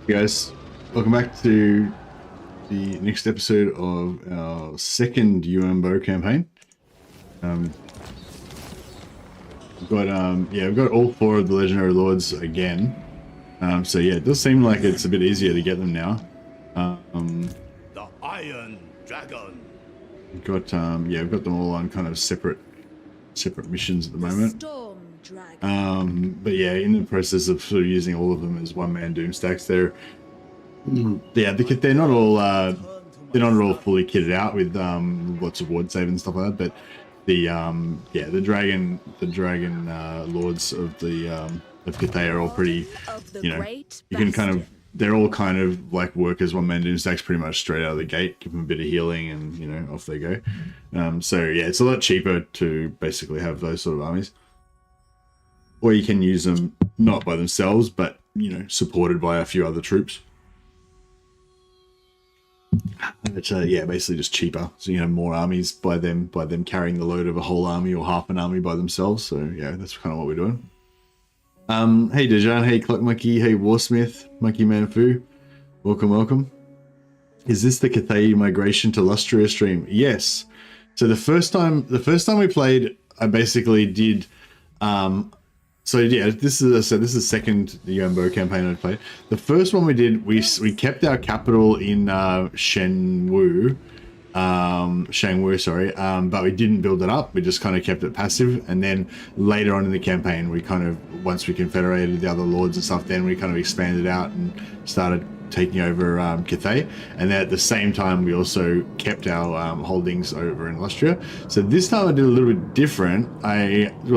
Hey guys, welcome back to the next episode of our second Yuan bow campaign. We've got all four of the legendary lords again. So yeah, it does seem like it's a bit easier to get them now. The Iron Dragon. We've got them all on kind of separate missions at the moment. Storm Dragon. But yeah, in the process of sort of using all of them as one-man doom stacks, they're not all fully kitted out with lots of ward save and stuff like that. But the dragon lords of Cathay are all pretty, they're all kind of like work as one-man doom stacks pretty much straight out of the gate. Give them a bit of healing and off they go. So yeah, it's a lot cheaper to basically have those sort of armies. Or you can use them not by themselves, but supported by a few other troops. It's basically just cheaper. So you have more armies by them carrying the load of a whole army or half an army by themselves. So yeah, that's kind of what we're doing. Hey Dejan, hey Cluck Monkey, hey Warsmith, Monkey Man Fu, welcome. Is this the Cathay migration to Lustria stream? Yes. So the first time we played, I basically did. So yeah, this is the second Yuan bow campaign I played. The first one we did, we kept our capital in Shangwu, but we didn't build it up. We just kind of kept it passive, and then later on in the campaign, once we confederated the other lords and stuff, then we kind of expanded out and started taking over Cathay, and then at the same time we also kept our holdings over in Lustria. So this time I did a little bit different.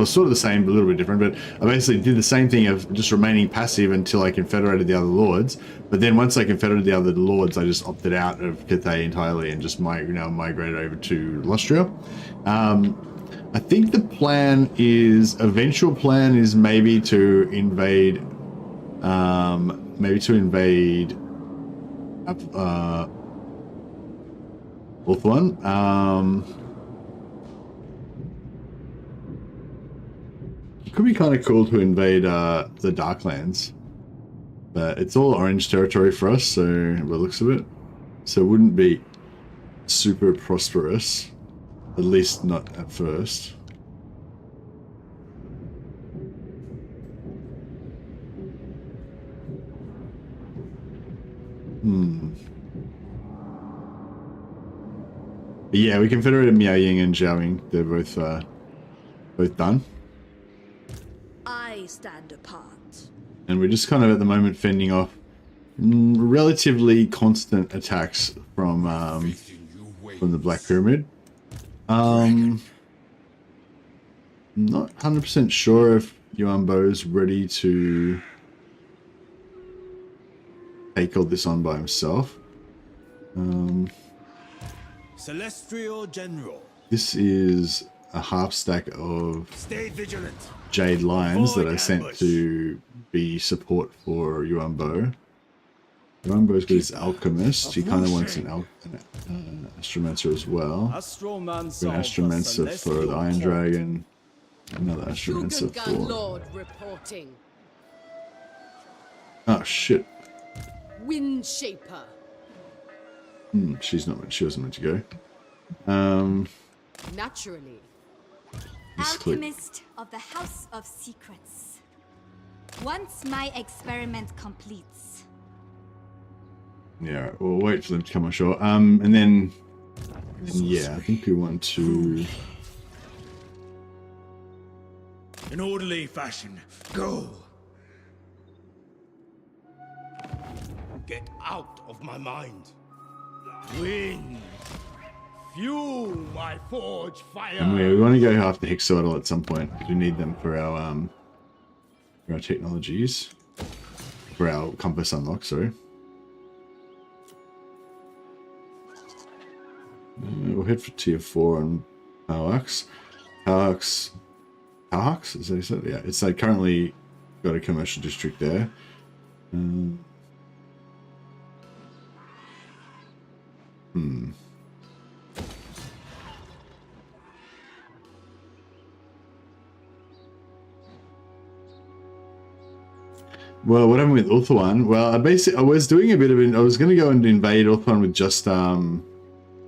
Sort of the same but a little bit different, but I basically did the same thing of just remaining passive until I confederated the other lords. But then once I confederated the other lords, I just opted out of Cathay entirely and just migrated over to Lustria. I think the eventual plan is maybe to invade fourth one. It could be kind of cool to invade the Darklands, but it's all orange territory for us, so by the looks of it, so it wouldn't be super prosperous, at least not at first. But yeah, we confederated Miaoying and Zhaoying. They're both done. I stand apart. And we're just kind of at the moment fending off relatively constant attacks from the Black Pyramid. Not 100% sure if Yuan Bo's ready to take all this on by himself. Celestial General. This is a half stack of Stay vigilant. Jade Lions that I Avoid sent ambush. to be support for Yuan Bo. Yuan Bo's got his Alchemist. He kind of wants an Astromancer as well. An Astromancer for the Iron Dragon. Another Astromancer for... Lord reporting. Oh shit. Wind Shaper. She wasn't meant to go. Naturally. Alchemist of the House of Secrets. Once my experiment completes. Yeah, we'll wait for them to come on shore. And then yeah, I think we want to... In orderly fashion, go. Get out of my mind. Wind. Fuel my forge fire. And we want to go after Hexodal at some point because we need them for our technologies, for our compass unlock. Sorry. We'll head for tier 4 on Powerhux. Powerhux, is that what you said? Yeah, it's like currently got a commercial district there. Well, what happened with Ulthuan? Well, I was doing a bit of it. I was going to go and invade Ulthuan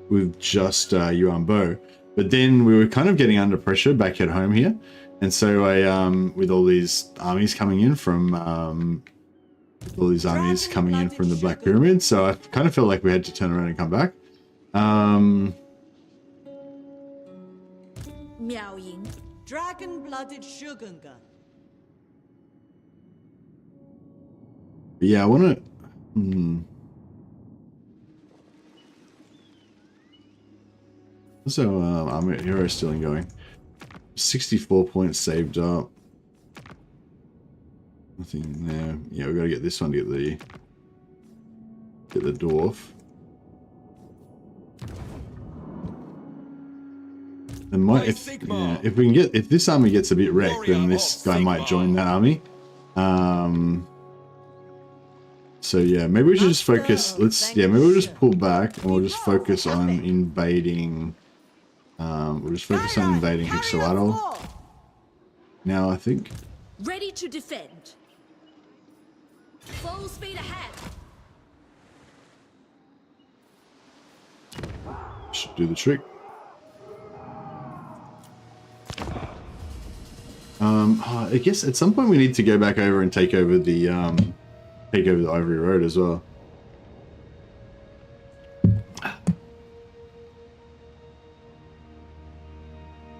with just Yuan Bo, but then we were kind of getting under pressure back at home here, and so I with all these armies coming in from the Black Pyramid, so I kind of felt like we had to turn around and come back. Miao Ying. Dragon-blooded Shogunga. Yeah, I want to. So, I'm at hero stealing going. 64 points saved up. Nothing there. Yeah, we got to get this one to get the dwarf. And if we can get, if this army gets a bit wrecked, then this guy might join that army. So yeah, maybe we should just focus. Maybe we'll just pull back and we'll just focus on invading. We'll just focus on invading Hixoatl now, I think. Ready to defend. Full speed ahead. Should do the trick. I guess at some point we need to go back over and take over the Ivory Road as well.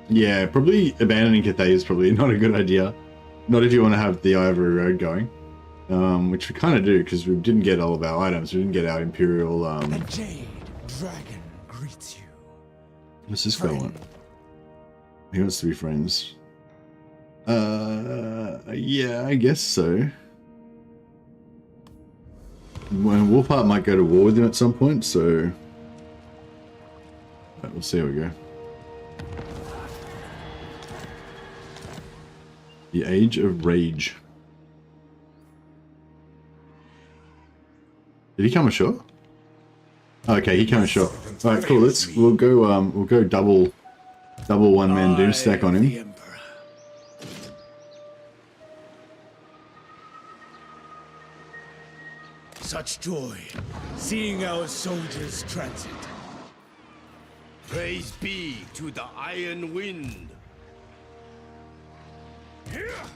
Yeah, probably abandoning Cathay is probably not a good idea. Not if you want to have the Ivory Road going, which we kind of do because we didn't get all of our items. We didn't get our Imperial. The Jade Dragon greets you. What's this guy want? He wants to be friends. Yeah, I guess so. When Wolfheart might go to war with him at some point, so we'll see how we go. The Age of Rage. Did he come ashore? Oh, okay, he came ashore. All right, cool. We'll go double one-man doom stack on him. Such joy, seeing our soldiers transit. Praise be to the Iron Wind.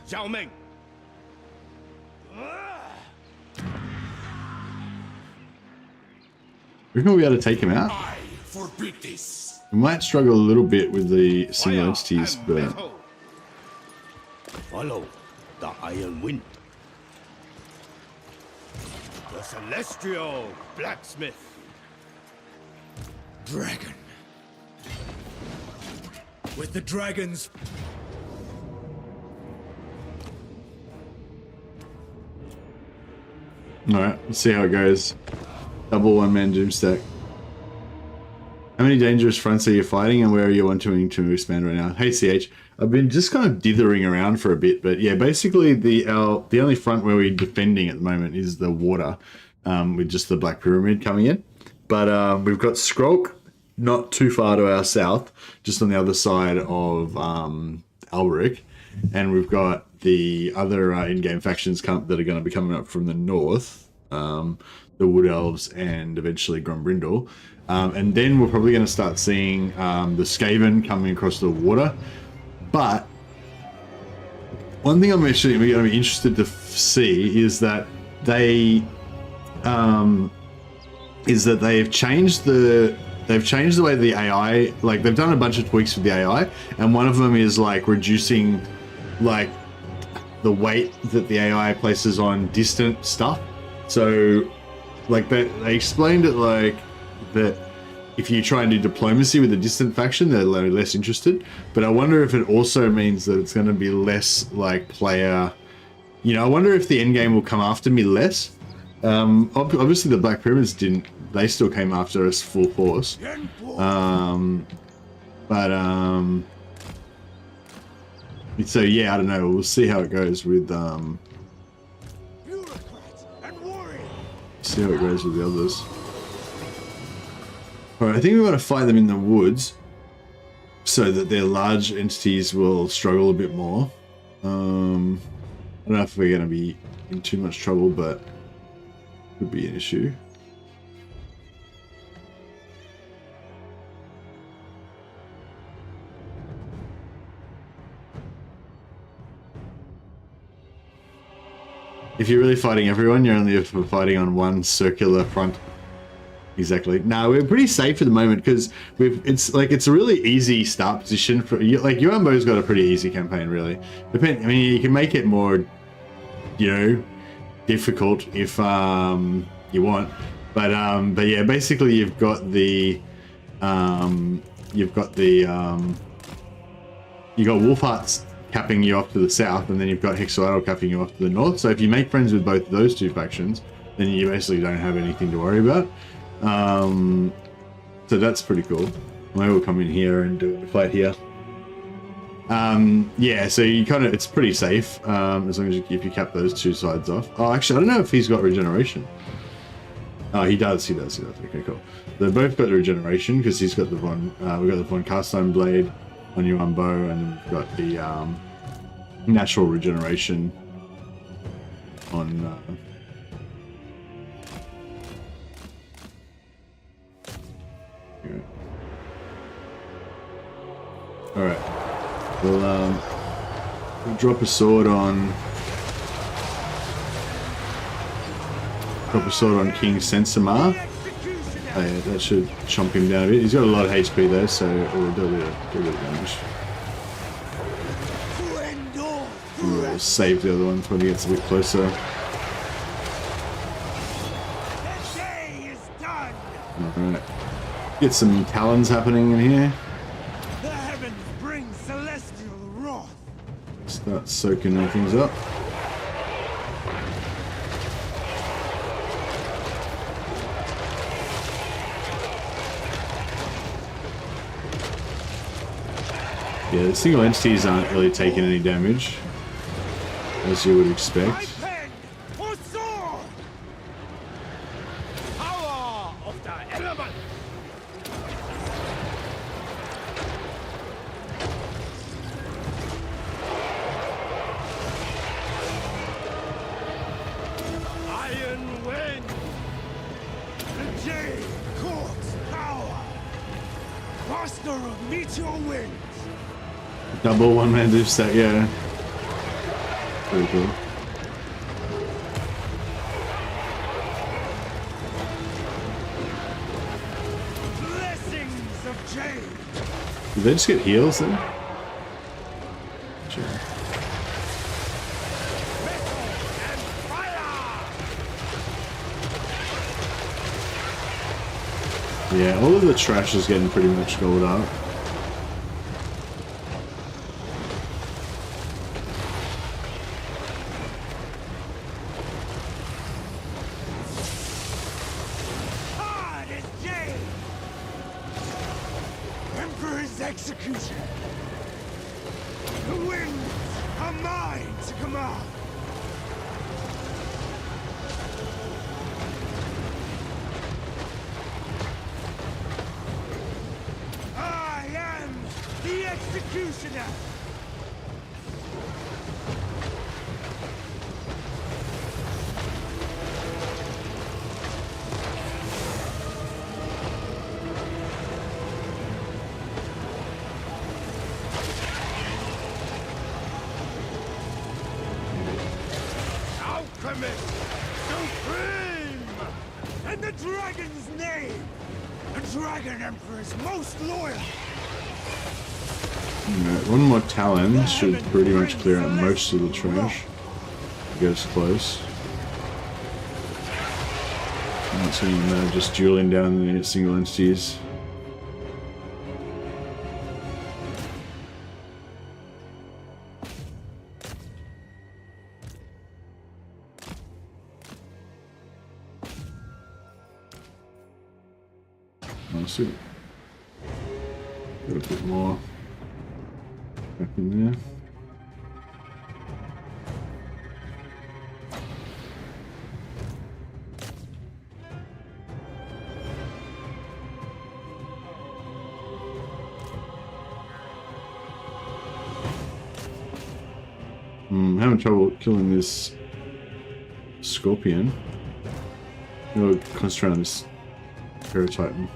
Xiao Meng. Reckon we'll be able to take him out? I forbid this. We might struggle a little bit with the single entities, but follow the Iron Wind. The Celestial Blacksmith. Dragon. With the dragons. alright, let's see how it goes. Double one-man doom stack. How many dangerous fronts are you fighting and where are you wanting to expand right now? Hey CH, I've been just kind of dithering around for a bit, but yeah, basically the only front where we're defending at the moment is the water, with just the Black Pyramid coming in. But we've got Skrulk not too far to our south, just on the other side of Alberic, and we've got the other in-game factions that are going to be coming up from the north, the Wood Elves and eventually Grombrindle. And then we're probably going to start seeing the Skaven coming across the water. But one thing I'm actually going to be interested to see is that they've changed the way the AI, like they've done a bunch of tweaks with the AI, and one of them is like reducing like the weight that the AI places on distant stuff. So like they explained it like that if you try and do diplomacy with a distant faction, they're less interested. But I wonder if it also means that it's going to be less like player, you know, I wonder if the end game will come after me less. Obviously the Black Pyramids didn't, they still came after us full force. So yeah, I don't know, we'll see how it goes with see how it goes with the others. Alright, I think we want to fight them in the woods so that their large entities will struggle a bit more. I don't know if we're going to be in too much trouble, but could be an issue. If you're really fighting everyone, you're only fighting on one circular front. Exactly. Now we're pretty safe at the moment because it's a really easy start position for like Yuan's got a pretty easy campaign really. I mean, you can make it more, you know, difficult if you want, but yeah, basically you've got wolf hearts capping you off to the south, and then you've got Hexalatl capping you off to the north. So if you make friends with both of those two factions, then you basically don't have anything to worry about. So that's pretty cool. Maybe we'll come in here and do a fight here. Yeah, so you kind of, it's pretty safe as long as if you cap those two sides off. Oh, actually, I don't know if he's got regeneration. Oh, he does. Okay, cool. They've both got the regeneration because he's got the one. We've got the one cast iron blade on Yuan bow, and then we've got the natural regeneration on. All right. We'll drop a sword on. King Sensamar. Oh, yeah, that should chomp him down a bit. He's got a lot of HP though, so we'll do a bit of damage. We'll save the other one when he gets a bit closer. Alright. Get some talons happening in here. The heavens bring celestial wrath. Start soaking all things up. Yeah, the single entities aren't really taking any damage, as you would expect. Power of the element. Iron wind. The jade corpse power. Master of meteor wind. Double one-man div stack, yeah. Pretty cool. Blessings of jade. Did they just get heals then? Sure. And fire. Yeah, all of the trash is getting pretty much gold up. Execution. The winds are mine to command. I am the executioner. Supreme! In the dragon's name! The Dragon Emperor's most loyal! Alright, one more talon should pretty much clear out most of the trash. Gets close. Not seeing just dueling down the single entities. Got a bit more back in there. Having trouble killing this Scorpion. We'll concentrate on this Paratitan.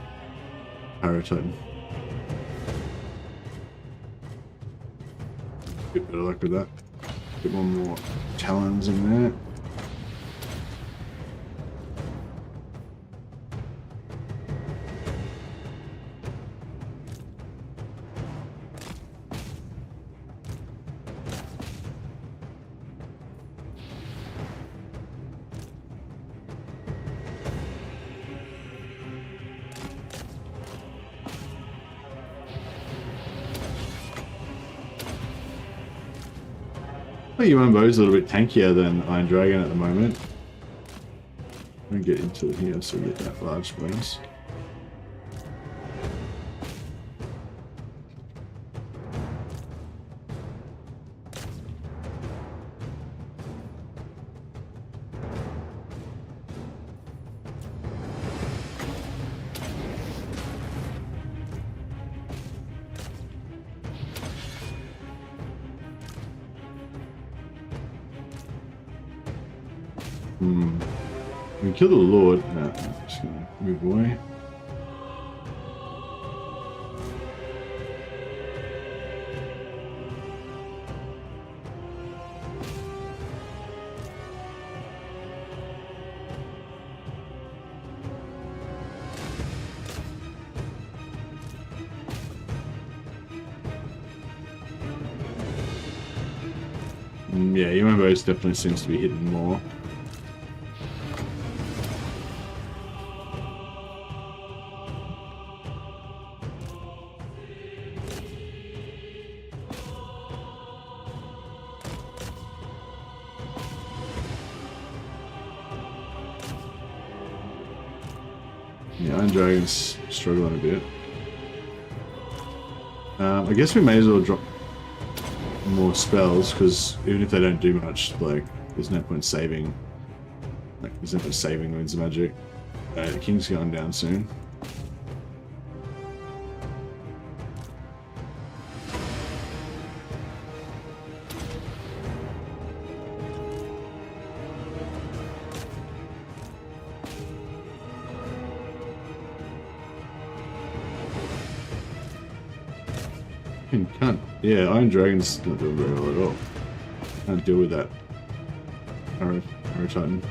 Bit better luck with that. Get one more talons in there. Yuan Bow's a little bit tankier than Iron Dragon at the moment. I'm gonna get into it here so we get that large bonus. We kill the Lord. No, I'm just gonna move away. Yeah, Yuan Bow definitely seems to be hitting more. Yeah, Iron Dragon's struggling a bit. I guess we may as well drop more spells, because even if they don't do much, like, there's no point saving. Like, there's no point saving Winds of Magic. The King's going down soon. Can't. Yeah, Iron Dragon's not doing very well at all. Can't deal with that. Arrow Titan.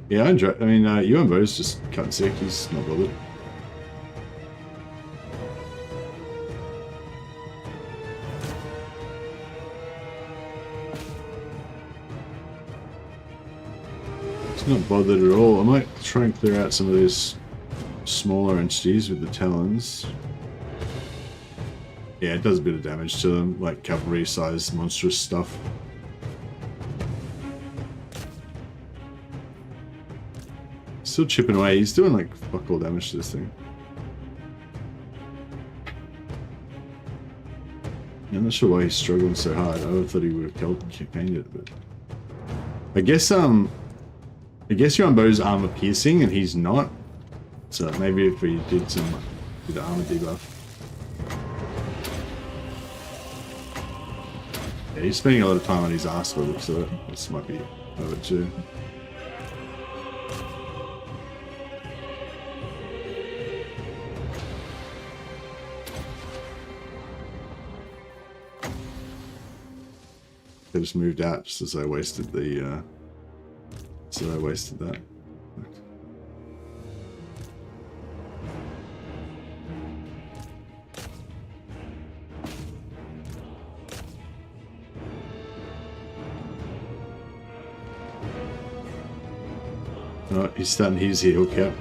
Yeah, I mean, Yuan Bow's just cutting sick, he's not bothered. He's not bothered at all. I might try and clear out some of these smaller entities with the talons. Yeah, it does a bit of damage to them, like cavalry-sized monstrous stuff. Still chipping away. He's doing like fuck all damage to this thing. Yeah, I'm not sure why he's struggling so hard. I would have thought he would have campaigned it, but I guess Yuan Bow's armor piercing and he's not. So maybe if we did some armor debuff. Yeah, he's spending a lot of time on his ass by the looks of it. This might be over too. They just moved out just as I wasted the, so I wasted that. Oh, he's starting his heel cap.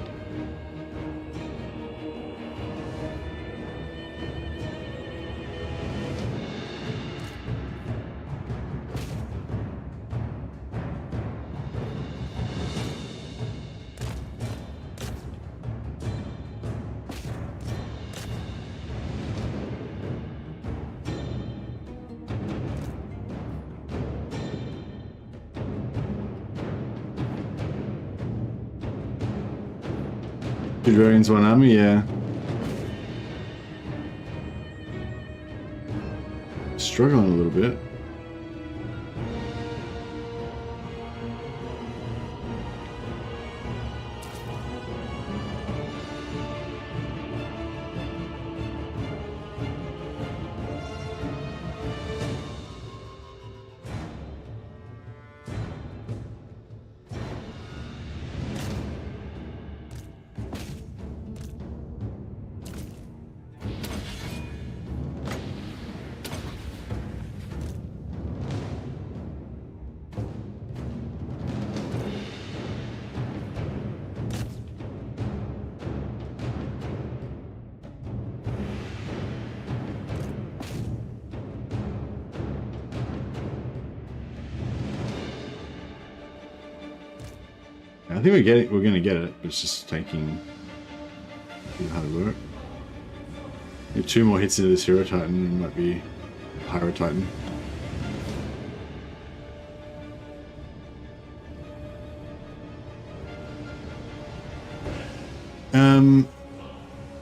2 dragons, 1 army, yeah. Struggling a little bit. I think we're gonna get it. It's just taking hard work. If 2 more hits into this Hero Titan, it might be Pyro Titan.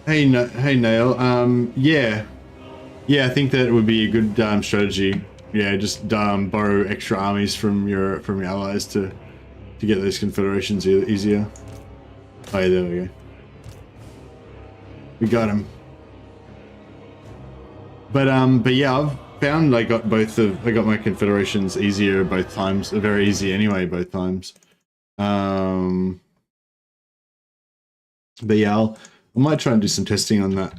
Hey Nail. Yeah, I think that would be a good strategy. Yeah, just borrow extra armies from your allies to get those confederations easier. Oh yeah, there we go. We got him. But yeah, I've found I got my confederations easier both times. Very easy anyway, both times. But yeah, I might try and do some testing on that.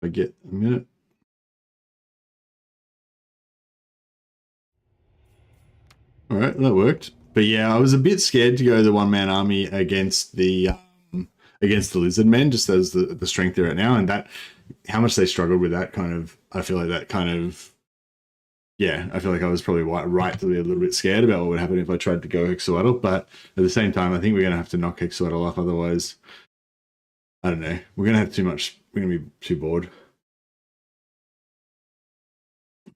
I get a minute. All right, that worked. But yeah, I was a bit scared to go the 1-man army against the Lizardmen, just as the strength they're at now, and that how much they struggled with that kind of. I feel like that kind of. Yeah, I feel like I was probably right to be a little bit scared about what would happen if I tried to go Hexawaddle, but at the same time, I think we're going to have to knock Hexawaddle off, otherwise, I don't know. We're going to have too much. We're going to be too bored.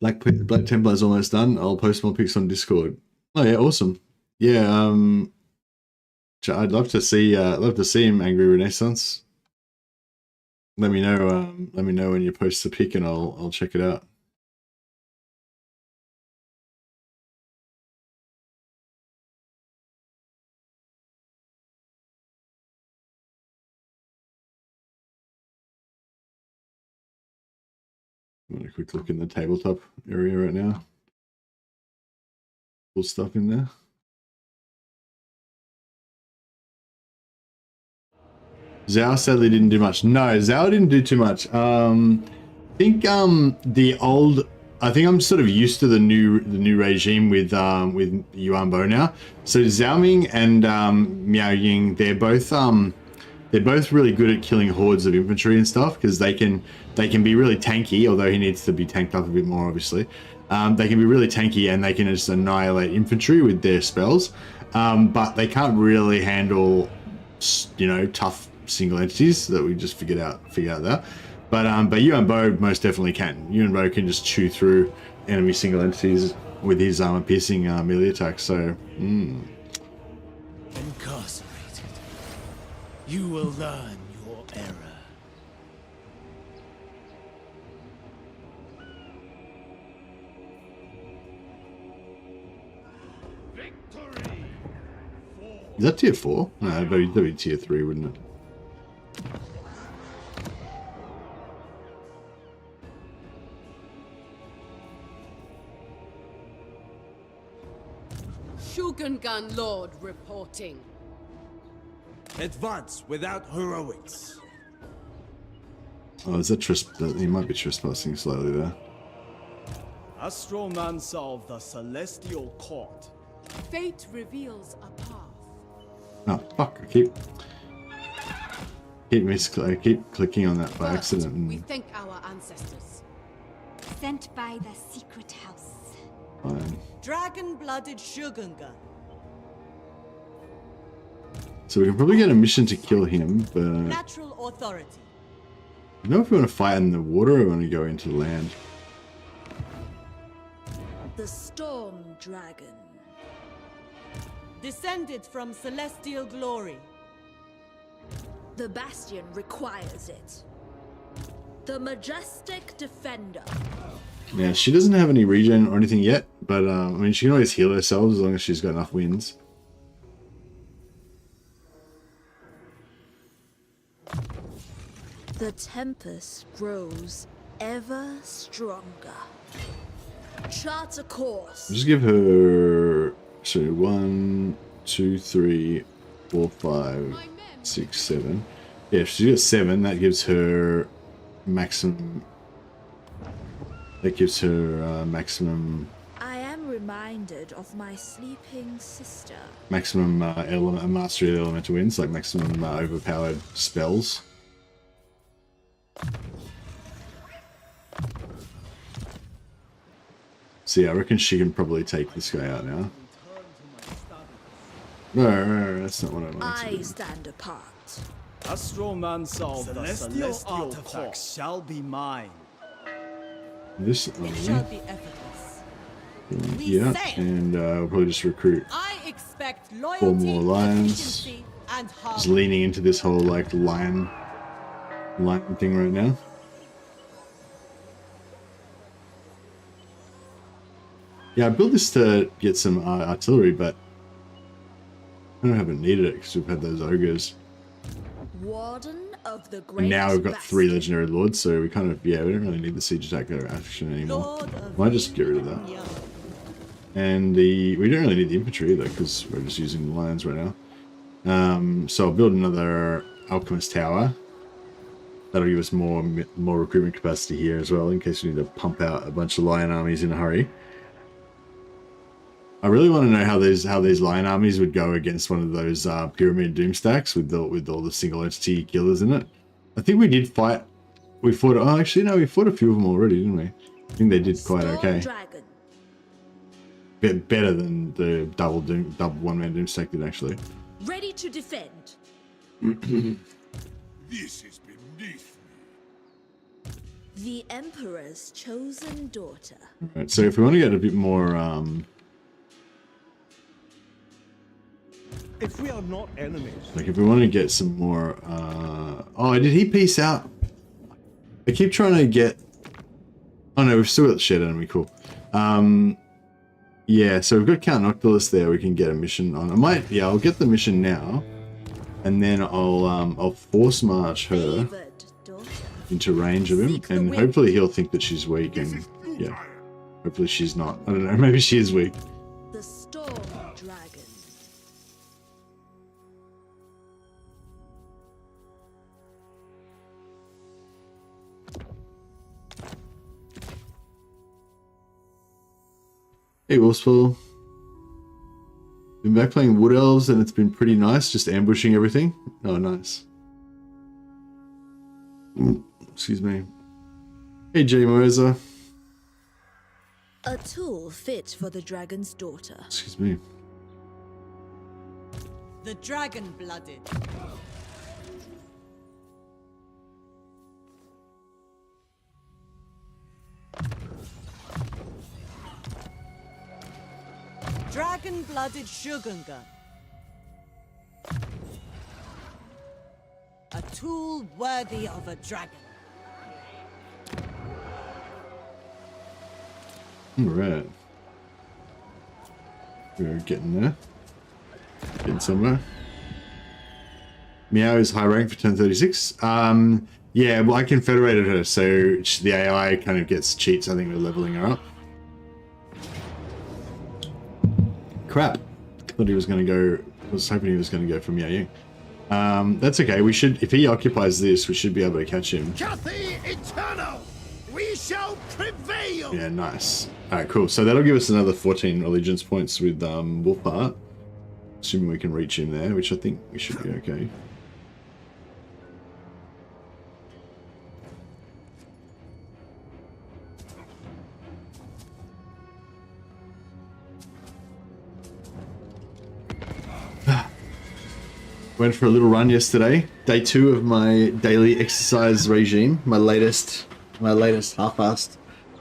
Black Templar's almost done. I'll post more pics on Discord. Oh yeah, awesome. Yeah, I'd love to see him, Angry Renaissance. Let me know. Let me know when you post the pic, and I'll check it out. I'm gonna quick look in the tabletop area right now. Cool stuff in there. Zhao sadly didn't do much. No, Zhao didn't do too much. I think I think I'm sort of used to the new regime with Yuan Bo now. So Zhao Ming and Miao Ying, they're both really good at killing hordes of infantry and stuff, because they can be really tanky, although he needs to be tanked up a bit more, obviously. They can be really tanky, and they can just annihilate infantry with their spells, but they can't really handle, tough single entities that we just figured out there. But Yuan Bo most definitely can. Yuan Bo can just chew through enemy single entities with his armor piercing melee attacks. So. Incarcerated. You will learn your error. Victory! Is that tier 4? No, that'd be tier 3, wouldn't it? Shogungan Lord reporting. Advance without heroics. Oh, is that he might be trespassing slightly there. Astromancer of the Celestial Court. Fate reveals a path. Oh fuck! I keep clicking on that by accident. We thank our ancestors. Sent by the secret house. Fine. Dragon-blooded Shogungan. So we can probably get a mission to kill him, but Natural authority. I don't know if we want to fight in the water or we want to go into land. The Storm Dragon. Descended from celestial glory. The Bastion requires it. The Majestic Defender. Yeah, she doesn't have any regen or anything yet, but I mean, she can always heal herself as long as she's got enough wins. The Tempest grows ever stronger. Chart a course. Just give her, so 1, 2, 3, 4, 5, 6, 7. Yeah, she's got 7. That gives her maximum. That gives her maximum. I am reminded of my sleeping sister. Maximum element, mastery of elemental wins, like maximum overpowered spells. So yeah, I reckon she can probably take this guy out now. No, that's not what I wanted to I do. stand apart. Astroman solved the celestial artifacts shall be mine. This It only. shall be effortless. We Yeah, sail. and we'll probably just recruit. I expect 4 loyalty, more lions. efficiency, and Just harmony. leaning into this whole like lion thing right now. Yeah, I built this to get some artillery, but I haven't needed it because we've had those ogres. Warden of the Great And now we've got 3 Bastion. legendary lords, so we kind of, yeah, we don't really need the siege attacker action anymore. Lord of Might just get rid of that. Yuan. And we don't really need the infantry either because we're just using the lions right now. So I'll build another alchemist tower. That'll give us more recruitment capacity here as well in case we need to pump out a bunch of lion armies in a hurry. I really want to know how these lion armies would go against one of those pyramid doom stacks with all the single entity killers in it. I think we did fight. We fought. Oh, actually, no, we fought a few of them already, didn't we? I think they did quite Storm okay. Dragon. Bit better than the double one-man doom stack did actually. Ready to defend. This is beneath me. The Emperor's chosen daughter. Right, so if we want to get a bit more, If we are not enemies, like if we want to get some more, oh, did he peace out? I keep trying to get. Oh no, we've still got the shed enemy. Cool. Yeah, so we've got Count Noctilus there. We can get a mission on. I'll get the mission now, and then I'll force march her Favored daughter. into range of him, Seek the and wind. hopefully he'll think that she's weak, and yeah, hopefully she's not. I don't know. Maybe she is weak. The Storm Dragon. Hey, Wolfspool. Been back playing Wood Elves, and it's been pretty nice, just ambushing everything. Oh, nice. Excuse me. Hey, Jay Moza. A tool fit for the dragon's daughter. Excuse me. The dragon-blooded. Dragon-blooded Shogunga. A tool worthy of a dragon. Alright. We're getting there. Getting somewhere. Meow is high rank for turn 36. Yeah, well, I confederated her, so the AI kind of gets cheats. I think we're leveling her up. Crap. Thought he was going to go. Was hoping he was going to go for Miao Ying. That's okay. We should, if he occupies this, we should be able to catch him. Cathay eternal! We shall prevail! Yeah, nice. Alright, cool. So that'll give us another 14 allegiance points with Wolfheart. Assuming we can reach him there, which I think we should be okay. Went for a little run yesterday. Day 2 of my daily exercise regime. My latest half-assed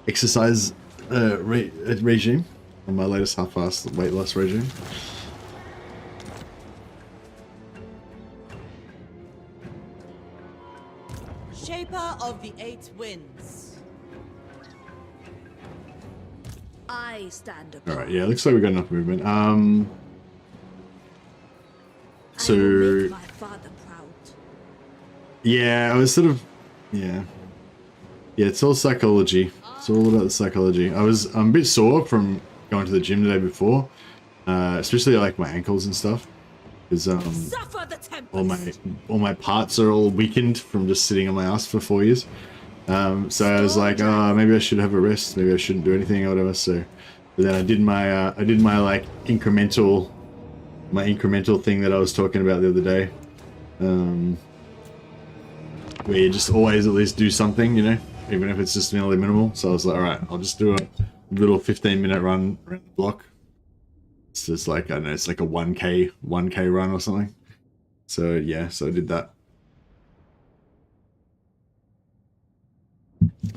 exercise regime. And my latest half-assed weight loss regime. Shaper of the 8 winds. I stand up. Alright, yeah, looks like we got enough movement. So I will make my father proud. yeah, I was sort of yeah, it's all psychology. It's all about the psychology. I'm a bit sore from going to the gym the day before, especially like my ankles and stuff, because Suffer the tempest. all my parts are all weakened from just sitting on my ass for 4 years. So I was like, oh, maybe I should have a rest. Maybe I shouldn't do anything or whatever. So, but then I did my like incremental thing that I was talking about the other day, where you just always at least do something, you know, even if it's just nearly minimal. So I was like, all right, I'll just do a little 15-minute run around the block. It's just like, I don't know, it's like a 1k run or something. So yeah, so I did that.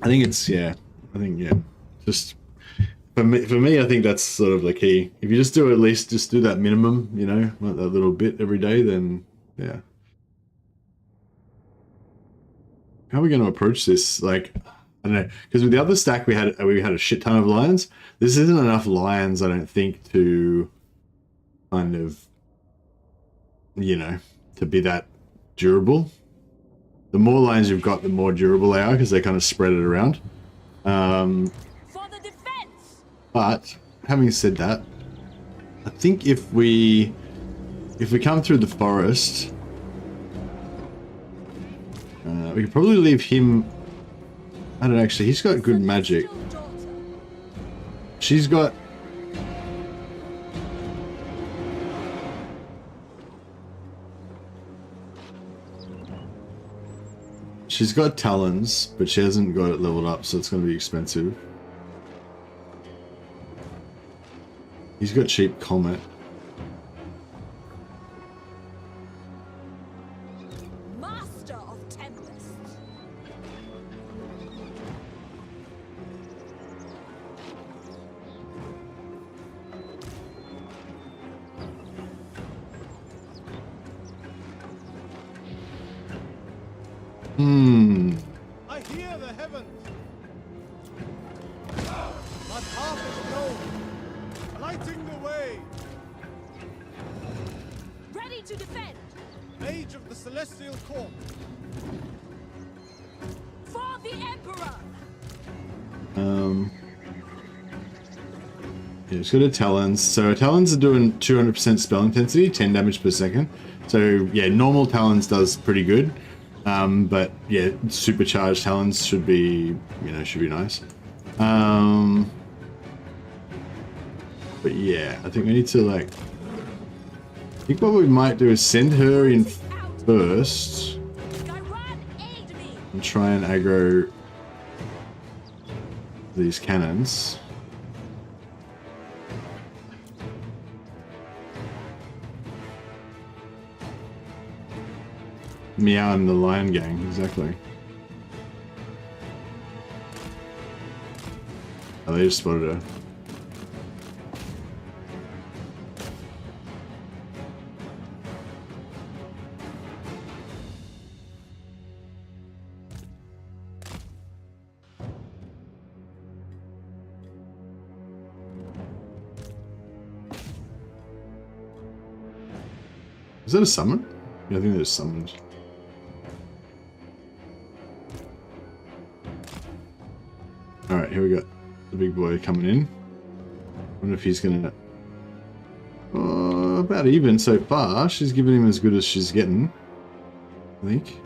I think just for me, I think that's sort of the key. If you just do at least just do that minimum, you know, like that little bit every day, then yeah. How are we going to approach this? Like, I don't know, because with the other stack we had a shit ton of lions. This isn't enough lions, I don't think, to kind of, you know, to be that durable. The more lions you've got, the more durable they are, because they kind of spread it around. For the defense. But having said that, I think if we come through the forest, we could probably leave him. I don't know, actually, he's got good magic. She's got. She's got talons, but she hasn't got it leveled up, so it's going to be expensive. He's got cheap comet. Master of tempest. I hear the heavens. My path is known, lighting the way. Ready to defend. Mage of the celestial court. For the Emperor. Yeah, it's got a talons. So talons are doing 200% spell intensity, 10 damage per second. So yeah, normal talons does pretty good. But yeah, supercharged talons should be, you know, should be nice. But yeah, I think we need to like. I think what we might do is send her in first and try and aggro these cannons. Meow and the lion gang, exactly. Oh, they just spotted her. Is that a summon? Yeah, I think there's summoned. Alright, here we got the big boy coming in. Wonder if he's gonna. Oh, about even so far. She's giving him as good as she's getting, I think.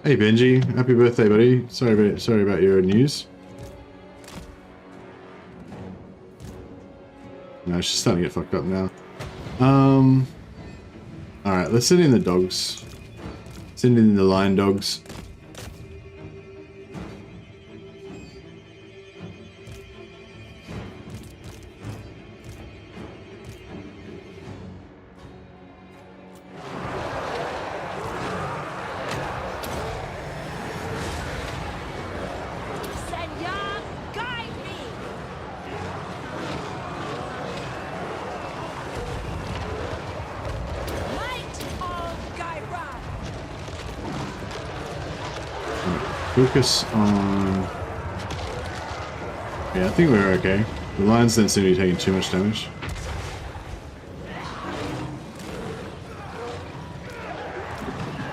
Hey Benji, happy birthday, buddy. Sorry about your news. No, it's just starting to get fucked up now. Alright, let's send in the dogs. Send in the lion dogs. Focus on... Yeah, I think we're okay. The lions don't seem to be taking too much damage.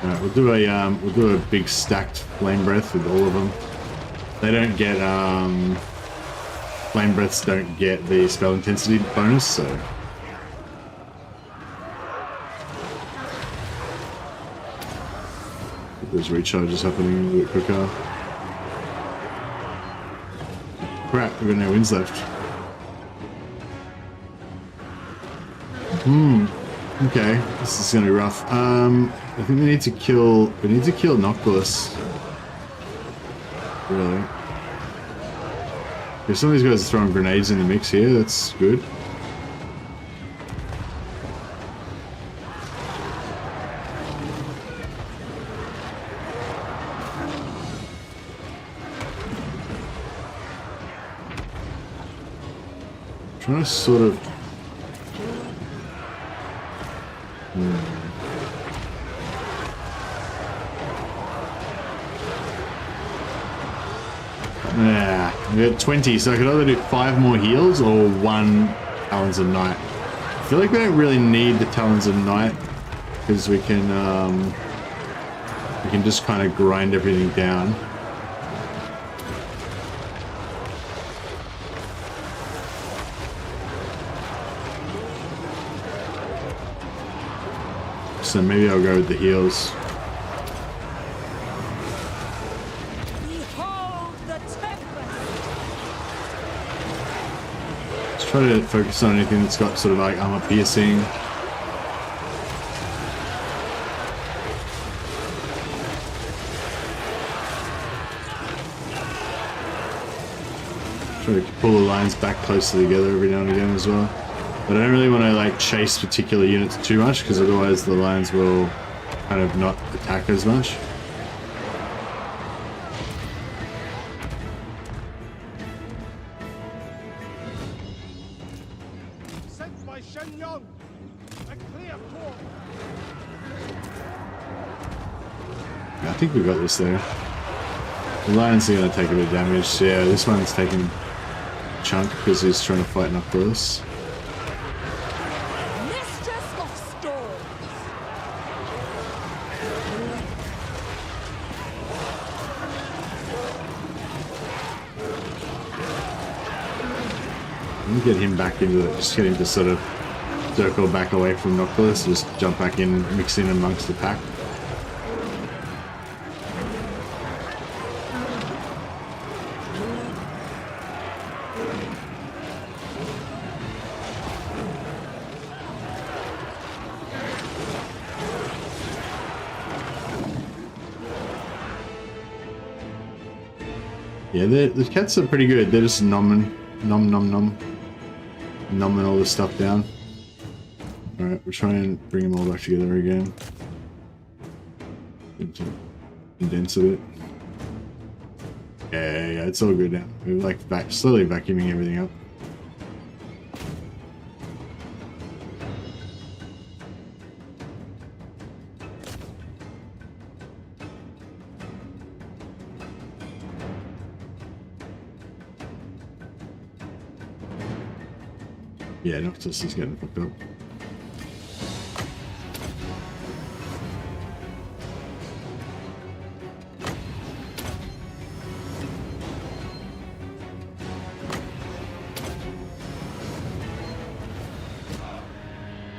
Alright, we'll do a big stacked flame breath with all of them. They don't get flame breaths don't get the spell intensity bonus, so there's recharges happening a bit quicker. Crap, we've got no wins left. Okay, this is gonna be rough. I think we need to kill Noctilus. Really. If some of these guys are throwing grenades in the mix here, that's good. Trying to sort of... Yeah, we got 20, so I could either do 5 more heals or 1 Talons of Night. I feel like we don't really need the Talons of Night because we can just kind of grind everything down. So maybe I'll go with the heals. Let's try to focus on anything that's got sort of like armor piercing. Try to pull the lines back closer together every now and again as well. But I don't really want to like chase particular units too much because otherwise the lions will kind of not attack as much. Sent by Shen Yong. A clear course. Yeah, I think we got this there. The lions are going to take a bit of damage. Yeah, this one's taking a chunk because he's trying to fight Noctilus. Get him back into it, just get him to sort of circle back away from Noctilus, just jump back in, mix in amongst the pack. Yeah, the cats are pretty good, they're just numbing all this stuff down. Alright, we'll try and bring them all back together again. Condense a bit. Yeah, it's all good now. We're like slowly vacuuming everything up. Yeah, Noctilus is getting fucked up.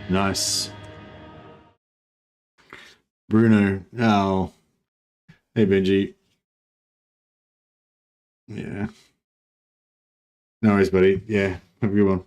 Nice. Bruno. Oh. Hey, Benji. Yeah. No worries, buddy. Yeah, have a good one.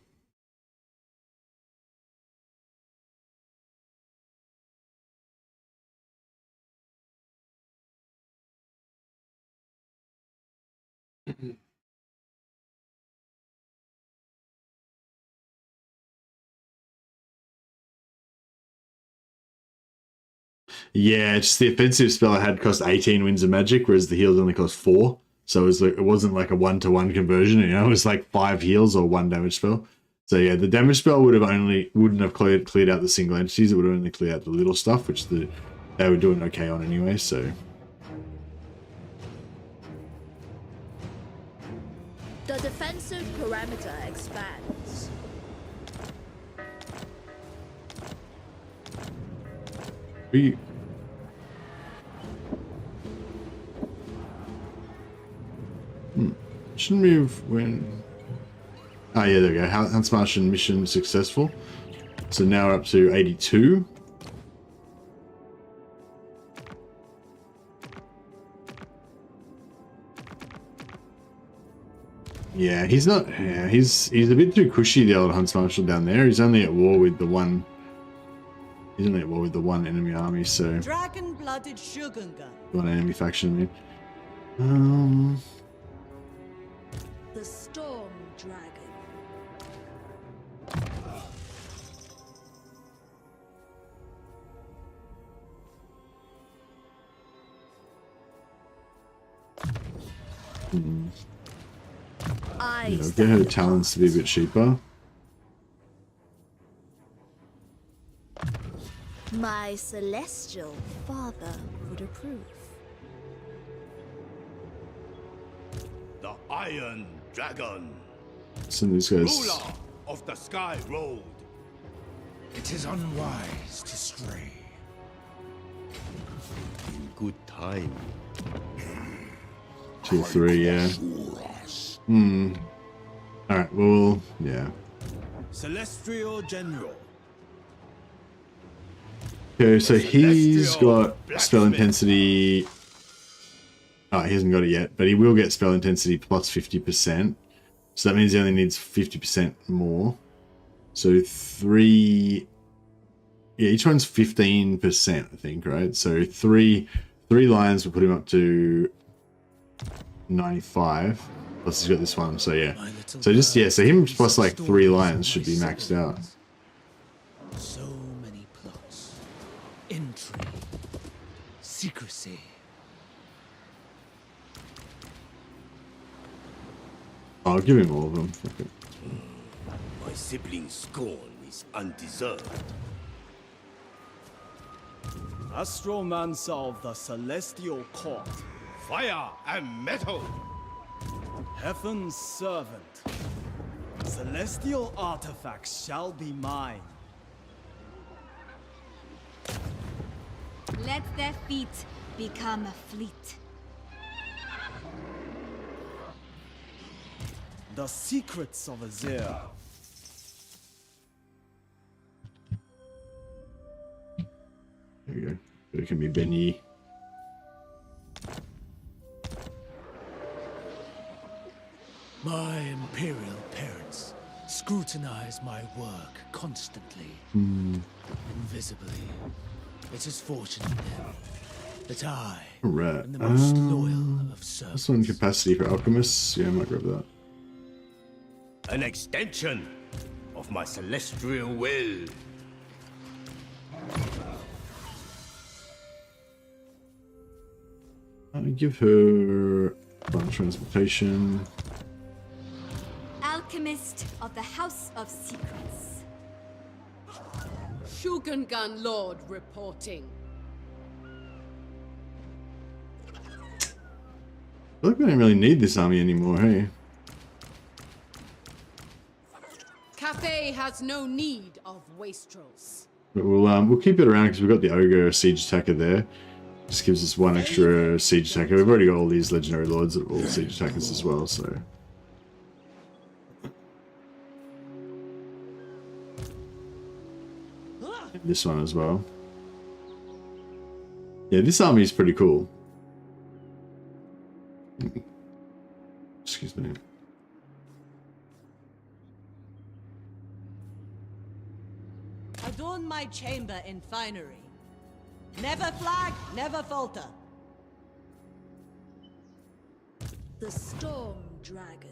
Yeah, just the offensive spell I had cost 18 winds of magic, whereas the heals only cost 4. So it was like, it wasn't like a 1-to-1 conversion, you know, it was like 5 heals or 1 damage spell. So yeah, the damage spell wouldn't have cleared out the single entities, it would have only cleared out the little stuff, which they were doing okay on anyway, so. The defensive parameter expands. We should move when. Oh yeah, there we go. Hans Martian mission successful. So now we're up to 82. Yeah, he's not. Yeah, he's a bit too cushy, the old Hans Marshal down there. He's only at war with the one. He's only at war with the one enemy army, so. Dragon-blooded Shogungan. One enemy faction, I mean. The Storm Dragon. You know, get her talents to be a bit cheaper. My celestial father would approve. The Iron Dragon, Some of these guys. ruler of the Sky Road. It is unwise to stray. In good time. Tier 3, yeah. Alright, well, yeah. Celestial General. Okay, so he's got spell intensity. Oh, he hasn't got it yet, but he will get spell intensity plus 50%. So that means he only needs 50% more. So 3. Yeah, each one's 15%, I think, right? So three lines will put him up to 95. Plus he's got this one, so yeah. So just, yeah, so him plus like 3 lions should be maxed out. So many plots, intrigue, secrecy. I'll give him all of them. Okay. My sibling's scorn is undeserved. Astroman solve the celestial court. Fire and metal. Heaven's servant. Celestial artifacts shall be mine. Let their feet become a fleet. The secrets of Azir. There you go. It can be Benny. My imperial parents scrutinize my work constantly, invisibly. It is fortunate then that I Right. am the most loyal of servants. This one capacity for alchemists. Yeah, I might grab that. An extension of my celestial will. I give her one transportation. Alchemist of the House of Secrets. Shogungan Lord reporting. I feel like we don't really need this army anymore, hey? Cathay has no need of wastrels. But we'll keep it around because we've got the ogre siege attacker there. Just gives us one extra siege attacker. We've already got all these legendary lords that are all siege attackers as well, so. This one as well. Yeah, this army is pretty cool. Excuse me. Adorn my chamber in finery. Never flag, never falter. The Storm Dragon.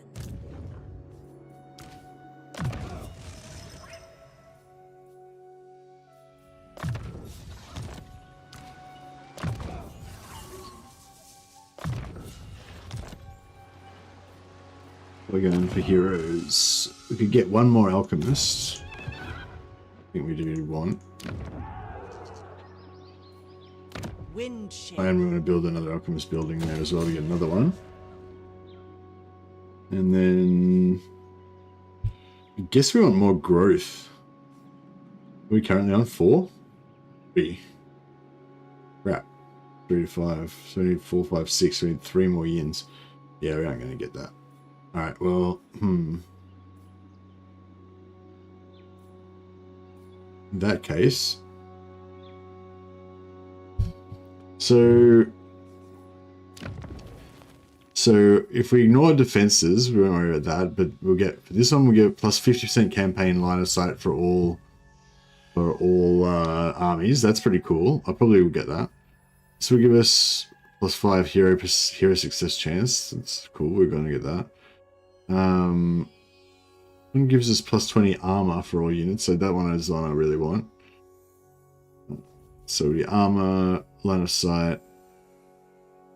We're going for heroes. We could get one more alchemist. I think we do want. Wind shift. And we're going to build another alchemist building there as well to get another one. And then I guess we want more growth. Are we currently on 4? 3. Crap. 3 to 5. So we need 4, 5, 6. We need 3 more yins. Yeah, we aren't going to get that. Alright, well, In that case. So if we ignore defenses, we won't worry about that, but we'll get, for this one, we'll get plus 50% campaign line of sight for all armies. That's pretty cool. I probably will get that. This will give us plus 5 hero success chance. That's cool. We're going to get that. It gives us plus 20 armor for all units. So that one is the one I really want. So the armor, line of sight,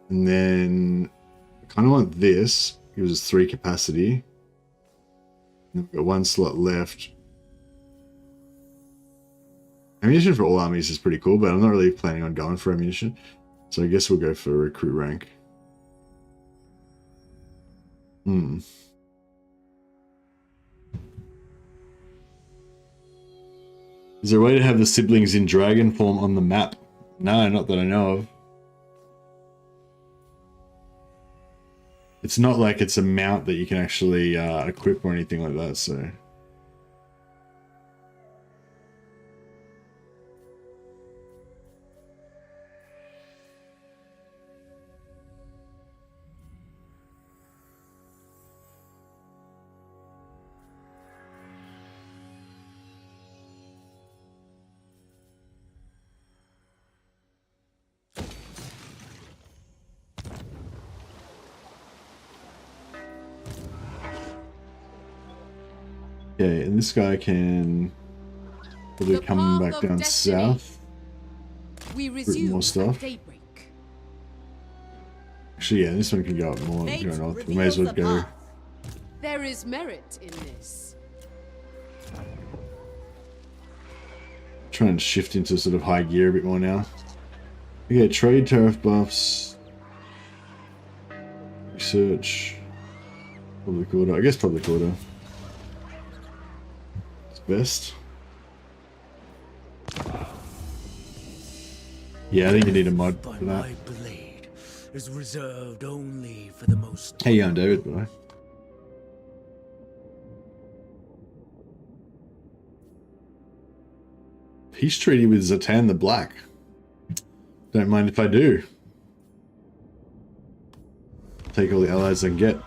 and then I kind of want this. Gives us 3 capacity. And we've got 1 slot left. Ammunition for all armies is pretty cool, but I'm not really planning on going for ammunition. So I guess we'll go for recruit rank. Is there a way to have the siblings in dragon form on the map? No, not that I know of. It's not like it's a mount that you can actually equip or anything like that, so... Okay, and this guy can probably come back down south. We resume more stuff. at daybreak. Actually, yeah, this one can go up more. Go north. We may as well go. There is merit in this. Try and shift into sort of high gear a bit more now. Okay, trade tariff buffs. Research. Public order. I guess public order. Best. Yeah, I think you need a mod for that. My blade is reserved only for the most. How you going, David? By the way? Peace treaty with Zatan the Black. Don't mind if I do. Take all the allies I can get.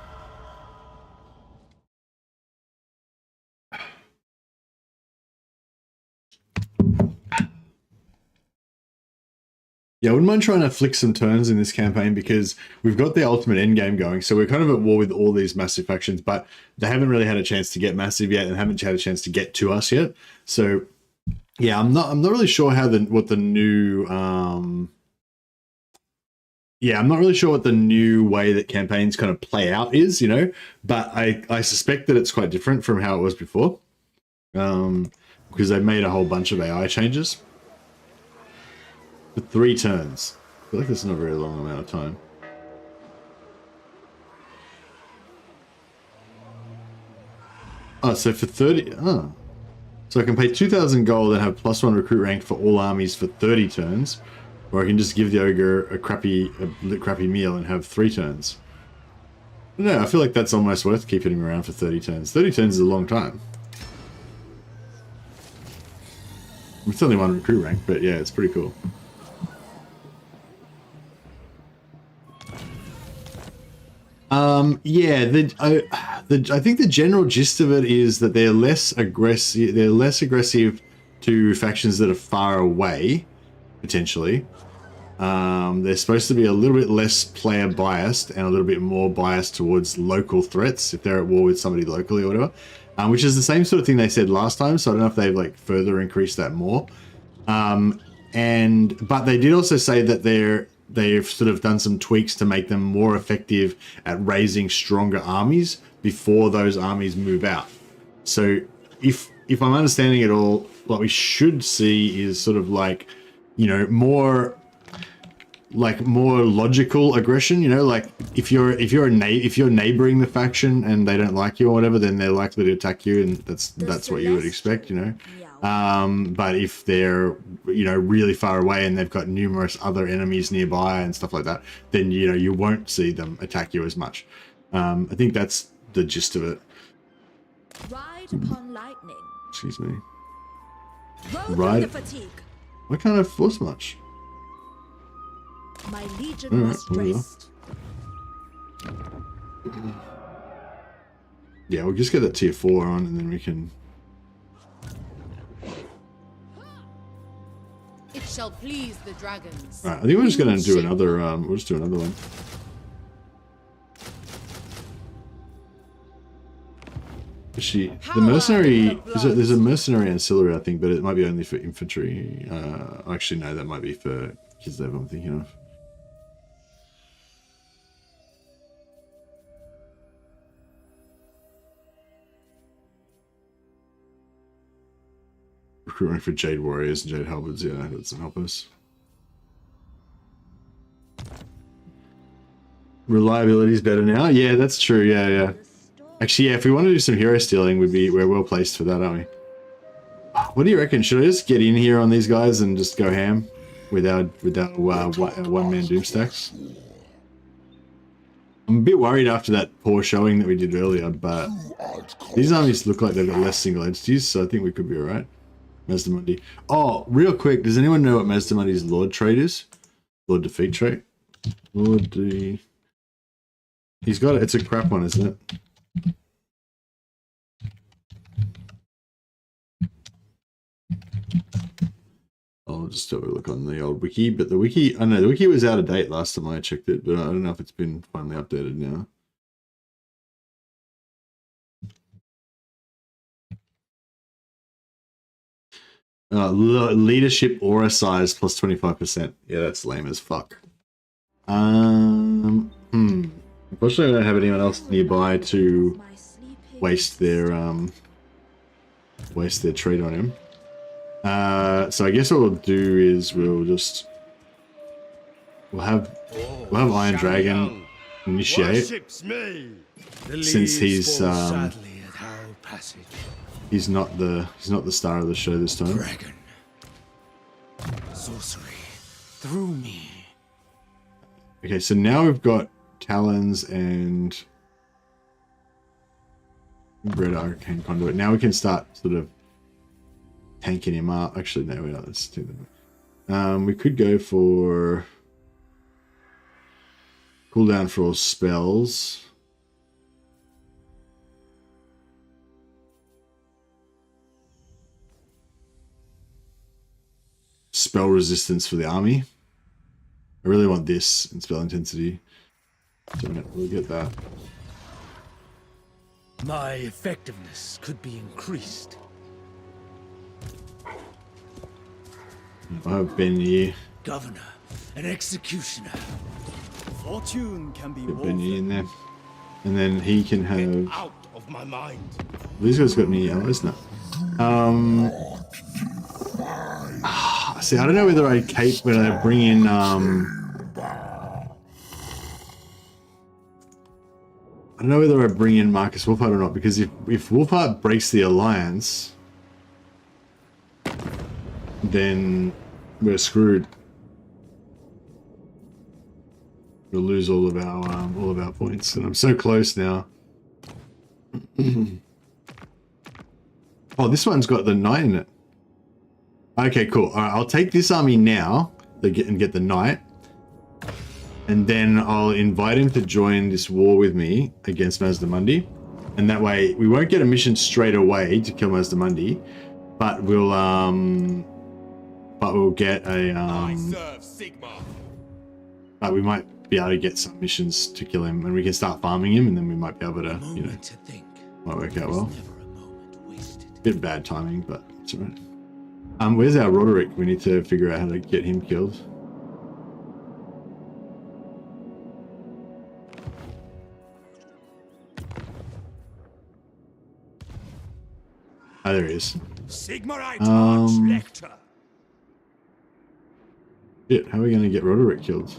Yeah, I wouldn't mind trying to flick some turns in this campaign because we've got the ultimate endgame going. So we're kind of at war with all these massive factions, but they haven't really had a chance to get massive yet and haven't had a chance to get to us yet. So yeah, I'm not really sure how what the new yeah, I'm not really sure what the new way that campaigns kind of play out is, you know, but I suspect that it's quite different from how it was before. Because they made a whole bunch of AI changes. For 3 turns. I feel like that's not a very long amount of time. Oh, so for 30... Oh. So I can pay 2,000 gold and have +1 recruit rank for all armies for 30 turns. Or I can just give the ogre a crappy meal and have 3 turns. No, I feel like that's almost worth keeping him around for 30 turns. 30 turns is a long time. It's only 1 recruit rank, but yeah, it's pretty cool. Yeah, I think the general gist of it is that they're less aggressive. They're less aggressive to factions that are far away, potentially. They're supposed to be a little bit less player biased and a little bit more biased towards local threats if they're at war with somebody locally or whatever. Which is the same sort of thing they said last time. So I don't know if they've like further increased that more. But they did also say that they've sort of done some tweaks to make them more effective at raising stronger armies before those armies move out. So if I'm understanding it all, what we should see is sort of like, you know, more logical aggression. You know, like if you're neighboring the faction and they don't like you or whatever, then they're likely to attack you, and that's what you would expect, you know. But if they're, you know, really far away and they've got numerous other enemies nearby and stuff like that, then, you know, you won't see them attack you as much. I think that's the gist of it. Ride upon lightning. Excuse me. Roll Ride- through the fatigue. Why can't I force much? My legion Alright, must well, rest. Yeah, we'll just get that tier 4 on, and then we can... It shall please the dragons. Right, I think we're just going to do another, we'll just do another one. Actually, the mercenary, there's a mercenary ancillary, I think, but it might be only for infantry. Actually, no, that might be for Kislev, I'm thinking of. Recruitment for Jade Warriors and Jade Halberds, yeah, that doesn't help us. Reliability is better now? Yeah, that's true, yeah. Actually, yeah, if we want to do some hero stealing, we're well placed for that, aren't we? What do you reckon? Should I just get in here on these guys and just go ham with our one-man doom stacks? I'm a bit worried after that poor showing that we did earlier, but these armies look like they've got less single entities, so I think we could be alright. Mazdamundi. Oh, real quick, does anyone know what Mazdamundi's Lord trait is? Lord defeat trait? Lord D. He's got it. It's a crap one, isn't it? I'll just have a look on the old wiki, but the wiki, I know the wiki was out of date last time I checked it, but I don't know if it's been finally updated now. Leadership aura size plus 25%. Yeah, that's lame as fuck. Unfortunately, I don't have anyone else nearby to waste their trait on him. So I guess what we'll do is we'll have Iron Dragon initiate, since he's not the star of the show this time. Dragon. Sorcery. Through me. Okay, so now we've got Talons and Red Arcane Conduit. Now we can start sort of tanking him up. Actually, no, we're not. Let's do that. We could go for cooldown for all spells. Spell resistance for the army. I really want this in spell intensity. So we'll get that. My effectiveness could be increased. I have been here. Governor, an executioner. Fortune can be Get Benny in there. And then he can have... Out of my mind. These guys got any allies? No. See, I don't know whether I bring in... I don't know whether I bring in Marcus Wolfhard or not, because if Wolfhard breaks the alliance, then we're screwed. We'll lose all of our points, and I'm so close now. Oh, this one's got the knight in it. Okay, cool. All right, I'll take this army now and get the knight. And then I'll invite him to join this war with me against Mazdamundi. And that way we won't get a mission straight away to kill Mazdamundi, but we'll get a but we might be able to get some missions to kill him, and we can start farming him, and then we might be able to, you know, might work out well. Bit bad timing, but it's alright. Where's our Roderick? We need to figure out how to get him killed. Oh, there he is. Sigmarite Arch-Lector. Shit, how are we going to get Roderick killed?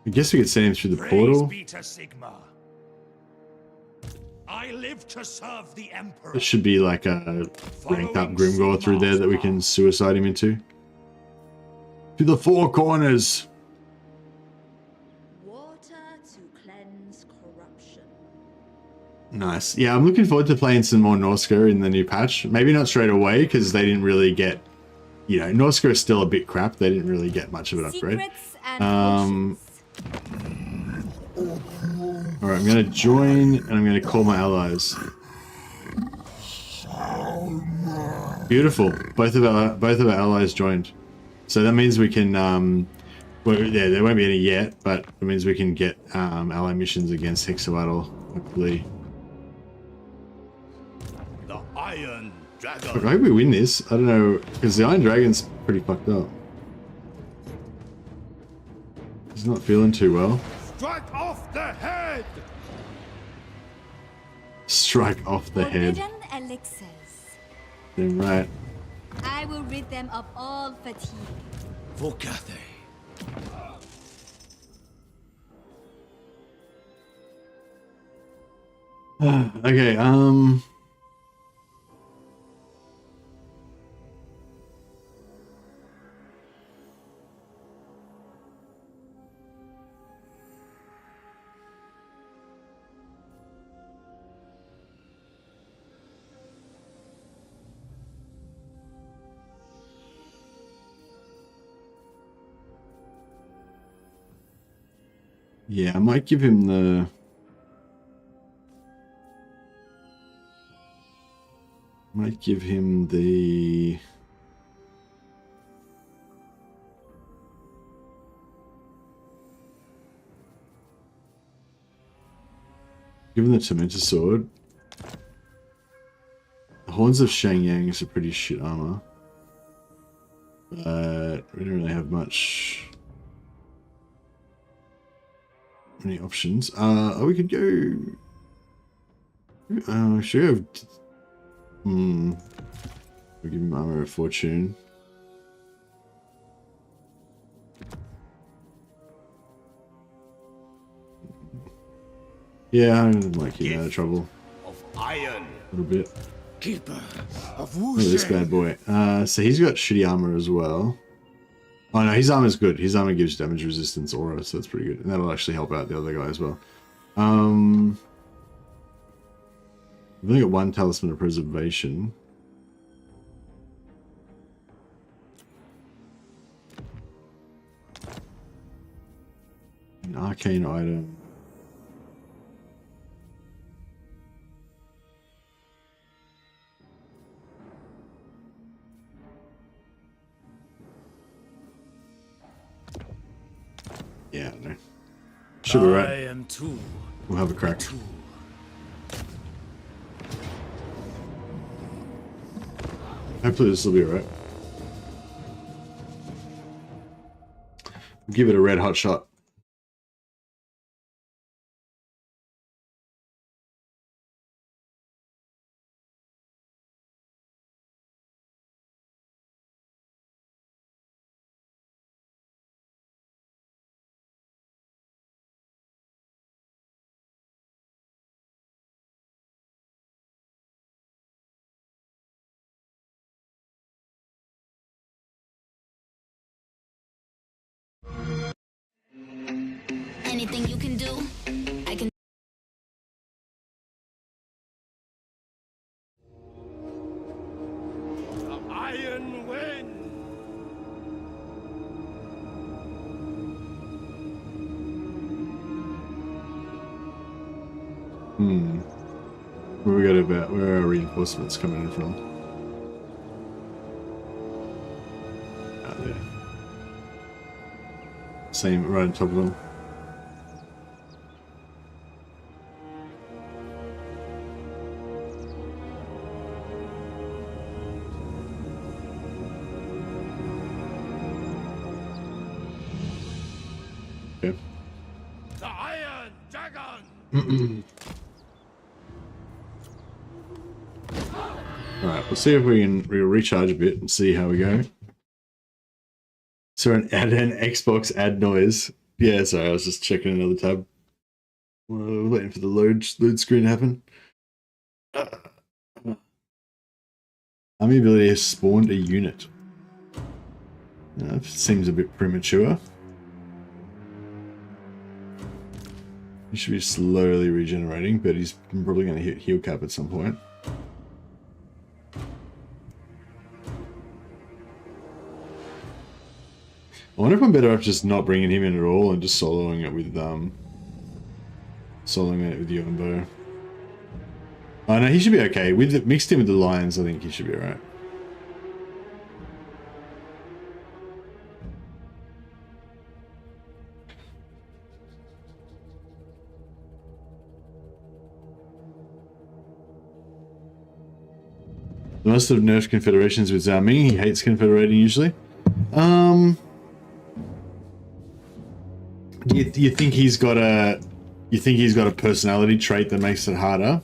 I guess we could send him through the portal. Praise be to Sigmar. I live to serve the Emperor. There should be like a ranked up Grimgore through there that we can suicide him into. To the four corners! Water to cleanse corruption. Nice. Yeah, I'm looking forward to playing some more Norska in the new patch. Maybe not straight away, because they didn't really get... You know, Norska is still a bit crap. They didn't really get much of an upgrade. Secrets and potions. Alright, I'm going to join, and I'm going to call my allies. Beautiful. Both of our allies joined. So that means we can, well, yeah, there won't be any yet, but it means we can get ally missions against Hexawattle, hopefully. The Iron Dragon. Look, I hope we win this. I don't know, because the Iron Dragon's pretty fucked up. He's not feeling too well. Strike off the head. Strike off the head. Forbidden elixirs. Damn right. I will rid them of all fatigue. For Cathay. Okay, yeah, I might give him the... Might give him the... Give him the Tormentor Sword. The Horns of Shangyang is a pretty shit armor. But we don't really have much... Many options. Oh, we could go... should we have... We'll give him Armor of Fortune. Yeah, I might keep him out of trouble. Of iron. A little bit. Keeper of Look at this bad boy. So he's got shitty armor as well. Oh no, his armor's good. His armor gives damage resistance aura, so that's pretty good. And that'll actually help out the other guy as well. We've only got one Talisman of Preservation. An arcane item. Yeah, I don't know. Should be right. I am too. We'll have a crack. Hopefully this will be alright. Give it a red hot shot. Anything you can do, I can. The Iron Wind. Where we got about? Where are our reinforcements coming in from? Out there. Same, right on top of them. The Iron Dragon. Alright, we'll see if we'll recharge a bit and see how we go. So add an Xbox add noise. Yeah, sorry, I was just checking another tab. Waiting for the load screen to happen. Army ability has spawned a unit. That seems a bit premature. He should be slowly regenerating, but he's probably going to hit heal cap at some point. I wonder if I'm better off just not bringing him in at all and just soloing it with Yuan bow. Oh no, he should be okay. Mixed in with the lions, I think he should be alright. They must have nerfed confederations with Zhao Ming. He hates confederating usually. Do you think he's got a personality trait that makes it harder?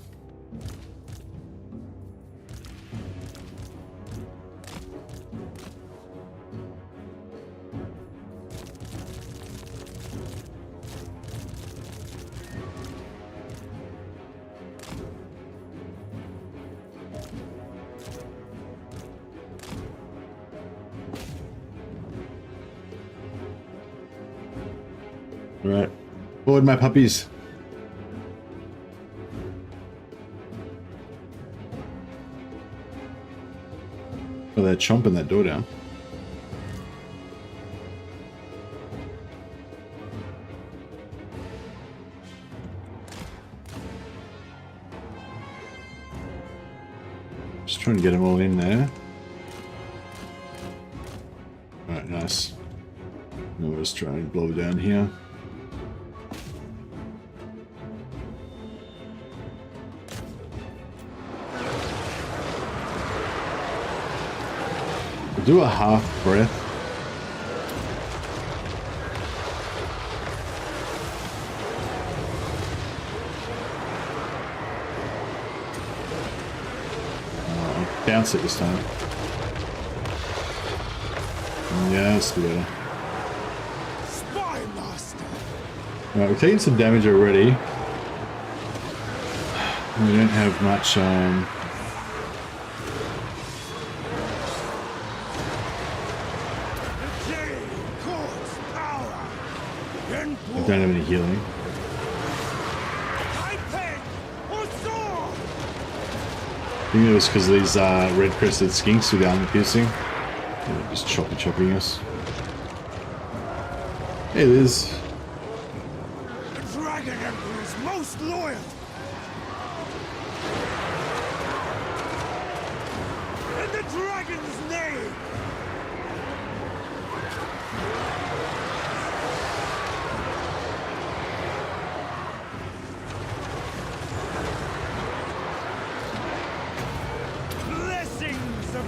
Right. Forward, my puppies. Oh, they're chomping that door down. Just trying to get them all in there. Alright, nice. Now we'll just try and blow down here. Do a half breath. Bounce it this time. Yeah, that's better. Spy master. Alright, we're taking some damage already. We don't have much I don't have any healing. I think it was because these red-crested skinks with armor piercing. They're just chopping us. Hey Liz. The Dragon Emperor is most loyal. In the dragon's name.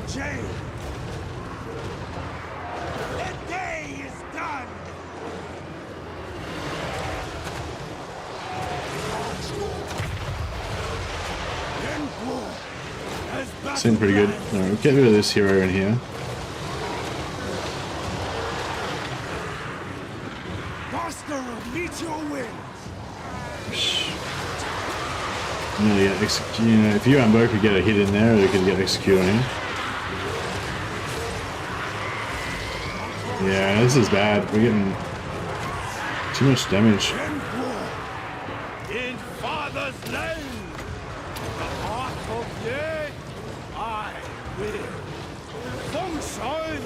Change. The day is done. Seem pretty good. Alright, we'll get rid of this hero in here. Master of meteor winds. Nearly get executed. You know, if Yuan bow could get a hit in there, they could get executed on him. Yeah, this is bad. We're getting too much damage. In father's land, the heart of yet I will. Function.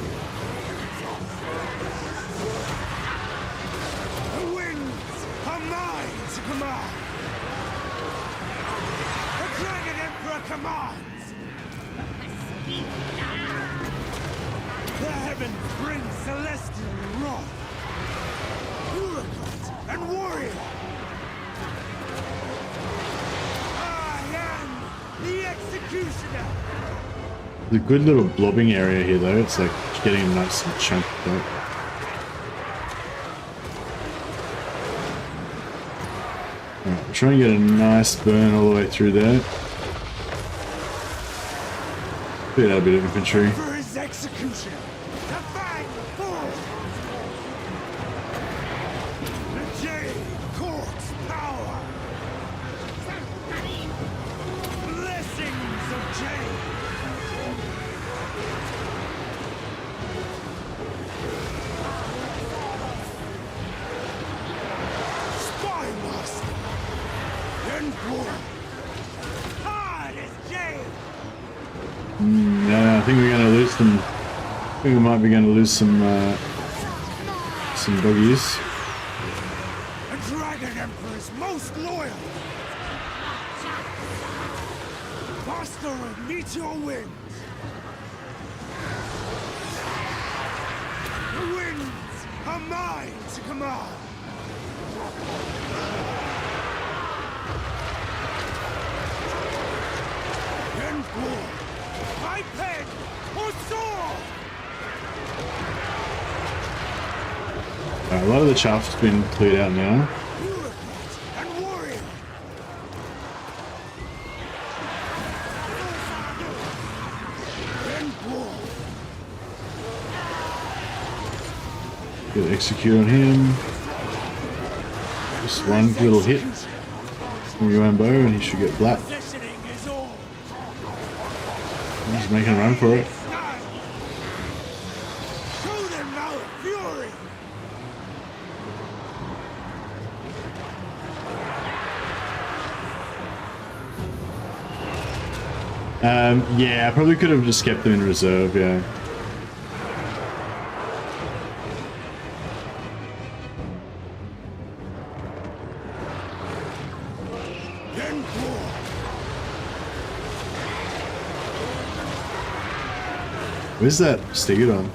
The winds are mine to command. The Dragon Emperor commands. The heavens bring celestial wrath, bureaucrat and warrior. I am the executioner. The good little blobbing area here, though. It's like getting a nice and chunk though. We're trying to get a nice burn all the way through there. Bit out a bit of infantry. For his execution, the fang forth. The jade court's power. Blessings of jade. Spy master. Then forth. Hard as jade. Yeah, I think we're going to lose some. I think we might be going to lose some doggies. A dragon emperor's most loyal. Master of meteor winds. The winds are mine to command. Then forth. My pen or sword! A lot of the chaff's been cleared out now. Bureaucrat and warrior! Then forth. Good execute on him. Just one little hit from Yuan bow and he should get flat. Positioning is all. He's making a run for it. Show them our fury! Yeah, I probably could have just kept them in reserve, yeah. Then forth. Where's that Stegodon?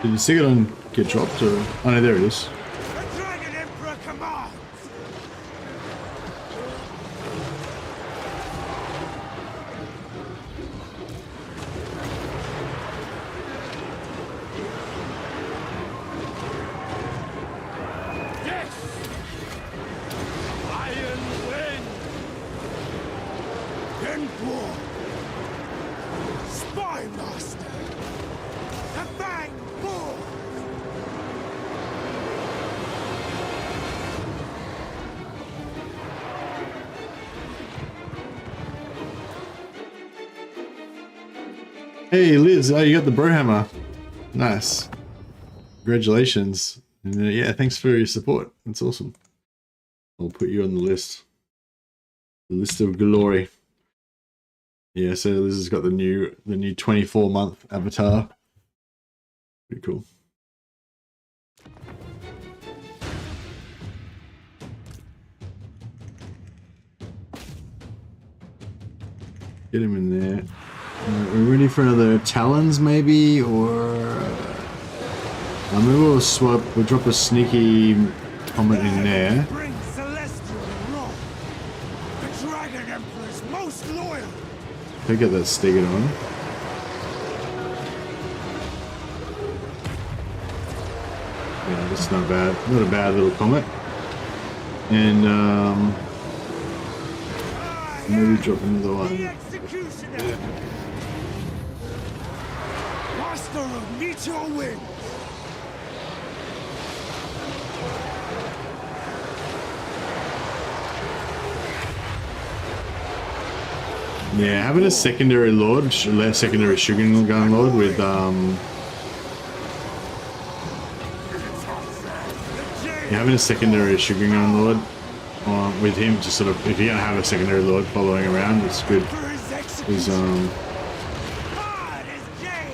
Did the Stegodon get dropped or? Oh no, there it is. The Dragon Emperor commands! Yes! Iron wind! Then forth. Spy master! The fang forth! Hey Liz, oh you got the Warhammer. Nice. Congratulations. And yeah, thanks for your support. That's awesome. I'll put you on the list. The list of glory. Yeah, so Liz has got the new 24-month avatar. Pretty cool. Get him in there. We're ready for another Talons, maybe, or maybe we'll swap. We'll drop a sneaky comment in there. Bring celestial wrath. The Dragon Emperor's most loyal. Could get that Stegodon. Yeah, that's not bad. Not a bad little comet. And maybe drop another The one. executioner. Master of meteor winds. Yeah, having a secondary lord, secondary sugar gun lord with having a secondary sugar gun lord with him, just sort of, if you don't have a secondary lord following around, it's good. For his Is execution. Hard as jade.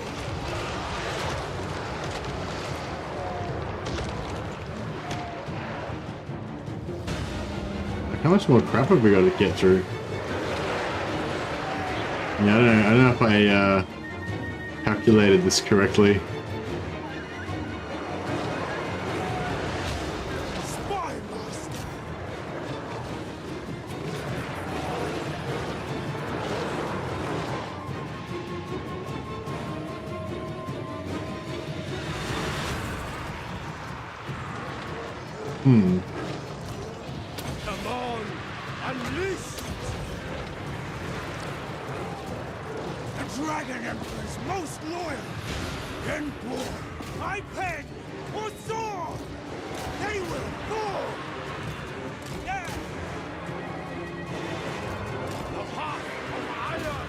how much more crap have we got to get through? Yeah, I don't know if I calculated this correctly. Spy master. Hmm. Come on, unleash! The Dragon Emperor's most loyal. Emperor, my pen or sword, they will fall. Yeah. The heart of iron.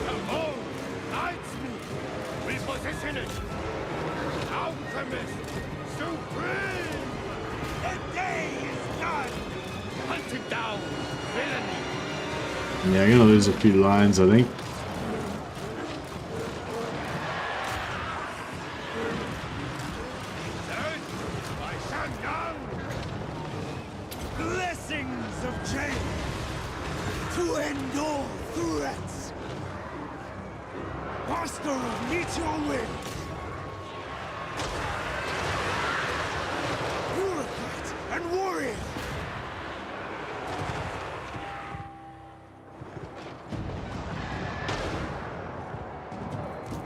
The moon lights me. Reposition it. Alchemist supreme. The day is done. Hunted down villainy. Yeah, I'm gonna lose a few lines, I think. Blessings of change to end all threats. Master of meteor winds. Bureaucrat and warrior.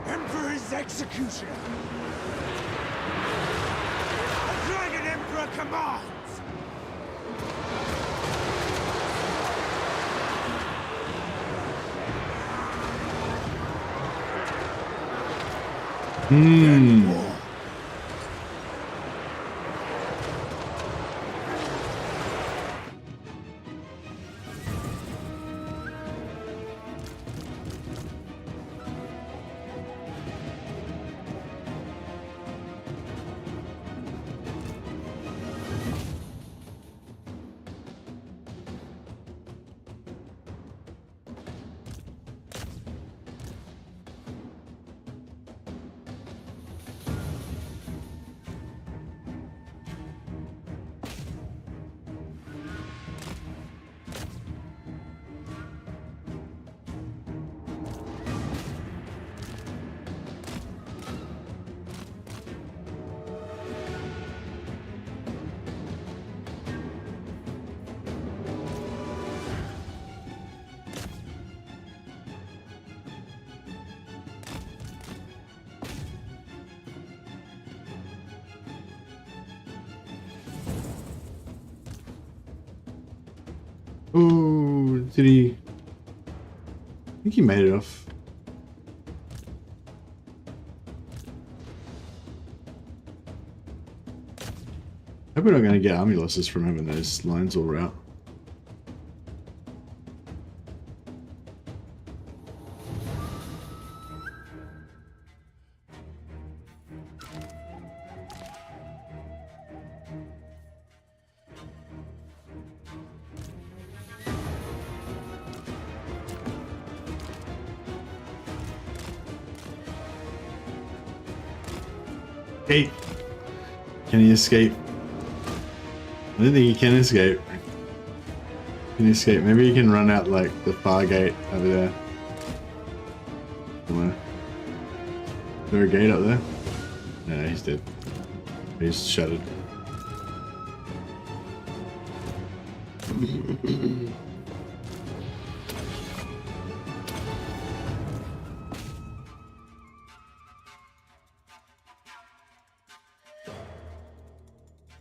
Emperor's executioner. The Dragon Emperor commands. Hmm. Oh, did he? I think he made it off. I hope we're not going to get army losses from having those lines all out. Escape. Can he escape? I don't think he can escape. Can he escape? Maybe he can run out like the far gate over there. Somewhere. Is there a gate up there? No, he's dead. He's shattered.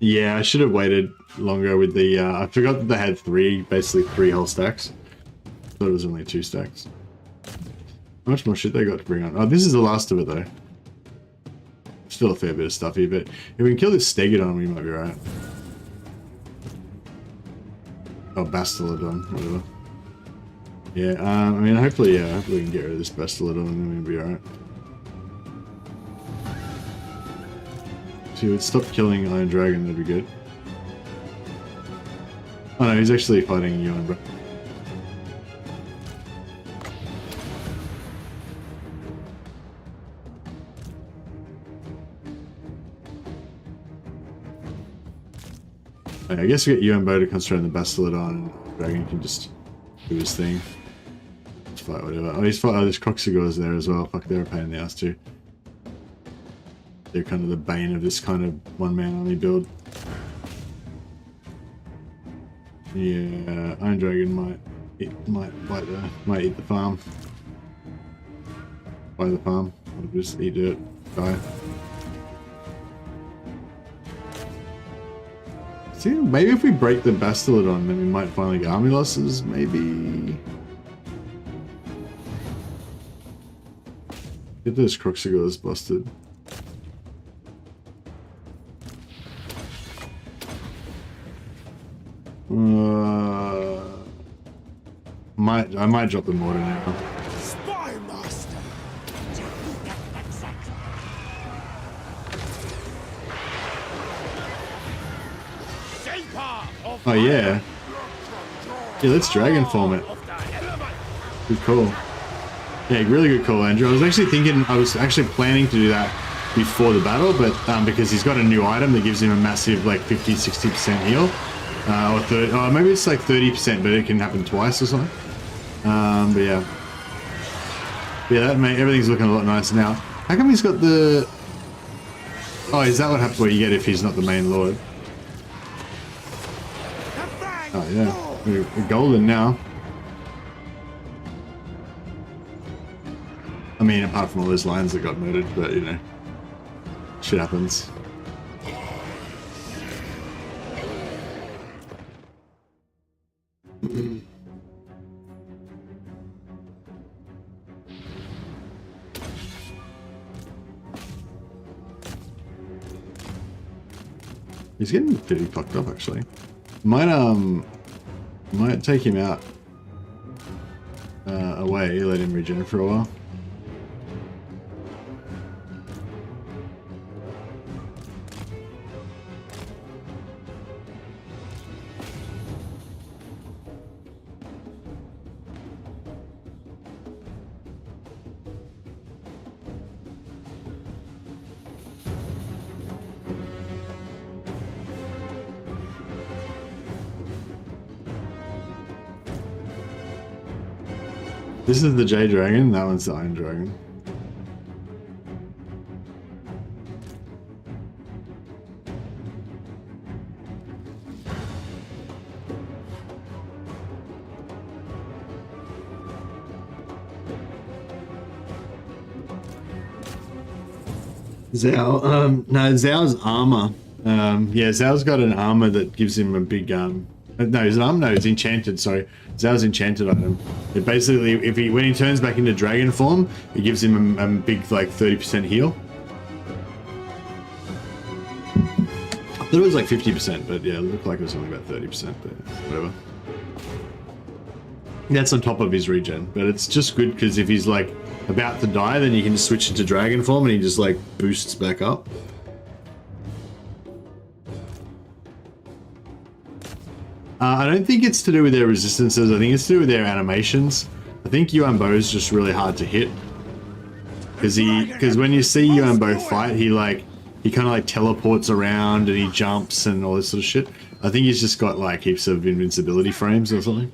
Yeah, I should have waited longer with the, I forgot that they had basically three whole stacks. I thought it was only 2 stacks. How much more shit they got to bring on? Oh, this is the last of it though. Still a fair bit of stuff here, but if we can kill this Stegodon, we might be right. Oh, Bastillodon, whatever. Yeah, I mean, hopefully we can get rid of this Bastillodon and then we'll be alright. If he would stop killing Iron Dragon, that'd be good. Oh no, he's actually fighting Yuan, bro. I guess we get Yuan to concentrate on the Bastillodon and Dragon can just do his thing. Just fight whatever. Oh, he's fighting. Oh, there's Croxigors there as well. Fuck, they're a pain in the ass too. They're kind of the bane of this kind of one-man army build. Yeah, Iron Dragon might eat the farm. Buy the farm. Or just eat it. Die. See, maybe if we break the Bastillodon, then we might finally get army losses, maybe. Get those Croxigors busted. I might drop the mortar now. Spy master. Oh yeah. Yeah, let's dragon form it. Good call. Yeah, really good call, Andrew. I was actually planning to do that before the battle, but because he's got a new item that gives him a massive like 50-60% heal. Or 30, oh, maybe it's like 30%, but it can happen twice or something. But yeah. Yeah, that everything's looking a lot nicer now. How come he's got the... Oh, is that what happens where you get if he's not the main lord? Oh yeah, we're golden now. I mean, apart from all those lions that got murdered, but you know, shit happens. He's getting pretty fucked up actually. Might take him out away, let him regen for a while. This is the Jade Dragon, that one's the Iron Dragon. Zhao, no, Zhao's armor. Yeah, Zhao's got an armor that gives him a big, no, his armor, no, it's enchanted, sorry. Zhao's enchanted item. It basically, when he turns back into dragon form, it gives him a big, like, 30% heal. I thought it was like 50%, but yeah, it looked like it was only about 30%, but whatever. That's on top of his regen, but it's just good because if he's, like, about to die, then you can just switch into dragon form and he just, like, boosts back up. I don't think it's to do with their resistances. I think it's to do with their animations. I think Yuan Bo is just really hard to hit because when you see Yuan Bo fight, he kind of like teleports around and he jumps and all this sort of shit. I think he's just got like heaps of invincibility frames or something.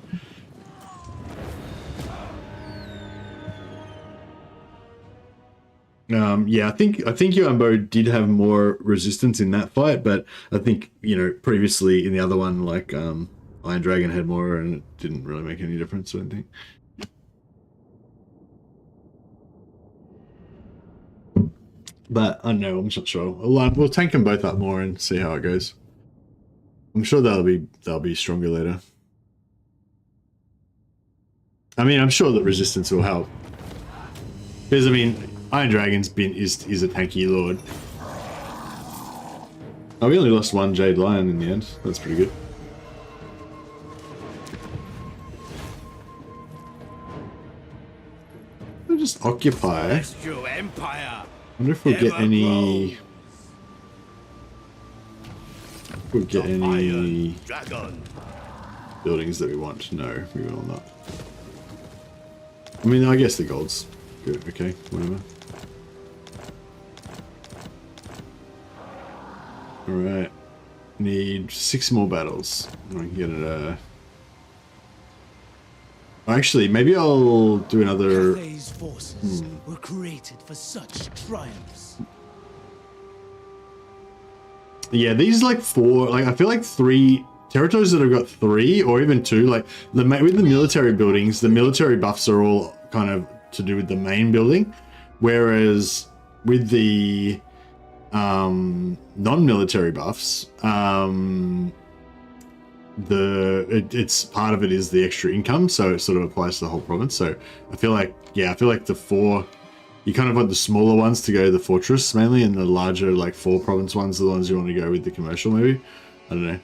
Yeah, I think Yuan Bo did have more resistance in that fight, but I think, you know, previously in the other one, like Iron Dragon had more and it didn't really make any difference, I don't think. But I don't know, I'm not sure. We'll tank them both up more and see how it goes. I'm sure they'll be stronger later. I mean, I'm sure that resistance will help. Because I mean, Iron Dragon's is a tanky lord. Oh, we only lost one Jade Lion in the end. That's pretty good. We'll just occupy. I wonder if we'll get any. If we'll get any buildings that we want. No, we will not. I mean, I guess the gold's good. Okay, whatever. Alright, need 6 more battles. I can get it, actually, maybe I'll do another... Cathay's forces were created for such triumphs. Yeah, these like 4, like I feel like 3 territories that have got 3 or even 2, like with the military buildings, the military buffs are all kind of to do with the main building, whereas with the non-military buffs, it's part of it is the extra income, so it sort of applies to the whole province. So I feel like the 4, you kind of want the smaller ones to go to the fortress mainly, and the larger like 4 province ones are the ones you want to go with the commercial maybe. I don't know.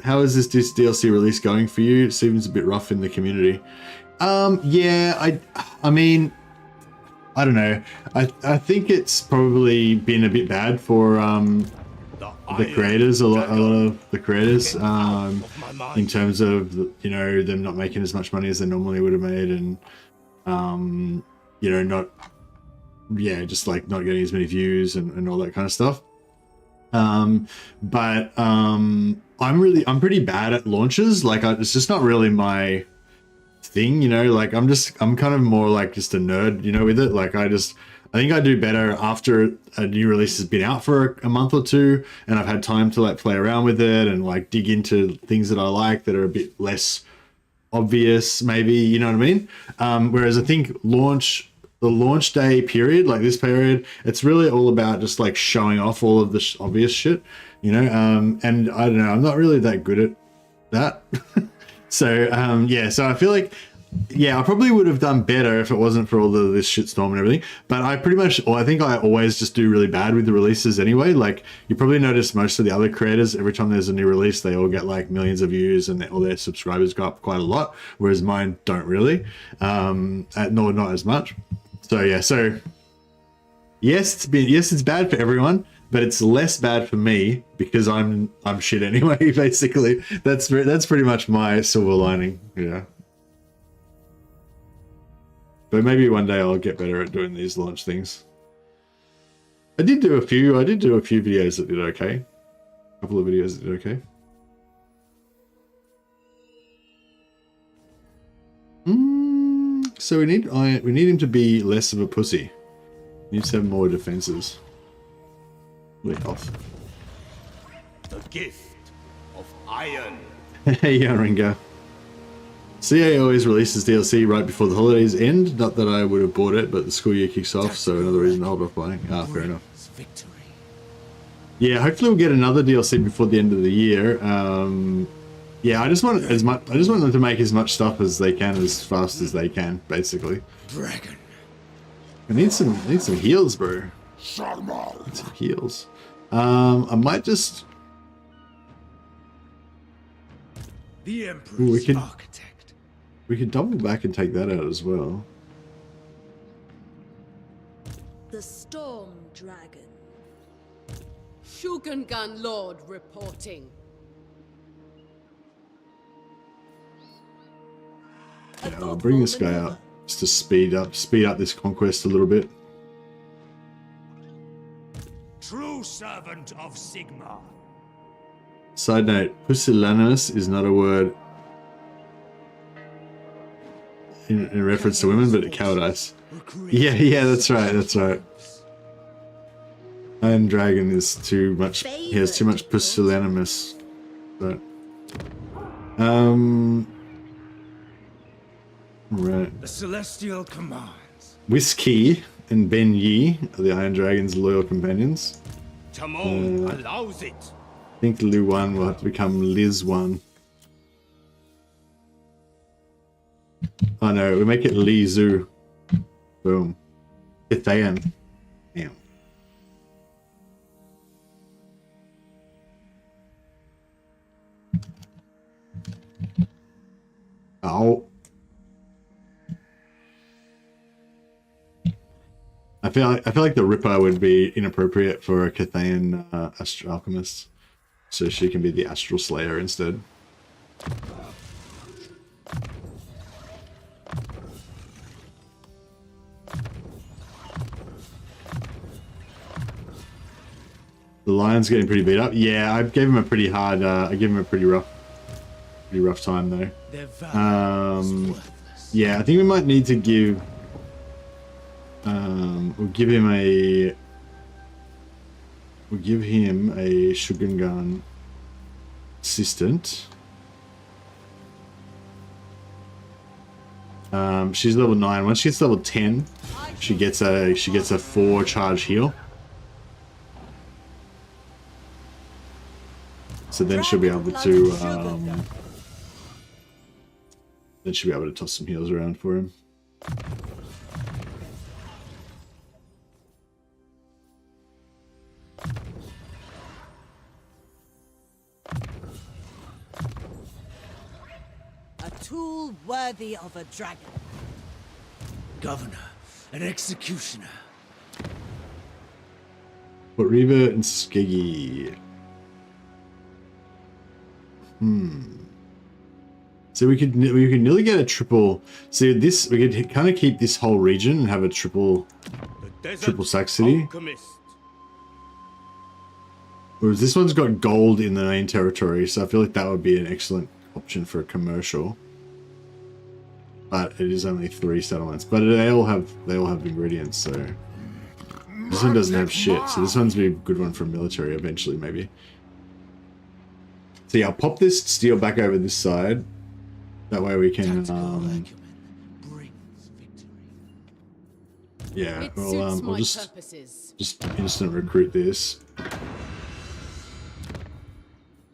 How is this DLC release going for you? It seems a bit rough in the community. Yeah, I mean, I don't know. I think it's probably been a bit bad for the creators, a lot of the creators, in terms of, you know, them not making as much money as they normally would have made, and you know, just like not getting as many views and all that kind of stuff. But I'm pretty bad at launches. Like it's just not really my thing, you know. Like I'm kind of more like just a nerd, you know, with it. Like I think I do better after a new release has been out for a month or two, and I've had time to like play around with it and like dig into things that I like that are a bit less obvious, maybe, you know what I mean? Whereas I think the launch day period, like this period, it's really all about just like showing off all of the obvious shit, you know. And I don't know, I'm not really that good at that. So yeah, so I feel like, yeah, I probably would have done better if it wasn't for all this shitstorm and everything. But I think I always just do really bad with the releases anyway. Like you probably notice most of the other creators, every time there's a new release, they all get like millions of views and all their subscribers go up quite a lot, whereas mine don't really, nor not as much. So yeah, so yes, it's bad for everyone, but it's less bad for me because I'm shit anyway. Basically, that's pretty much my silver lining. Yeah. But maybe one day I'll get better at doing these launch things. I did do a few videos that did okay. A couple of videos that did okay. So we need him to be less of a pussy. He needs to have more defenses. Lick off. The gift of iron. Hey, Yaringa. CA always releases DLC right before the holidays end. Not that I would have bought it, but the school year kicks off, so another reason to hold off buying. Ah, fair enough. Victory. Yeah, hopefully we'll get another DLC before the end of the year. Yeah, I just want them to make as much stuff as they can, as fast as they can, basically. Dragon. I need some heals, bro. Need some heals. I might just. The Emperor's architect. We could double back and take that out as well. The Storm Dragon. Shugengan Lord reporting. Yeah, I'll bring this guy out just to speed up this conquest a little bit. True servant of Sigma. Side note, pusillanimous is not a word in reference to women, but cowardice. Yeah, that's right. Iron Dragon is too much, he has too much pusillanimous. But, right. The celestial commands. Whiskey and Ben Yi are the Iron Dragon's loyal companions. Timon allows it. I think Luan will have to become Liz1. Oh no, we make it Li Zhu. Boom. Cathayan. Damn. Oh. I feel like the Ripper would be inappropriate for a Cathayan alchemist, so she can be the Astral Slayer instead. The lion's getting pretty beat up. Yeah, I gave him a pretty hard. I gave him a pretty rough time though. Yeah, I think we might need to give. We'll give him a Shugengan assistant. She's level 9. Once she gets level 10, she gets a 4 charge heal. So then she'll be able to toss some heals around for him. A tool worthy of a dragon. Governor, an executioner. But Reva and Skeggy. So we could nearly get a triple. See this, we could kind of keep this whole region and have a triple sack city. Whereas this one's got gold in the main territory, so I feel like that would be an excellent option for a commercial. But it is only 3 settlements. But they all have ingredients, so this one doesn't have shit. So this one's be a good one for military eventually, maybe. So yeah, I'll pop this steel back over this side. That way we can yeah, well I'll just instant recruit this.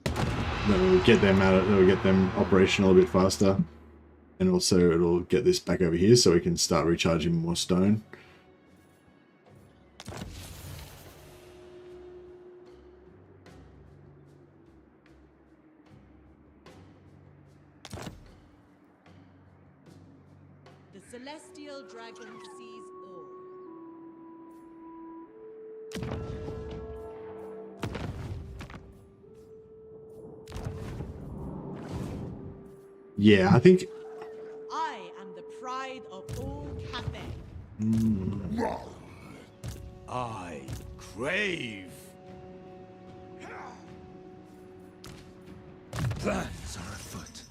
That will get them out. That will get them operational a bit faster, and also it'll get this back over here so we can start recharging more stone. The celestial dragon sees all. Yeah, I think. I am the pride of all Cathay. I crave. Plans are afoot.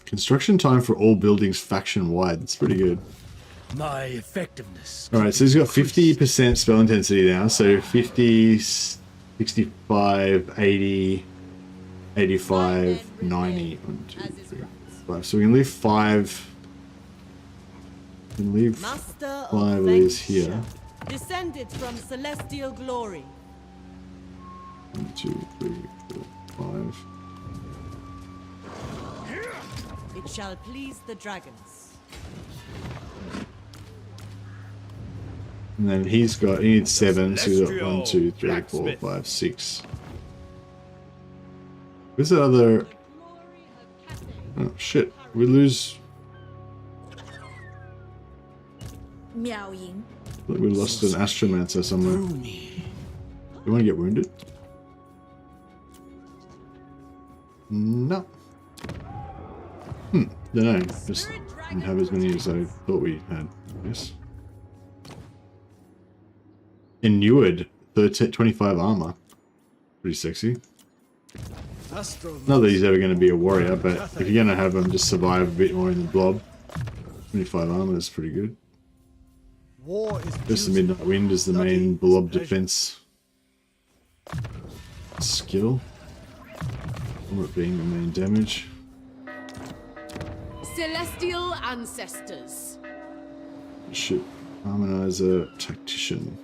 Construction time for all buildings faction wide. That's pretty good. My effectiveness. Alright, so he's got 50% spell intensity now. So 50, 65, 80, 85, 90. 1, 2, 3, 5. So we can leave 5. We can leave 5 of these here. Descended from celestial glory. 1, 2, 3, 4, 5. It shall please the dragons. And then he needs 7, so he's got 1, 2, 3, 4, 5, 6. Where's that other? Oh shit, we lose. Miao Ying. We lost an astromancer somewhere. You want to get wounded? No. Don't know. Just didn't have as many as I thought we had. Yes. Inured, 25 armor. Pretty sexy. Not that he's ever going to be a warrior, but if you're going to have him just survive a bit more in the blob, 25 armor is pretty good. Just the Midnight Wind is the main blob defense skill. Armor being the main damage. Celestial ancestors. Shit. Harmonizer, tactician.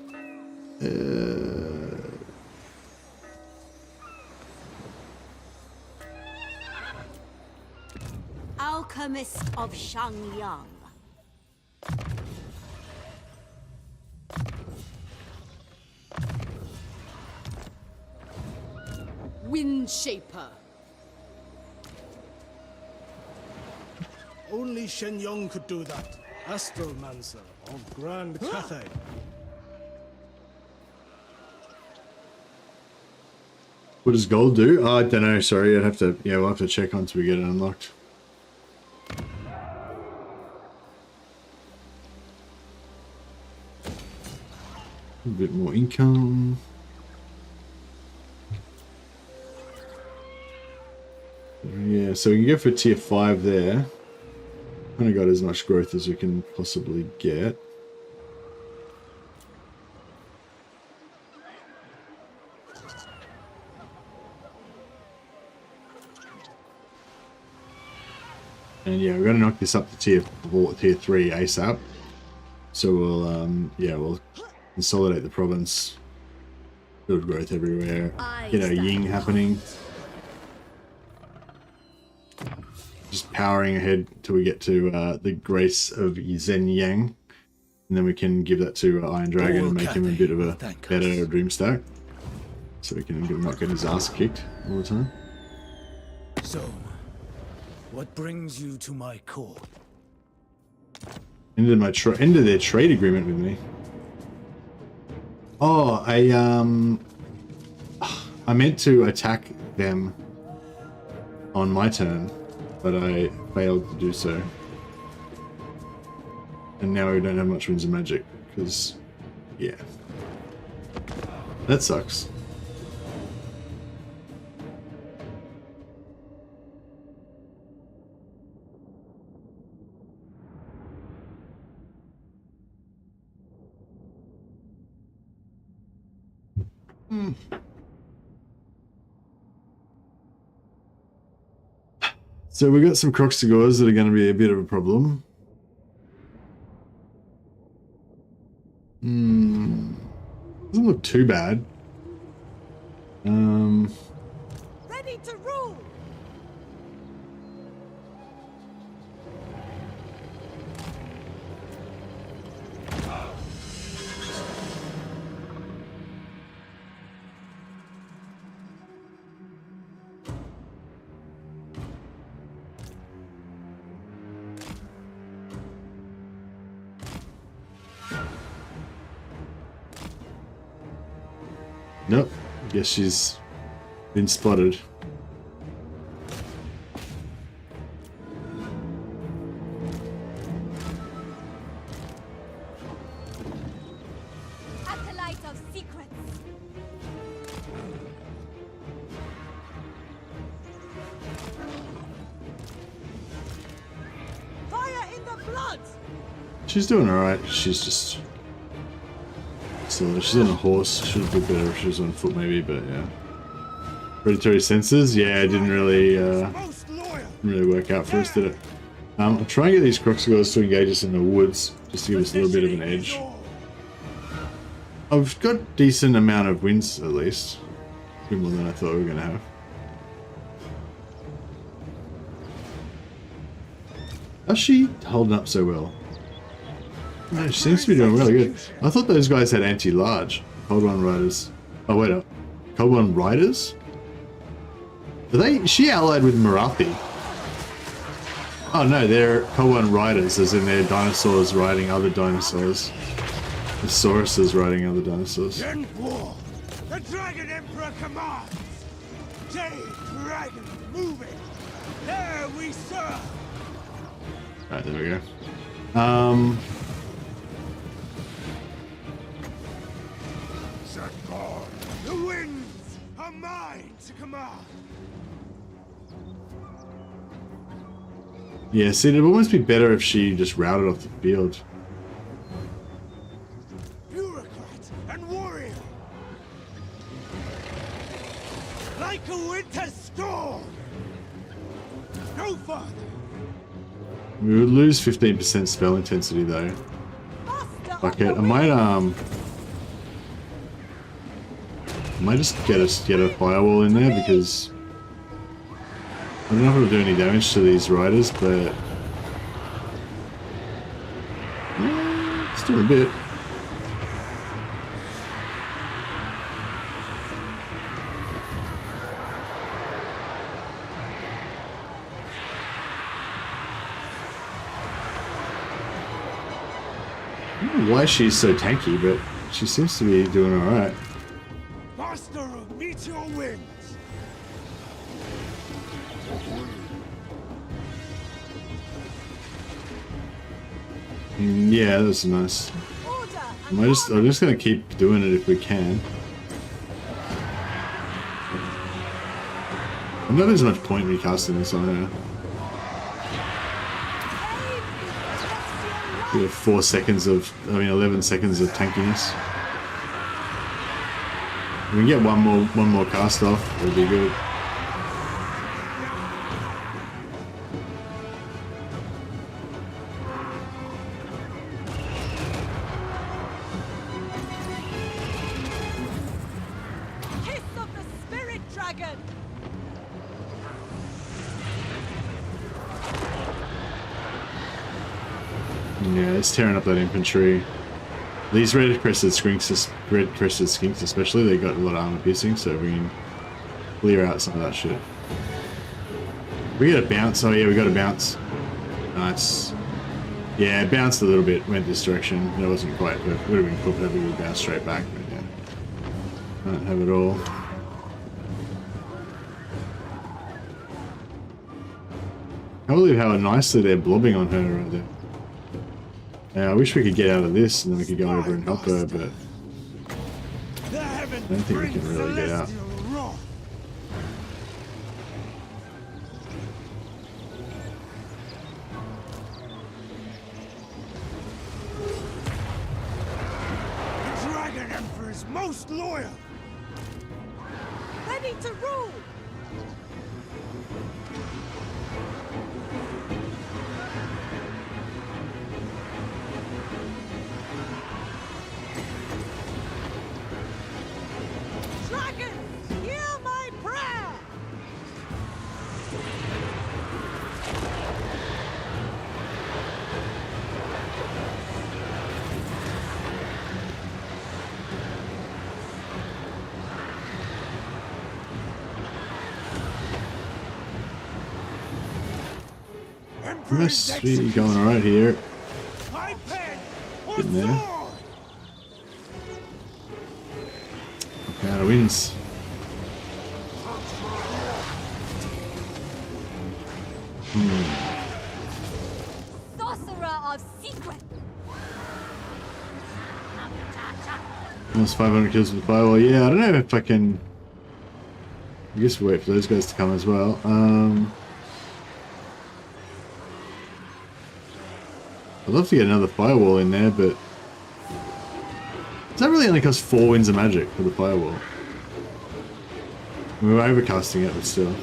Alchemist of Shangyang. Wind Shaper. Only Shen Yong could do that. Astromancer of Grand Cathay. What does gold do? Oh, I don't know, sorry, I'd have to, yeah, we'll have to check once we get it unlocked. A bit more income. Yeah, so we can go for tier 5 there. Kind of got as much growth as we can possibly get. And yeah, we're gonna knock this up to tier 3 ASAP. So we'll we'll consolidate the province, build growth everywhere, get our ying happening. Just powering ahead till we get to the grace of Zen Yang, and then we can give that to Iron Dragon and make him a bit of a better Dreamstack, so we can not get his ass kicked all the time. So, what brings you to my court? Ended their trade agreement with me. Oh, I meant to attack them on my turn, but I failed to do so. And now we don't have much Winds of Magic, because, yeah. That sucks. So we got some Croxigors that are going to be a bit of a problem. Doesn't look too bad. Ready to rule. Nope. Guess she's been spotted. Acolyte of secrets. Fire in the blood. She's doing alright. She's just... So she's on a horse. Should have been better if she was on foot maybe, but yeah. Predatory senses? Yeah, it didn't really work out for us, did it? I'll try and get these Croxigors to engage us in the woods, just to give us a little bit of an edge. I've got decent amount of wins, at least. Good more than I thought we were going to have. How's she holding up so well? No, she seems to be doing really good. I thought those guys had anti-large. Cold One Riders. Oh, wait up. Cold One Riders? Are they... Is she allied with Marathi? Oh no, they're Cold One Riders, as in they're dinosaurs riding other dinosaurs. The Sauruses riding other dinosaurs. The Dragon Emperor commands! Jade Dragon moving! There we serve! Alright, there we go. The winds are mine to command! Yeah, see, it'd almost be better if she just routed off the field. Bureaucrat and warrior! Like a winter storm! No further! We would lose 15% spell intensity though. Fuck it, I might just get a firewall in there because I don't know if it'll do any damage to these riders, but yeah, it's doing a bit. I don't know why she's so tanky, but she seems to be doing alright. Master of meteor winds! Yeah, that's nice. I'm just gonna keep doing it if we can. I know there's much point in me casting this on her. We have 11 seconds of tankiness. If we can get one more cast off, it'll be good. dragon! Yeah, it's tearing up that infantry. These red-crested skinks especially, they got a lot of armor piercing, so we can clear out some of that shit. We got a bounce. Oh yeah, we got a bounce. Nice. Yeah, it bounced a little bit, went this direction. It wasn't quite perfect. Would have been cool if we would bounce straight back, but yeah. Can't have it all. I can't believe how nicely they're blobbing on her right there. Yeah, I wish we could get out of this and then we could go over and help her, but The heaven I don't think we can brings really get out. celestial wrath. The Dragon Emperor's most loyal. Ready to rule! Dragon, hear my prayer! Must be going alright here. My pen or Getting there. sword. Okay, out of wins. Sorcerer of secret. Almost 500 kills with the firewall. Yeah, I don't know if I can. I guess we'll wait for those guys to come as well. I'd love to get another firewall in there, but that really only costs 4 wins of magic for the firewall. We were overcasting it, but still.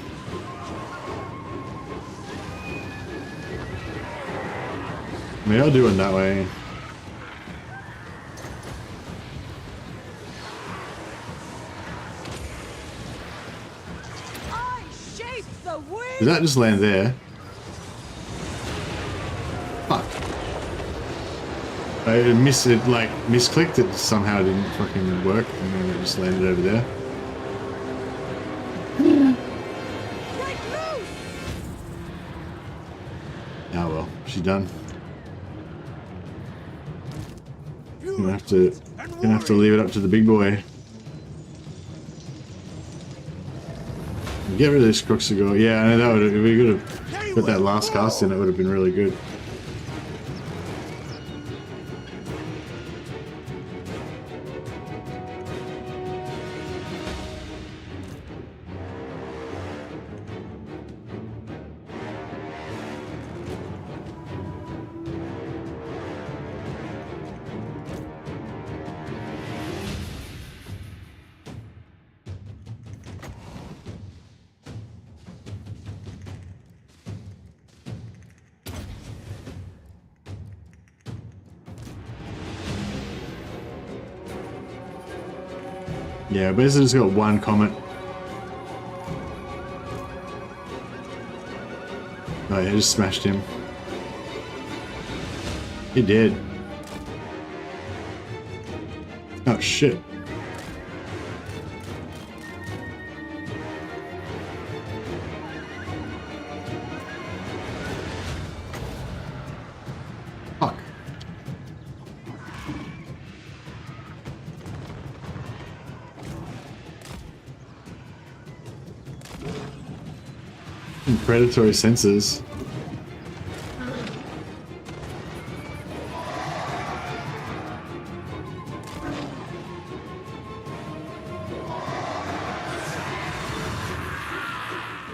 Maybe I'll do it that way. I shape the wind! Did that just land there? Fuck. I misclicked it, somehow didn't fucking work, and then it just landed over there. Break loose! Oh well, she's done. Gonna have to leave it up to the big boy. Get rid of this Crooksagore. Yeah, I know that would have, if we could have put that last cast in, it would have been really good. Yeah, basically just got one comment. Oh yeah, just smashed him. He did. Oh shit. Fuck. Predatory senses.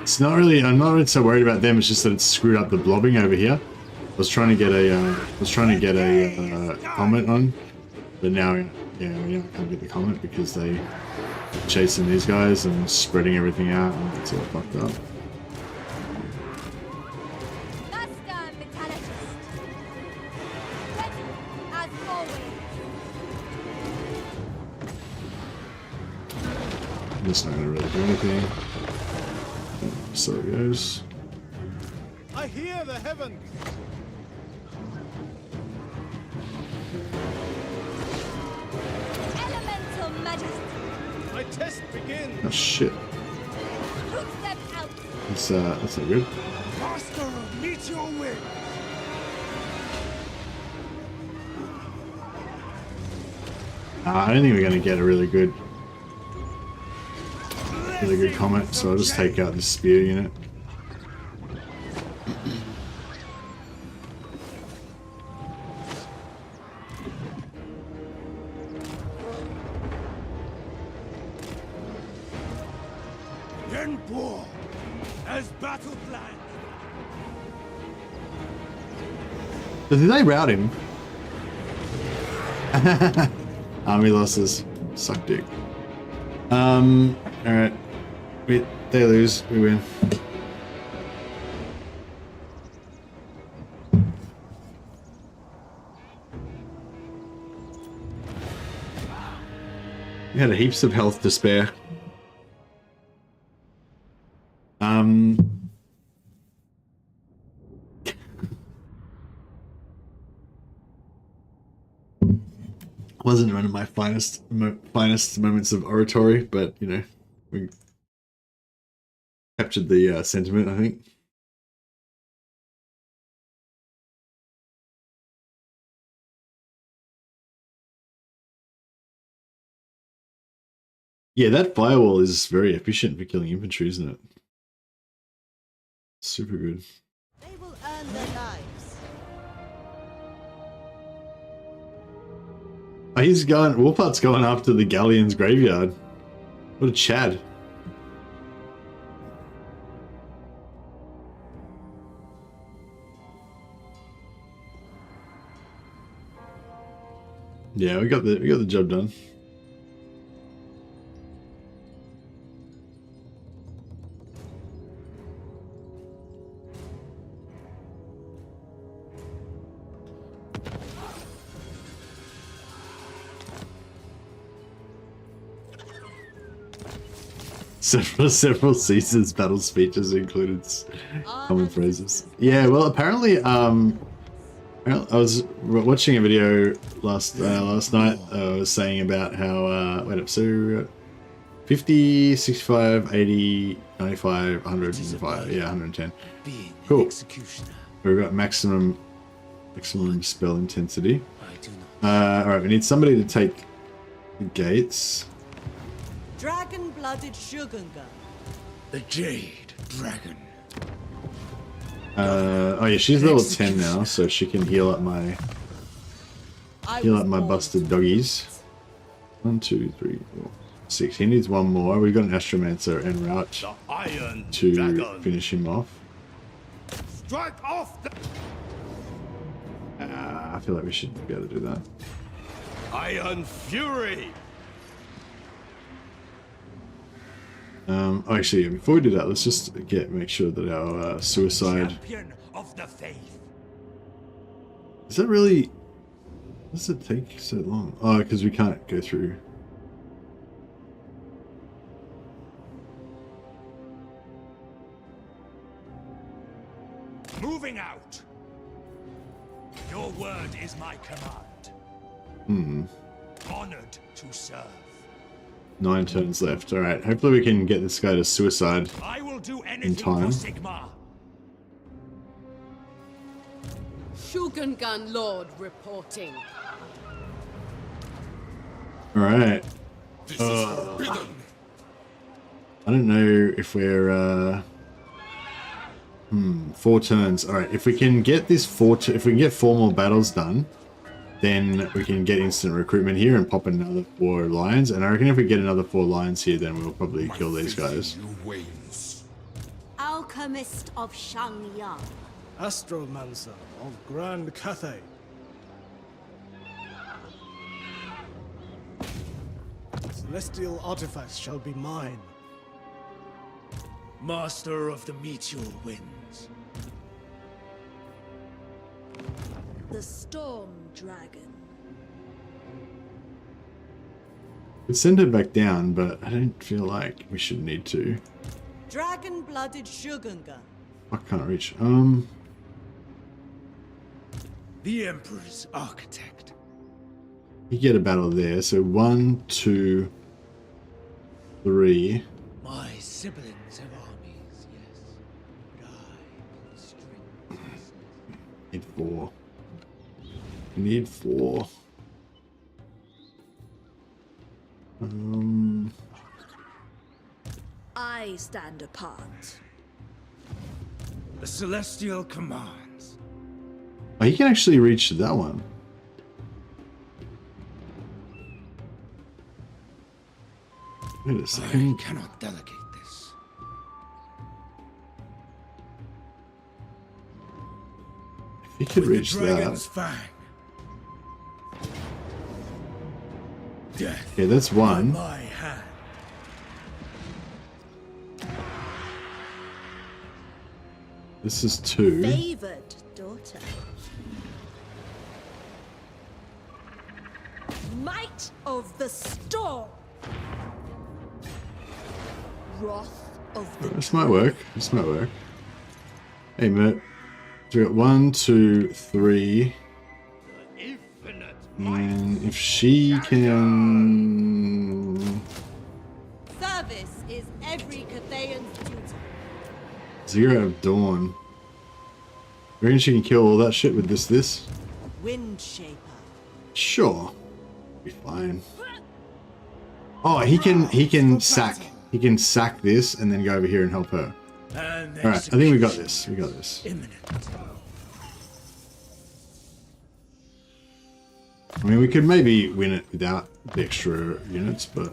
It's not really, I'm not really so worried about them, it's just that it's screwed up the blobbing over here. I was trying to get a comment on, but now, yeah, we can't get the comment because they chasing these guys and spreading everything out, and it's all fucked up. just not gonna really do anything. So it goes. I hear the heavens. Elemental majesty. My test begins. Oh shit. Root them out. That's not good. Master of Meteor Wind. I don't think we're gonna get a really good comment, so I'll just take out the spear unit. Yenpo as battle plan. Did they rout him? Army losses. Suck dick. Alright. They lose, we win. We had heaps of health to spare. Wasn't one of my finest moments of oratory, but you know, we captured the sentiment, I think. Yeah, that firewall is very efficient for killing infantry, isn't it? Super good. They will earn their lives. Oh, he's going. Wolpart's going after the Galleon's graveyard. What a Chad. Yeah, we got the job done. Several seasons battle speeches included common phrases. Yeah, well, apparently, I was watching a video last night. I was saying about how wait up, so 50, 65, 80, 95, 105, yeah, 110. Cool. We've got maximum spell intensity. All right, we need somebody to take the gates. Dragon-blooded Shogungan. The Jade Dragon. Oh yeah, she's level 10 now, so she can heal up my busted doggies. 1, 2, 3, 4, 6. He needs one more. We've got an Astromancer en route to finish him off. Strike off the I feel like we should be able to do that. Iron Fury. Oh, actually, before we do that, let's just make sure that our suicide. Champion of the faith. Is that really? Does it take so long? Oh, because we can't go through. Moving out. Your word is my command. Honored to serve. 9 turns left. All right. Hopefully, we can get this guy to suicide I will do anything time. for Sigma. Shogungan Lord reporting. All right. I don't know if we're 4 turns. All right. If we can get this if we can get 4 more battles done, then we can get instant recruitment here and pop another 4 lions. And I reckon if we get another 4 lions here, then we'll probably kill these guys. Alchemist of Shangyang. Astromancer of Grand Cathay. Celestial artifacts shall be mine. Master of the Meteor Winds. The Storm Dragon. Let's send her back down, but I don't feel like we should need to. Dragon-blooded Shogunga. I can't reach. The Emperor's architect. You get a battle there. So 1, 2, 3. My siblings have armies, yes. But I constrain. Need 4. We need 4. I stand apart. The Celestial commands. Oh, you can actually reach that one. Wait a I second. cannot delegate this. If you could With reach the that. Dragon's Fang. Death. Okay, that's one. My hand. This is 2. Favored daughter. Might of the storm. Wrath of the This might work. This might work. Hey, Mert. So we got 1, 2, 3. And if she can... Service is every Cathayan's duty. 0 of Dawn. You reckon she can kill all that shit with this? Wind Shaper. Sure. Be fine. Oh, he can sack. He can sack this and then go over here and help her. And Alright, I think we got this. We got this. imminent. I mean, we could maybe win it without the extra units, but...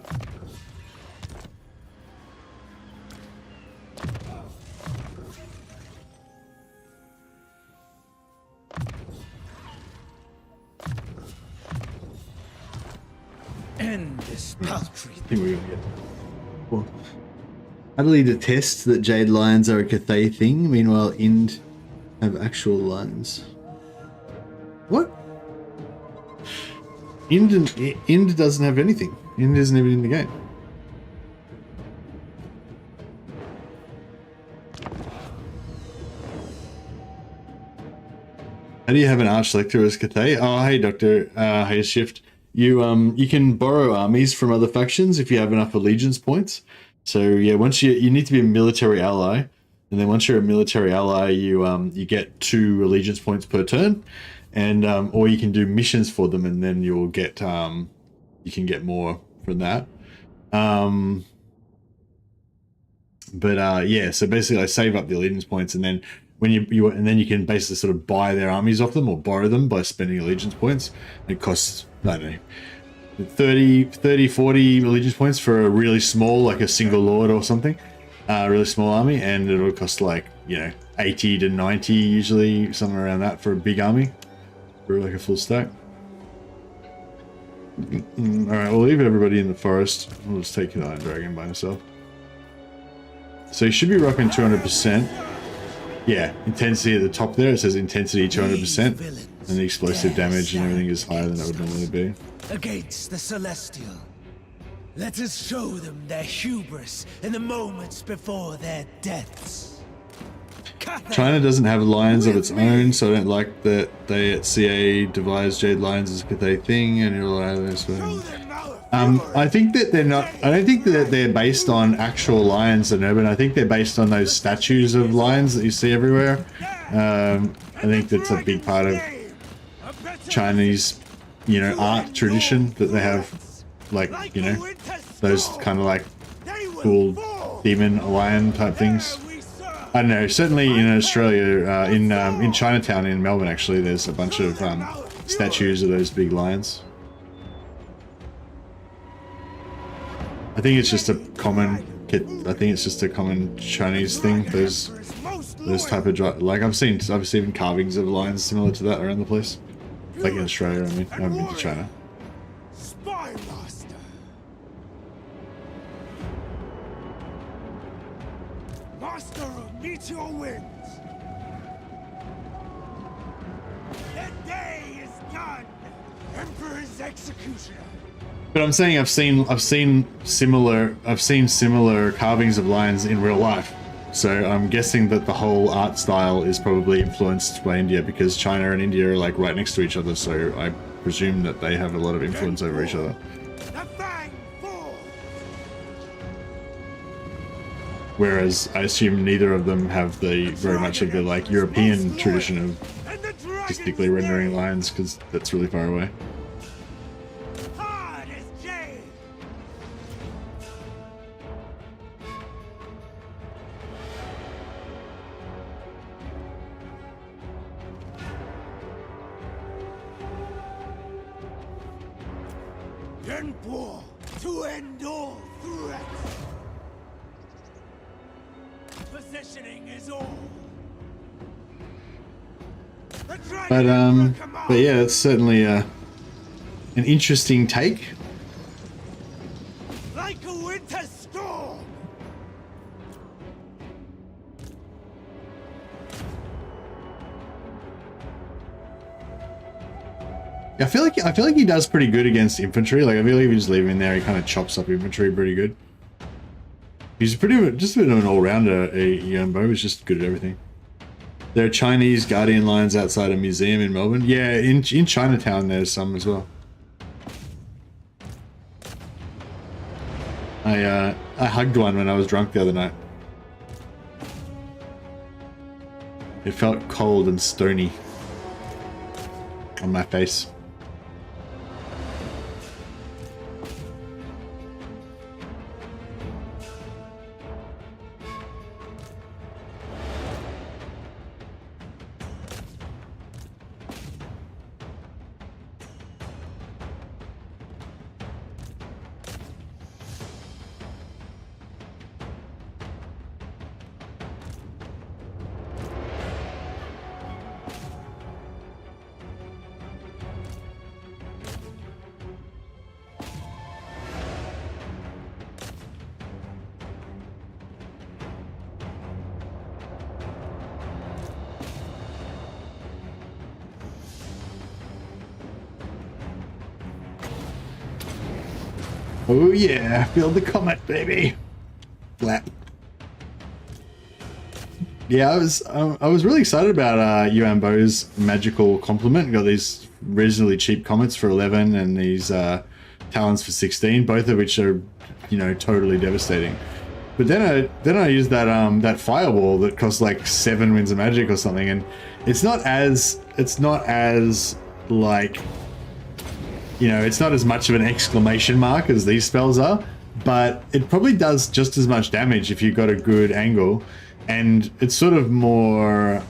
End this paltry. I think we're gonna get... Well, utterly detest that Jade Lions are a Cathay thing, meanwhile Ind have actual lines. What? Ind doesn't have anything. Ind isn't even in the game. How do you have an Archlector as Cathay? Oh, hey, Dr. Hayeshift. You can borrow armies from other factions if you have enough allegiance points. So yeah, once you need to be a military ally, and then once you're a military ally, you get 2 allegiance points per turn, and or you can do missions for them, and then you'll get you can get more from that. Yeah, so basically I save up the allegiance points, and then when you can basically sort of buy their armies off them or borrow them by spending allegiance points. It costs, I don't know, 30, 40 allegiance points for a really small, like a single lord or something, really small army, and it'll cost like, 80 to 90 usually, somewhere around that for a big army, for like a full stack. Alright, we'll leave everybody in the forest. We'll just take an Iron Dragon by himself. So you should be rocking 200%. Yeah, intensity at the top there, it says intensity 200%, and the explosive damage and everything is higher than that would normally be. Against the Celestial. Let us show them their hubris in the moments before their deaths. China doesn't have lions of its own, so I don't like that they at CA devised Jade Lions as a Cathay thing, and you're like, I think that they're not, I don't think that they're based on actual lions in Urban. I think they're based on those statues of lions that you see everywhere. I think that's a big part of Chinese, art tradition, that they have, like, those kind of like cool demon lion type things. I don't know, certainly in Australia, in Chinatown in Melbourne actually, there's a bunch of statues of those big lions. I think it's just a common Chinese thing. Those type of like I've seen carvings of lions similar to that around the place. Like in Australia, I mean, I haven't been to China. Spy Master. Master of Meteor Winds. The day is done. Emperor's Executioner. But I'm saying I've seen similar carvings of lions in real life. So I'm guessing that the whole art style is probably influenced by India because China and India are like right next to each other. So I presume that they have a lot of influence over each other. Whereas I assume neither of them have the very much of the like European tradition of artistically rendering lions because that's really far away. To end all threats. Positioning is all. But yeah, it's certainly an interesting take. Like a winter storm. I feel like he does pretty good against infantry. Like I feel like if you just leave him in there, he kind of chops up infantry pretty good. He's just a bit of an all-rounder. Yuan Bo is just good at everything. There are Chinese guardian lions outside a museum in Melbourne. Yeah, in Chinatown there's some as well. I hugged one when I was drunk the other night. It felt cold and stony on my face. Oh yeah, feel the comet, baby. Flap. Yeah, I was really excited about Yuan Bo's magical complement. Got these reasonably cheap comets for 11 and these talons for 16, both of which are, you know, totally devastating. But then I used that fireball that costs like 7 winds of magic or something, and it's not as like, you know, it's not as much of an exclamation mark as these spells are, but it probably does just as much damage if you've got a good angle, and it's sort of more,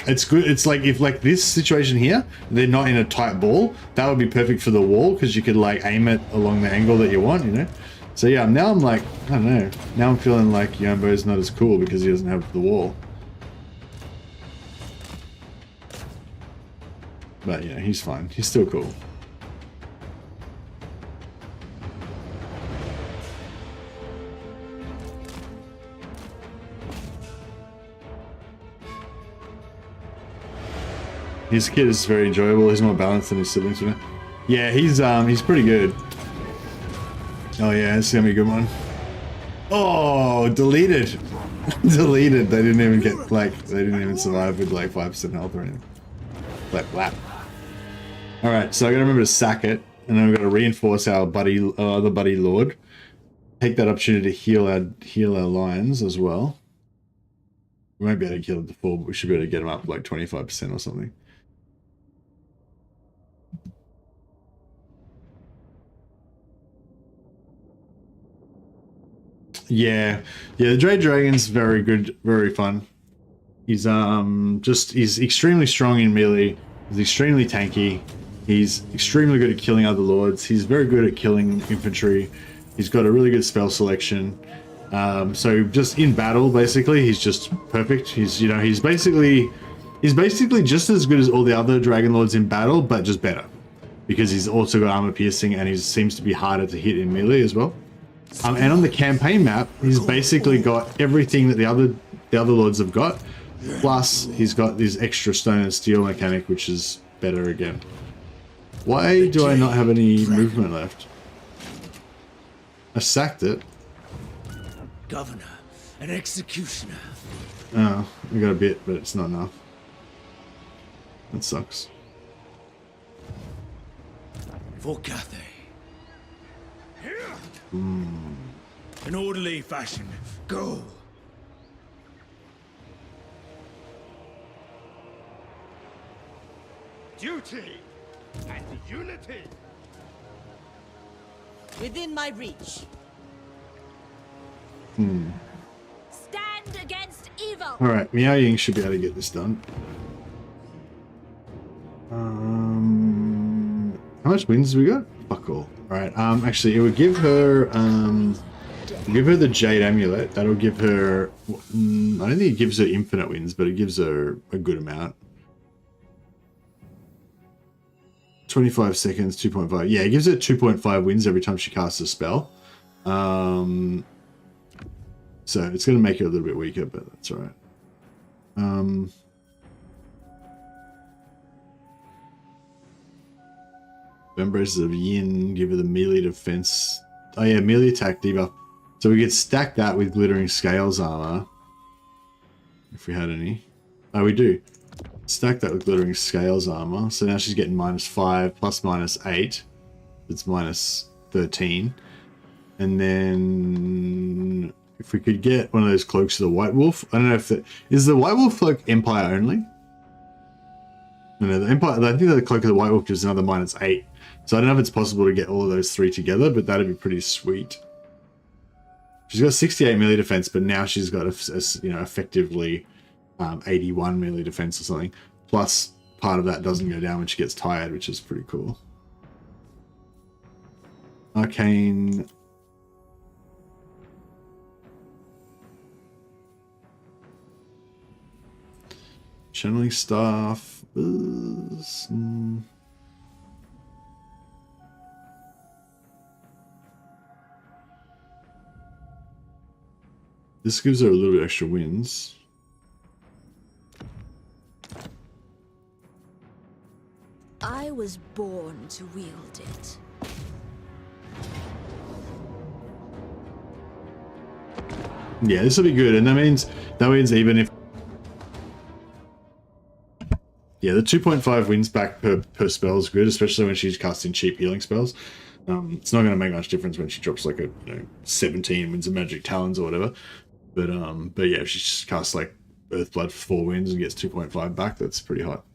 it's good. It's like if like this situation here, they're not in a tight ball, that would be perfect for the wall because you could like aim it along the angle that you want, you know? So yeah, now I'm like, I don't know, now I'm feeling like Yuan Bo is not as cool because he doesn't have the wall. But yeah, he's fine. He's still cool. His kid is very enjoyable. He's more balanced than his siblings, you know? Yeah, he's pretty good. Oh yeah, this is gonna be a good one. Oh, deleted. Deleted. They didn't even get like, they didn't even survive with like 5% health or anything. Like flap. All right, so I gotta remember to sack it, and then we've got to reinforce our other buddy lord. Take that opportunity to heal our lions as well. We won't be able to kill them to full, but we should be able to get them up like 25% or something. Yeah, the Dread Dragon's very good, very fun. He's he's extremely strong in melee. He's extremely tanky. He's extremely good at killing other lords. He's very good at killing infantry. He's got a really good spell selection. So just in battle, basically, he's just perfect. He's, you know, he's basically just as good as all the other Dragon Lords in battle, but just better. Because he's also got armor piercing and he seems to be harder to hit in melee as well. And on the campaign map, he's basically got everything that the other lords have got. Plus, he's got this extra stone and steel mechanic, which is better again. Why do I not have any movement left? I sacked it. Governor and executioner. Oh, we got a bit, but it's not enough. That sucks. For Cathay. In orderly fashion. Go. Duty and unity. Within my reach. Stand against evil. Alright, Miao Ying should be able to get this done. How much wins we got? Fuck all. Alright, actually it would give her the Jade Amulet. That'll give her I don't think it gives her infinite wins, but it gives her a good amount. 25 seconds, 2.5. Yeah, it gives her 2.5 wins every time she casts a spell. So it's going to make her a little bit weaker, but that's alright. Embraces of Yin, give her the melee defense. Oh yeah, melee attack debuff. So we could stack that with Glittering Scales armor. If we had any. Oh, we do. Stack that with Glittering Scales armor. So now she's getting -5 plus -8. It's -13. And then if we could get one of those cloaks of the White Wolf. I don't know if it is the White Wolf like Empire only. No, the Empire. I think the cloak of the White Wolf is another -8. So I don't know if it's possible to get all of those three together, but that'd be pretty sweet. She's got 68 melee defense, but now she's got a effectively 81 melee defense or something. Plus, part of that doesn't go down when she gets tired, which is pretty cool. Arcane. Channeling staff. This gives her a little bit extra wins. I was born to wield it. Yeah, this will be good, and that means even if yeah, the 2.5 wins back per spell is good, especially when she's casting cheap healing spells. It's not going to make much difference when she drops like a 17 wins of Magic Talons or whatever. But yeah, if she just casts like Earthblood for 4 wins and gets 2.5 back, that's pretty hot.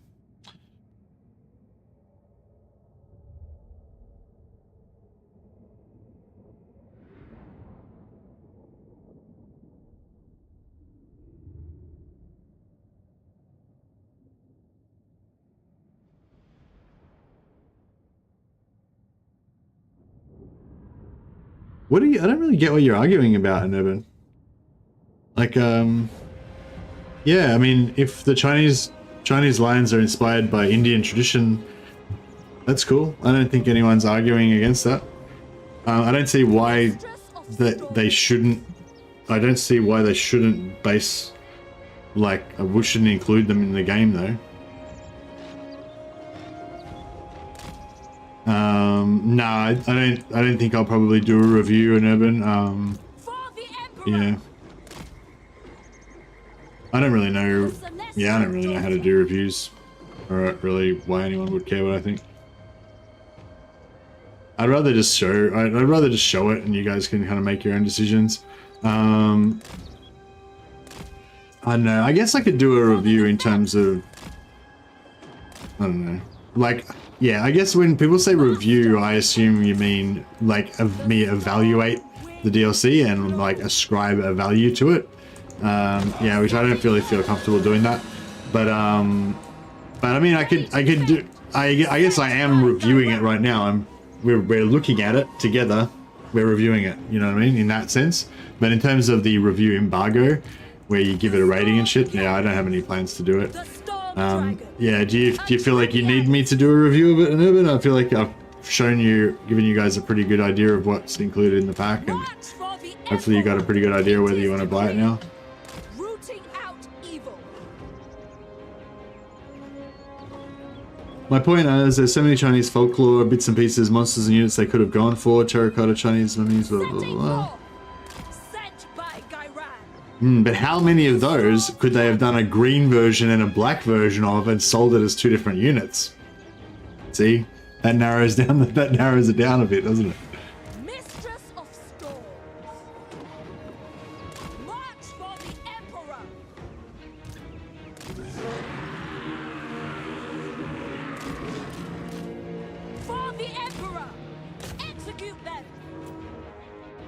What do you? I don't really get what you're arguing about, Immortal. Like, yeah, I mean, if the Chinese lions are inspired by Indian tradition, that's cool. I don't think anyone's arguing against that. I don't see why they shouldn't. I don't see why they shouldn't base, like, we shouldn't include them in the game though. No, I don't think I'll probably do a review in Urban. Yeah. I don't really know. Yeah, I don't really know how to do reviews, or really why anyone would care what I think. I'd rather just show. I'd rather just show it, and you guys can kind of make your own decisions. I don't know. I guess I could do a review in terms of. I don't know. Like, yeah, I guess when people say review, I assume you mean like me evaluate the DLC and like ascribe a value to it. Yeah, which I don't really feel comfortable doing that. But I mean, I could do. I guess I am reviewing it right now. We're looking at it together. We're reviewing it. You know what I mean? In that sense. But in terms of the review embargo, where you give it a rating and shit, yeah, I don't have any plans to do it. Yeah, do you feel like you need me to do a review of it in Urban? I feel like I've given you guys a pretty good idea of what's included in the pack, and hopefully you got a pretty good idea whether you want to buy it now. Rooting out evil. My point is, there's so many Chinese folklore, bits and pieces, monsters and units they could have gone for. Terracotta Chinese mummies, blah, blah, blah. Sent by Caravan. But how many of those could they have done a green version and a black version of and sold it as 2 different units? See? That narrows it down a bit, doesn't it? Mistress of storms. March for the Emperor. For the Emperor. Execute them.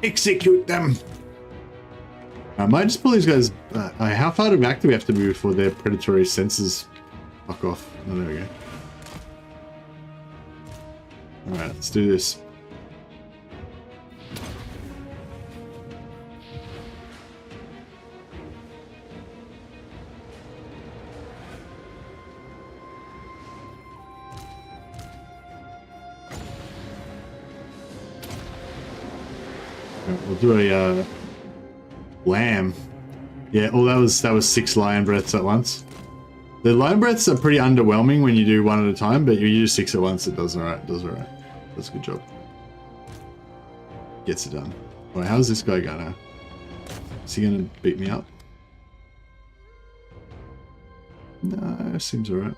Execute them! I might just pull these guys. How far back do we have to be before their predatory senses fuck off? Oh, there we go. Alright, let's do this. We'll do a lamb. Yeah, oh, that was 6 lion breaths at once. The lion breaths are pretty underwhelming when you do 1 at a time, but you use 6 at once, it does alright, That's a good job. Gets it done. Alright, how's this guy going now? Is he gonna beat me up? No, seems alright.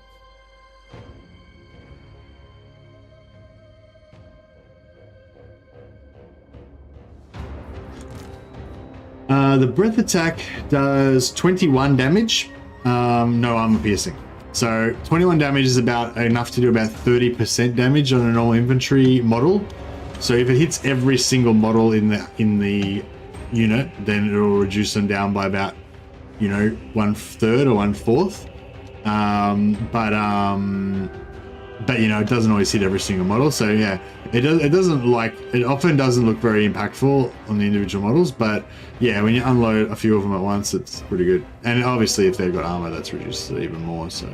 The breath attack does 21 damage. No armor piercing. So 21 damage is about enough to do about 30% damage on a normal infantry model. So if it hits every single model in the unit, then it will reduce them down by about, you know, 1/3 or 1/4. But you know, it doesn't always hit every single model. So yeah, it often doesn't look very impactful on the individual models. But yeah, when you unload a few of them at once, it's pretty good. And obviously, if they've got armor, that's reduced it even more. So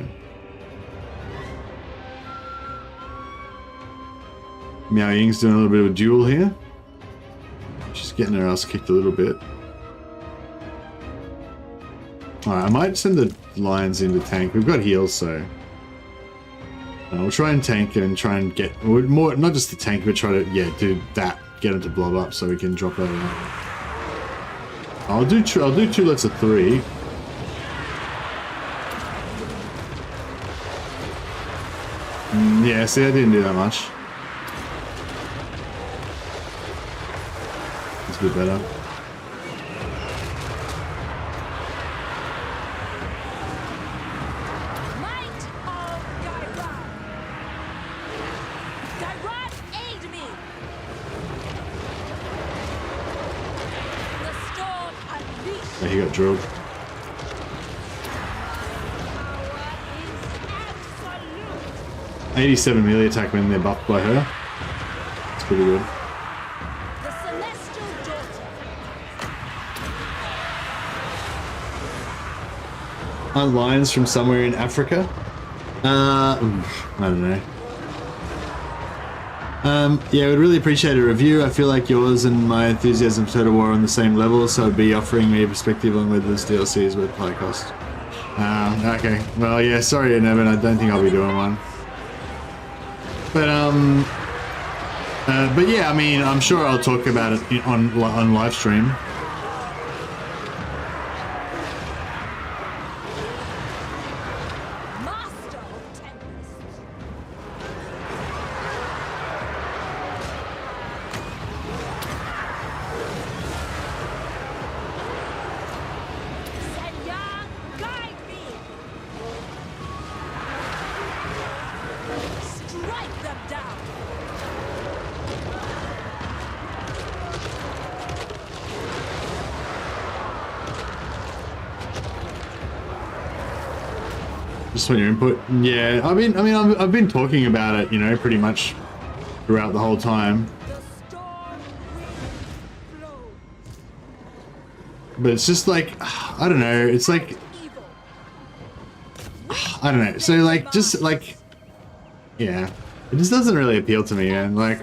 Miao Ying's doing a little bit of a duel here. She's getting her ass kicked a little bit. Alright, I might send the lions into tank. We've got heals, so we'll try and tank and try and get more, not just the tank, but try to, yeah, do that. Get them to blob up so we can drop over. I'll do 2 lots of 3. Yeah, see, I didn't do that much. It's a bit better. He got drilled. '87 melee attack when they're buffed by her. It's pretty good. The Celestial Daughter. Are lions from somewhere in Africa? I don't know. Yeah, I would really appreciate a review. I feel like yours and my enthusiasm for Total War are on the same level, so it'd be offering me a perspective on whether this DLC is worth high cost. Okay. Well, yeah, sorry, Nevin, I don't think I'll be doing one. But yeah, I mean, I'm sure I'll talk about it on live stream. Just want your input. Yeah, I've been talking about it, you know, pretty much throughout the whole time. But it's just like, I don't know, it's like, I don't know, so like, just like, yeah, it just doesn't really appeal to me, man. Like,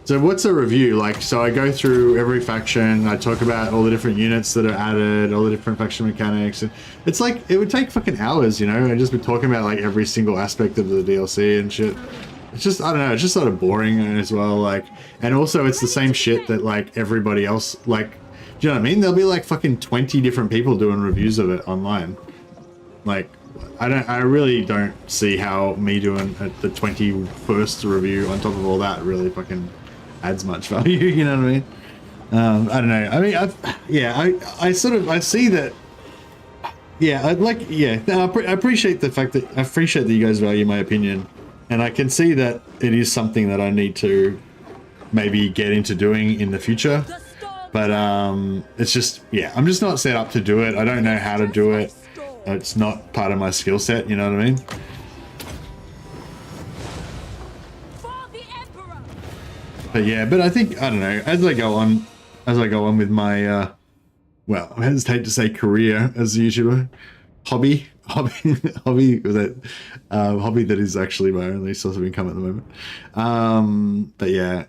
So what's a review? Like, so I go through every faction, I talk about all the different units that are added, all the different faction mechanics, and it's like, it would take fucking hours, you know, and just be talking about like every single aspect of the DLC and shit. It's just, I don't know, it's just sort of boring as well, like, and also it's the same shit that like everybody else, like, do you know what I mean? There'll be like fucking 20 different people doing reviews of it online. Like, I really don't see how me doing the 21st review on top of all that really fucking adds much value, you know what I mean? I don't know. I mean, I see that. Yeah, I appreciate the fact that you guys value my opinion, and I can see that it is something that I need to maybe get into doing in the future. But it's just, yeah, I'm just not set up to do it. I don't know how to do it. It's not part of my skill set, you know what I mean? But yeah, but I think, I don't know, as I go on with my, well, I hesitate to say career as usual, hobby that is actually my only source of income at the moment. But yeah,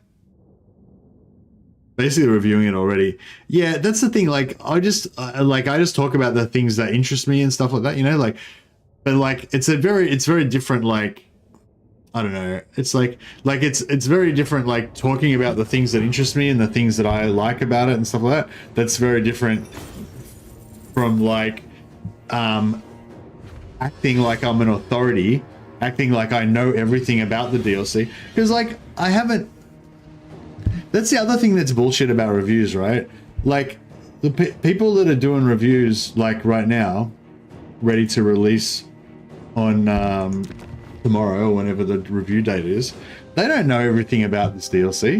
basically reviewing it already. Yeah, that's the thing. Like, I just talk about the things that interest me and stuff like that, you know, like, but like, it's very different, like, I don't know. It's like it's very different, like talking about the things that interest me and the things that I like about it and stuff like that. That's very different from like acting like I'm an authority, acting like I know everything about the DLC. Because like I haven't. That's the other thing that's bullshit about reviews, right? Like the people that are doing reviews like right now, ready to release on tomorrow or whenever the review date is, they don't know everything about this DLC.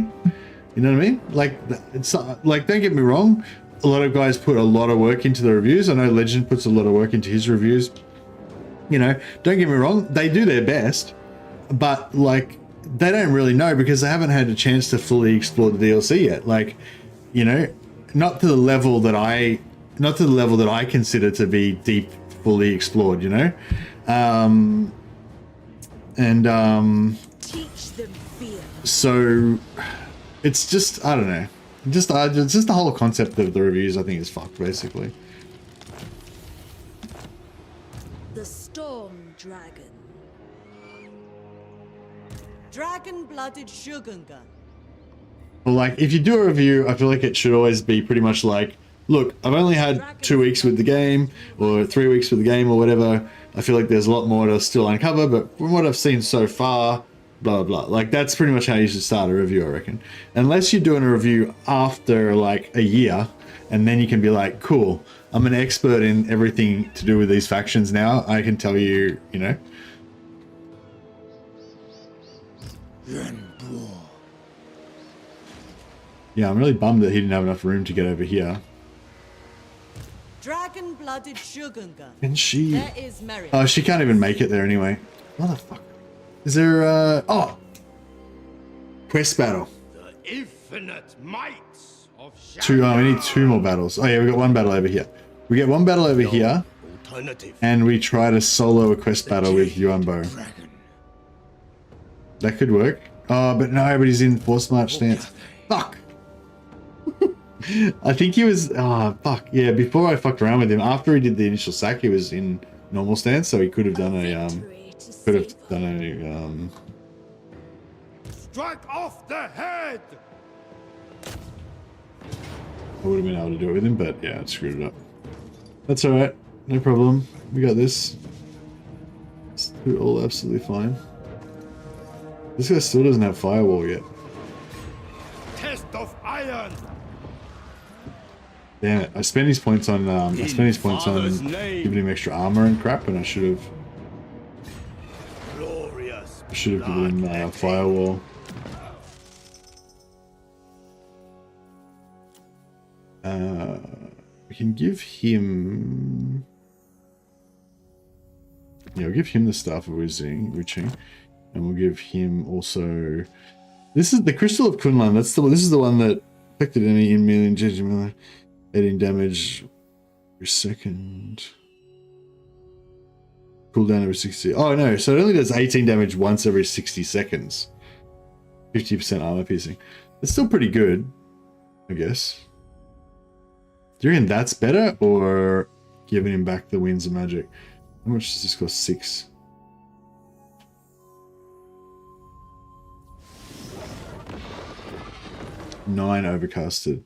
You know what I mean? Like, it's like, don't get me wrong, a lot of guys put a lot of work into the reviews. I know Legend puts a lot of work into his reviews. You know, don't get me wrong, they do their best, but like they don't really know because they haven't had a chance to fully explore the DLC yet. Like, you know, not to the level that I consider to be deep, fully explored, you know? Teach them fear. So it's just, I don't know, just the whole concept of the reviews I think is fucked basically. The Storm Dragon. Dragon-blooded Shogunga. Well, like, if you do a review, I feel like it should always be pretty much like, look, I've only had 2 weeks with the game, or 3 weeks with the game, or whatever. I feel like there's a lot more to still uncover, but from what I've seen so far, blah, blah, blah. Like, that's pretty much how you should start a review, I reckon. Unless you're doing a review after, like, a year, and then you can be like, cool, I'm an expert in everything to do with these factions now. I can tell you, you know. Yeah, I'm really bummed that he didn't have enough room to get over here. Dragon-blooded Shogunga. And she... There is Mary. Oh, she can't even make it there anyway. Motherfucker. Is there, oh! Quest battle. The infinite might of We need 2 more battles. Oh yeah, we got 1 battle over here. We get 1 battle over here. And we try to solo a quest battle with Yuan. That could work. Oh, but no, but he's in force march stance. Fuck! I think he was, fuck, yeah, before I fucked around with him, after he did the initial sack, he was in normal stance, so he could have done a, strike off the head! I would have been able to do it with him, but yeah, I screwed it up. That's alright, no problem. We got this. It's all absolutely fine. This guy still doesn't have firewall yet. Test of iron! Damn it! I spent his points on giving him extra armor and crap, and I should have given him firewall. We can give him. Yeah, we'll give him the Staff of Witching, and we'll give him also. This is the Crystal of Kunlun. This is the one that affected enemy in million. 18 damage per second. Cooldown every 60. Oh no, so it only does 18 damage once every 60 seconds. 50% armor piercing. It's still pretty good, I guess. Do you reckon that's better, or giving him back the Winds of Magic? How much does this cost? 6. Nine overcasted.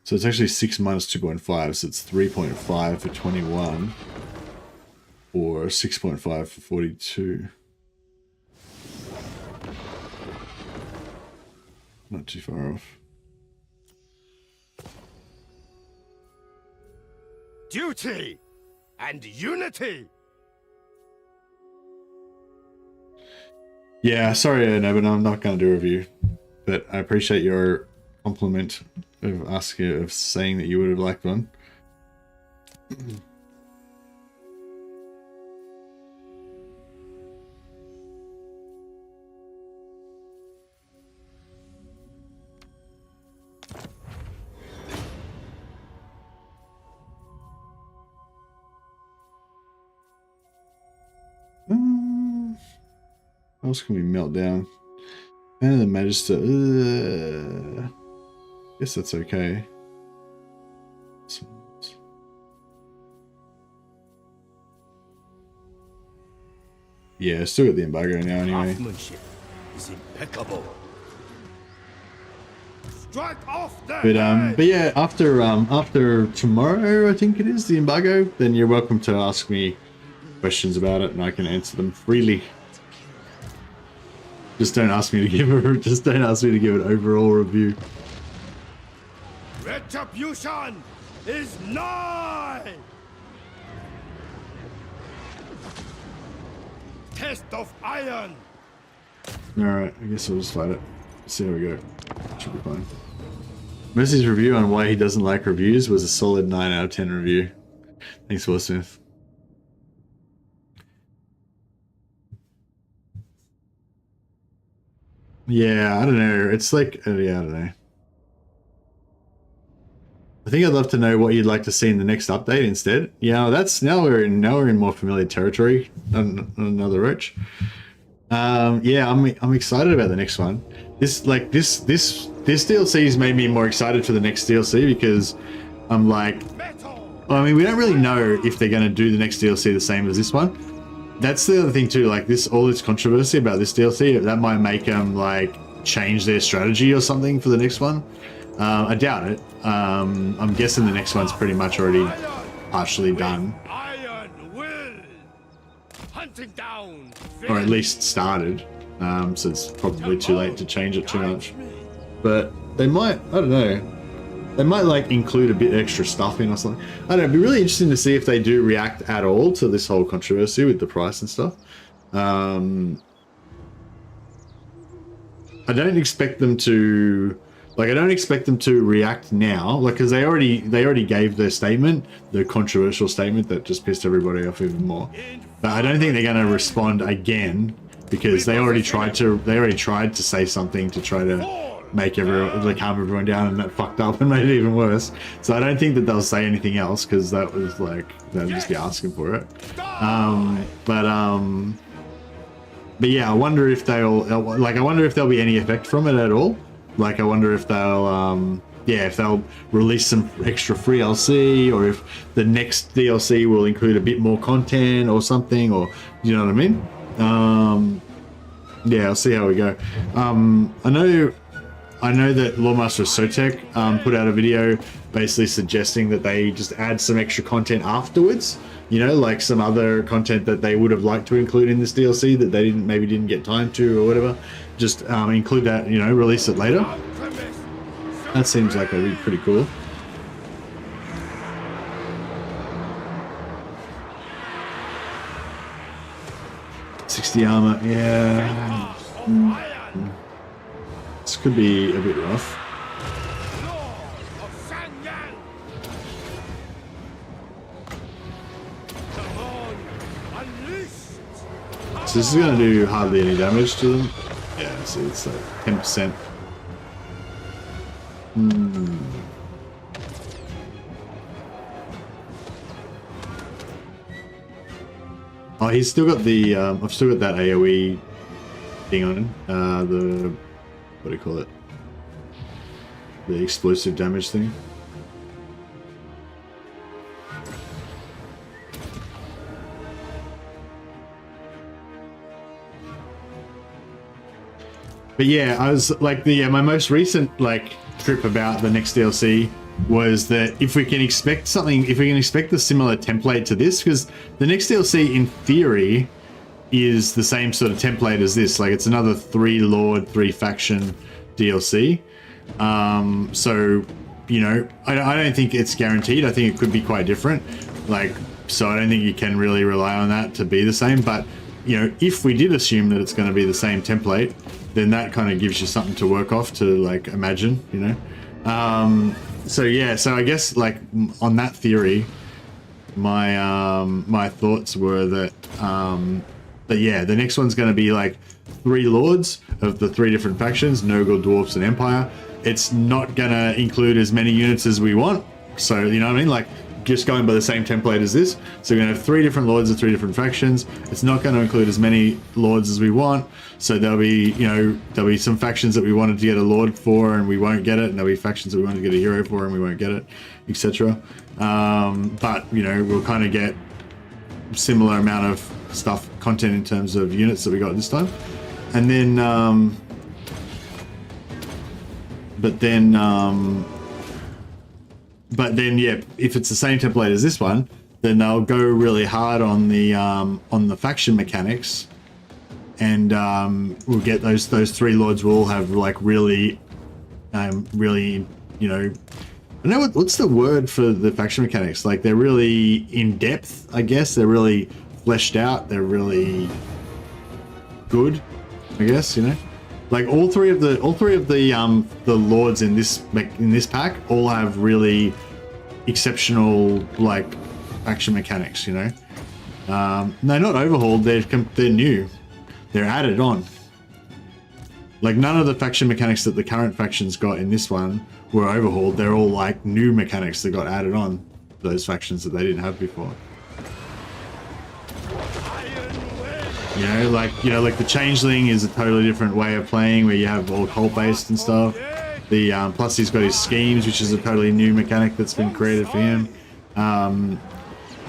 So it's actually 6 minus 2.5, so it's 3.5 for 21, or 6.5 for 42. Not too far off. Duty and unity. Yeah, sorry, no, but I'm not going to do a review. But I appreciate your compliment of asking, of saying that you would have liked one. What else can we melt down? And the Magister. Guess that's okay. Yeah, still got the embargo now anyway. Craftsmanship is impeccable. Strike off the But yeah, after tomorrow, I think it is, the embargo, then you're welcome to ask me questions about it, and I can answer them freely. Just don't ask me to give an overall review. Retribution is nigh. Test of iron. Alright, I guess we'll just fight it. See how we go. Should be fine. Mercy's review on why he doesn't like reviews was a solid 9 out of 10 review. Thanks, Will Smith. Yeah, I don't know. It's like, yeah, I don't know. I think I'd love to know what you'd like to see in the next update instead. Yeah, that's now we're in more familiar territory. Another roach. Yeah, I'm excited about the next one. This DLC's made me more excited for the next DLC because I'm like, well, I mean, we don't really know if they're going to do the next DLC the same as this one. That's the other thing too, like all this controversy about this DLC, that might make them like change their strategy or something for the next one. I doubt it. I'm guessing the next one's pretty much already partially done. Iron will. Hunting down. Or at least started. So it's probably too late to change it too much. But they might, I don't know. They might like include a bit extra stuff in or something. I don't know, it'd be really interesting to see if they do react at all to this whole controversy with the price and stuff. I don't expect them to, like, I don't expect them to react now, like, because they already gave their statement, the controversial statement that just pissed everybody off even more. But I don't think they're going to respond again because they already tried to say something to try to make everyone, like, calm everyone down, and that fucked up and made it even worse. So I don't think that they'll say anything else because that was like, they'll just be asking for it. But yeah, I wonder if there'll be any effect from it at all. Like, I wonder if they'll, yeah, if they'll release some extra free DLC, or if the next DLC will include a bit more content or something, or, you know what I mean? Yeah, I'll see how we go. I know that Lawmaster Sotek put out a video basically suggesting that they just add some extra content afterwards. You know, like some other content that they would have liked to include in this DLC that they maybe didn't get time to or whatever. Just include that, you know, release it later. That seems like that'd be pretty cool. $60 armor, yeah. This could be a bit rough. So this is going to do hardly any damage to them. Yeah, see, it's like 10%. Oh, he's still got the, I've still got that AoE thing on him. The, what do you call it? The explosive damage thing. But yeah, I was like, my most recent like trip about the next DLC was that if we can expect something, if we can expect a similar template to this, because the next DLC in theory is the same sort of template as this, like it's another 3 Lord, 3 faction DLC. So, you know, I don't think it's guaranteed. I think it could be quite different. Like, so I don't think you can really rely on that to be the same. But, you know, if we did assume that it's going to be the same template, then that kind of gives you something to work off to like imagine, you know. So yeah, so I guess like on that theory, my my thoughts were that yeah, the next one's going to be like 3 lords of the 3 different factions, Nurgle, Dwarfs, and Empire. It's not going to include as many units as we want. So, you know what I mean? Like, just going by the same template as this. So we're going to have 3 different lords of 3 different factions. It's not going to include as many lords as we want. So there'll be, you know, there'll be some factions that we wanted to get a lord for and we won't get it. And there'll be factions that we wanted to get a hero for and we won't get it, etc. But, you know, we'll kind of get similar amount of stuff, content in terms of units that we got this time. And then, but then, yeah, if it's the same template as this one, then they'll go really hard on the faction mechanics, and we'll get those 3 lords will all have like really, really, you know, I don't know what's the word for the faction mechanics. Like they're really in depth, I guess. They're really fleshed out. They're really good, I guess. You know. Like all three of the lords in this pack all have really exceptional like faction mechanics, you know. They're not overhauled, they're new. They're added on. Like none of the faction mechanics that the current factions got in this one were overhauled. They're all like new mechanics that got added on to those factions that they didn't have before. You know, like the Changeling is a totally different way of playing where you have all cult based and stuff. The plus he's got his schemes, which is a totally new mechanic that's been created for him.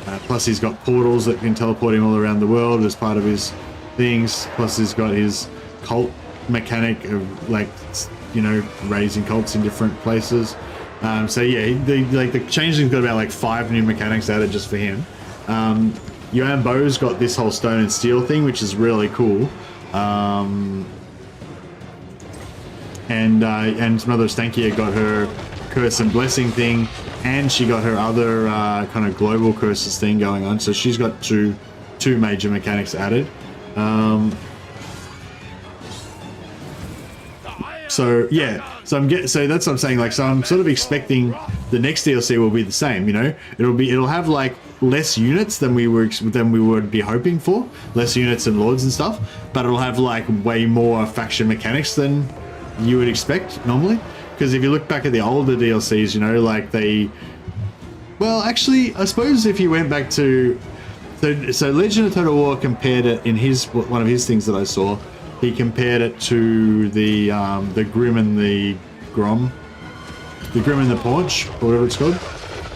Plus he's got portals that can teleport him all around the world as part of his things. Plus he's got his cult mechanic of like, you know, raising cults in different places. So yeah, the Changeling's got about like 5 new mechanics added just for him. Yuan Bo's got this whole stone and steel thing, which is really cool. And Mother Stankia got her curse and blessing thing, and she got her other kind of global curses thing going on. So she's got two major mechanics added. So yeah, so that's what I'm saying. Like, so I'm sort of expecting the next DLC will be the same. You know, it'll have like less units than we would be hoping for, less units and lords and stuff, but it'll have like way more faction mechanics than you would expect normally. Because if you look back at the older DLCs, you know, like well, actually, I suppose if you went back to so Legend of Total War compared it in one of his things that I saw. He compared it to the Grim and the Grom, the Grim and the Paunch, or whatever it's called,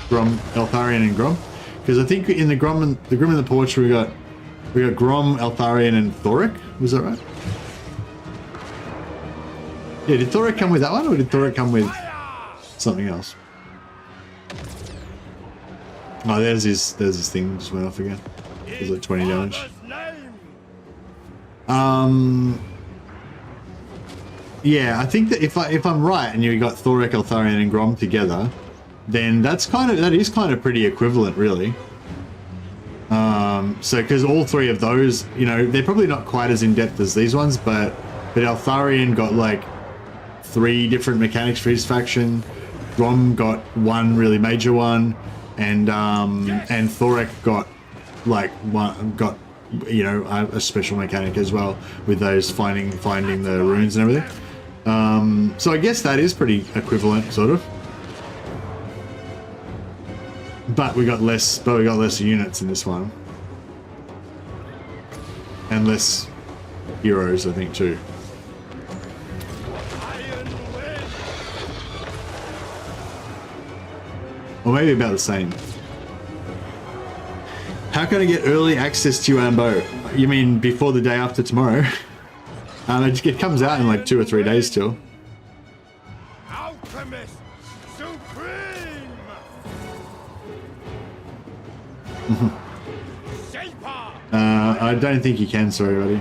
Grom, Eltharion and Grom. Because I think in the Grim and the Paunch we got Grom, Eltharion, and Thoric. Was that right? Yeah, did Thoric come with that one, or did Thoric come with something else? Oh, there's his thing just went off again. It was like 20 damage. Yeah, I think that if I'm right, and you got Thoric, Eltharion, and Grom together, then that is kind of pretty equivalent, really. So because all 3 of those, you know, they're probably not quite as in depth as these ones, but Eltharion got like 3 different mechanics for his faction. Grom got 1 really major one, and Thoric got like you know, a special mechanic as well with those finding the runes and everything. So I guess that is pretty equivalent, sort of. But we got less units in this one. and less heroes, I think, too. Or maybe about the same. How can I get early access to Yuan bow? You mean before the day after tomorrow? It comes out in like 2 or 3 days still. Alchemist Supreme! Shaper! I don't think you can, sorry, buddy.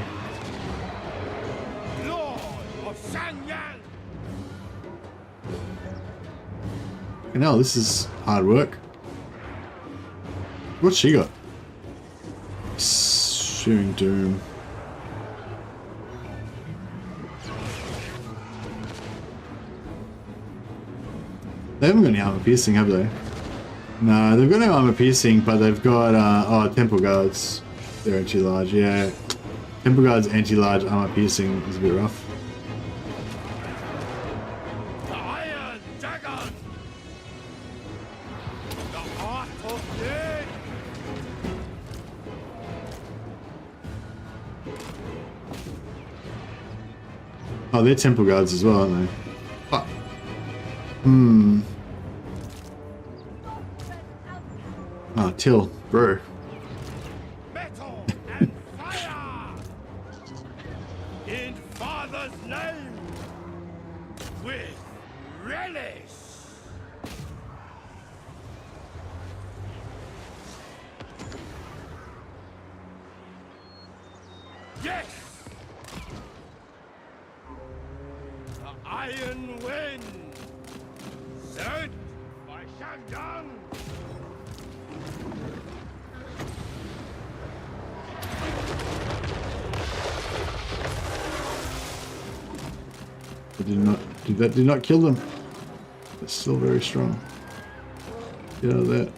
Lord of Shanyang! No, this is hard work. What's she got? Shearing Doom. They haven't got any armor piercing, have they? No, they've got no armor piercing, but they've got oh, Temple Guards. They're anti-large, yeah. Temple Guards anti-large armor piercing is a bit rough. The Iron Dragon! The Heart of Death! Oh, they're Temple Guards as well, aren't they? Fuck. Oh, Till, bro. Metal and fire! In Father's name! With relish! Yes! The Iron Wind! Sent by Shandong! Did not kill them. They're still very strong. Get out of that.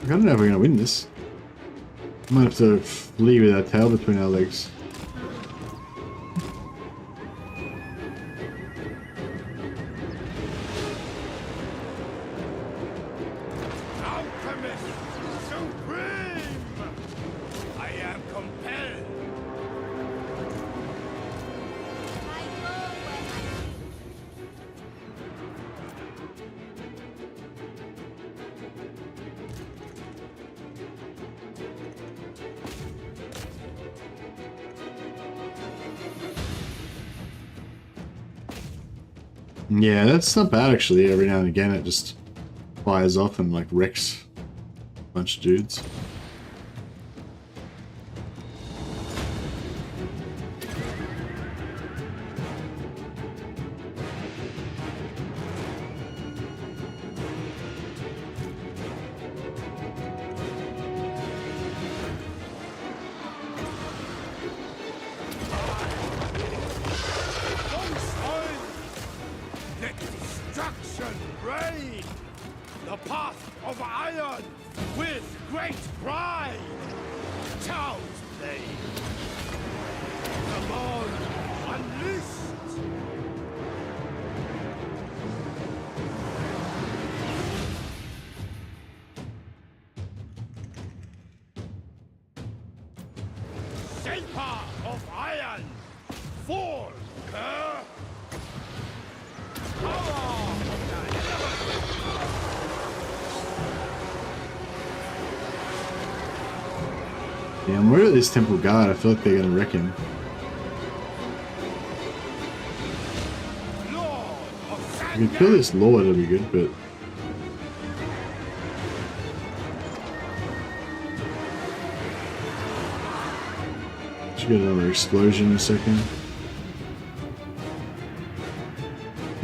I don't know if we're gonna win this. Might have to flee with our tail between our legs. Alchemist Supreme! I am compelled. Yeah, that's not bad actually. Every now and again it just fires off and like wrecks a bunch of dudes. Let destruction reign! The path of iron with great pride! Child's play! Come on, unleashed! Shaper of iron! Fall, cur! Yeah, I'm worried about this Temple Guard. I feel like they're gonna wreck him. If we can kill this Lord, it'll be good, but... Should get another explosion in a second.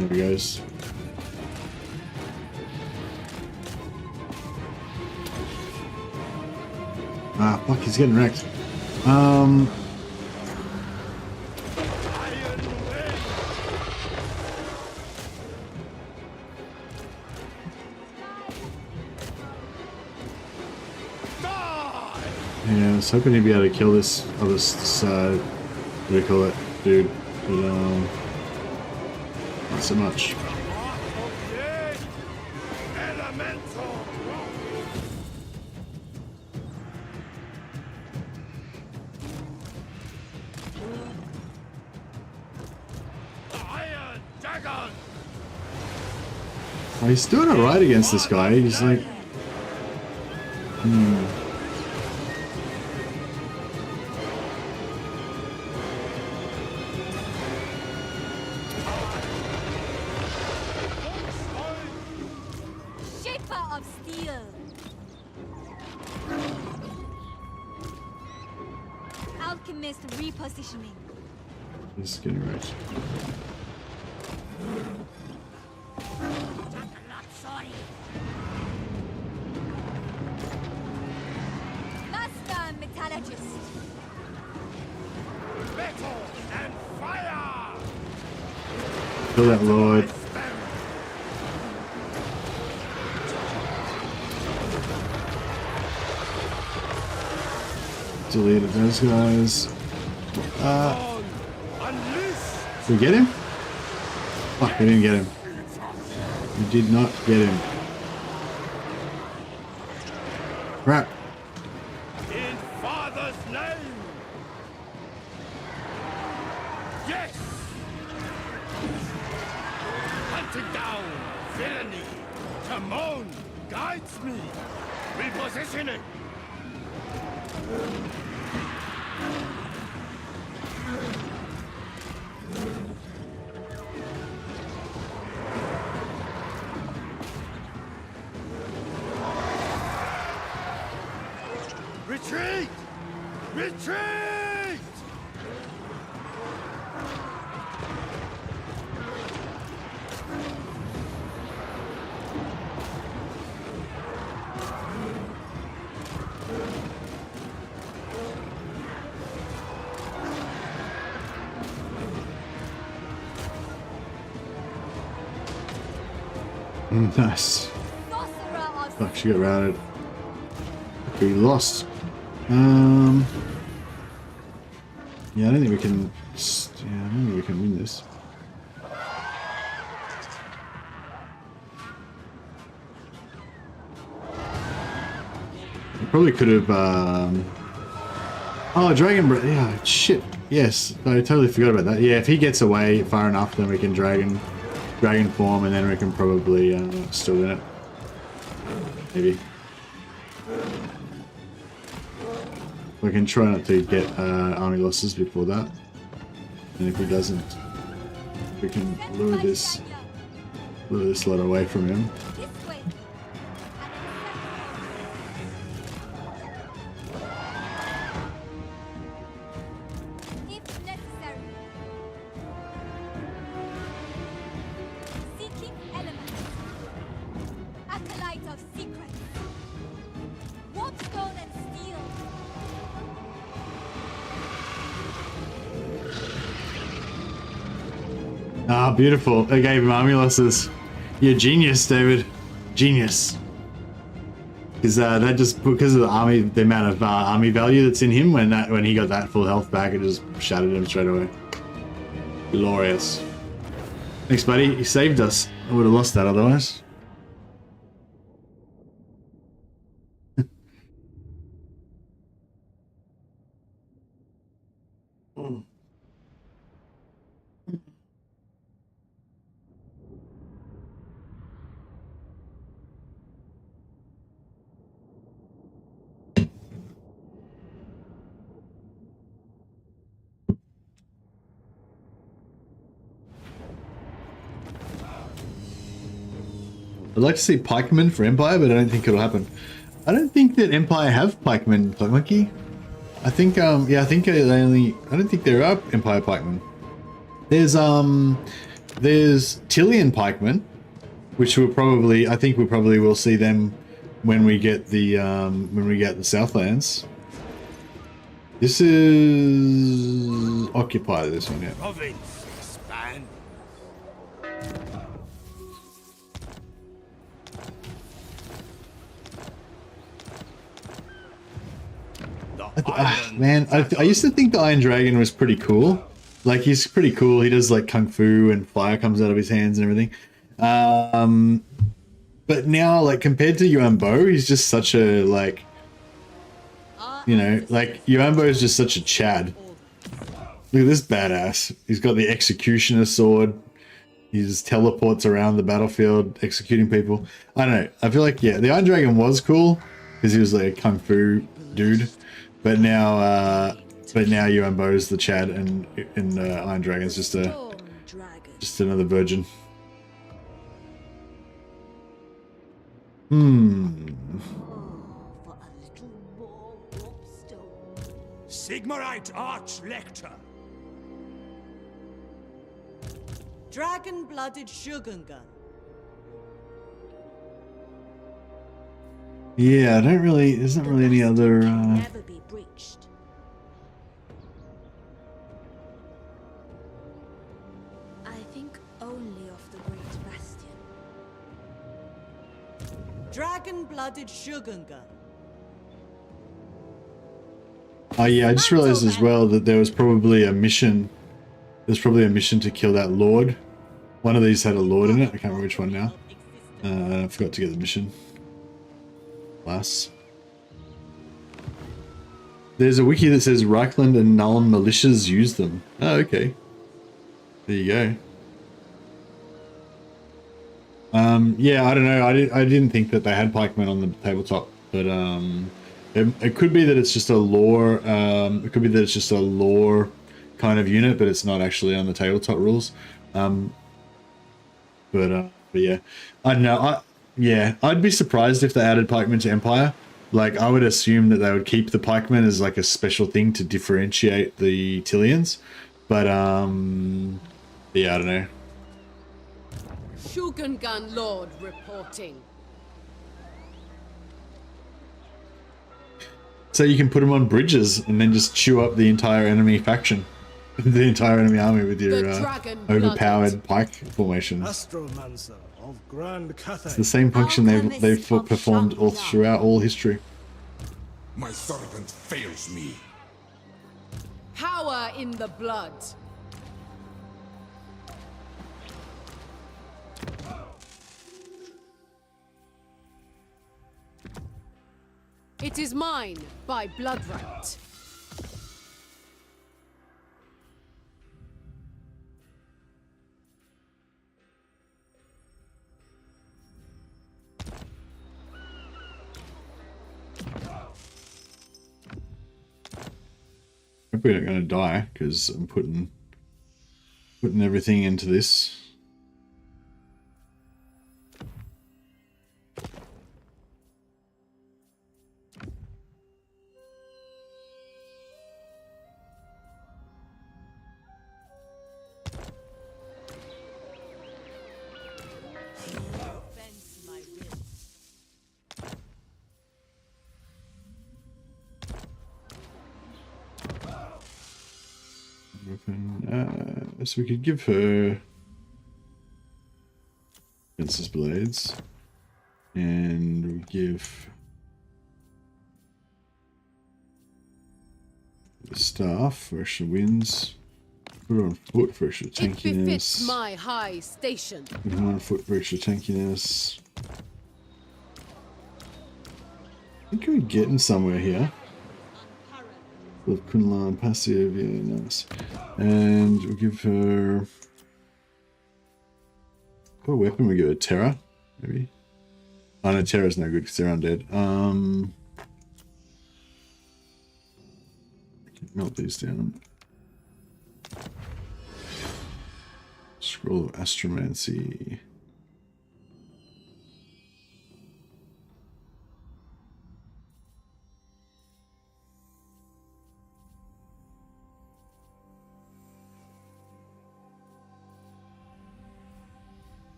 There he goes. Ah, fuck, he's getting wrecked. Yeah, I was hoping he'd be able to kill this other what do you call it, dude, but not so much. Oh, he's doing alright against this guy. He's like... Shaper of steel. Alchemist repositioning. He's getting right. Master metallurgist. Metal and fire! Kill that lord. Deleted those guys. Did we get him? Fuck, we didn't get him. We did not get him. Crap. In Father's name! Yes! Hunting down villainy! Timon guides me! Repositioning! Retreat! Retreat! Nice. Sorcerer of Fuck, she got routed. We lost. Yeah, I don't think we can. Yeah, I don't think we can win this. We probably could have. Oh, Dragon Breath. Yeah, shit. Yes, I totally forgot about that. Yeah, if he gets away far enough, then we can dragon form, and then we can probably still win it. Maybe. We can try not to get army losses before that, and if he doesn't, we can lure this lot away from him. this way. If necessary. Seeking elements. Acolyte of secrets. Warpstone and steel. Ah, beautiful. They gave him army losses. You're genius, David. Genius. Because that just because of the amount of army value that's in him. When he got that full health back, it just shattered him straight away. Glorious. Thanks, buddy. You saved us. I would have lost that otherwise. I'd like to see pikemen for Empire, but I don't think it'll happen. I don't think that Empire have pikemen, Monkey. I think, yeah, I think they only. I don't think there are Empire pikemen. There's Tillian pikemen, which will probably. I think we probably will see them when we get the Southlands. This is Occupy. This one, yeah. Province expand. Man, I used to think the Iron Dragon was pretty cool. Like, he's pretty cool. He does like kung fu and fire comes out of his hands and everything. But now, like, compared to Yuan Bo, he's just such a, like, you know, like, Yuan Bo is just such a Chad. Look at this badass. He's got the Executioner sword. He just teleports around the battlefield, executing people. I don't know. I feel like, yeah, the Iron Dragon was cool because he was like a kung fu dude, but now Yuan Bo is the Chad, and Iron Dragon's just Storm dragon. just another virgin. Hmm. For a little more warpstone. Sigmarite Arch-Lector. Dragon-blooded Shogungun. Yeah, I don't really. There's not really any other. Never be breached. I think only of the Great Bastion. Dragon-blooded Shogungun. Oh yeah, I just realized as well that there was probably a mission. There's probably a mission to kill that lord. One of these had a lord in it. I can't remember which one now. I forgot to get the mission. Alas. There's a wiki that says Reichland and Nuln militias use them. Oh, okay. There you go. Yeah, I don't know. I didn't think that they had pikemen on the tabletop, but it could be that it's just a lore. It could be that it's just a lore kind of unit, but it's not actually on the tabletop rules. But yeah, I don't know. I'd be surprised if they added pikemen to Empire. Like, I would assume that they would keep the pikemen as like a special thing to differentiate the Tillians. But yeah, I don't know. Shogungan Lord reporting. So you can put them on bridges and then just chew up the entire enemy faction. The entire enemy army with your overpowered pike formations. Astromancer of Grand Cathay. It's the same function they've performed all throughout all history. My servant fails me. Power in the blood. It is mine by blood right. Hope we're not going to die because I'm putting everything into this. So we could give her Princess Blades, and we give the staff for extra wins. Put her on foot for extra tankiness. It befits my high station. Put her on foot for extra tankiness. I think we're getting somewhere here. With Kunlan passive, yeah, nice. And we'll give her... What weapon we give her? Terra, maybe? Oh no, Terra's no good because they're undead. Melt these down. Scroll of Astromancy.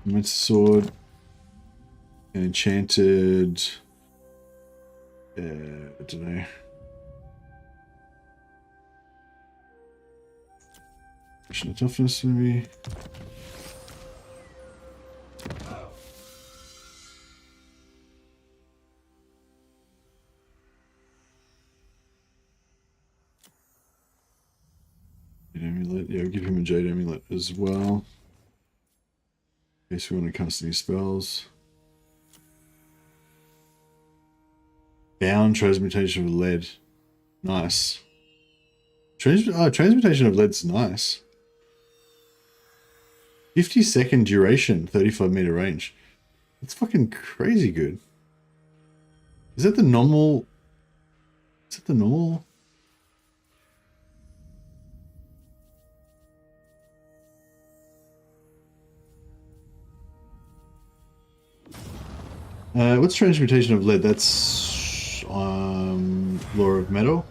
Immense sword, enchanted. I don't know. Additional toughness, maybe. Jade amulet, yeah, we'll give him a jade amulet as well. In case we want to cast any spells. Bound transmutation of lead. Nice. Transmutation of lead's nice. 50-second duration, 35-meter range. That's fucking crazy good. Is that the normal? Is that the normal? What's transmutation of lead? That's law of metal.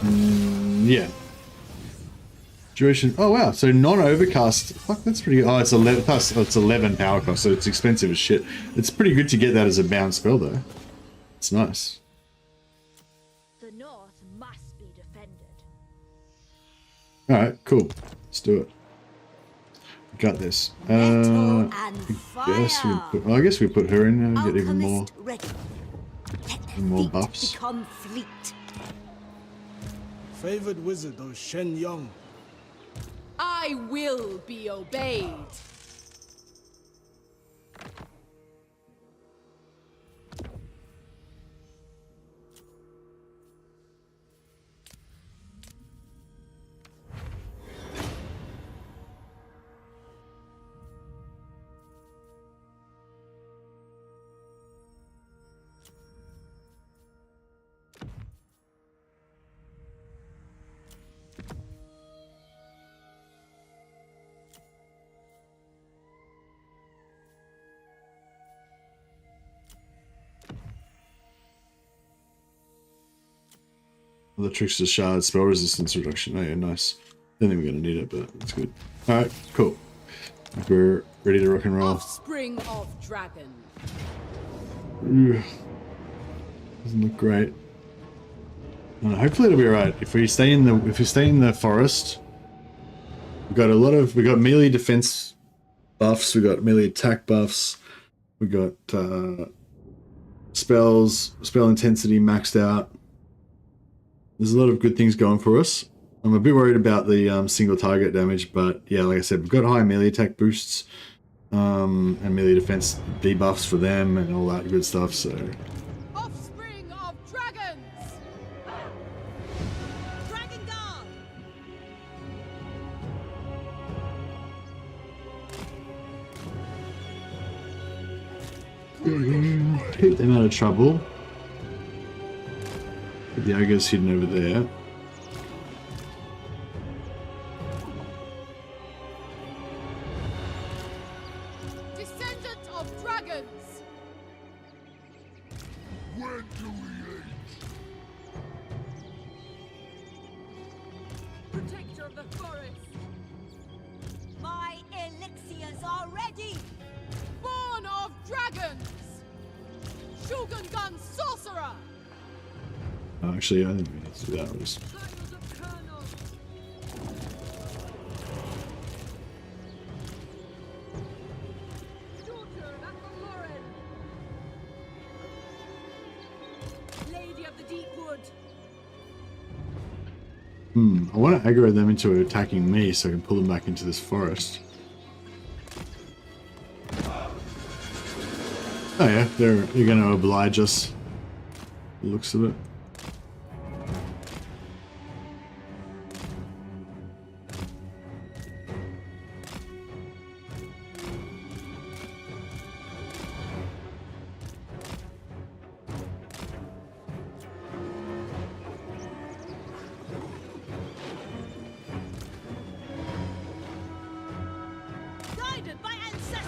Yeah. Duration. Oh wow. So non-overcast. Fuck, that's pretty. Oh, it's 11 plus. Oh, it's 11 power cost. So it's expensive as shit. It's pretty good to get that as a bound spell though. It's nice. The north must be defended. All right. Cool. Let's do it. Got this. Metal and I fire. guess we put her in and get even more, Alchemist ready. Let their more feet buffs. become fleet. Favored wizard of Shen Yong. I will be obeyed. The Trickster Shard, spell resistance reduction. Oh yeah, nice. Don't think we're gonna need it, but it's good. Alright, cool. I think we're ready to rock and roll. Offspring of dragon. Ugh. Doesn't look great. Hopefully it'll be alright. If we stay in the forest, we've got melee defense buffs, we got melee attack buffs, we got spell intensity maxed out. There's a lot of good things going for us. I'm a bit worried about the single target damage, but yeah, like I said, we've got high melee attack boosts and melee defense debuffs for them and all that good stuff. So Offspring of dragons. Dragon Guard. keep them out of trouble. The ogre's hidden over there. Descendant of dragons. When do we Protector of the forest. My elixirs are ready. Born of dragons. Shogun gun sorcerer. Oh, actually, I think we need to do that. Titles of colonel. Daughter of Athelloren. Lady of the Deep Wood. I want to aggro them into attacking me so I can pull them back into this forest. Oh yeah, they're going to oblige us. The looks of it. Guided by ancestors.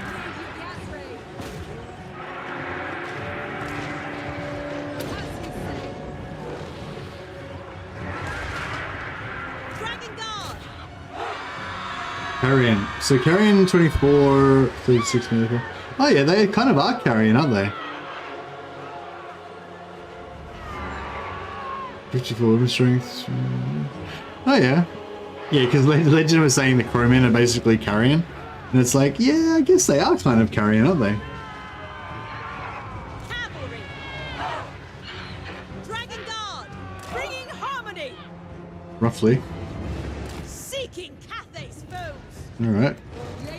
Lady of Cathay. As you say. Dragon Guard. Carrion. So Carrion 24, 36 minutes. Oh yeah, they kind of are Carrion, aren't they? 54 weapon strength. Oh yeah. Yeah, because Legend was saying the crewmen are basically Carrion. And it's like, yeah, I guess they are kind of Carrion, aren't they? Cavalry. Dragon Guard. Bringing harmony. Roughly. Seeking Cathay's foes. Alright.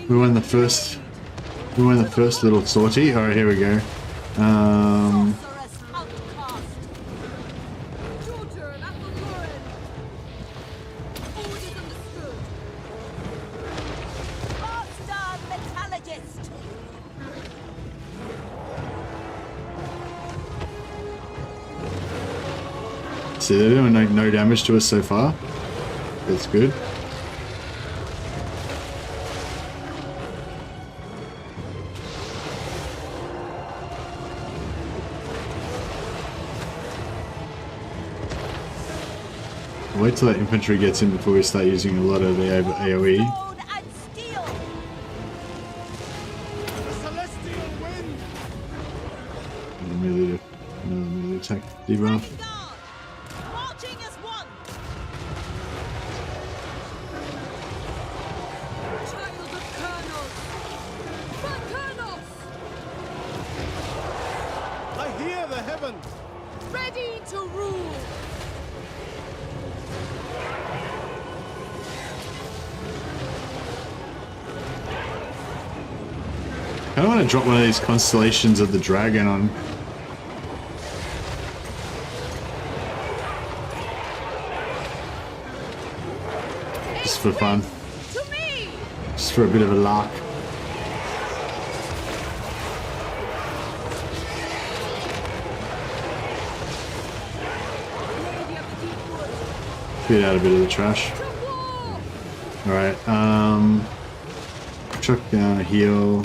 We won the first little sortie. Alright, here we go. Sorceress outcast. Daughter of Athelloren. So they're doing no damage to us so far. That's good. Wait till that infantry gets in before we start using a lot of the AoE. Sword and steel. The celestial wind. Melee attack debuff. Guard. Marching as one. Child of Colonels! For Colonels! I hear the heavens. Ready to rule! I don't want to drop one of these constellations of the dragon on. Just for fun. To me! Just for a bit of a lark. Lady of the Deep Wood! Get out a bit of the trash. To war! Alright, chuck down a heal.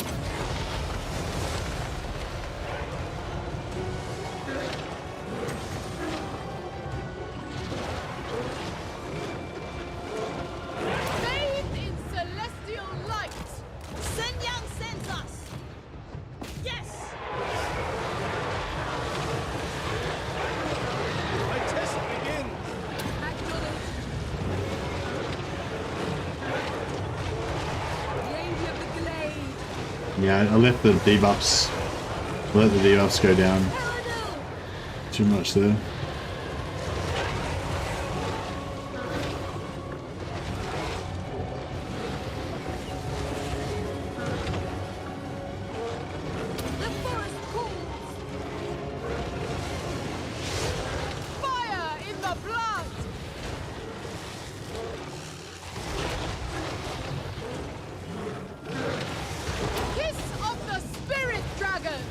Bathed in celestial light! Sun Yang sends us. Yes. My test begins. Acknowledged! Lady of the Glade! Yeah, I left the debuffs. Let the debuffs go down. Paranel! Too much there. The forest calls! Fire in the blood! Kiss of the spirit dragon!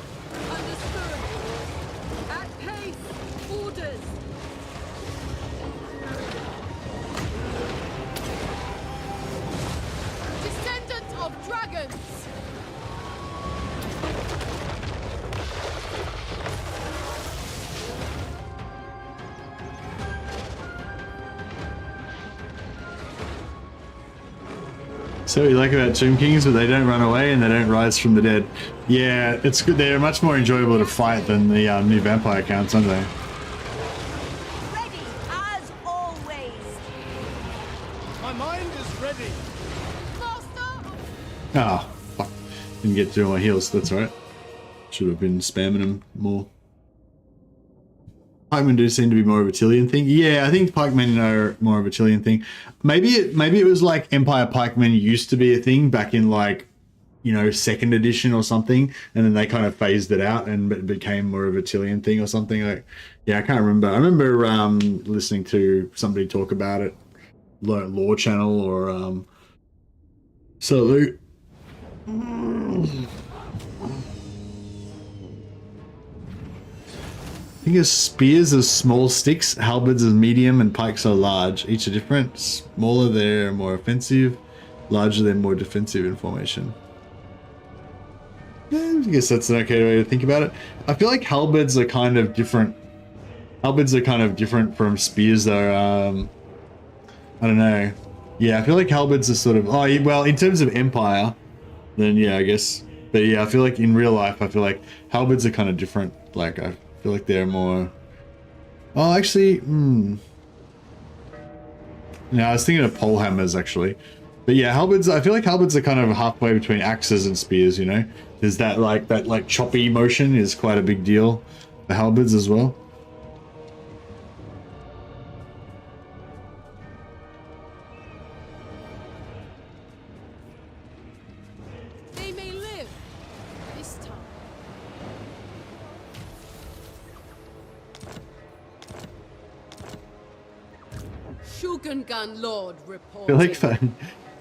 Understood! At pace! Orders! Descendant of dragons! So what you like about Tomb Kings, but they don't run away and they don't rise from the dead. Yeah, it's good. They're much more enjoyable to fight than the new vampire counts, aren't they? Ready as always. My mind is ready. Master of Ah, fuck. Didn't get through my heals, that's alright. Should have been spamming them more. Pikemen do seem to be more of a Tillian thing. Yeah, I think pikemen are more of a Tillian thing. Maybe it was like Empire pikemen used to be a thing back in like, you know, 2nd edition or something, and then they kind of phased it out and it became more of a Tillian thing or something. Like, yeah, I can't remember. I remember listening to somebody talk about it, Lore Channel or so. I think his spears are small sticks, halberds are medium, and pikes are large. Each are different. Smaller, they're more offensive. Larger, they're more defensive in formation. I guess that's an okay way to think about it. I feel like halberds are kind of different. Halberds are kind of different from spears, though. I don't know. Yeah, I feel like halberds are sort of... Oh, well, in terms of Empire, then yeah, I guess. But yeah, I feel like in real life, I feel like halberds are kind of different. Like, I feel like they're more... Oh, actually, No, I was thinking of pole hammers, actually. But yeah, halberds, I feel like halberds are kind of halfway between axes and spears, you know? There's that choppy motion is quite a big deal for halberds as well. they may live this time. Shogungan Lord I reporting. feel like that.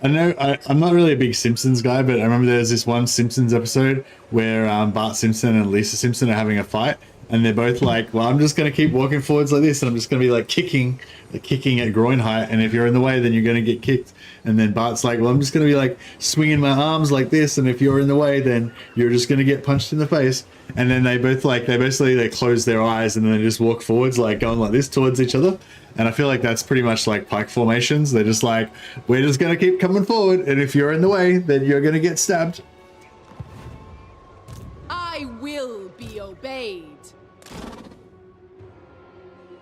I know I'm not really a big Simpsons guy, but I remember there's this one Simpsons episode where Bart Simpson and Lisa Simpson are having a fight, and they're both like, well, I'm just going to keep walking forwards like this, and I'm just going to be like kicking at groin height, and if you're in the way, then you're going to get kicked. And then Bart's like, well, I'm just going to be like swinging my arms like this, and if you're in the way, then you're just going to get punched in the face. And then they both like, they close their eyes and then they just walk forwards, like going like this towards each other. And I feel like that's pretty much like pike formations. They're just like, we're just going to keep coming forward, and if you're in the way, then you're going to get stabbed. I will be obeyed.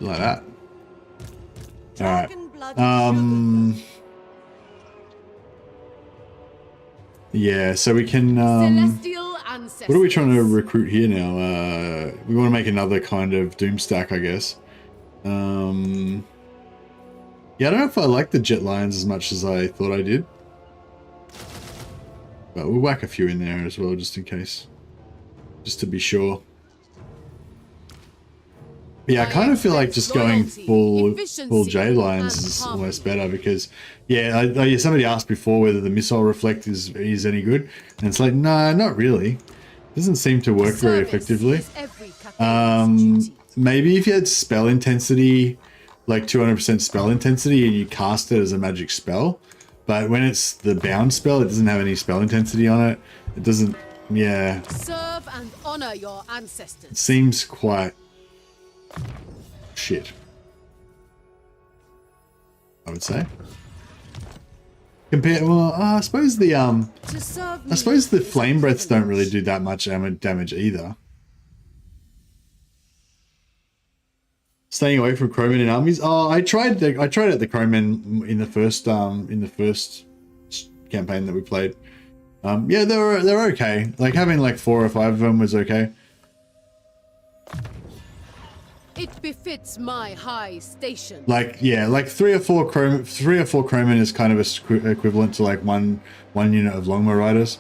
Like that. Dragon blood Alright. Yeah, so we can Celestial ancestors. what are we trying to recruit here now? We want to make another kind of doom stack, I guess. Yeah, I don't know if I like the jet lions as much as I thought I did. But we'll whack a few in there as well, just in case. Just to be sure. Yeah, I kind of feel like just going full Jade Lions is almost better because, yeah, somebody asked before whether the missile reflect is any good, and it's like, no, not really. It doesn't seem to work very effectively. Maybe if you had spell intensity, like 200% spell intensity, and you cast it as a magic spell, but when it's the bound spell, it doesn't have any spell intensity on it. It doesn't, yeah. Serve and honor your ancestors. It seems quite shit, I would say. Well, I suppose the flame breaths don't really do that much damage either. Staying away from crowmen in armies. Oh, I tried at the crowmen in the first campaign that we played. Yeah, they were okay. Like having like 4 or 5 of them was okay. It befits my high station. Like, yeah, like 3 or 4 crowmen is kind of equivalent to like one unit of longbow riders.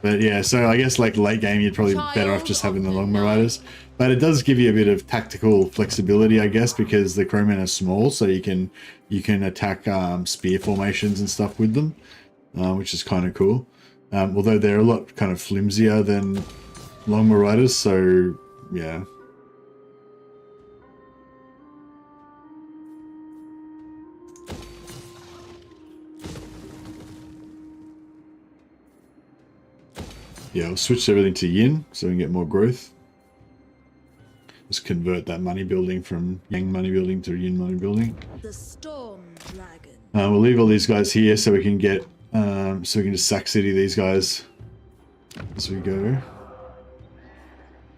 But yeah, so I guess like late game you'd probably be better off just having the longbow riders. But it does give you a bit of tactical flexibility, I guess, because the crowmen are small, so you can attack spear formations and stuff with them, which is kind of cool. Although they're a lot kind of flimsier than longbow riders, so yeah. Yeah, we'll switch everything to yin so we can get more growth. Just convert that money building from yang money building to yin money building. The storm dragon. We'll leave all these guys here so we can get so we can just sack city these guys as we go.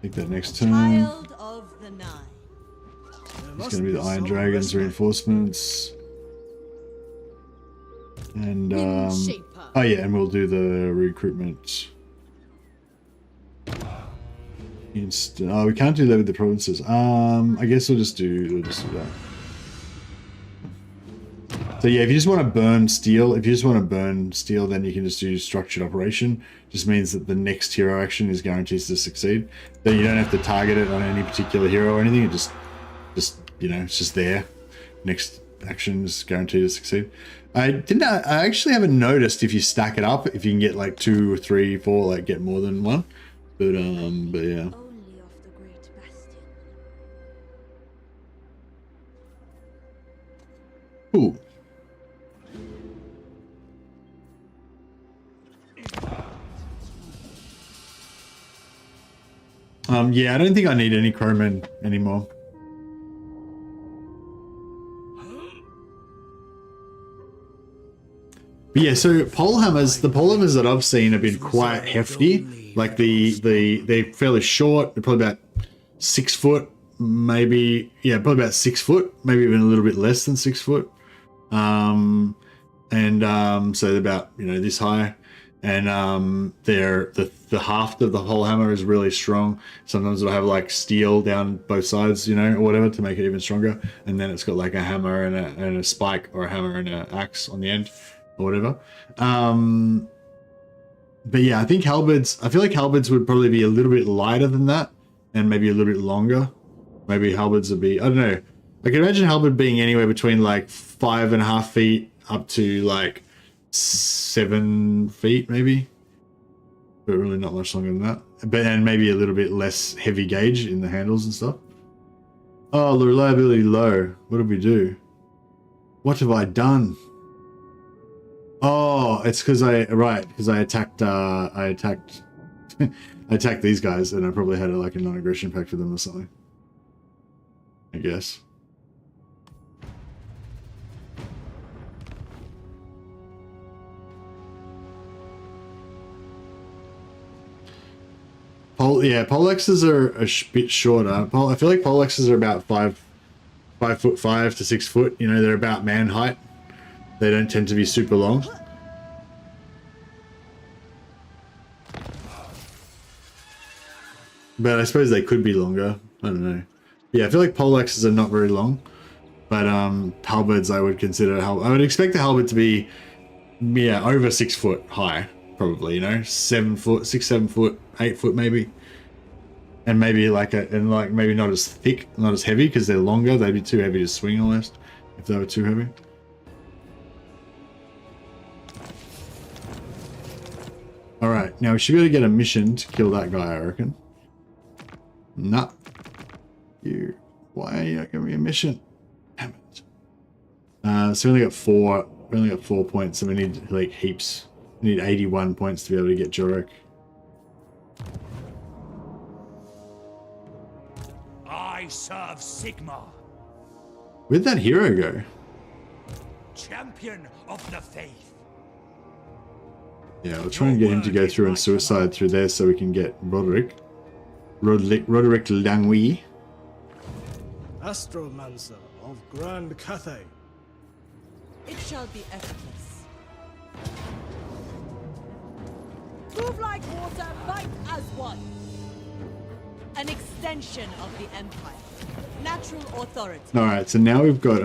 Take that next turn. Child of the Nine. It's going to be the Iron Dragons reinforcements. And oh yeah, and we'll do the recruitment. Oh, we can't do that with the provinces. I guess we'll just do that. So yeah, if you just want to burn steel, then you can just do structured operation. Just means that the next hero action is guaranteed to succeed. Then you don't have to target it on any particular hero or anything. It just you know, it's just there. Next action is guaranteed to succeed. I actually haven't noticed if you stack it up, if you can get like 2 or 3, 4, like get more than one. But yeah. Only of the great bastion. Cool. Yeah, I don't think I need any crowmen anymore. But yeah, so the pole hammers that I've seen have been quite hefty. Like they're fairly short. They're probably about 6 foot, maybe. Yeah, probably about 6 foot, maybe even a little bit less than 6 foot. So they're about, you know, this high, and they're the haft of the pole hammer is really strong. Sometimes it'll have like steel down both sides, you know, or whatever, to make it even stronger. And then it's got like a hammer and a spike, or a hammer and an axe on the end, or whatever. But yeah, I feel like halberds would probably be a little bit lighter than that, and maybe a little bit longer. Maybe halberds would be, I don't know. I can imagine halberd being anywhere between like 5.5 feet up to like 7 feet, maybe. but really not much longer than that. But and maybe a little bit less heavy gauge in the handles and stuff. Oh, the reliability low. What did we do? What have I done? Oh, it's because I attacked I attacked these guys, and I probably had like a non-aggression pact for them or something, I guess. Polexes are a bit shorter. I feel like Polexes are about 5'5" to 6 foot. You know, they're about man height. They don't tend to be super long. But I suppose they could be longer. I don't know. Yeah, I feel like Polexes are not very long. But halberds I would consider. I would expect the halberd to be, yeah, over 6 foot high. Probably, you know, 7 foot, 6, 7 foot, 8 foot maybe. And maybe maybe not as thick, not as heavy, because they're longer. They'd be too heavy to swing almost if they were too heavy. Alright, now we should be able to get a mission to kill that guy, I reckon. Nah. Why are you not giving me a mission? Damn it. So we only got 4 points, and we need like heaps. We need 81 points to be able to get Jorek. I serve Sigma, Where'd that hero go? champion of the faith. Yeah, we'll try and get him to go through and suicide through there so we can get Roderick Langui. Astromancer of Grand Cathay. It shall be effortless. Move like water, fight as one. An extension of the Empire. Natural authority. Alright, so now we've got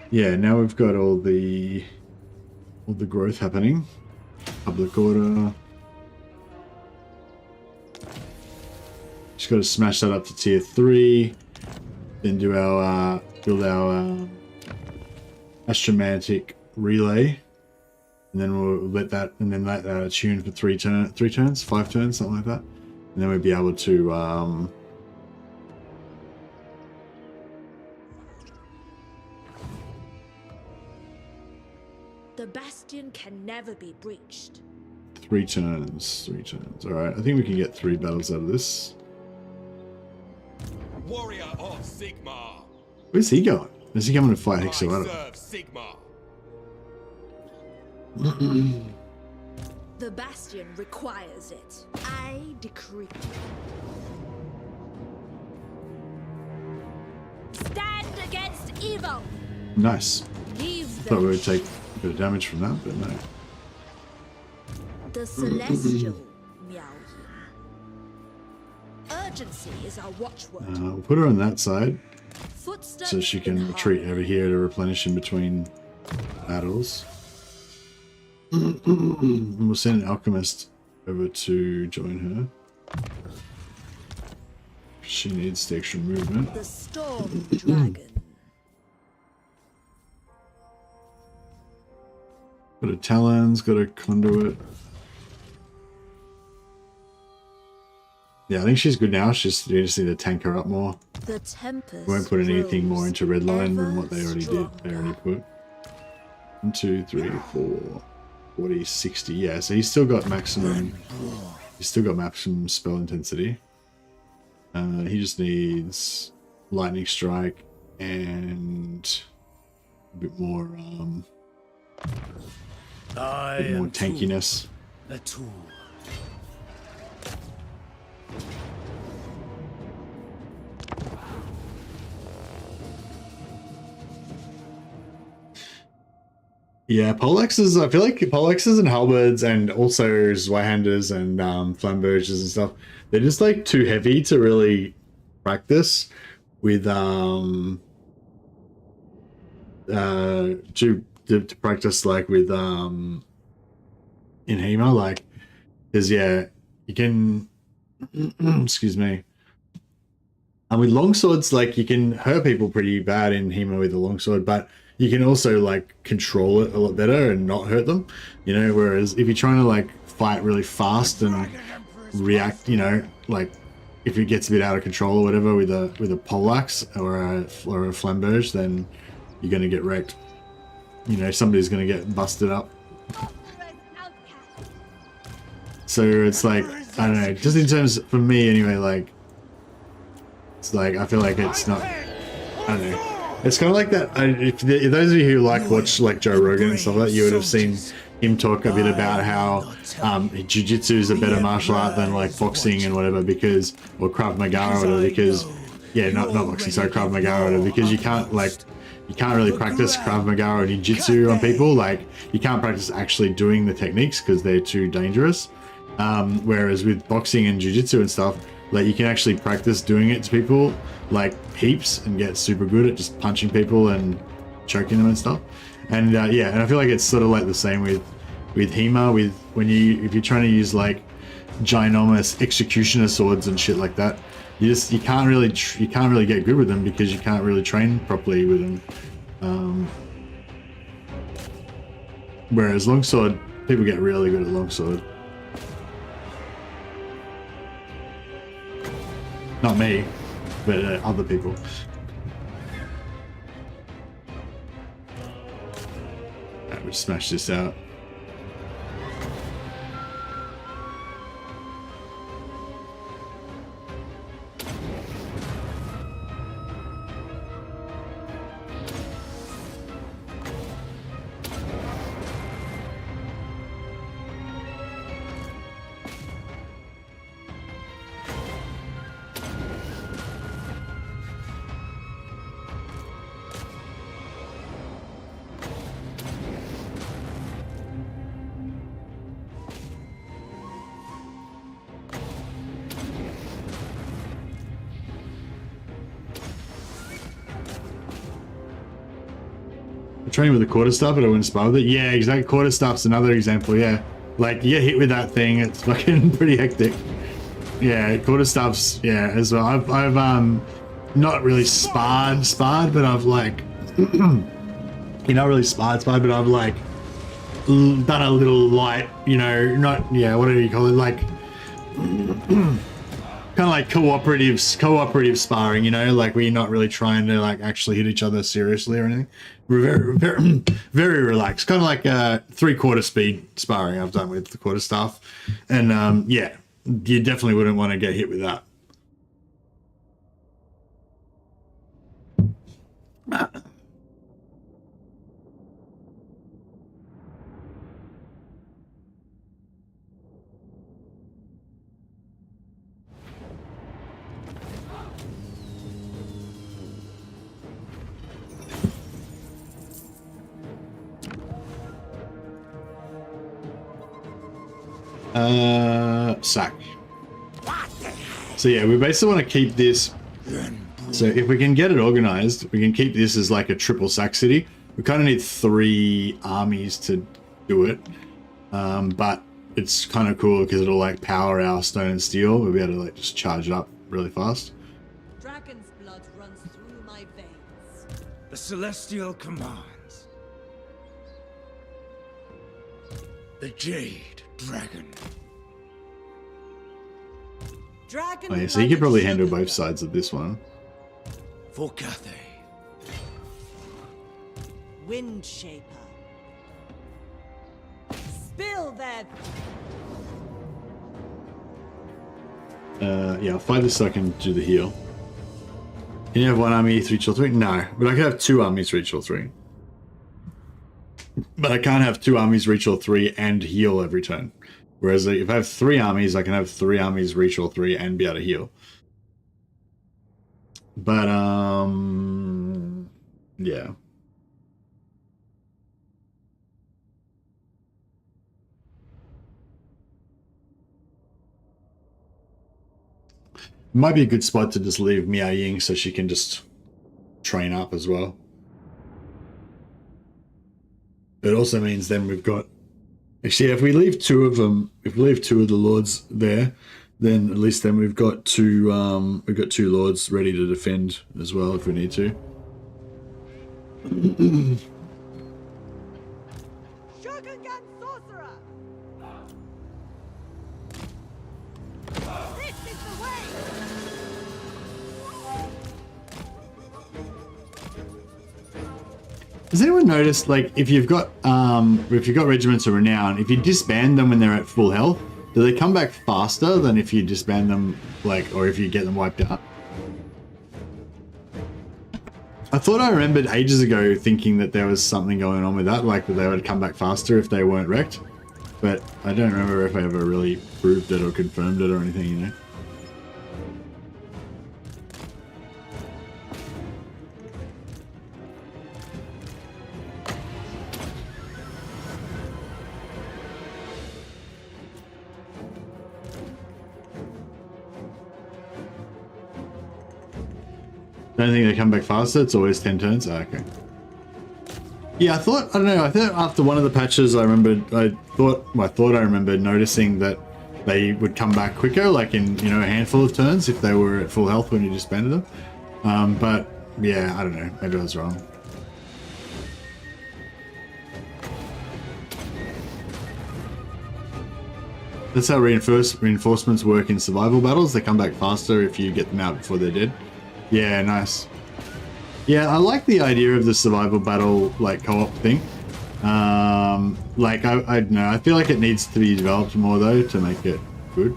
yeah, now we've got all the growth happening. Public order. Just got to smash that up to tier 3. Then do our build our astromantic relay, and then we'll let that attune for 5 turns, something like that, and then we'll be able to The bastion can never be breached. 3 turns. All right, I think we can get 3 battles out of this. Warrior of Sigma. Where's he going? Is he coming to fight Hexo? I serve Sigma. The bastion requires it. I decree. Stand against evil. Nice. Leave Thought we would take a bit of damage from that, but no. The celestial meow. Urgency is our watchword. We'll put her on that side Footsteps so she can in retreat harmony. over here to replenish in between battles. And we'll send an alchemist over to join her. She needs the extra movement. The storm dragon. Got a talons, got a conduit. Yeah, I think she's good now. You just need to tank her up more. The tempest. We won't put anything more into red line than what they ever already did. They already put 1, 2, 3, 4, 40, 60. Yeah, so he's still got maximum. He's still got maximum spell intensity. He just needs lightning strike and a bit more tankiness. A tool. Yeah, Polexes, I feel like Polexes and halberds and also Zweihanders and flamberges and stuff, they're just like too heavy to really practice with to practice like with in HEMA, like, because yeah, you can excuse me. And with longswords, like you can hurt people pretty bad in HEMA with a longsword, but you can also like control it a lot better and not hurt them, you know, whereas if you're trying to like fight really fast and react, you know, like if it gets a bit out of control or whatever with a poleaxe or a flamberge, then you're going to get wrecked. You know, somebody's going to get busted up. So it's like, I don't know, just in terms, for me anyway, like, it's like, I feel like it's not, I don't know. It's kind of like that, if those of you who watch like Joe Rogan and stuff like that, you would have seen him talk a bit about how jiu-jitsu is a better martial art than like boxing and whatever, because, or Krav Maga or whatever, because, yeah, not boxing, sorry, Krav Maga or whatever, because you can't really practice Krav Maga or jiu-jitsu on people, like, you can't practice actually doing the techniques because they're too dangerous. Whereas with boxing and jiu-jitsu and stuff, like you can actually practice doing it to people like heaps and get super good at just punching people and choking them and stuff. And yeah, and I feel like it's sort of like the same with HEMA, with if you're trying to use like ginormous executioner swords and shit like that, you can't really get good with them because you can't really train properly with them. Whereas longsword, people get really good at longsword. Not me, but other people. Right, we'll smash this out. Training with a quarterstaff, but I wouldn't spar with it. Yeah, exactly. Quarterstaff's another example. Yeah, like you get hit with that thing, it's fucking pretty hectic. Yeah, quarterstaffs. Yeah, as well. I've not really sparred, but I've like, not really sparred, but I've like done a little light, you know, not, yeah, whatever you call it, like kind of like cooperative sparring, you know, like where you're not really trying to like actually hit each other seriously or anything. We're very, very relaxed, kind of like 3/4 speed sparring I've done with the quarterstaff, and yeah, you definitely wouldn't want to get hit with that. Sack. So yeah, we basically want to keep this. So if we can get it organized, we can keep this as like a triple sack city. We kind of need 3 armies to do it, but it's kind of cool because it'll like power our stone and steel. We'll be able to like just charge it up really fast. Dragon's blood runs through my veins. The celestial commands. The Jade Dragon. Dragon Oh yeah, so you could probably handle both sides of this one. For Cathay. Wind Shaper. Spill that. Yeah, I'll fight this so I can do the heal. Can you have 1 army for each or 3? No, but I could have 2 armies for each or 3. But I can't have 2 armies reach all 3 and heal every turn. Whereas if I have 3 armies, I can have 3 armies reach all 3 and be able to heal. But yeah. Might be a good spot to just leave Miao Ying so she can just train up as well. It also means then we've got Actually, if we leave two of them, if we leave two of the lords there, then at least then we've got two lords ready to defend as well if we need to. Shogungan sorcerer! This is the way! Has anyone noticed, like, if you've got regiments of renown, if you disband them when they're at full health, do they come back faster than if you disband them, like, or if you get them wiped out? I thought I remembered ages ago thinking that there was something going on with that, like that they would come back faster if they weren't wrecked. But I don't remember if I ever really proved it or confirmed it or anything, you know. Don't think they come back faster. It's always 10 turns. Oh, okay. Yeah, I thought after one of the patches, I thought I remembered noticing that they would come back quicker, like in, you know, a handful of turns if they were at full health when you disbanded them. But yeah, I don't know. Maybe I was wrong. That's how reinforcements work in survival battles. They come back faster if you get them out before they're dead. Yeah, nice. Yeah, I like the idea of the survival battle, like, co-op thing. Like, I don't know, I feel like it needs to be developed more, though, to make it good.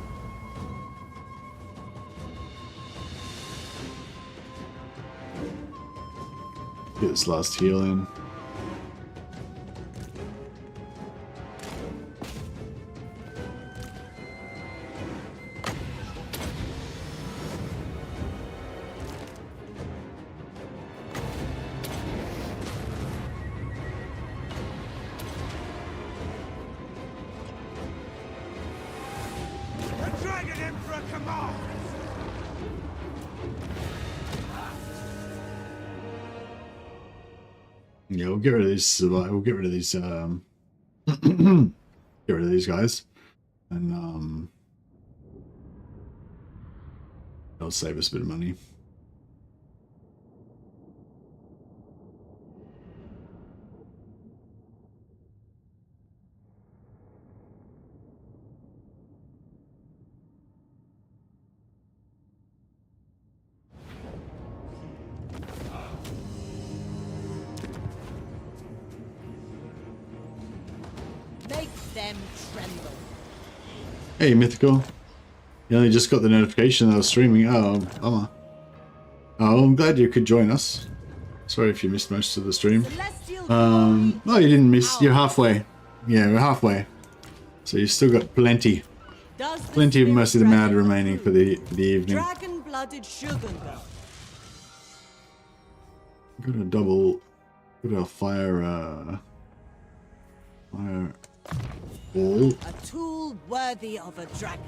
Get this last heal in. Yeah, we'll get rid of these. We'll get rid of these. Get rid of these guys, and that'll save us a bit of money. Them tremble. Hey, Mythical. You only just got the notification that I was streaming. Oh, bummer. Oh, I'm glad you could join us. Sorry if you missed most of the stream. No, you didn't miss. You're halfway. Yeah, we're halfway. So you've still got plenty. Plenty of Mercy the Mad remaining for the evening. Dragon-blooded Shogungan. Got a double. Got a fire. Fire. Ball. A tool worthy of a dragon.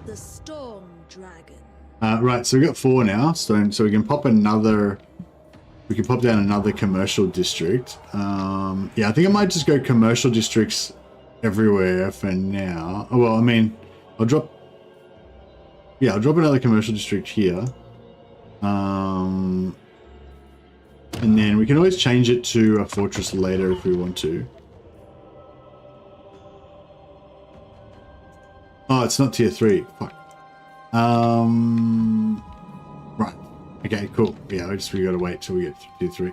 The Storm Dragon. Right, so we've got 4 now, so we can pop another. We can pop down another commercial district. Yeah, I think I might just go commercial districts everywhere for now. Oh, well, I mean, I'll drop another commercial district here. And then we can always change it to a fortress later if we want to. Oh, it's not tier 3. Fuck. Right. Okay, cool. Yeah, we gotta wait till we get to tier 3.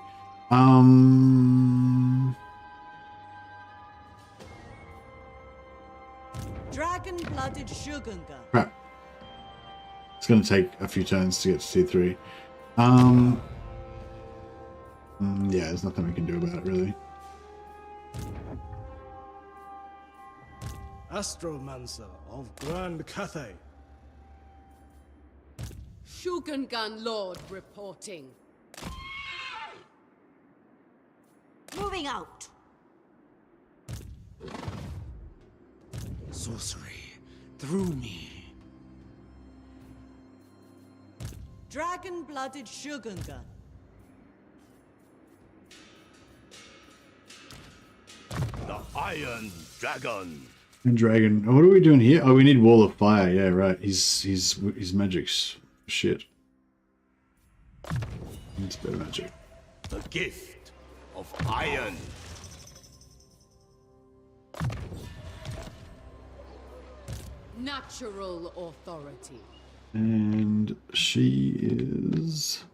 Dragon-blooded Shogungan. Crap. It's gonna take a few turns to get to tier 3. Yeah, there's nothing we can do about it, really. Astromancer of Grand Cathay. Shogungan Lord reporting. Moving out. sorcery through me. Dragon-blooded Shogunga. The Iron Dragon. And dragon. Oh, what are we doing here? Oh, we need wall of fire. Yeah, right. His magic's shit. It's better magic. The gift of iron. Natural authority. And she is.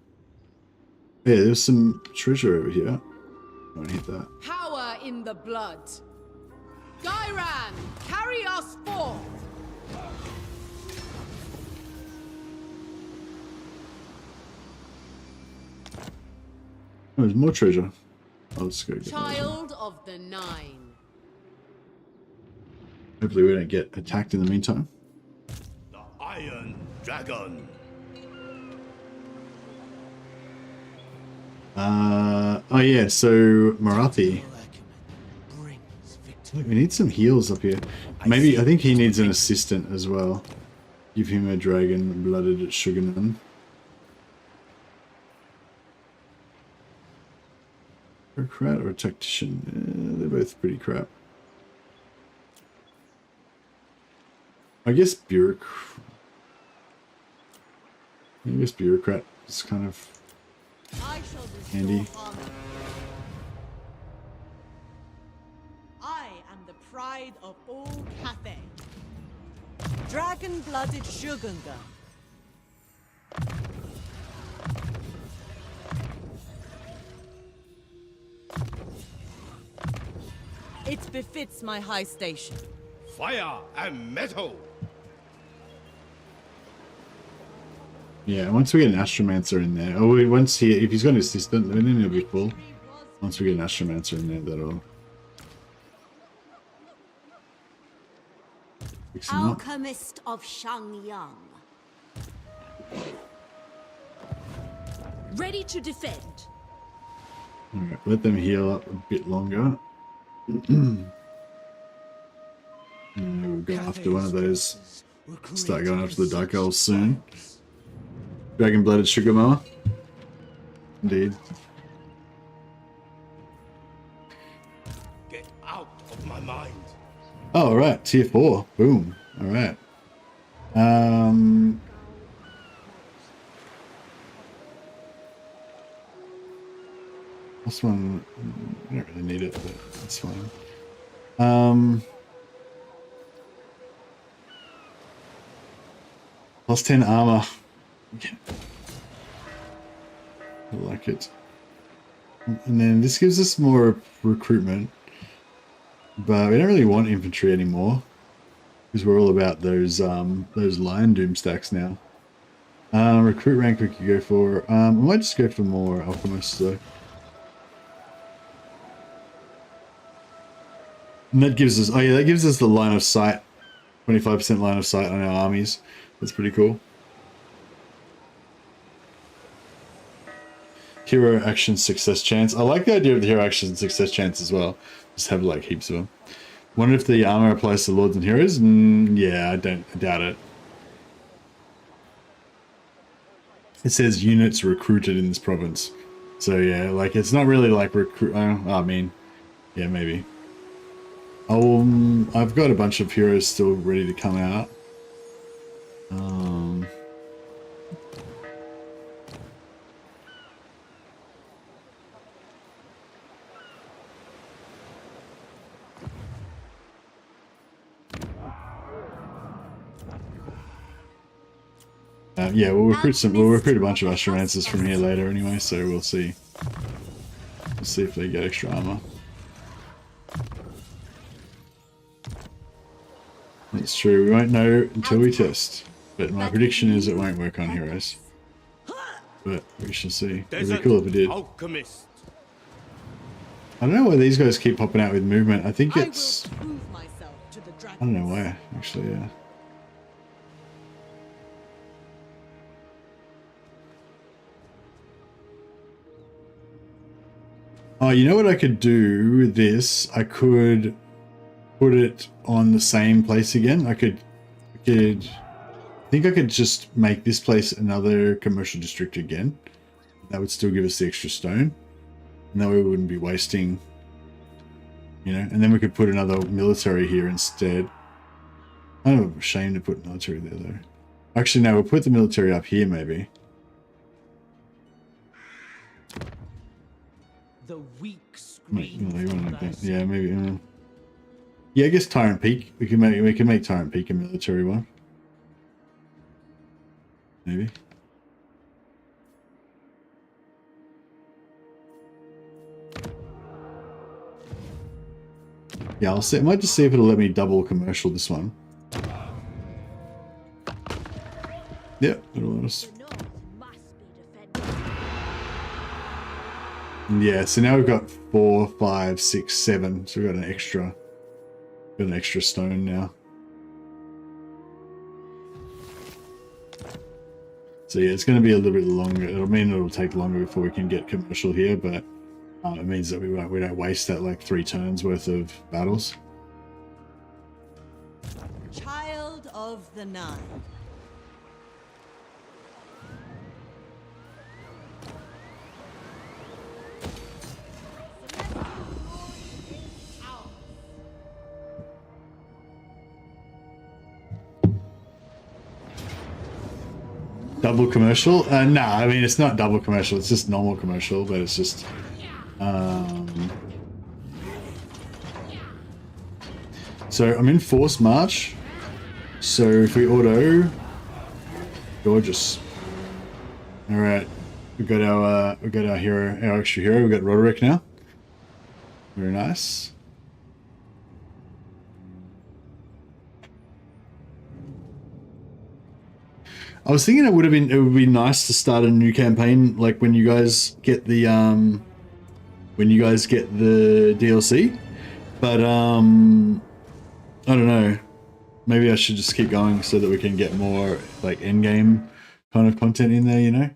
Yeah, there's some treasure over here. Don't hit that. Power in the blood. Caravan, carry us forth. Oh, there's more treasure. Let's go get that. Child of the Nine. Hopefully we don't get attacked in the meantime. The Iron Dragon. Oh yeah, so Marathi. We need some heals up here. Maybe, I think he needs an assistant as well. Give him a dragon-blooded Shogunan. A bureaucrat or a tactician? They're both pretty crap. I guess bureaucrat is kind of I shall restore handy. honor. I am the pride of all Cathay. Dragon-blooded Shogunga. It befits my high station. Fire and metal. Yeah, once we get an Astromancer in there, once if he's got an assistant, then he'll be full. Once we get an Astromancer in there, that'll fix him up. Alchemist of Shangyang. Ready to defend. Alright, let them heal up a bit longer. And we'll go after one of those. Start going after the Dark Elves soon. Dragon-blooded sugar mama. Indeed. Get out of my mind. Oh, alright, tier 4. Boom. Alright. This one, I don't really need it, but that's fine. Plus 10 armor. Yeah. I like it. And then this gives us more recruitment. But we don't really want infantry anymore. Because we're all about those Lion Doom stacks now. Recruit rank we could go for. We might just go for more alchemists though. And that gives us, oh yeah, that gives us the line of sight. 25% line of sight on our armies. That's pretty cool. Hero action success chance. I like the idea of the hero action success chance as well. Just have like heaps of them. Wonder if the armor applies to lords and heroes? Yeah, I doubt it. It says units recruited in this province. So yeah, like it's not really like recruit. I mean, yeah, maybe. I've got a bunch of heroes still ready to come out. Yeah, we'll recruit a bunch of Astromancers from here later anyway, so we'll see. We'll see if they get extra armor. That's true, we won't know until we test. But my prediction is it won't work on heroes. But we shall see. It'd be cool if it did. Alchemist. I don't know why these guys keep popping out with movement. I think it's... I will prove myself to the I don't know why, actually, yeah. Oh, you know what I could do with this? I could put it on the same place again. I think I could just make this place another commercial district again. That would still give us the extra stone. And that way we wouldn't be wasting, you know, and then we could put another military here instead. Kind of a shame to put military there though. Actually, no, we'll put the military up here maybe. The weak scream. Yeah, maybe. Yeah, I guess Tyrant Peak. We can make Tyrant Peak a military one. Maybe. Yeah, I'll see. I might just see if it'll let me double commercial this one. Yep, it'll let us. Yeah, so now we've got 4, 5, 6, 7. So we've got an extra stone now. So yeah, it's going to be a little bit longer. It'll mean it'll take longer before we can get commercial here, but it means that we don't waste that like 3 turns worth of battles. Child of the Nine. Double commercial? Nah, I mean, it's not double commercial. It's just normal commercial, but it's just... So I'm in forced march. So if we auto... Gorgeous. Alright. We got our hero, our extra hero. We got Roderick now. Very nice. I was thinking it would be nice to start a new campaign like when you guys get the DLC, but I don't know, maybe I should just keep going so that we can get more like end game kind of content in there, you know.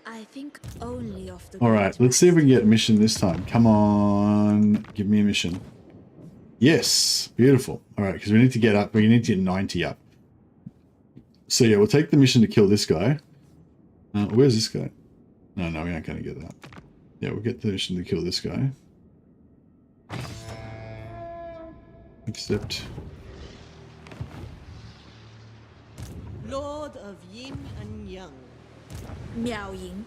I think only of the. All right, let's see if we can get a mission this time. Come on, give me a mission. Yes, beautiful. All right, because we need to get up. We need to get 90 up. So yeah, we'll take the mission to kill this guy. Where's this guy? No, we aren't going to get that. Yeah, we'll get the mission to kill this guy. Accept. Lord of Yin and Yang. Miao Ying.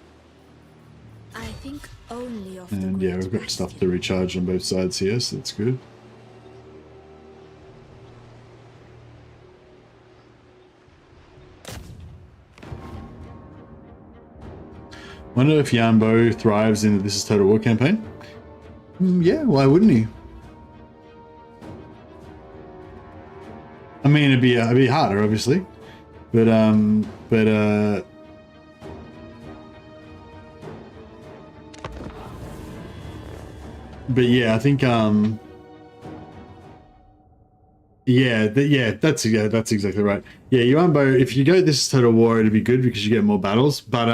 I think only of the. And yeah, we've got stuff to recharge on both sides here, so that's good. Wonder if Yambo thrives in the This Is Total War campaign. Yeah, why wouldn't he? I mean, it'd be harder, obviously, but yeah, I think that's exactly right. Yeah, Yuanbo, if you go This Is Total War, it'd be good because you get more battles, but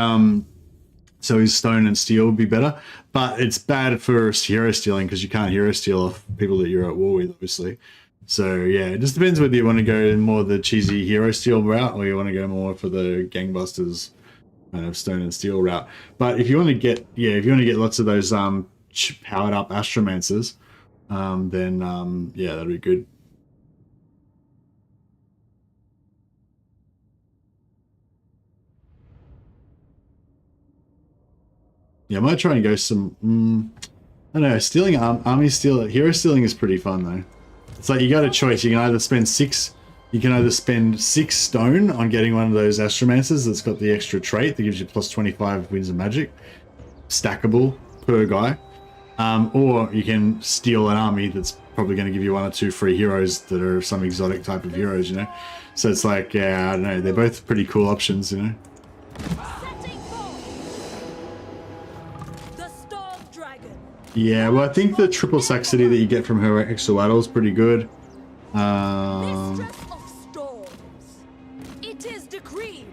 so his stone and steel would be better, but it's bad for hero stealing because you can't hero steal off people that you're at war with, obviously. So yeah, it just depends whether you want to go more the cheesy hero steal route or you want to go more for the gangbusters kind of stone and steel route. But if you want to get lots of those powered up astromancers, then yeah, that'd be good. Yeah, I might try and go some, I don't know, stealing army steal, hero stealing is pretty fun though. It's like you got a choice. You can either spend 6 stone on getting one of those astromancers that's got the extra trait that gives you plus 25 winds of magic, stackable per guy, or you can steal an army that's probably going to give you 1 or 2 free heroes that are some exotic type of heroes, you know. So it's like, yeah, I don't know, they're both pretty cool options, you know. Yeah, well, I think the triple saxity that you get from her extra battle is pretty good. Mistress of storms. It is decreed.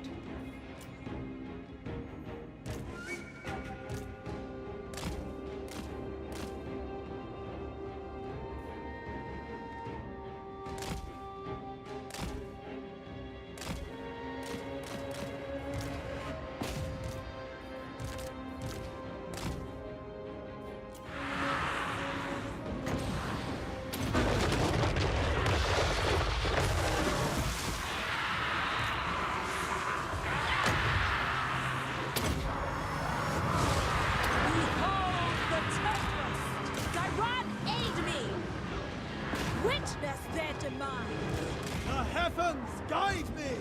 Witness their demise. The heavens guide me!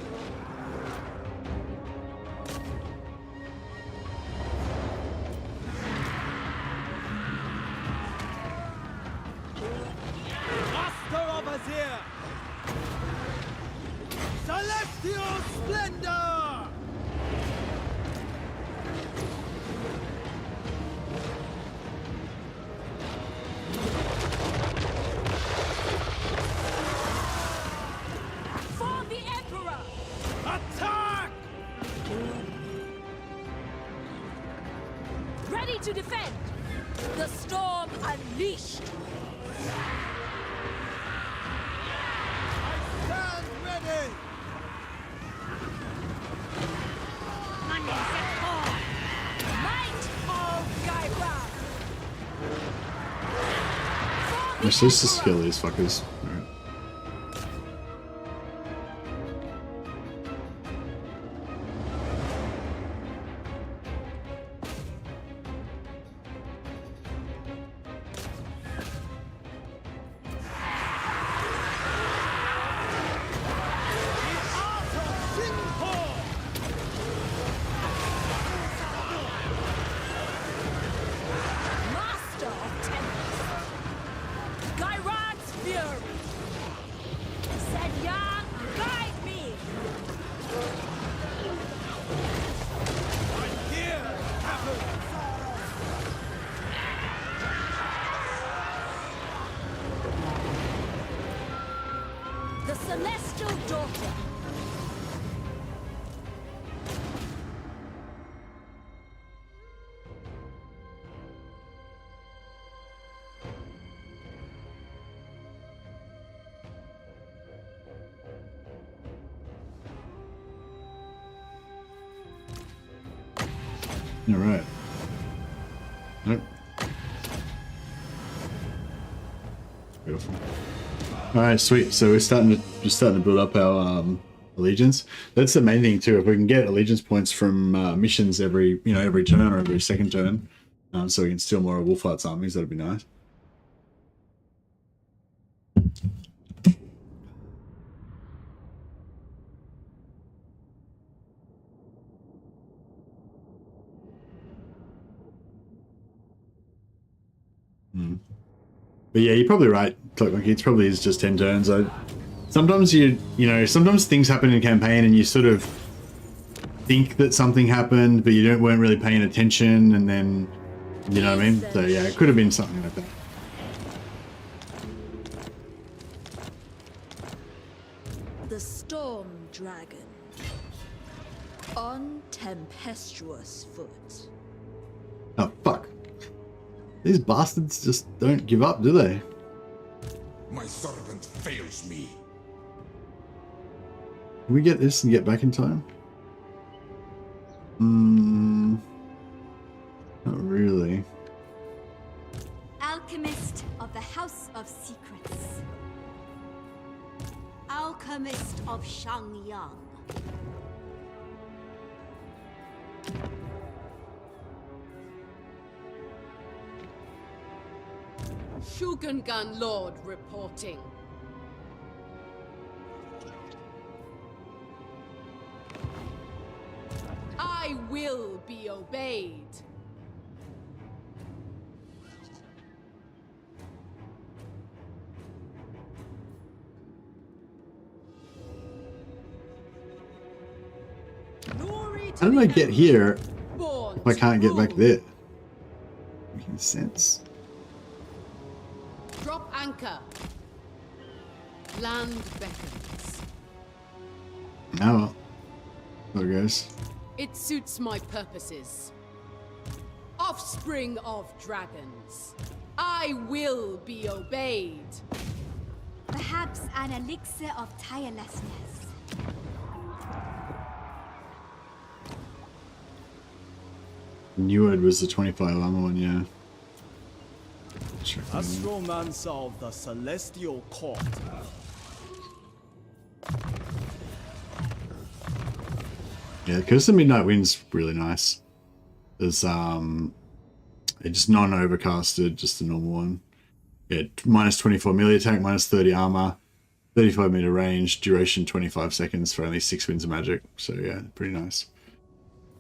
Master of Azir! Celestial splendor! For the Emperor! Attack! Ready to defend! The storm unleashed! Stand ready! Might of Caravan! I'm supposed to skill these fuckers. Alright. Master of Tempest! Gyrod's Fury! Said Yang, guide me! Here, heavens! The Celestial Daughter! All right. Nope. Beautiful. All right, sweet. So we're starting to build up our allegiance. That's the main thing too. If we can get allegiance points from missions every turn or every second turn, so we can steal more of Wolfheart's armies, that'd be nice. But yeah, you're probably right. Like it probably is just 10 turns. Sometimes sometimes things happen in a campaign and you sort of think that something happened, but you weren't really paying attention, and then you know what I mean. So yeah, it could have been something like that. The Storm Dragon. On tempestuous foot. Oh fuck! These bastards just don't give up, do they? My servant fails me. Can we get this and get back in time? Not really. Alchemist of the House of Secrets. Alchemist of Shangyang. Shugengan Lord reporting. I will be obeyed. How did I get here Born if I can't to get back rule. there? Making sense. Drop anchor. Land beckons. Now, well, there it goes. It suits my purposes. Offspring of dragons. I will be obeyed. Perhaps an elixir of tirelessness. Yuan was the 25 armor one, yeah. Check that out. Astromancer of the Celestial Court. Yeah, because the Midnight Wind's really nice. There's it's just non-overcasted, just the normal one. Yeah, minus 24 melee attack, minus 30 armor, 35 meter range, duration 25 seconds for only 6 winds of magic. So yeah, pretty nice.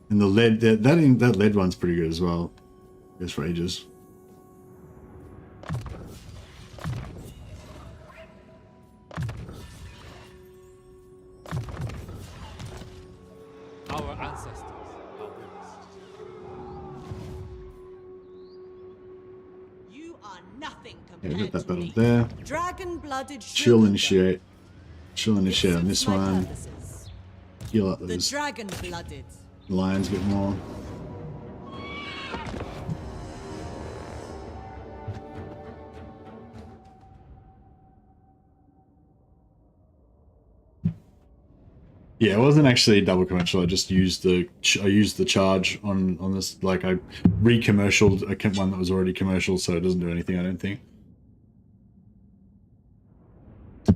And the lead, that lead one's pretty good as well. Goes for ages. Our ancestors are with us. You are nothing Yeah, compared we got that to battle me. there. Dragon-blooded Chill sugar initiate. Chill initiate on suits this my one. purposes. Heal up The those dragon-blooded. lions a bit more. Yeah, it wasn't actually double commercial. I just used the charge on this. Like I re-commercialed one that was already commercial, so it doesn't do anything. I don't think.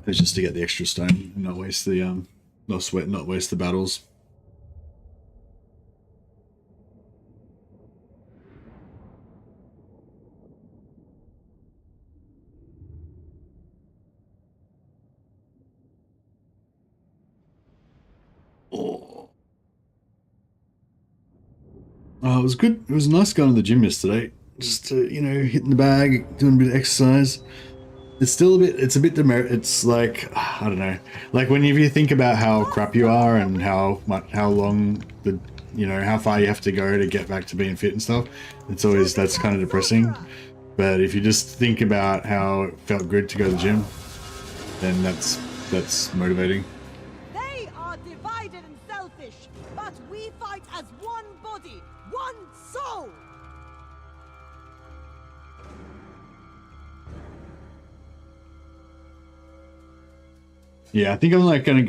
It's just to get the extra stone and not waste the not waste the battles. Oh, it was good. It was nice going to the gym yesterday. Just you know, hitting the bag, doing a bit of exercise. It's still a bit. It's a bit demerit. It's like I don't know. Like when you think about how crap you are and how long the how far you have to go to get back to being fit and stuff. It's always that's kind of depressing. But if you just think about how it felt good to go to the gym, then that's motivating. They are divided and selfish, but we fight as one body, one soul. Yeah, I think I'm like gonna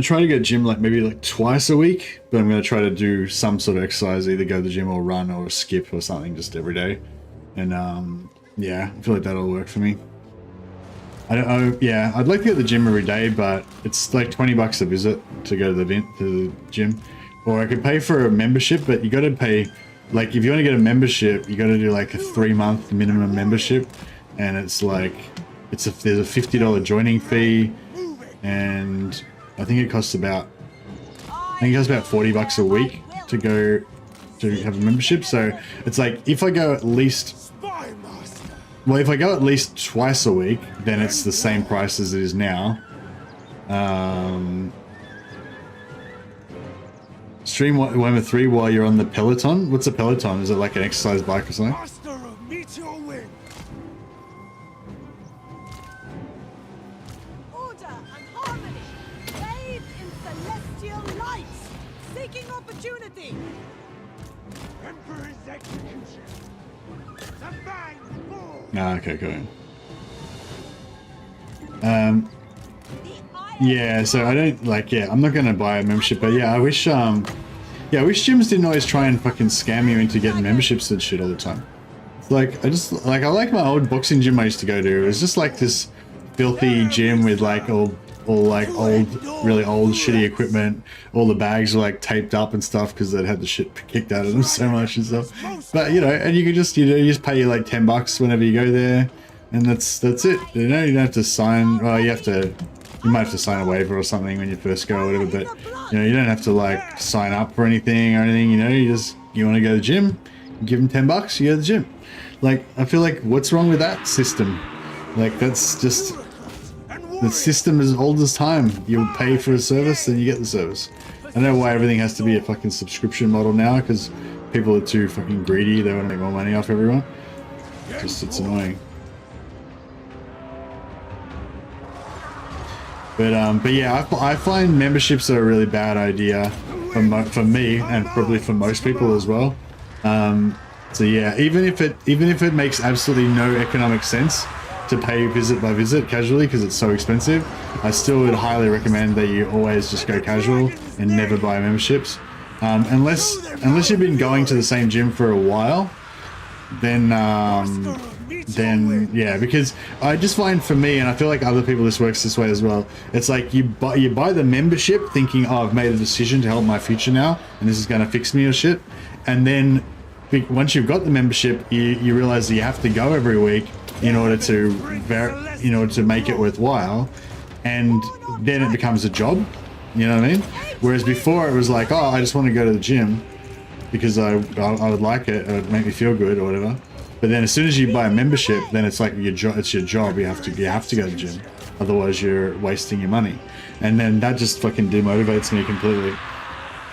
try to go to gym like maybe like twice a week, but I'm gonna try to do some sort of exercise, either go to the gym or run or skip or something just every day. And yeah, I feel like that'll work for me. Yeah, I'd like to go to the gym every day, but it's like $20 a visit to go to the gym. Or I could pay for a membership, but you gotta pay, like if you want to get a membership, you gotta do like a 3-month minimum membership, and it's like there's a $50 joining fee, and I think it costs about $40 a week to go to have a membership. So it's like if I go at least twice a week, then it's the same price as it is now. Stream Warhammer 3 while you're on the Peloton. What's a Peloton? Is it like an exercise bike or something? Master of Meteor Wind. Order and harmony, bathed in celestial light, seeking opportunity. Emperor's execution. The fangs fall. Ah, okay, cool. Yeah, so I don't like. Yeah, I'm not gonna buy a membership, but yeah, I wish gyms didn't always try and fucking scam you into getting memberships and shit all the time. Like, I like my old boxing gym I used to go to. It was just like this filthy gym with like all like really old shitty equipment. All the bags were like taped up and stuff because they'd had the shit kicked out of them so much and stuff. But and you could just you just pay like $10 whenever you go there, and that's it. You don't have to sign. Well, you might have to sign a waiver or something when you first go or whatever. But you don't have to like sign up for anything or anything. You want to go to the gym, give them $10, you go to the gym. Like, I feel like what's wrong with that system? Like, that's just the system is old as time. You pay for a service, then you get the service. I don't know why everything has to be a fucking subscription model now, because people are too fucking greedy. They want to make more money off everyone. It's annoying. But yeah, I find memberships are a really bad idea for me and probably for most people as well. So yeah, even if it makes absolutely no economic sense to pay visit by visit casually because it's so expensive, I still would highly recommend that you always just go casual and never buy memberships, unless you've been going to the same gym for a while. Then yeah, because I just find for me, and I feel like other people this works this way as well, it's like you buy the membership thinking, oh, I've made a decision to help my future now and this is going to fix me or shit, and then once you've got the membership, you realize that you have to go every week in order to make it worthwhile, and then it becomes a job. You know what I mean? Whereas before it was like, oh, I just want to go to the gym because I would like it, or it would make me feel good or whatever. But then as soon as you buy a membership, then it's like it's your job. You have to go to the gym, otherwise you're wasting your money. And then that just fucking demotivates me completely.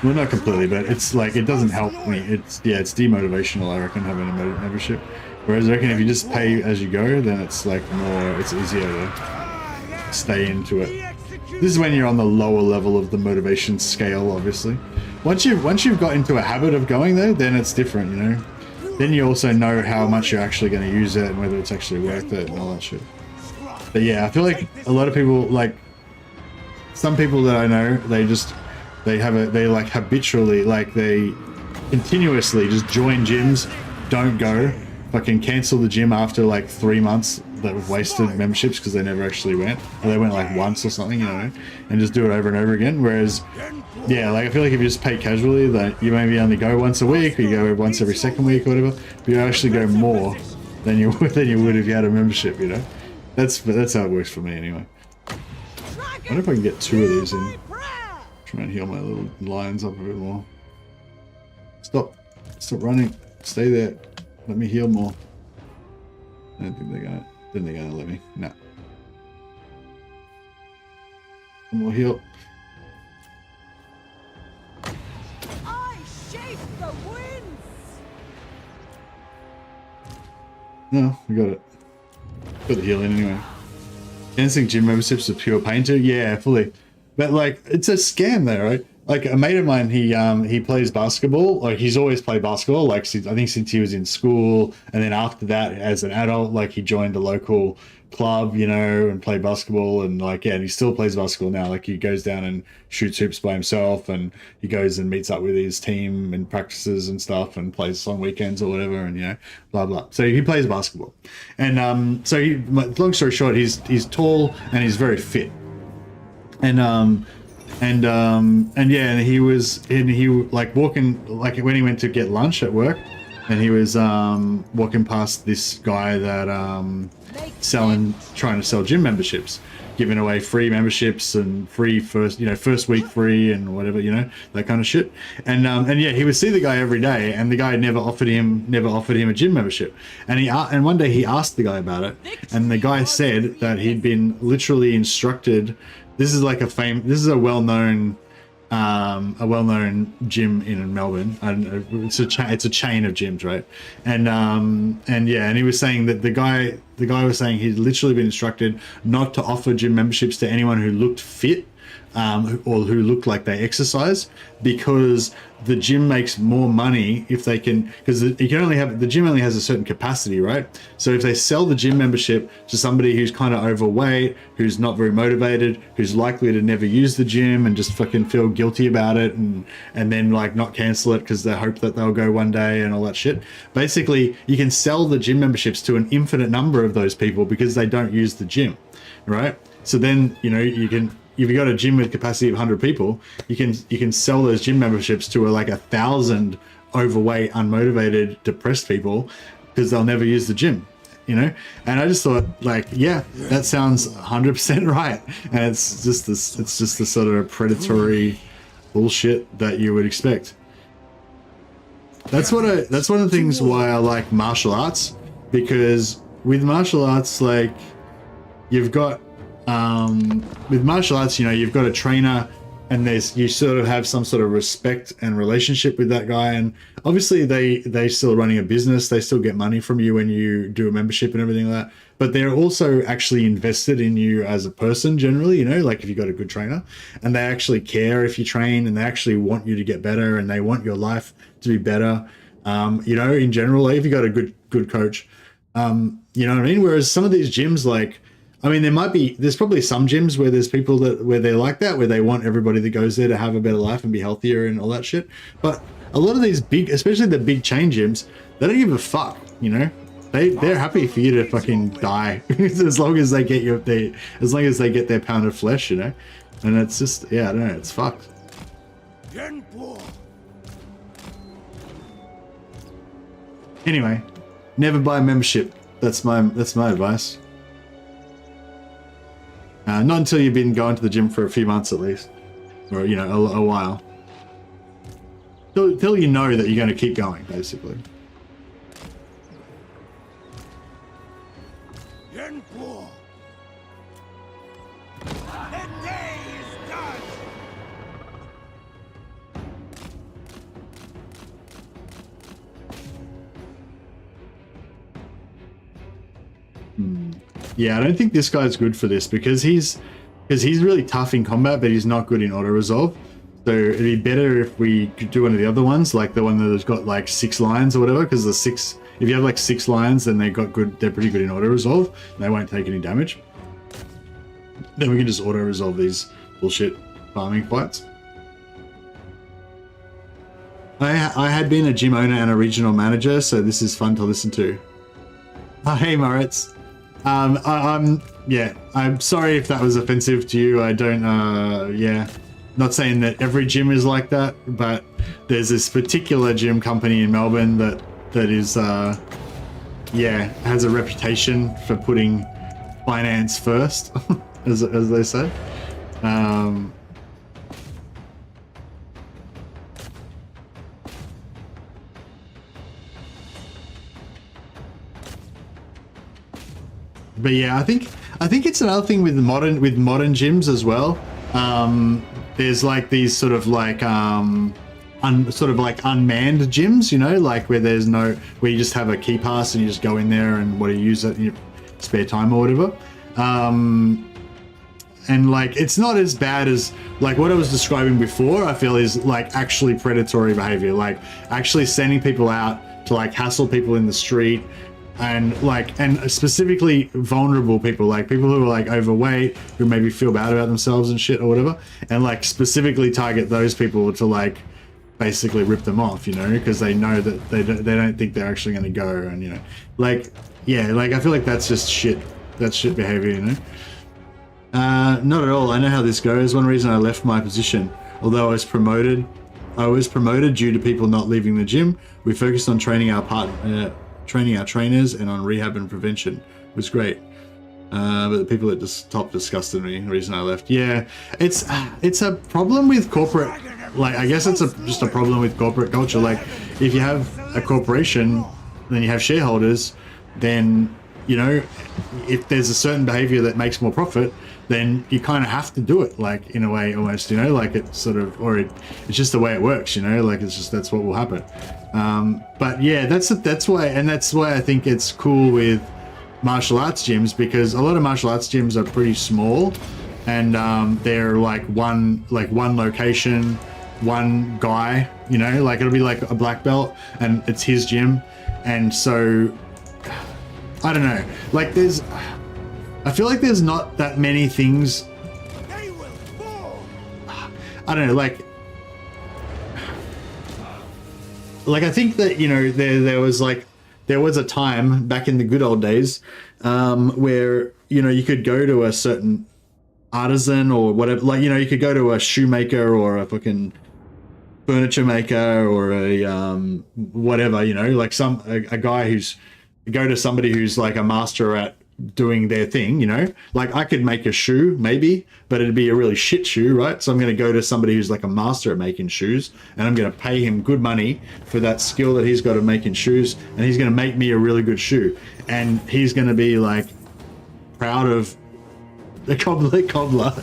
Well, not completely, but it's like, it doesn't help me. It's demotivational, I reckon, having a membership. Whereas I reckon if you just pay as you go, then it's like it's easier to stay into it. This is when you're on the lower level of the motivation scale, obviously. Once you've got into a habit of going there, then it's different, you know. Then you also know how much you're actually going to use it and whether it's actually worth it and all that shit. But yeah, I feel like a lot of people, like some people that I know, they like habitually, like they continuously just join gyms, don't go, fucking cancel the gym after like 3 months that have wasted memberships because they never actually went, or they went like once or something, you know, and just do it over and over again. Whereas, yeah, like I feel like if you just pay casually, that you maybe only go once a week, or you go once every second week or whatever, but you actually go more than you would if you had a membership, you know. That's how it works for me anyway. I wonder if I can get 2 of these in. Try and heal my little lions up a bit more. Stop running. Stay there. Let me heal more. I don't think they're gonna let me. No. One more heal. I shape the winds. No, we got it. Got the heal in anyway. Dancing gym memberships are pure pain too. Yeah, fully. But like, it's a scam though, right? Like a mate of mine, he plays basketball. Like he's always played basketball. Like I think since he was in school, and then after that, as an adult, like he joined a local club, you know, and played basketball. And like, yeah, and he still plays basketball now. Like he goes down and shoots hoops by himself, and he goes and meets up with his team and practices and stuff, and plays on weekends or whatever, and you know, blah blah. So he plays basketball, and so long story short, he's tall and he's very fit, and yeah, and he like walking, like when he went to get lunch at work, and he was walking past this guy that trying to sell gym memberships, giving away free memberships and free first week free and whatever, you know, that kind of shit. And yeah, he would see the guy every day, and the guy never offered him a gym membership. And one day he asked the guy about it, and the guy said that he'd been literally instructed. This is a well-known gym in Melbourne, and it's a chain of gyms, right? And yeah, and he was saying that the guy was saying he'd literally been instructed not to offer gym memberships to anyone who looked fit, or who looked like they exercise, because the gym makes more money if they can, because the gym only has a certain capacity, right? So if they sell the gym membership to somebody who's kind of overweight, who's not very motivated, who's likely to never use the gym and just fucking feel guilty about it, and then like not cancel it because they hope that they'll go one day and all that shit. Basically, you can sell the gym memberships to an infinite number of those people because they don't use the gym, right? So then, you know, you can, if you got a gym with capacity of 100 people, you can sell those gym memberships to like 1,000 overweight, unmotivated, depressed people, because they'll never use the gym, you know. And I just thought, like, yeah, that sounds 100% right. And it's just the sort of predatory bullshit that you would expect. That's one of the things why I like martial arts, because with martial arts, like, you've got with martial arts, you know, you've got a trainer, and you sort of have some sort of respect and relationship with that guy, and obviously they still running a business, they still get money from you when you do a membership and everything like that, but they're also actually invested in you as a person generally, you know, like if you got a good trainer, and they actually care if you train, and they actually want you to get better, and they want your life to be better, you know, in general, like if you got a good coach, you know what I mean? Whereas some of these gyms, like, I mean, there's probably some gyms where there's people where they're like that, where they want everybody that goes there to have a better life and be healthier and all that shit. But a lot of these big, especially the big chain gyms, they don't give a fuck, you know? They're happy for you to fucking die as long as they get their pound of flesh, you know? And it's just, yeah, I don't know, it's fucked. Anyway, never buy a membership. That's my advice. Not until you've been going to the gym for a few months at least, or you know, a while. Till you know that you're going to keep going, basically. Yeah, I don't think this guy's good for this because he's really tough in combat, but he's not good in auto resolve. So it'd be better if we could do one of the other ones, like the one that's got like 6 lions or whatever. Because the 6, if you have like 6 lions, then they're pretty good in auto resolve. They won't take any damage. Then we can just auto resolve these bullshit farming fights. I had been a gym owner and a regional manager, so this is fun to listen to. Oh, hey, Moritz. I'm sorry if that was offensive to you. I don't, not saying that every gym is like that, but there's this particular gym company in Melbourne that is, has a reputation for putting finance first, as they say. But yeah, I think it's another thing with modern gyms as well. There's like these sort of like unmanned gyms, you know, like where you just have a key pass and you just go in there and use it in your spare time or whatever. And like it's not as bad as like what I was describing before. I feel is like actually predatory behavior, like actually sending people out to like hassle people in the street. And specifically vulnerable people, like people who are like overweight, who maybe feel bad about themselves and shit or whatever, and like specifically target those people to like basically rip them off, you know, because they know that they don't think they're actually going to go, and you know, like I feel like that's just shit. That's shit behavior, you know. Not at all. I know how this goes. One reason I left my position, although I was promoted due to people not leaving the gym. We focused on training our trainers and on rehab and prevention. It was great, but the people at the top disgusted me. The reason I left. Yeah, it's a problem with corporate, like I guess it's just a problem with corporate culture. Like if you have a corporation, then you have shareholders, then you know if there's a certain behavior that makes more profit, then you kind of have to do it, like in a way almost, you know, like it's sort of, or it's just the way it works, you know, like it's just, that's what will happen. But yeah, that's why I think it's cool with martial arts gyms, because a lot of martial arts gyms are pretty small, and they're like one location, one guy, you know, like it'll be like a black belt and it's his gym. And so I don't know, like I feel like there's not that many things. I don't know, like I think that, you know, there was a time back in the good old days where, you know, you could go to a certain artisan or whatever, like, you know, you could go to a shoemaker or a fucking furniture maker or a whatever, you know, like a guy go to somebody who's like a master at doing their thing, you know, like I could make a shoe maybe, but it'd be a really shit shoe, right? So I'm going to go to somebody who's like a master at making shoes, and I'm going to pay him good money for that skill that he's got at making shoes, and he's going to make me a really good shoe, and he's going to be like proud of the cobbler.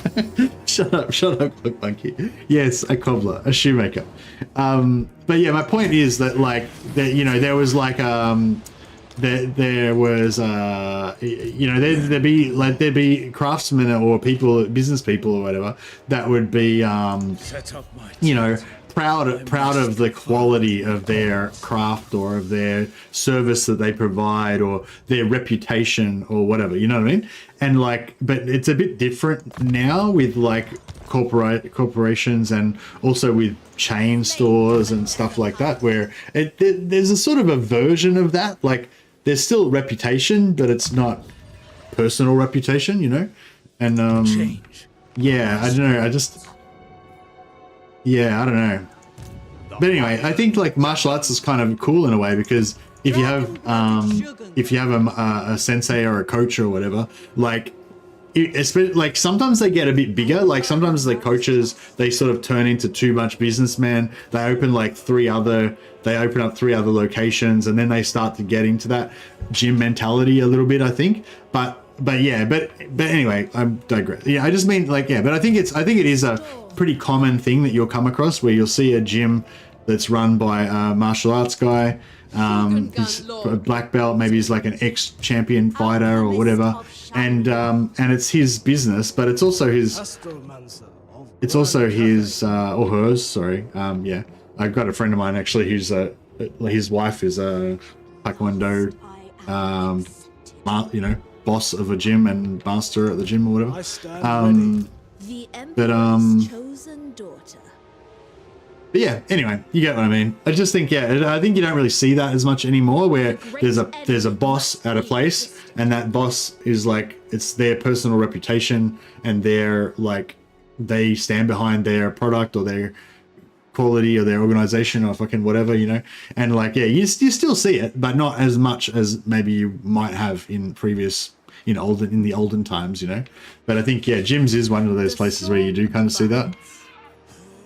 shut up Click Monkey. Yes, a cobbler, a shoemaker. But yeah, my point is that like that, you know, there was like there was you know, there'd be craftsmen or people, business people or whatever, that would be you know, proud of the quality of their craft or of their service that they provide or their reputation or whatever, you know what I mean? And like, but it's a bit different now with like corporations and also with chain stores and stuff like that, where there's a sort of a version of that, like there's still reputation, but it's not personal reputation, you know? And yeah, I don't know, I don't know. But anyway, I think like martial arts is kind of cool in a way, because if you have a sensei or a coach or whatever, like especially like sometimes they get a bit bigger. Like sometimes the coaches, they sort of turn into too much businessmen. They open up 3 other locations, and then they start to get into that gym mentality a little bit, I think. But anyway, I digress. Yeah, I just mean like, yeah, but I think it is a pretty common thing that you'll come across where you'll see a gym that's run by a martial arts guy. He's a black belt, maybe he's like an ex-champion fighter or whatever, and it's his business, but it's also his or hers, sorry. Yeah, I've got a friend of mine actually who's his wife is a taekwondo boss of a gym and master at the gym or whatever. The Emperor's chosen daughter. But yeah, anyway, you get what I mean. I just think, I think you don't really see that as much anymore, where there's a boss at a place, and that boss is like, it's their personal reputation, and they're like, they stand behind their product or their quality or their organization or fucking whatever, you know. And like, yeah, you still see it, but not as much as maybe you might have in previous, in the olden times, you know. But I think, yeah, gyms is one of those places where you do kind of see that.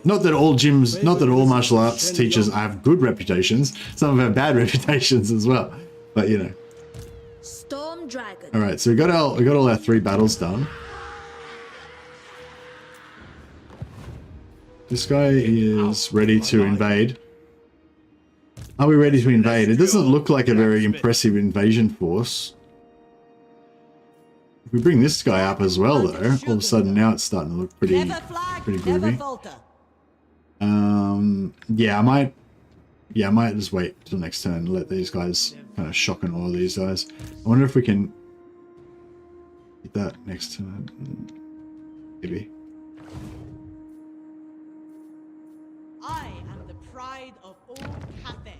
Not that all gyms, not that all martial arts teachers have good reputations. Some of them have bad reputations as well. But you know. Storm Dragon. All right, so we got all our 3 battles done. This guy is ready to invade. Are we ready to invade? It doesn't look like a very impressive invasion force. If we bring this guy up as well, though, all of a sudden now it's starting to look pretty groovy. Yeah, I might just wait till next turn and let these guys kind of shock and awe these guys. I wonder if we can get that next turn. Maybe. I am the pride of all Cathay.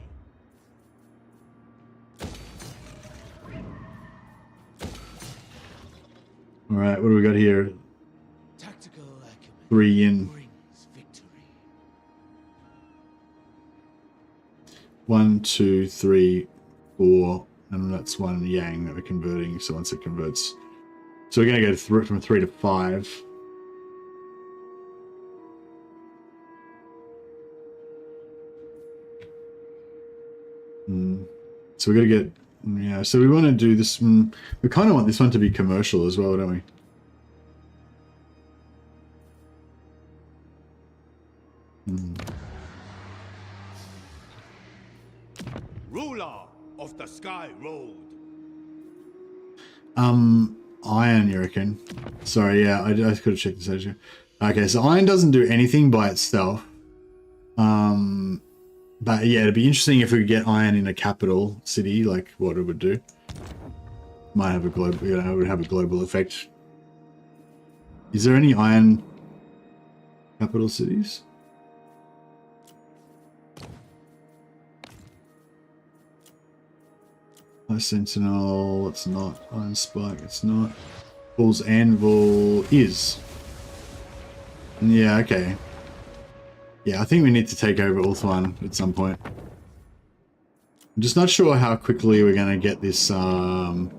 All right, what do we got here? 3 in. 1, 2, 3, 4, and that's 1 yang that we're converting. So once it converts, so we're going to go from 3 to 5. So we're going to get, yeah. So we want to do this. We kind of want this one to be commercial as well, don't we? Ruler of the Sky Road. Iron, you reckon? Sorry, yeah, I could have checked this out. Okay, so iron doesn't do anything by itself. But yeah, it'd be interesting if we could get iron in a capital city, like what it would do. Might have a global, it would have a global effect. Is there any iron capital cities? High Sentinel, it's not. Iron Spike, it's not. Bull's Anvil is. Yeah, okay. Yeah, I think we need to take over Ulthuan at some point. I'm just not sure how quickly we're going to get this. So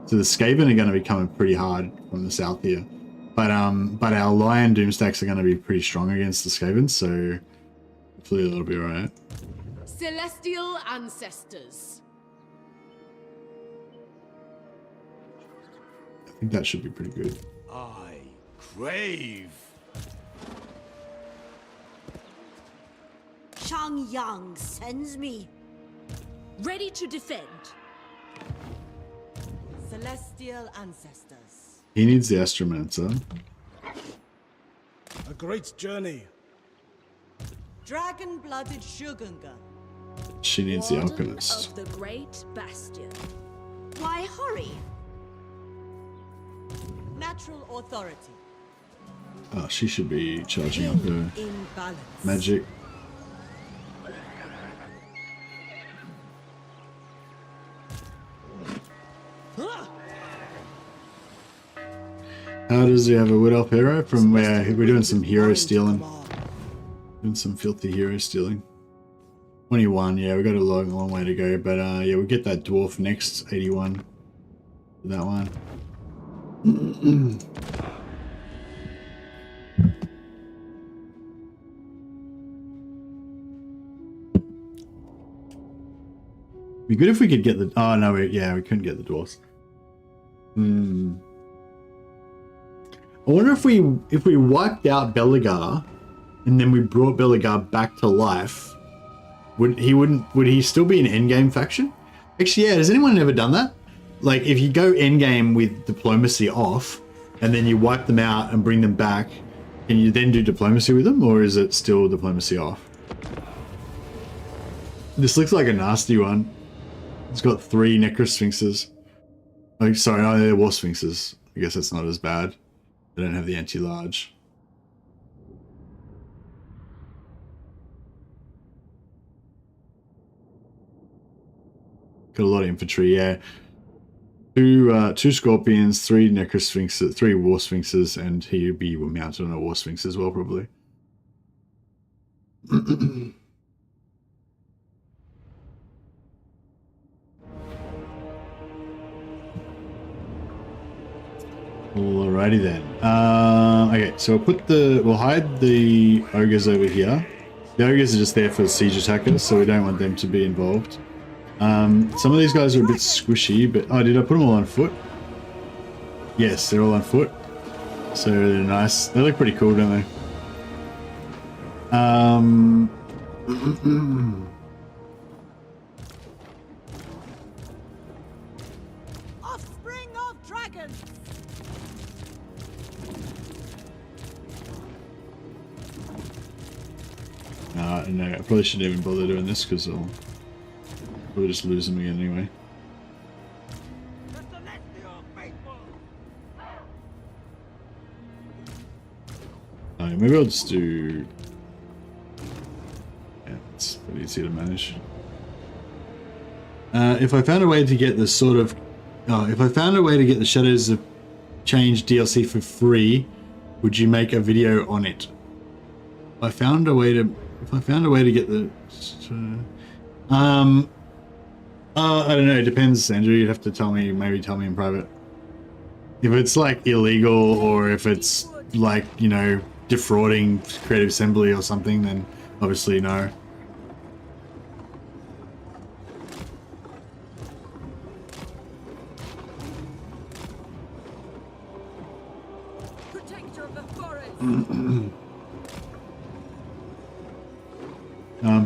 the Skaven are going to be coming pretty hard from the south here. But our Lion Doomstacks are going to be pretty strong against the Skaven, so hopefully that'll be alright. Celestial Ancestors. I think that should be pretty good. I crave. Changyang sends me. Ready to defend. Celestial Ancestors. He needs the Astromancer. A great journey. Dragon-blooded Shugunga. She needs the Warden Alchemist. of the Great Bastion. Why hurry? Natural Authority. Oh, she should be charging up her In balance. magic. How does he have a Wood Elf hero? From where we're doing some hero stealing. Doing some filthy hero stealing. 21, yeah, we've got a long way to go, but yeah, we'll get that dwarf next, 81. That one. Be good if we could get the, oh no, yeah, we couldn't get the dwarfs. I wonder if we wiped out Belegar and then we brought Belegar back to life, would he still be an endgame faction? Actually, yeah, has anyone ever done that? Like, if you go endgame with diplomacy off and then you wipe them out and bring them back, can you then do diplomacy with them, or is it still diplomacy off? This looks like a nasty one. It's got 3 necrosphinxes. Oh, sorry, no, they're war sphinxes. I guess that's not as bad. They don't have the anti-large. Got a lot of infantry, yeah. 2 scorpions, 3 necrosphinxes, 3 war sphinxes, and he'd be mounted on a war sphinx as well, probably. Alrighty then. Okay, so we'll hide the ogres over here. The ogres are just there for siege attackers, so we don't want them to be involved. Some of these guys are a bit squishy, but oh, did I put them all on foot? Yes, they're all on foot. So they're nice. They look pretty cool, don't they? Offspring of dragons. No, I probably shouldn't even bother doing this because I'll probably just lose them again anyway. Maybe I'll just do... Yeah, it's pretty easy to manage. If I found a way to get the sort of... Oh, if I found a way to get the Shadows of Change DLC for free, would you make a video on it? If I found a way to get the... I don't know, it depends, Andrew. You'd have to tell me, maybe tell me in private. If it's like illegal, or if it's like, you know, defrauding Creative Assembly or something, then obviously no. Protector of the forest.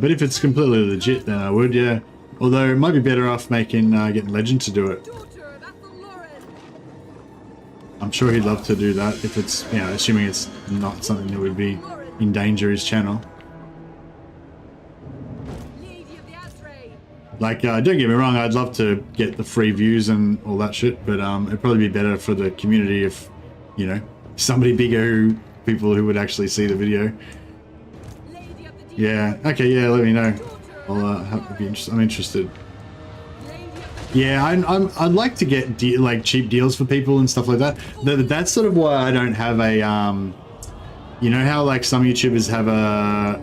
But if it's completely legit, then I would, yeah. Although it might be better off making getting Legend to do it. I'm sure he'd love to do that if it's, you know, assuming it's not something that would be endanger his channel. Like, don't get me wrong, I'd love to get the free views and all that shit, but it'd probably be better for the community if, you know, somebody bigger, people who would actually see the video. Yeah, okay, yeah, let me know. I'm interested. Yeah, I'd like to get like cheap deals for people and stuff like that. That's sort of why I don't have a you know how like some YouTubers have a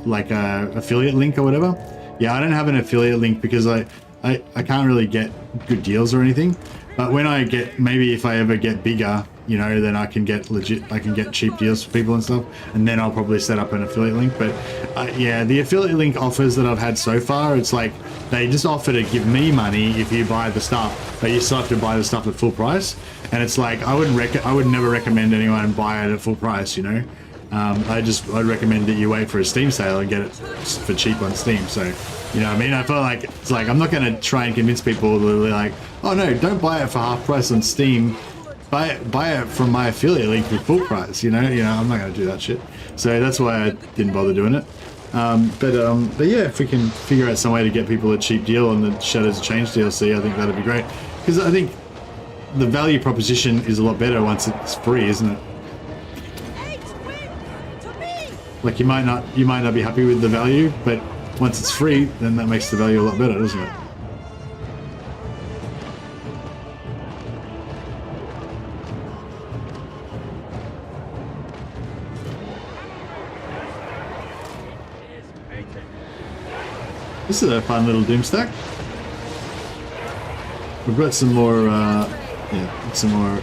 affiliate link or whatever. Yeah, I don't have an affiliate link because I can't really get good deals or anything. But when I get, maybe if I ever get bigger, you know, then I can get cheap deals for people and stuff, and then I'll probably set up an affiliate link. But yeah, the affiliate link offers that I've had so far, it's like they just offer to give me money if you buy the stuff, but you still have to buy the stuff at full price. And it's like I would never recommend anyone buy it at full price, you know. I'd recommend that you wait for a Steam sale and get it for cheap on Steam. So, you know what I mean? I feel like it's like I'm not going to try and convince people that they're like, oh no, don't buy it for half price on Steam. Buy it from my affiliate link for full price. You know, I'm not going to do that shit. So that's why I didn't bother doing it. But yeah, if we can figure out some way to get people a cheap deal on the Shadows of Change DLC, I think that'd be great. Because I think the value proposition is a lot better once it's free, isn't it? Like you might not be happy with the value, but once it's free, then that makes the value a lot better, doesn't it? This is a fun little doom stack. We've got some more, yeah, some more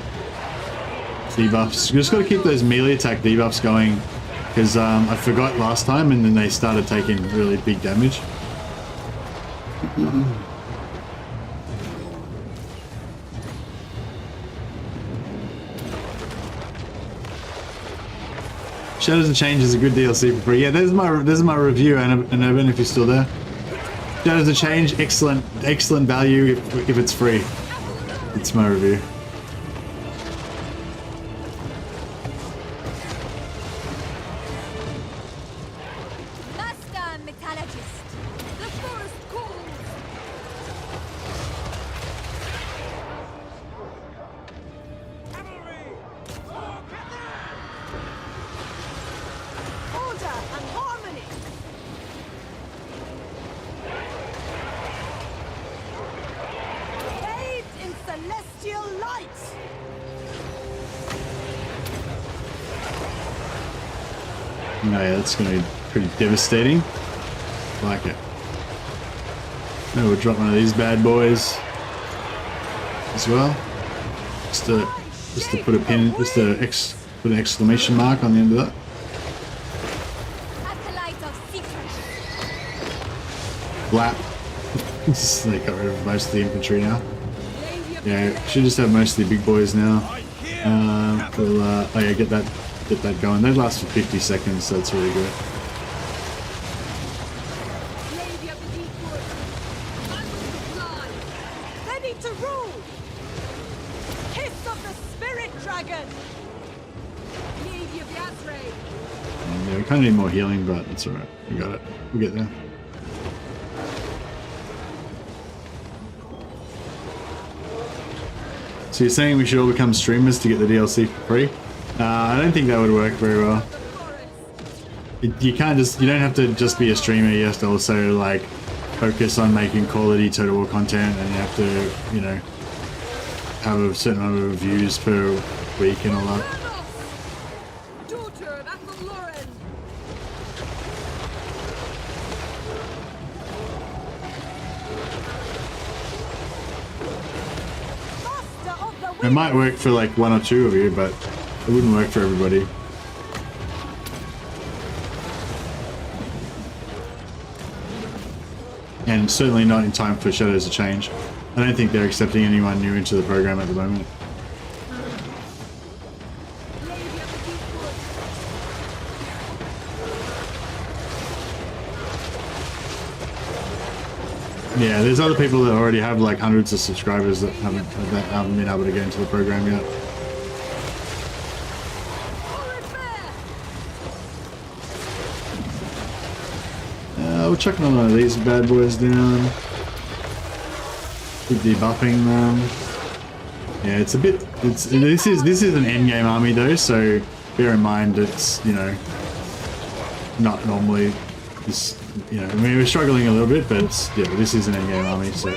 debuffs. You just got to keep those melee attack debuffs going, because I forgot last time, and then they started taking really big damage. Shadows and Change is a good DLC for free. Yeah, there's my review, and Evan, if you're still there. Shadows and Change, excellent value if it's free. It's my review. Master Metallurgist, the forest calls. Cavalry! For Cathay! Order and harmony. Bathed in celestial light. No, yeah, that's going to be pretty devastating. Like it. Maybe we'll drop one of these bad boys as well. Just to put a pin, just to put an exclamation mark on the end of that. Acolyte of secret. Blap. They got rid of most of the infantry now. Yeah, should just have most of the big boys now. We'll oh yeah, get that going. They last for 50 seconds, so that's really good. Lady of the deep wood. Onward to fly. Ready to rule. Kiss of the spirit dragon. Lady of the Azray. Yeah, we kind of need more healing, but it's alright. We got it. We'll get there. So you're saying we should all become streamers to get the DLC for free? I don't think that would work very well. You can't you don't have to just be a streamer, you have to also like focus on making quality Total War content, and you have to, you know, have a certain number of views per week and all that. Daughter of Athel Lauren. Master of the It might work for like one or two of you, but it wouldn't work for everybody. And certainly not in time for Shadows to change. I don't think they're accepting anyone new into the program at the moment. Yeah, there's other people that already have like hundreds of subscribers that haven't been able to get into the program yet. We're chucking on one of these bad boys down. Keep debuffing them. Yeah, it's a bit. This is an endgame army though, so bear in mind it's, you know, not normally this. You know, I mean, we're struggling a little bit, but it's, yeah, this is an endgame army, so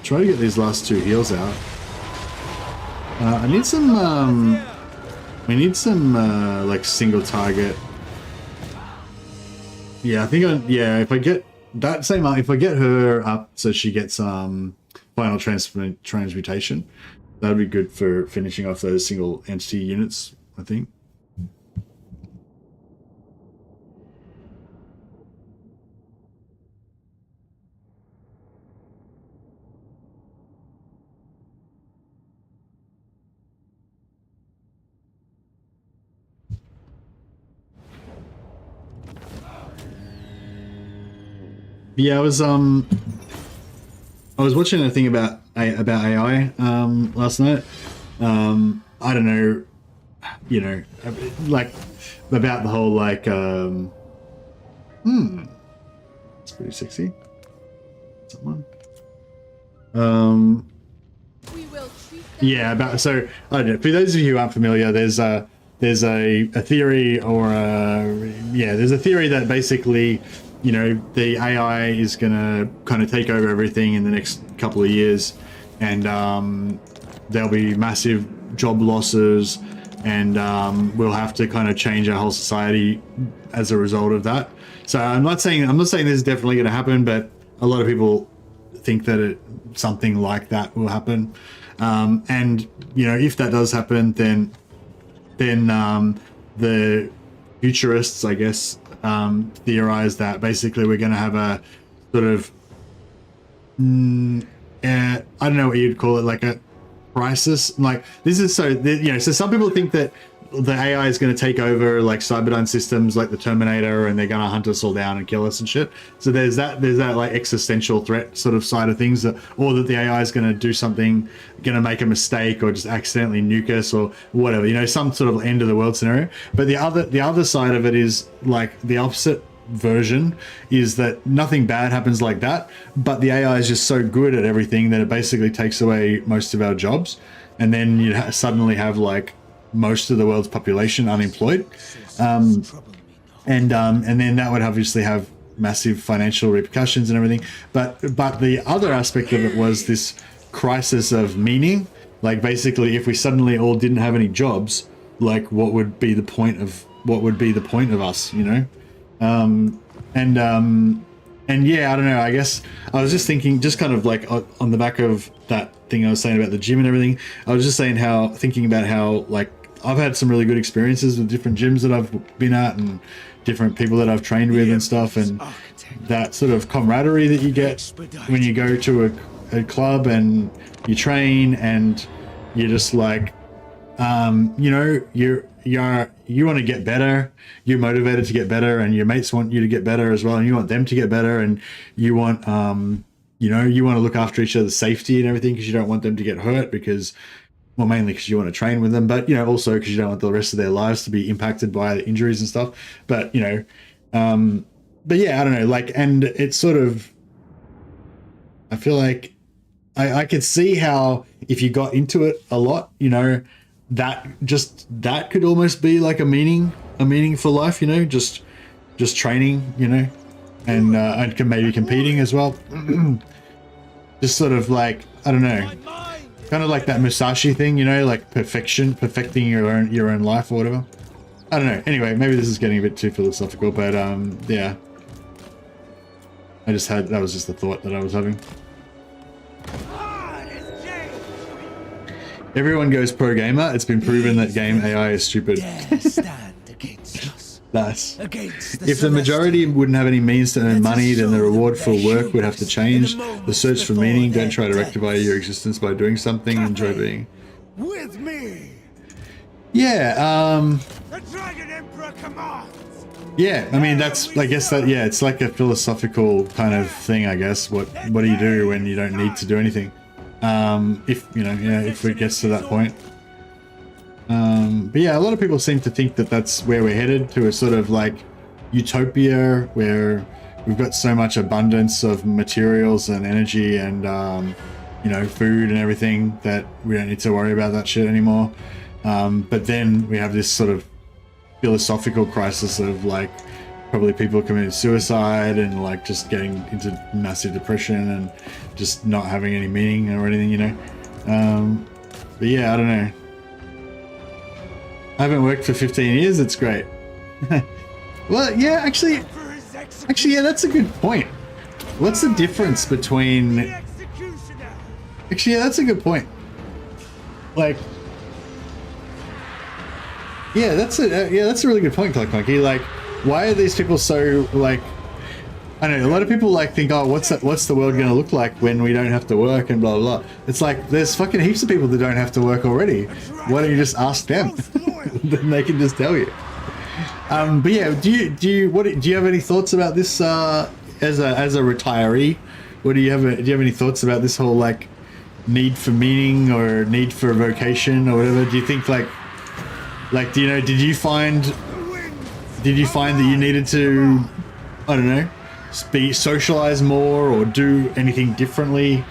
try to get these last two heals out. I need some. We need some like single target. Yeah, I think if I get that same, if I get her up so she gets final transmutation, that would be good for finishing off those single entity units, I think. Yeah, I was watching a thing about AI last night. I don't know, you know, like about the whole like it's pretty sexy. Someone. Yeah, about, so I don't know. For those of you who aren't familiar, there's a theory, or there's a theory that basically, you know, the AI is gonna kind of take over everything in the next couple of years, and there'll be massive job losses, and we'll have to kind of change our whole society as a result of that. So I'm not saying this is definitely going to happen, but a lot of people think that something like that will happen. And if that does happen, then the futurists, I guess, theorize that basically we're going to have a sort of I don't know what you'd call it, like a crisis. Like this is so some people think that the AI is going to take over like Cyberdyne systems like the Terminator, and they're going to hunt us all down and kill us and shit. So there's that like existential threat sort of side of things, or that the AI is going to do something, going to make a mistake or just accidentally nuke us or whatever, some sort of end of the world scenario. But the other side of it is like the opposite version, is that nothing bad happens like that, but the AI is just so good at everything that it basically takes away most of our jobs, and then you suddenly have like most of the world's population unemployed, and then that would obviously have massive financial repercussions and everything. But the other aspect of it was this crisis of meaning. Like basically, if we suddenly all didn't have any jobs, like what would be the point of us, and yeah, I don't know. I guess I was just thinking, just kind of like on the back of that thing I was saying about the gym and everything, I was just saying thinking about how like I've had some really good experiences with different gyms that I've been at and different people that I've trained with and stuff, and that sort of camaraderie that you get when you go to a club and you train and you're just like, you want to get better, you're motivated to get better, and your mates want you to get better as well, and you want them to get better, and you want you want to look after each other's safety and everything, because you don't want them to get hurt, because mainly because you want to train with them, but also because you don't want the rest of their lives to be impacted by injuries and stuff. But yeah, I don't know, like, and it's sort of, I feel like I could see how if you got into it a lot, that could almost be like a meaning for life, just training, and maybe competing as well. Just sort of like, I don't know, kind of like that Musashi thing, like perfecting your own life or whatever. I don't know. Anyway, maybe this is getting a bit too philosophical, but yeah, that was just the thought that I was having. Everyone goes pro gamer. It's been proven that game AI is stupid. Stand against us. Nice. Against If the majority wouldn't have any means to earn money, then the reward for work would have to change. The search for meaning. Don't try to rectify your existence by doing something. Enjoy being. With me. Yeah. The Dragon Emperor commands. Yeah. I mean, I guess yeah. It's like a philosophical kind of thing, I guess. What do you do when you don't need to do anything? If it gets to that point. But yeah, a lot of people seem to think that that's where we're headed, to a sort of like utopia where we've got so much abundance of materials and energy and food and everything that we don't need to worry about that shit anymore. But then we have this sort of philosophical crisis of like probably people committing suicide and like just getting into massive depression and just not having any meaning or anything, but yeah, I don't know. I haven't worked for 15 years. It's great. Well, yeah, actually, yeah, that's a good point. What's the difference between? Actually, yeah, that's a good point. Like, yeah, that's a really good point, Clunky. Like, why are these people so like? I don't know, a lot of people like think, oh, what's the world going to look like when we don't have to work and blah, blah, blah. It's like, there's fucking heaps of people that don't have to work already. Why don't you just ask them? Then they can just tell you. But yeah, do you have any thoughts about this as a retiree? Do you have any thoughts about this whole like need for meaning or need for a vocation or whatever? Do you think like did you find that you needed to, I don't know, socialize more or do anything differently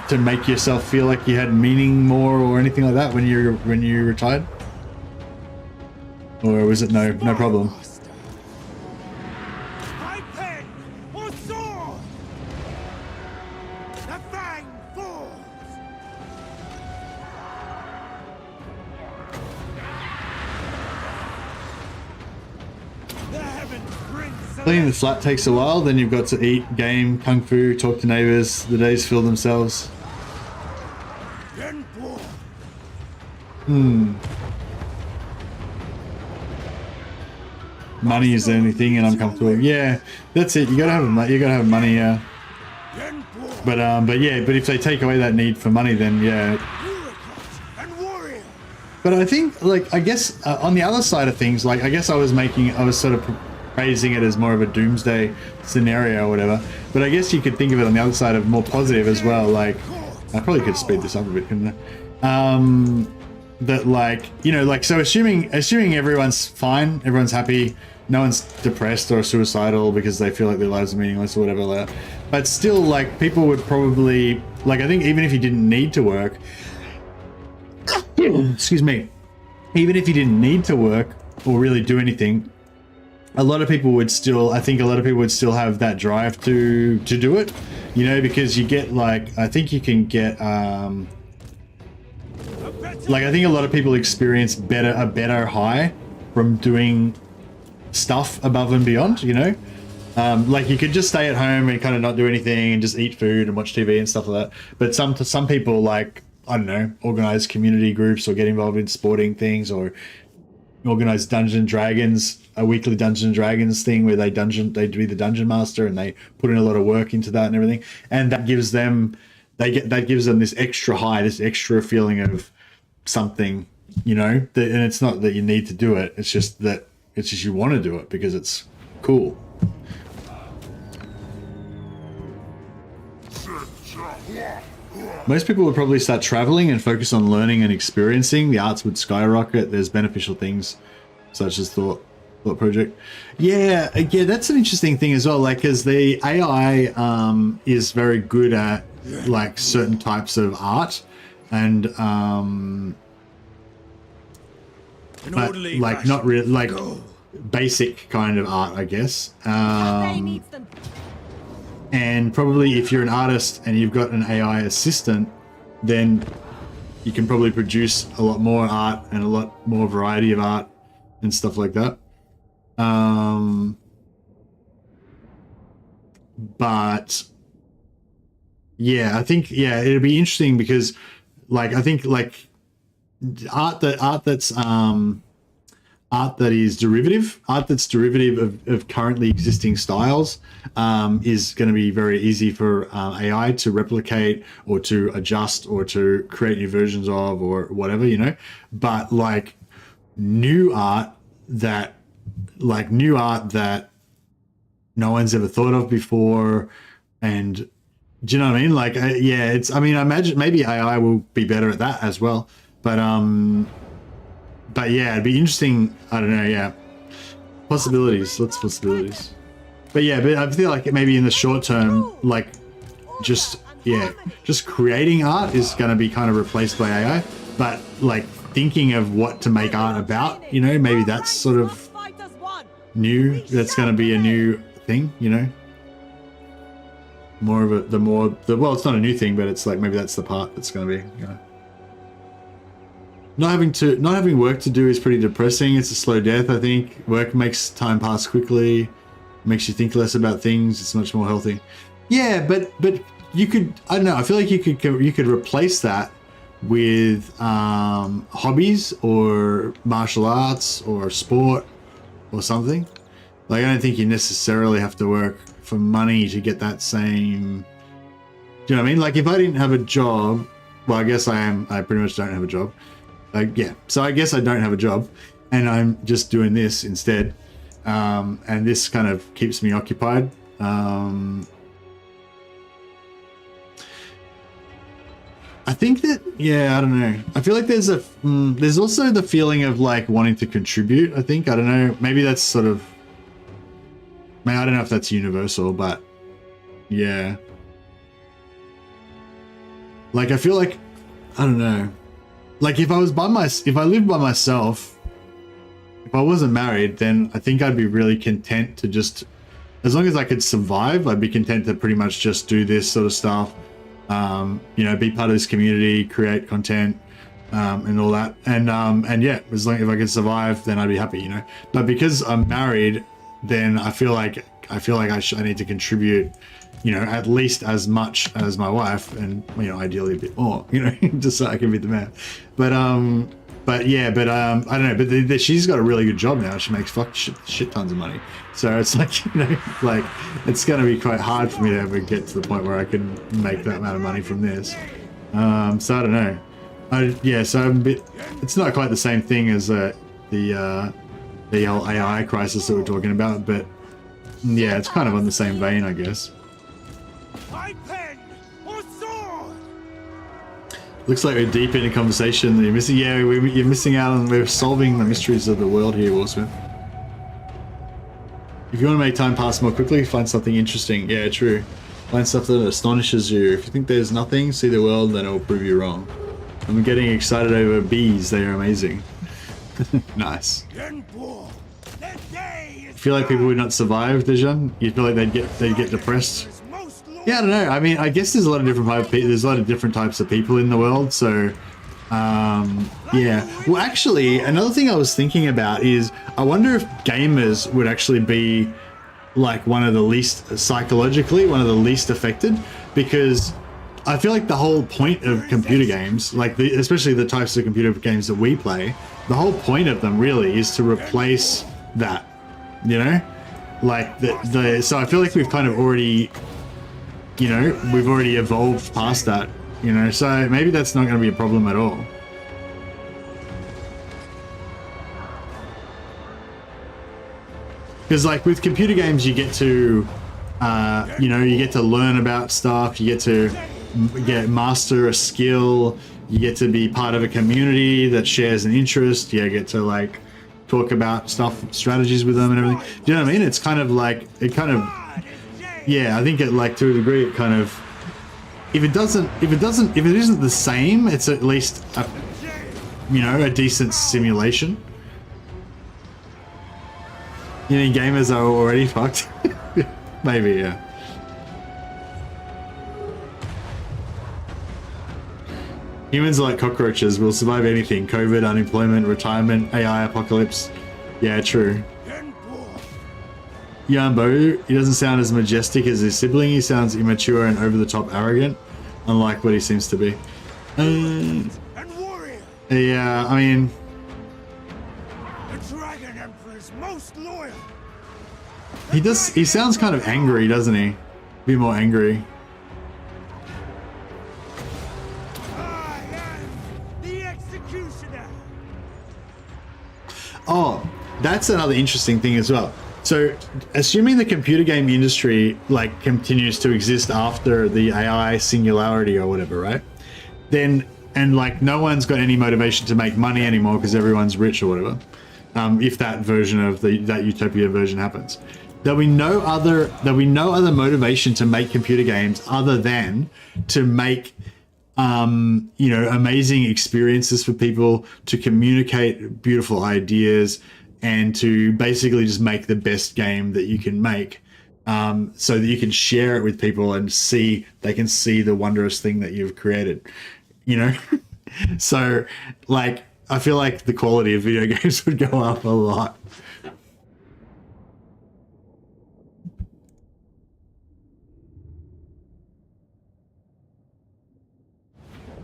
to make yourself feel like you had meaning more or anything like that when you retired? Or was it no problem? My pen or sword. The fang falls. Cleaning the flat takes a while, then you've got to eat, game, kung fu, talk to neighbors. The days fill themselves. Money is the only thing, and I'm comfortable. Yeah, that's it. You gotta have money. Yeah. But if they take away that need for money, then yeah. But I think, like, I guess on the other side of things, like, I guess I was sort of praising it as more of a doomsday scenario or whatever. But I guess you could think of it on the other side of more positive as well. Like, I probably could speed this up a bit, couldn't I? That, like, you know, like, so assuming everyone's fine, everyone's happy, no one's depressed or suicidal because they feel like their lives are meaningless or whatever, like, but still, like, people would probably, like, I think even if you didn't need to work, excuse me, even if you didn't need to work or really do anything, I think a lot of people would still have that drive to do it, you know, because you get, like, I think you can get, like, I think a lot of people experience a better high from doing stuff above and beyond, you know? Like, you could just stay at home and kind of not do anything and just eat food and watch TV and stuff like that. But some people, like, I don't know, organize community groups or get involved in sporting things or organize Dungeons and Dragons, a weekly Dungeons and Dragons thing where they be the dungeon master and they put in a lot of work into that and everything. And that gives them this extra high, this extra feeling of something, you know, and it's not that you need to do it, it's just you want to do it because it's cool. Most people would probably start traveling and focus on learning and experiencing. The arts would skyrocket. There's beneficial things such as thought project. Yeah, that's an interesting thing as well, like, because the AI is very good at, like, certain types of art and but, like, not really, like, basic kind of art, I guess. And probably if you're an artist and you've got an AI assistant, then you can probably produce a lot more art and a lot more variety of art and stuff like that. But yeah, I think, yeah, it'll be interesting because, like, I think, like, art that's derivative of currently existing styles is going to be very easy for AI to replicate or to adjust or to create new versions of or whatever, you know. But, like, new art that no one's ever thought of before, and do you know what I mean? Like, yeah, it's, I mean, I imagine maybe AI will be better at that as well. But yeah, it'd be interesting. I don't know. Yeah, possibilities. Lots of possibilities. But yeah, but I feel like maybe in the short term, like, just creating art is going to be kind of replaced by AI. But, like, thinking of what to make art about, you know, maybe that's sort of new. That's going to be a new thing, you know. More of well, it's not a new thing, but it's like maybe that's the part that's going to be, you know. Not having work to do is pretty depressing. It's a slow death, I think. Work makes time pass quickly, makes you think less about things. It's much more healthy. Yeah, but you could, I don't know, I feel like you could replace that with hobbies or martial arts or sport or something. Like, I don't think you necessarily have to work for money to get that same, do you know what I mean? Like, if I didn't have a job, well, I guess I pretty much don't have a job. Yeah, so I guess I don't have a job and I'm just doing this instead, and this kind of keeps me occupied. I think that, yeah, I don't know, I feel like there's also the feeling of, like, wanting to contribute. I think, I don't know, maybe that's sort of, I don't know if that's universal, but yeah, like, I feel like, I don't know, like, if I lived by myself, if I wasn't married, then I think I'd be really content to just, as long as I could survive, I'd be content to pretty much just do this sort of stuff, you know, be part of this community, create content, and all that, and yeah, as long if I could survive, then I'd be happy, you know. But because I'm married, then I feel like I need to contribute, you know, at least as much as my wife, and you know, ideally a bit more, you know, just so I can beat the man. But yeah, I don't know. But she's got a really good job now. She makes shit tons of money. So it's like, you know, like it's going to be quite hard for me to ever get to the point where I can make that amount of money from this. So I don't know. Yeah, so I'm a bit. It's not quite the same thing as the whole AI crisis that we're talking about, but yeah, it's kind of on the same vein, I guess. Looks like we're deep in a conversation that you're missing. Yeah, you're missing out on. We're solving the mysteries of the world here, Warsmith. If you want to make time pass more quickly, find something interesting. Yeah, true. Find stuff that astonishes you. If you think there's nothing, see the world, then it will prove you wrong. I'm getting excited over bees. They are amazing. Nice. I feel like people would not survive, Dejan. You feel like they'd get depressed. Yeah, I don't know. I mean, I guess there's a lot of different types of people in the world. So, yeah. Well, actually, another thing I was thinking about is I wonder if gamers would actually be like one of the least affected, because I feel like the whole point of computer games, like especially the types of computer games that we play, the whole point of them really is to replace that, you know, like so I feel like we've kind of already, you know, we've already evolved past that, you know, so maybe that's not going to be a problem at all. Because like with computer games, you get to, you know, you get to learn about stuff, you get to master a skill, you get to be part of a community that shares an interest, you get to like talk about stuff, strategies with them and everything. Do you know what I mean? It's kind of like, yeah, I think it, like, to a degree, it kind of, if it isn't the same, it's at least you know, a decent simulation. You mean gamers are already fucked? Maybe, yeah. Humans are like cockroaches, will survive anything. COVID, unemployment, retirement, AI apocalypse. Yeah, true. Yuan, he doesn't sound as majestic as his sibling. He sounds immature and over-the-top arrogant, unlike what he seems to be. Yeah, I mean... The Dragon Emperor's most loyal. He sounds kind of angry, doesn't he? Be more angry. I am the executioner. Oh, that's another interesting thing as well. So, assuming the computer game industry like continues to exist after the AI singularity or whatever, right? Then, and like no one's got any motivation to make money anymore because everyone's rich or whatever. If that version of that utopia version happens, there'll be no other motivation to make computer games other than to make you know, amazing experiences for people, to communicate beautiful ideas, and to basically just make the best game that you can make, so that you can share it with people and they can see the wondrous thing that you've created, you know? So like, I feel like the quality of video games would go up a lot.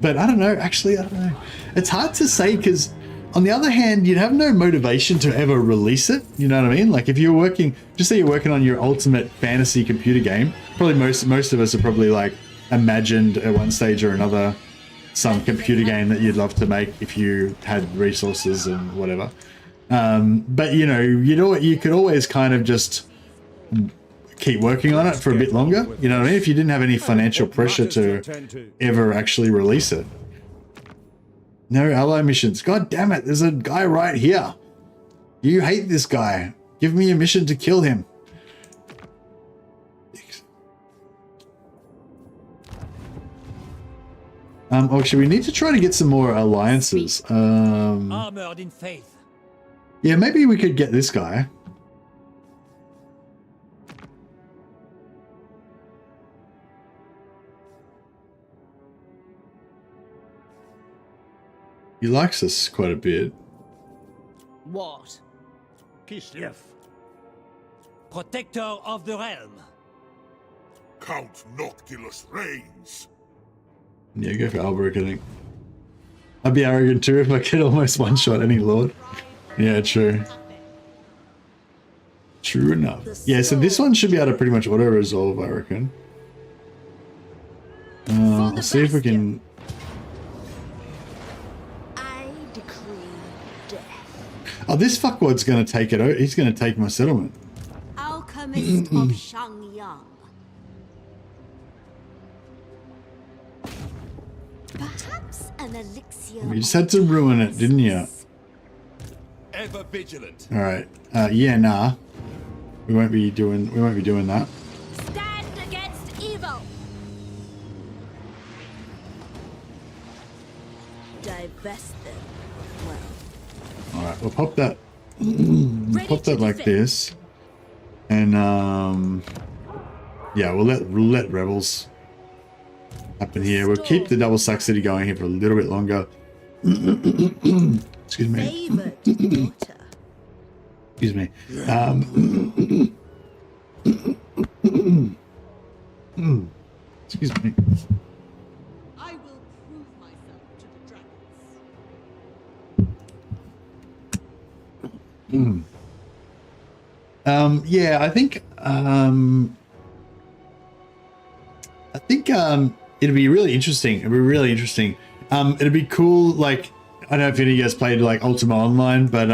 But I don't know, actually, I don't know. It's hard to say, because on the other hand, you'd have no motivation to ever release it. You know what I mean? Like if you're working, just say you're working on your ultimate fantasy computer game, probably most of us are probably like imagined at one stage or another some computer game that you'd love to make if you had resources and whatever. But you know, you could always kind of just keep working on it for a bit longer. You know what I mean? If you didn't have any financial pressure to ever actually release it. No ally missions. God damn it, there's a guy right here. You hate this guy. Give me a mission to kill him. Actually, we need to try to get some more alliances. Armored in faith. Yeah, maybe we could get this guy. He likes us quite a bit. What? Kislev. protector of the realm. Count Noctilus reigns. Yeah, go for Alberic, I think. I'd be arrogant too if I could almost one-shot any lord. Yeah, true. True enough. Yeah, so this one should be able to pretty much auto-resolve, I reckon. I'll see if we can... I decree death. Oh, this fuckwad's gonna take it out. He's gonna take my settlement. Alchemist of Shangyang. Perhaps an elixir. You just had to ruin it, didn't you? Ever vigilant. Alright. Yeah, nah. We won't be doing that. Stand against evil. Divest them. Well. Alright, we'll pop that. Pop that like this. And yeah, we'll let rebels happen here. We'll keep the double Sack City going here for a little bit longer. Excuse me. Excuse me. Excuse me. I will prove myself to the dragons. Yeah, I think it'd be really interesting. It'd be really interesting. It'd be cool. Like, I don't know if any of you guys played like Ultima Online, but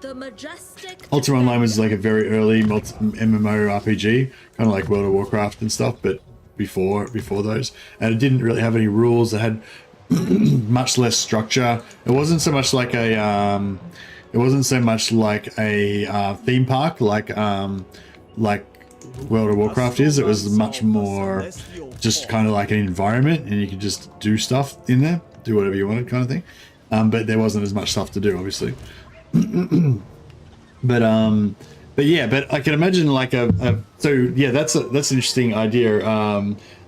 The majestic Ultima Online was like a very early MMORPG, kind of like World of Warcraft and stuff, but before those, and it didn't really have any rules. It had much less structure. It wasn't so much like a theme park like World of Warcraft is. It was much more just kind of like an environment, and you could just do stuff in there, do whatever you wanted, kind of thing. But there wasn't as much stuff to do, obviously. But yeah, but I can imagine like so yeah, that's an interesting idea.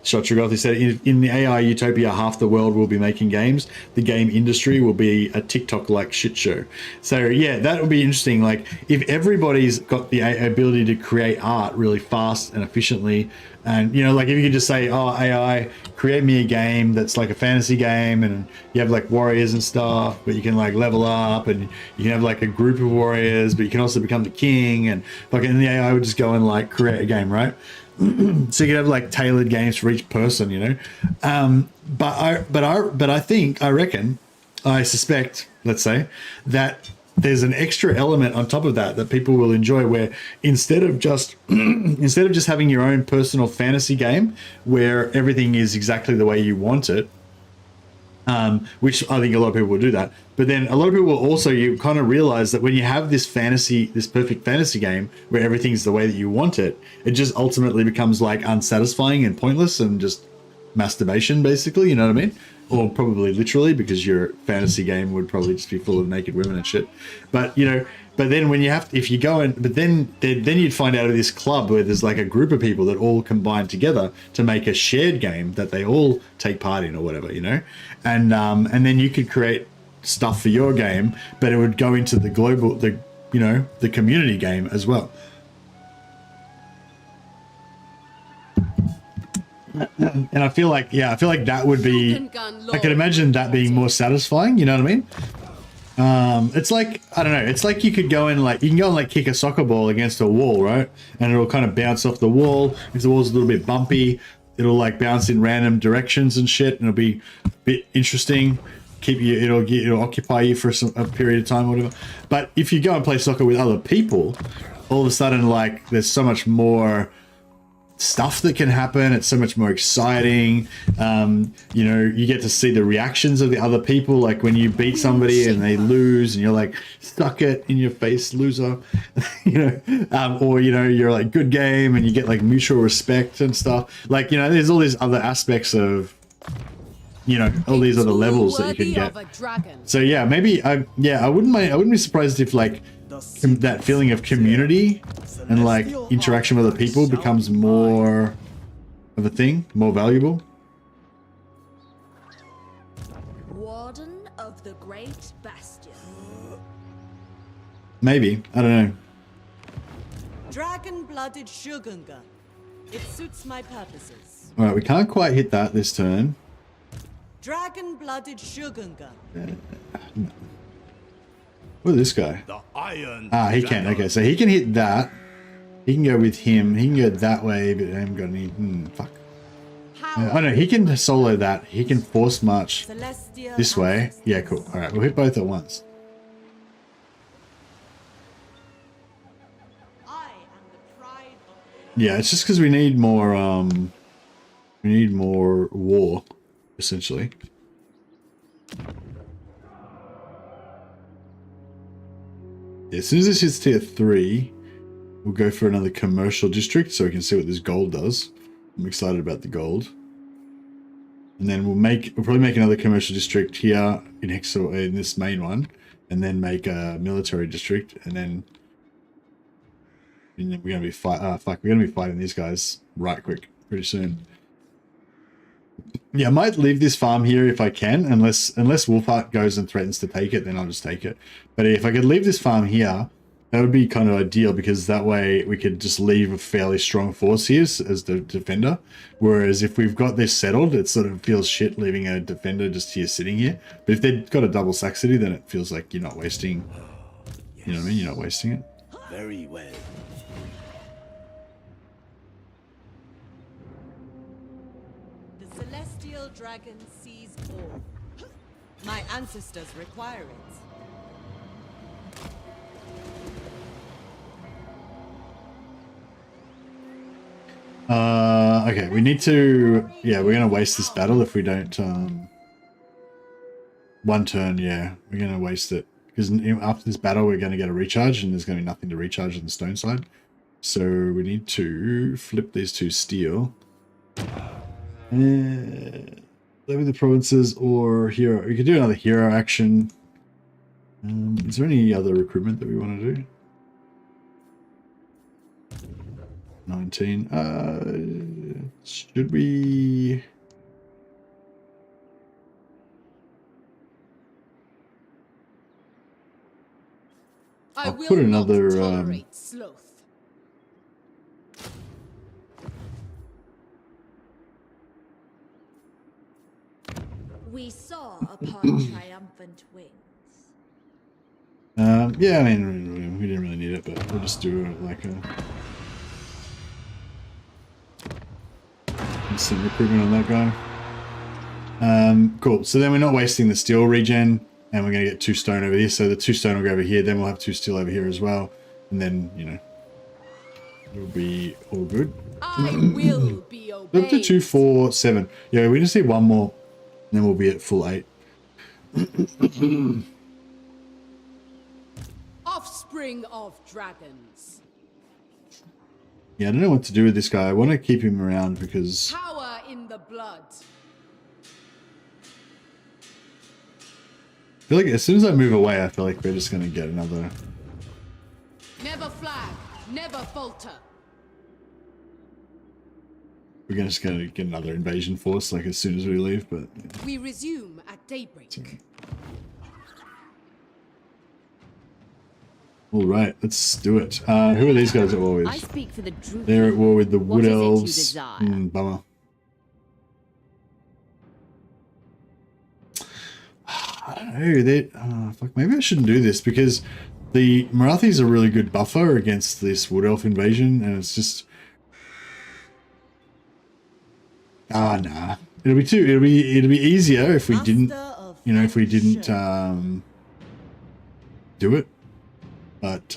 Shot Trigothi said, in the AI utopia, half the world will be making games. The game industry will be a TikTok-like shit show. So yeah, that would be interesting. Like if everybody's got the ability to create art really fast and efficiently, and you know, like if you could just say, oh, AI, create me a game that's like a fantasy game, and you have like warriors and stuff, but you can like level up, and you can have like a group of warriors, but you can also become the king, and fucking the AI would just go and like create a game, right? So you could have like tailored games for each person, you know. But I reckon, I suspect, let's say, that there's an extra element on top of that people will enjoy, where instead of just having your own personal fantasy game where everything is exactly the way you want it, which I think a lot of people will do that. But then a lot of people will also, you kind of realize that when you have this perfect fantasy game where everything's the way that you want it, it just ultimately becomes like unsatisfying and pointless and just masturbation, basically, you know what I mean? Or probably literally, because your fantasy game would probably just be full of naked women and shit. But, you know, but then when you have to, if you go and, but then you'd find out of this club where there's like a group of people that all combine together to make a shared game that they all take part in or whatever, you know? And then you could create stuff for your game, but it would go into the global, the community game as well. And I feel like that would be, I could imagine that being more satisfying, you know what I mean? It's like, I don't know, it's like you could go and like, you can go and like kick a soccer ball against a wall, right? And it'll kind of bounce off the wall. If the wall's a little bit bumpy, it'll like bounce in random directions and shit, and it'll be a bit interesting. It'll occupy you for a period of time or whatever. But if you go and play soccer with other people, all of a sudden, like, there's so much more stuff that can happen. It's so much more exciting. You know, you get to see the reactions of the other people, like when you beat somebody and they lose, and you're like, suck it in your face, loser. You know, or, you know, you're like, good game, and you get like mutual respect and stuff. Like, you know, there's all these other aspects of, you know, all these other levels that you can get. So yeah, maybe I wouldn't be surprised if like that feeling of community and like interaction with other people becomes more of a thing, more valuable. Warden of the Great Bastion. Maybe, I don't know. Dragon-blooded Shugunga. It suits my purposes. Alright, we can't quite hit that this turn. Dragon-blooded Shugunga. Look at this guy. The Iron He can. Okay, so he can hit that. He can go with him. He can go that way, but I haven't got any... fuck. Oh no, he can solo that. He can force march this way. Yeah, cool. Alright, we'll hit both at once. Yeah, it's just because we need more, war, essentially. Yeah, as soon as this hits tier 3, we'll go for another commercial district so we can see what this gold does. I'm excited about the gold. And then we'll probably make another commercial district here in this main one, and then make a military district, and then we're gonna be fighting these guys right quick pretty soon. Yeah, I might leave this farm here if I can, unless Wolfheart goes and threatens to take it, then I'll just take it. But if I could leave this farm here, that would be kind of ideal, because that way we could just leave a fairly strong force here as the defender. Whereas if we've got this settled, it sort of feels shit leaving a defender just here sitting here. But if they've got a double Saxony, then it feels like you're not wasting, you know what I mean? You're not wasting it. Very well. The celestial dragon sees all. My ancestors require it. Okay, we need to... Yeah, we're going to waste this battle if we don't... one turn, yeah. We're going to waste it. Because after this battle, we're going to get a recharge, and there's going to be nothing to recharge on the stone side. So we need to flip these to steel. Levy the provinces or hero. We could do another hero action. Is there any other recruitment that we want to do? 19. Should we... I'll put another... sloth. We saw upon triumphant wings. Yeah, I mean, we didn't really need it, but we'll just do it like a... instant recruitment on that guy. Cool. So then we're not wasting the steel regen, and we're going to get 2 stone over here. So the 2 stone will go over here. Then we'll have 2 steel over here as well, and then it'll be all good. I will be obeyed. Up to 2, 4, 7. Yeah, we just need 1 more, and then we'll be at full 8. Offspring of dragons. Yeah, I don't know what to do with this guy. I want to keep him around because... Power in the blood. I feel like as soon as I move away, I feel like we're just going to get another... Never flag, never falter. We're just going to get another invasion force like as soon as we leave, but... We resume at daybreak. Okay. All right, let's do it. Who are these guys at war with? I speak for the Druid. They're at war with the Wood What is it you Elves. desire? Bummer. I don't know. Fuck, maybe I shouldn't do this because the Marathi's a really good buffer against this Wood Elf invasion, and it's just... nah. It'll be easier if we didn't, if we didn't do it. But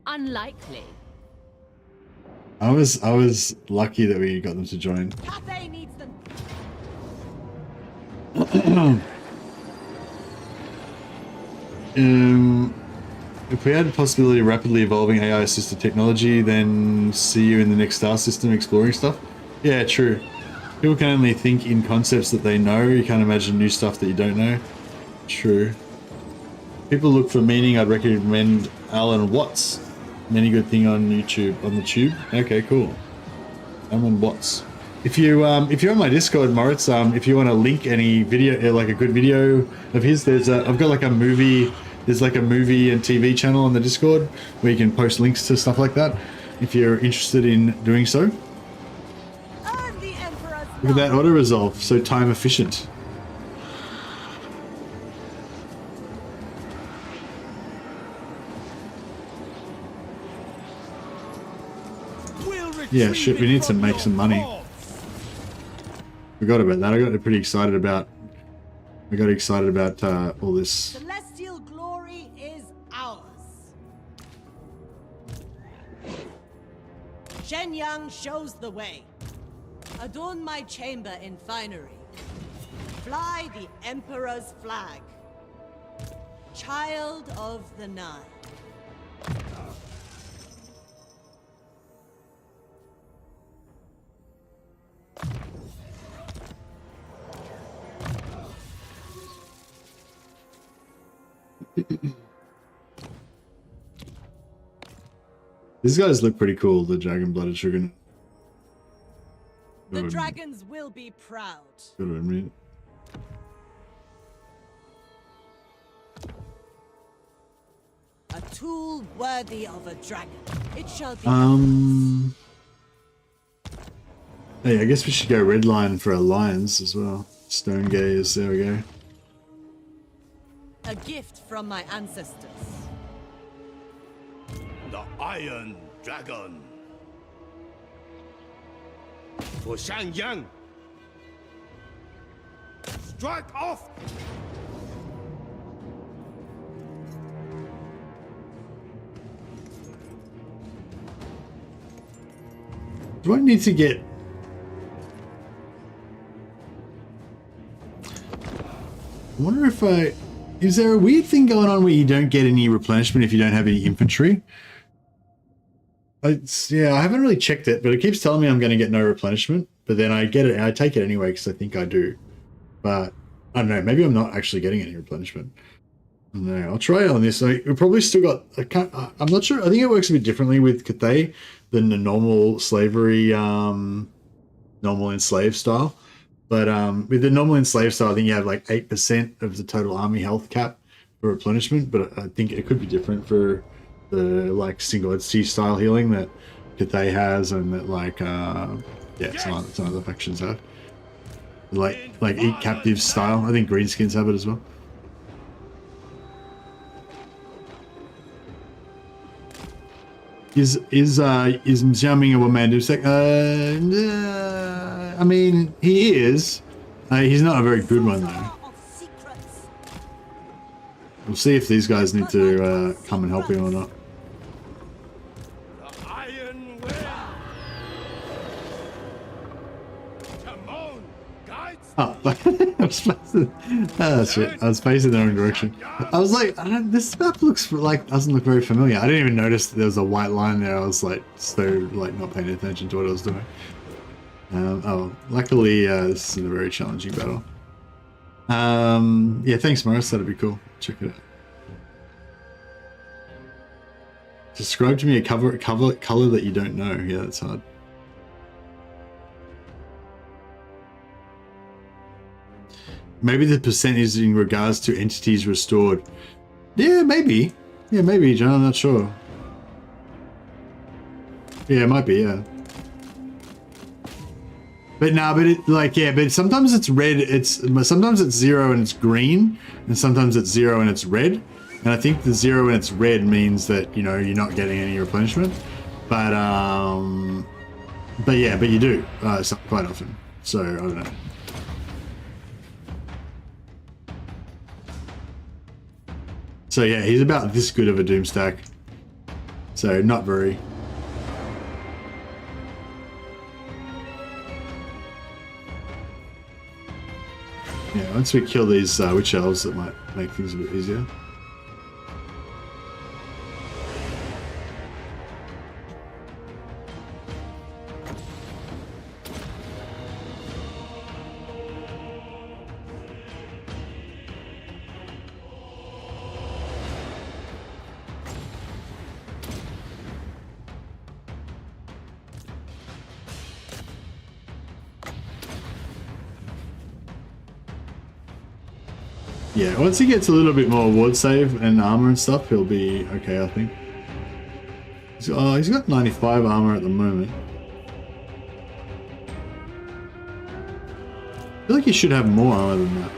unlikely. I was lucky that we got them to join. Cathay needs them. If we had the possibility of rapidly evolving AI assisted technology, then see you in the next star system exploring stuff. Yeah, true. People can only think in concepts that they know. You can't imagine new stuff that you don't know. True. People look for meaning. I'd recommend Alan Watts. Many good thing on YouTube, on the tube. Okay, cool. Alan Watts. if you're on my Discord, Moritz, if you want to link any video, like a good video of his, I've got like a movie. There's like a movie and TV channel on the Discord where you can post links to stuff like that if you're interested in doing so. Look at that auto resolve, so time efficient. Yeah, shit, we need to make some money. Forgot about that. I got pretty excited about. I got excited about all this. Celestial glory is ours. Shenyang shows the way. Adorn my chamber in finery. Fly the Emperor's flag. Child of the Nile. These guys look pretty cool, the dragon-blooded dragon. The dragons will be proud. Good one, mate. A tool worthy of a dragon. It shall be. Hey, I guess we should go red line for our lions as well. Stone gaze, there we go. A gift from my ancestors. The Iron Dragon. For Shangyang. Strike off! Do I need to get... I wonder if I... Is there a weird thing going on where you don't get any replenishment if you don't have any infantry? Yeah, I haven't really checked it, but it keeps telling me I'm going to get no replenishment. But then I get it, I take it anyway because I think I do. But I don't know, maybe I'm not actually getting any replenishment. I don't know, I'll try it on this. We probably still got... I'm not sure. I think it works a bit differently with Cathay than the normal slavery, normal enslaved style. But with the normal enslaved style, I think you have like 8% of the total army health cap for replenishment. But I think it could be different for the like single entity style healing that Cathay has, and that like some other factions have. Like eat captives style. I think greenskins have it as well. Is Xiaoming a one-man dipsec? I mean, he is. He's not a very good one though. We'll see if these guys need to come and help him or not. Oh, shit. I was facing the wrong direction. I was like, this map looks like doesn't look very familiar. I didn't even notice there was a white line there. I was like, so like not paying attention to what I was doing. Luckily, this is a very challenging battle. Yeah, thanks, Morris. That'd be cool. Check it out. Describe to me a color that you don't know. Yeah, that's hard. Maybe the percentage in regards to entities restored. Yeah, maybe. Yeah, maybe, John. I'm not sure. Yeah, it might be, yeah. But no, but it but sometimes it's red. Sometimes it's 0 and it's green, and sometimes it's 0 and it's red. And I think the 0 and it's red means that you're not getting any replenishment. But you do quite often. So I don't know. So yeah, he's about this good of a doom stack. So not very. Yeah, once we kill these witch elves, that might make things a bit easier. Yeah, once he gets a little bit more ward save and armor and stuff, he'll be okay, I think. He's got 95 armor at the moment. I feel like he should have more armor than that.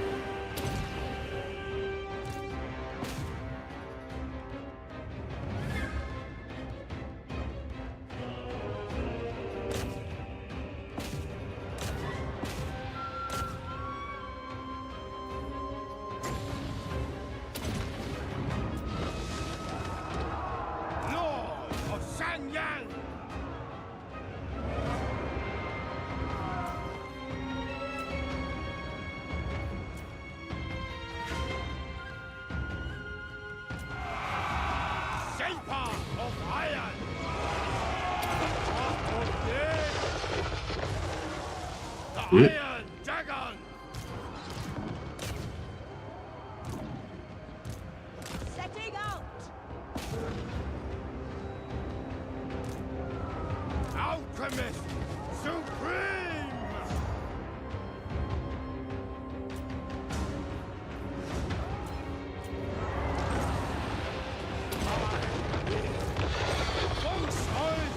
Iron Dragon! Setting out! Alchemist Supreme! Fungstein!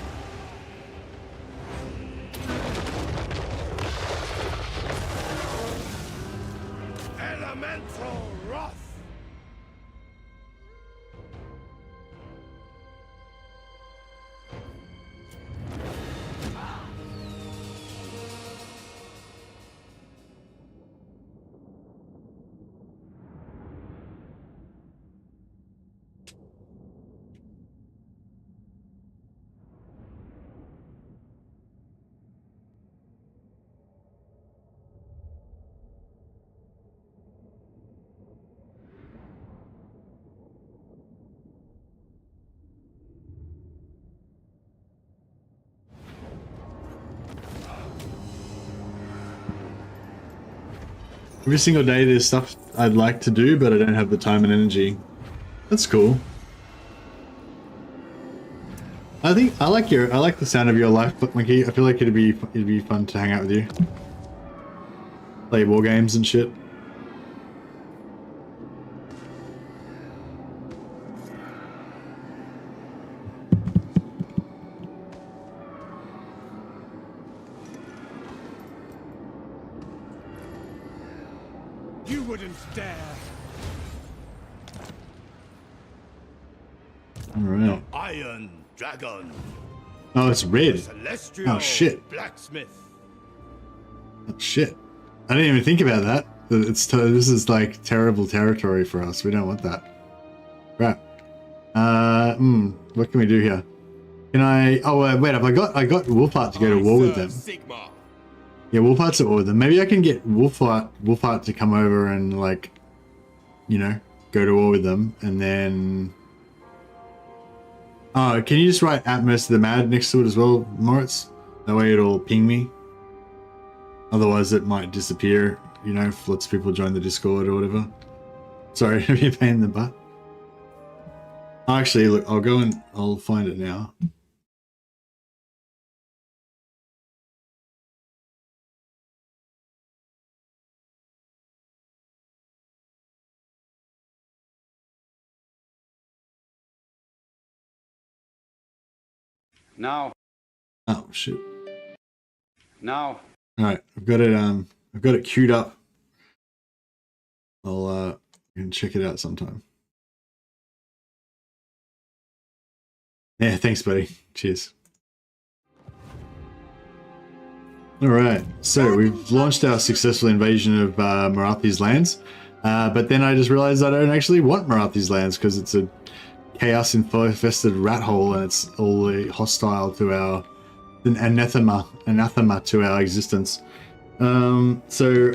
Elemental Wrath! Every single day there's stuff I'd like to do, but I don't have the time and energy. That's cool. I like the sound of your life, but Monkey, I feel like it'd be fun to hang out with you. Play war games and shit. You wouldn't dare! Alright. Iron Dragon! Oh, it's red. Celestial Oh shit. Blacksmith! Oh shit. I didn't even think about that. This is like terrible territory for us. We don't want that. Right. What can we do here? Can I... Oh, wait, I got Wolfheart to go to war with them. Sigma. Yeah, Wolfheart's at war with them. Maybe I can get Wolfheart to come over and, like, you know, go to war with them, and then... Oh, can you just write Atmos the Mad next to it as well, Moritz? That way it'll ping me. Otherwise it might disappear, you know, if lots of people join the Discord or whatever. Sorry to be a pain in the butt. Actually, look, I'll find it now. Now. Oh shit. Now. Alright, I've got it queued up. You can check it out sometime. Yeah, thanks buddy. Cheers. Alright, so we've launched our successful invasion of Marathi's lands. But then I just realized I don't actually want Marathi's lands because it's a chaos infested rat hole and it's all hostile to our anathema to our existence. So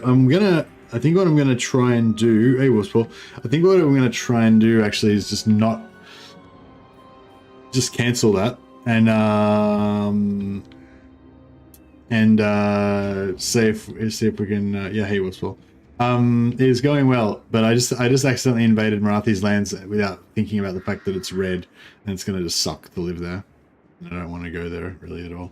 I think what I'm gonna try and do, hey Wolfspaw, I think what I'm gonna try and do actually is just cancel that and see if we can yeah, hey Wolfspaw. It is going well, but I just accidentally invaded Marathi's lands without thinking about the fact that it's red and it's gonna just suck to live there. I don't want to go there really at all.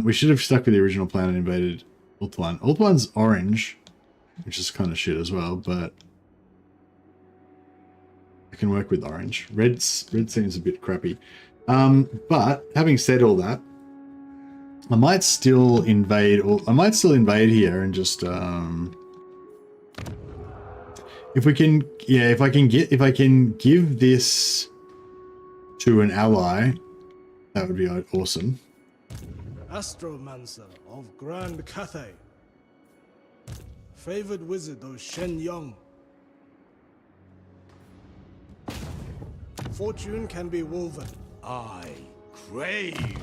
We should have stuck with the original plan and invaded Ulthuan. Ulthuan's orange, which is kind of shit as well, but I can work with orange. Red seems a bit crappy. But having said all that, I might still invade, or I might still invade here and just if we can, yeah, if I can give this to an ally, that would be awesome. Astromancer of Grand Cathay. Favored wizard of Shen Yong. Fortune can be woven. I crave.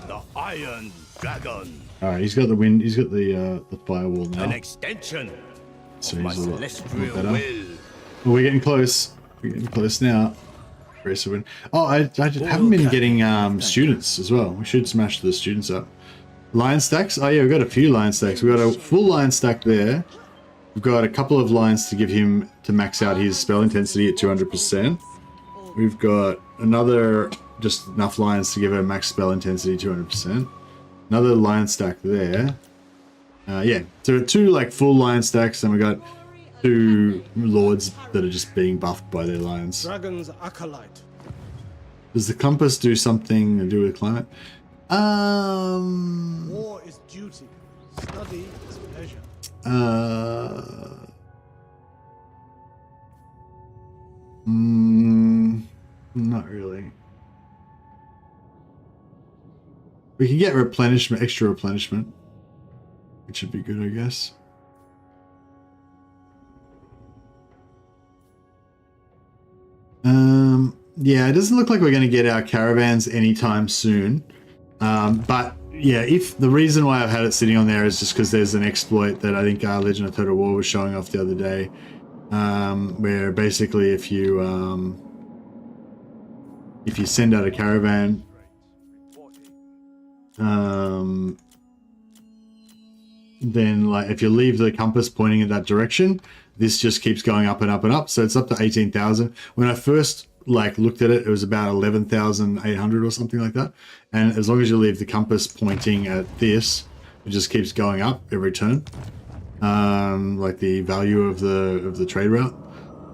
The Iron Dragon. Alright, he's got the wind, he's got the firewall now. An extension So of my he's a lot celestial better. will. Well, we're getting close. We're getting close now. Oh, I haven't been getting students as well. We should smash the students up. Lion stacks? Oh yeah, we've got a few lion stacks. We've got a full lion stack there. We've got a couple of lions to give him to max out his spell intensity at 200%. We've got another, just enough lions to give a max spell intensity 200%. Another lion stack there. Yeah, so 2 like full lion stacks, and we got 2 lords that are just being buffed by their lions. Dragon's Acolyte. Does the compass do something to do with climate? War is duty. Study is pleasure. Not really. We can get replenishment, extra replenishment, which should be good, I guess. Yeah, it doesn't look like we're going to get our caravans anytime soon. But yeah, if the reason why I've had it sitting on there is just because there's an exploit that I think Legend of Total War was showing off the other day, where basically if you send out a caravan, then like if you leave the compass pointing in that direction, this just keeps going up and up and up. So it's up to 18,000. When I first like looked at it, it was about 11,800 or something like that. And as long as you leave the compass pointing at this, it just keeps going up every turn. Like the value of the trade route.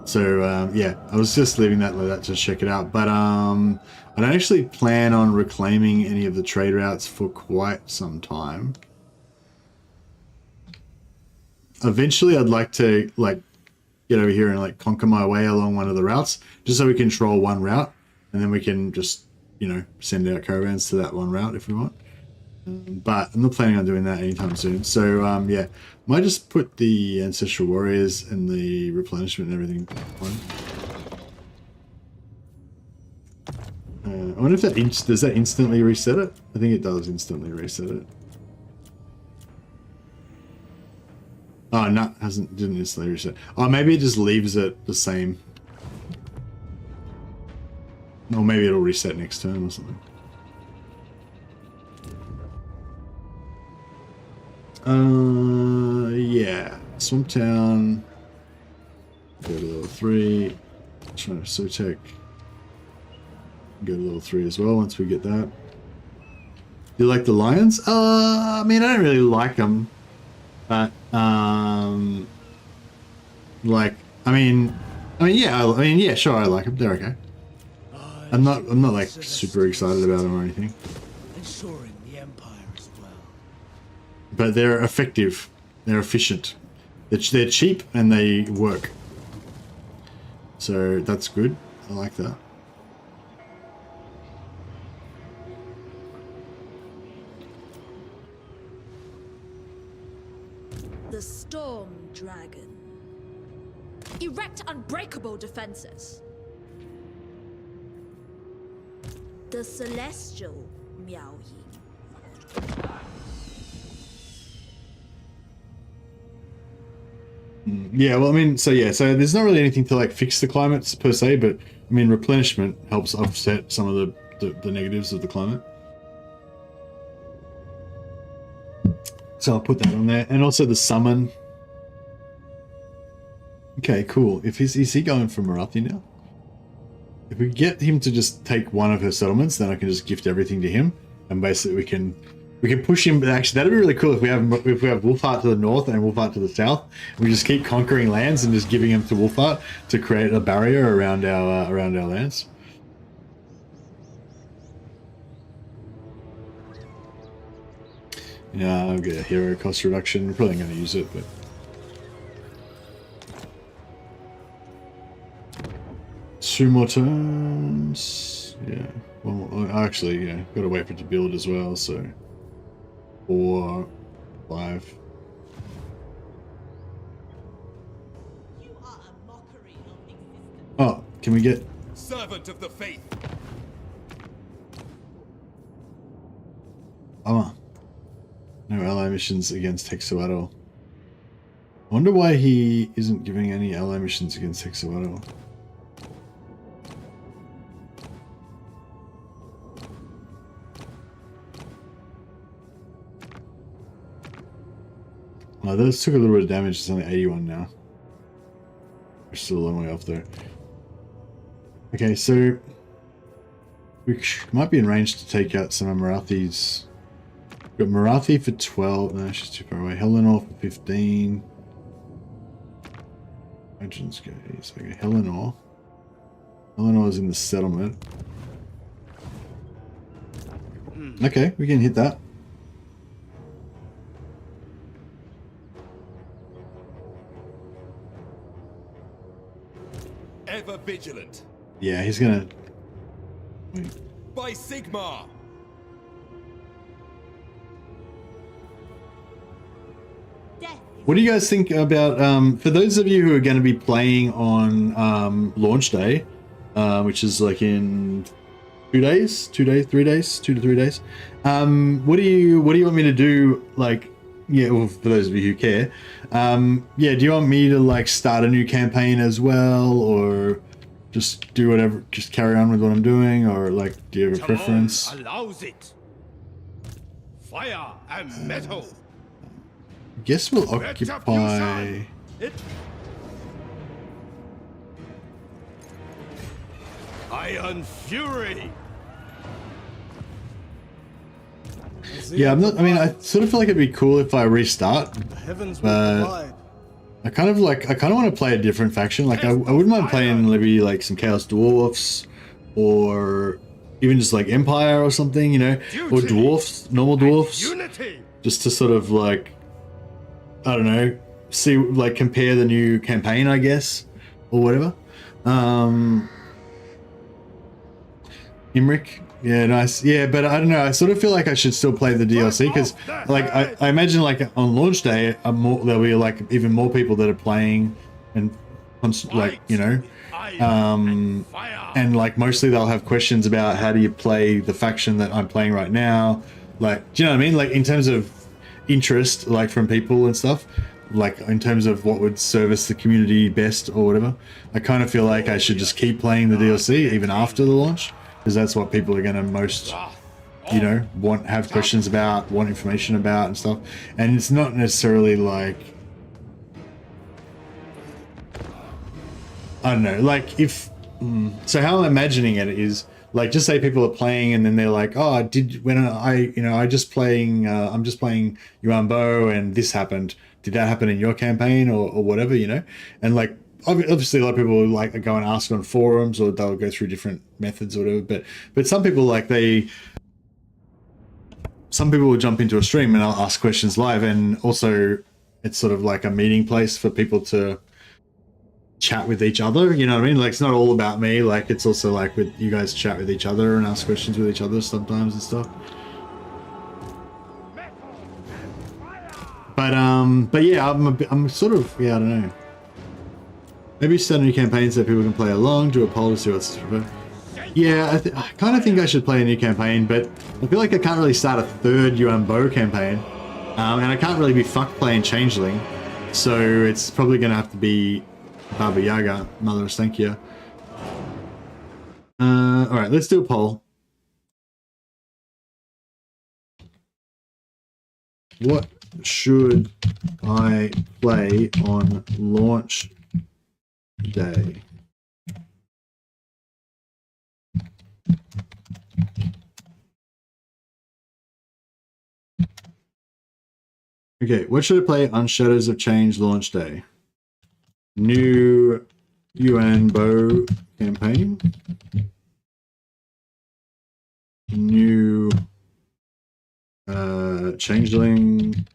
So yeah, I was just leaving that like that to check it out. But I don't actually plan on reclaiming any of the trade routes for quite some time. Eventually, I'd like to like get over here and like conquer my way along one of the routes, just so we control one route, and then we can just, you know, send out caravans to that one route if we want. But I'm not planning on doing that anytime soon. So yeah, might just put the Ancestral Warriors and the replenishment and everything on. I wonder if that does that instantly reset it? I think it does instantly reset it. Oh, no, didn't instantly reset. Oh, maybe it just leaves it the same. Or maybe it'll reset next turn or something. Yeah. Swamp Town. Go to level 3. Try to Sotek. Go to level 3 as well once we get that. You like the lions? I mean, I don't really like them. But like, I mean, yeah, sure, I like them. They're okay. I'm not like super excited about them or anything. Ensuring the Empire as well. But they're effective. They're efficient. They're cheap and they work. So that's good. I like that. The Storm Dragon. Erect unbreakable defenses. The Celestial Miao Yin. Yeah, well, I mean, so there's not really anything to like fix the climates per se, but I mean, replenishment helps offset some of the negatives of the climate. So I'll put that on there, and also the summon. Okay, cool. Is he going for Marathi now? If we get him to just take one of her settlements, then I can just gift everything to him, and basically we can We can push him, but actually that'd be really cool if we have Wolfheart to the north and Wolfheart to the south. We just keep conquering lands and just giving them to Wolfheart to create a barrier around our lands. Yeah, I'll get a hero cost reduction. We're probably going to use it, but 2 more turns. Yeah. Well, actually, yeah, got to wait for it to build as well. So 4, 5. Oh, can we get servant of the faith? Oh, no ally missions against Hexawatl. I wonder why he isn't giving any ally missions against Hexawatl. Oh, those took a little bit of damage. It's only 81 now. We're still a long way off though. Okay, so we might be in range to take out some of Marathi's. We've got Marathi for 12. No, she's too far away. Helenor for 15. Legends Gaze. Okay, Helenor. Helenor's in the settlement. Okay, we can hit that. Ever vigilant. Yeah, he's gonna. By Sigma. What do you guys think about, for those of you who are going to be playing on launch day, which is like in 2 days, 3 days, 2 to 3 days. What do you want me to do? Like, yeah, well, for those of you who care, yeah, do you want me to like start a new campaign as well, or just do whatever, just carry on with what I'm doing, or like, do you have a preference? Allows it. Fire and metal. Guess we'll occupy. Iron Fury. Yeah, I'm not. I mean, I sort of feel like it'd be cool if I restart. The heavens will provide. I kind of want to play a different faction. Like, I wouldn't mind playing maybe like some Chaos Dwarfs, or even just like Empire or something, you know, or Dwarfs, normal Dwarfs, just to sort of like, I don't know, see, like, compare the new campaign, I guess, or whatever. Imric, yeah, nice. Yeah, but I don't know, I sort of feel like I should still play the DLC, because like I imagine like on launch day there'll be like even more people that are playing, and like, you know, and like mostly they'll have questions about how do you play the faction that I'm playing right now, like, do you know what I mean, like in terms of interest, like from people and stuff, like in terms of what would service the community best or whatever. I kind of feel like I should just keep playing the DLC even after the launch, because that's what people are going to most, you know, have questions about, want information about and stuff. And it's not necessarily like, I don't know, like if so how I'm imagining it is, like, just say people are playing and then they're like, oh, I'm just playing Yuan Bo and this happened. Did that happen in your campaign or whatever, you know? And like, obviously a lot of people like go and ask on forums, or they'll go through different methods or whatever. But some people some people will jump into a stream and I'll ask questions live, and also it's sort of like a meeting place for people to chat with each other, you know what I mean? Like, it's not all about me, like it's also like with you guys chat with each other and ask questions with each other sometimes and stuff. But yeah, I'm sort of, yeah, I don't know, maybe start a new campaign so people can play along, do a poll to see what's preferred. Yeah, I kind of think I should play a new campaign, but I feel like I can't really start a third Yuan Bo campaign, and I can't really be fucked playing Changeling, so it's probably gonna have to be Baba Yaga, Mother of Stankia. Alright, let's do a poll. What should I play on launch day? Okay, what should I play on Shadows of Change launch day? New Yuan bow campaign. New Changeling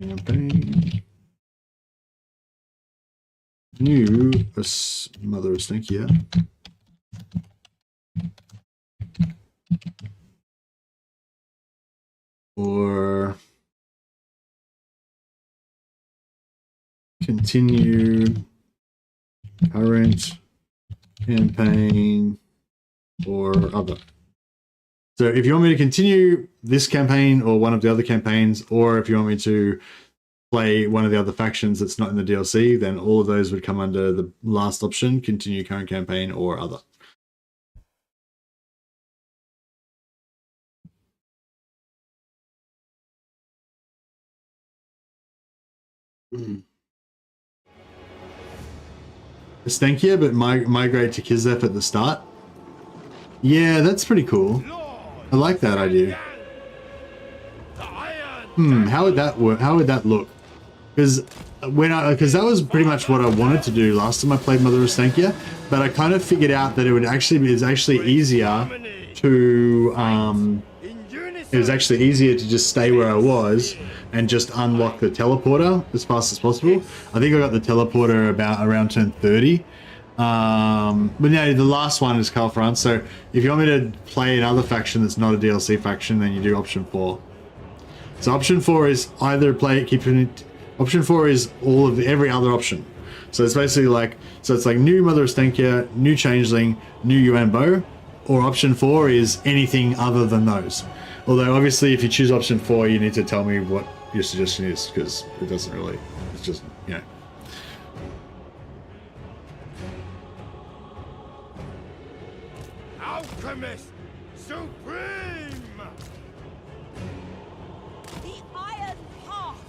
campaign. New Mother of Stinkia. Or continue current campaign or other. So if you want me to continue this campaign or one of the other campaigns, or if you want me to play one of the other factions that's not in the DLC, then all of those would come under the last option, continue current campaign or other. Stankia, but migrate to Kislev at the start. Yeah, that's pretty cool. I like that idea. How would that work? How would that look? Because that was pretty much what I wanted to do last time I played Mother of Stankia, but I kind of figured out that it's actually easier to just stay where I was and just unlock the teleporter as fast as possible. I think I got the teleporter around turn 30. But no, the last one is Caravan. So if you want me to play another faction that's not a DLC faction, then you do option 4. So option 4 is either option 4 is all of every other option. So it's basically it's like new Mother of Stankia, new Changeling, new Yuan bow, or option 4 is anything other than those. Although obviously if you choose option 4, you need to tell me what your suggestion is, because it doesn't really, it's just, you know. Alchemist Supreme! The Iron Path!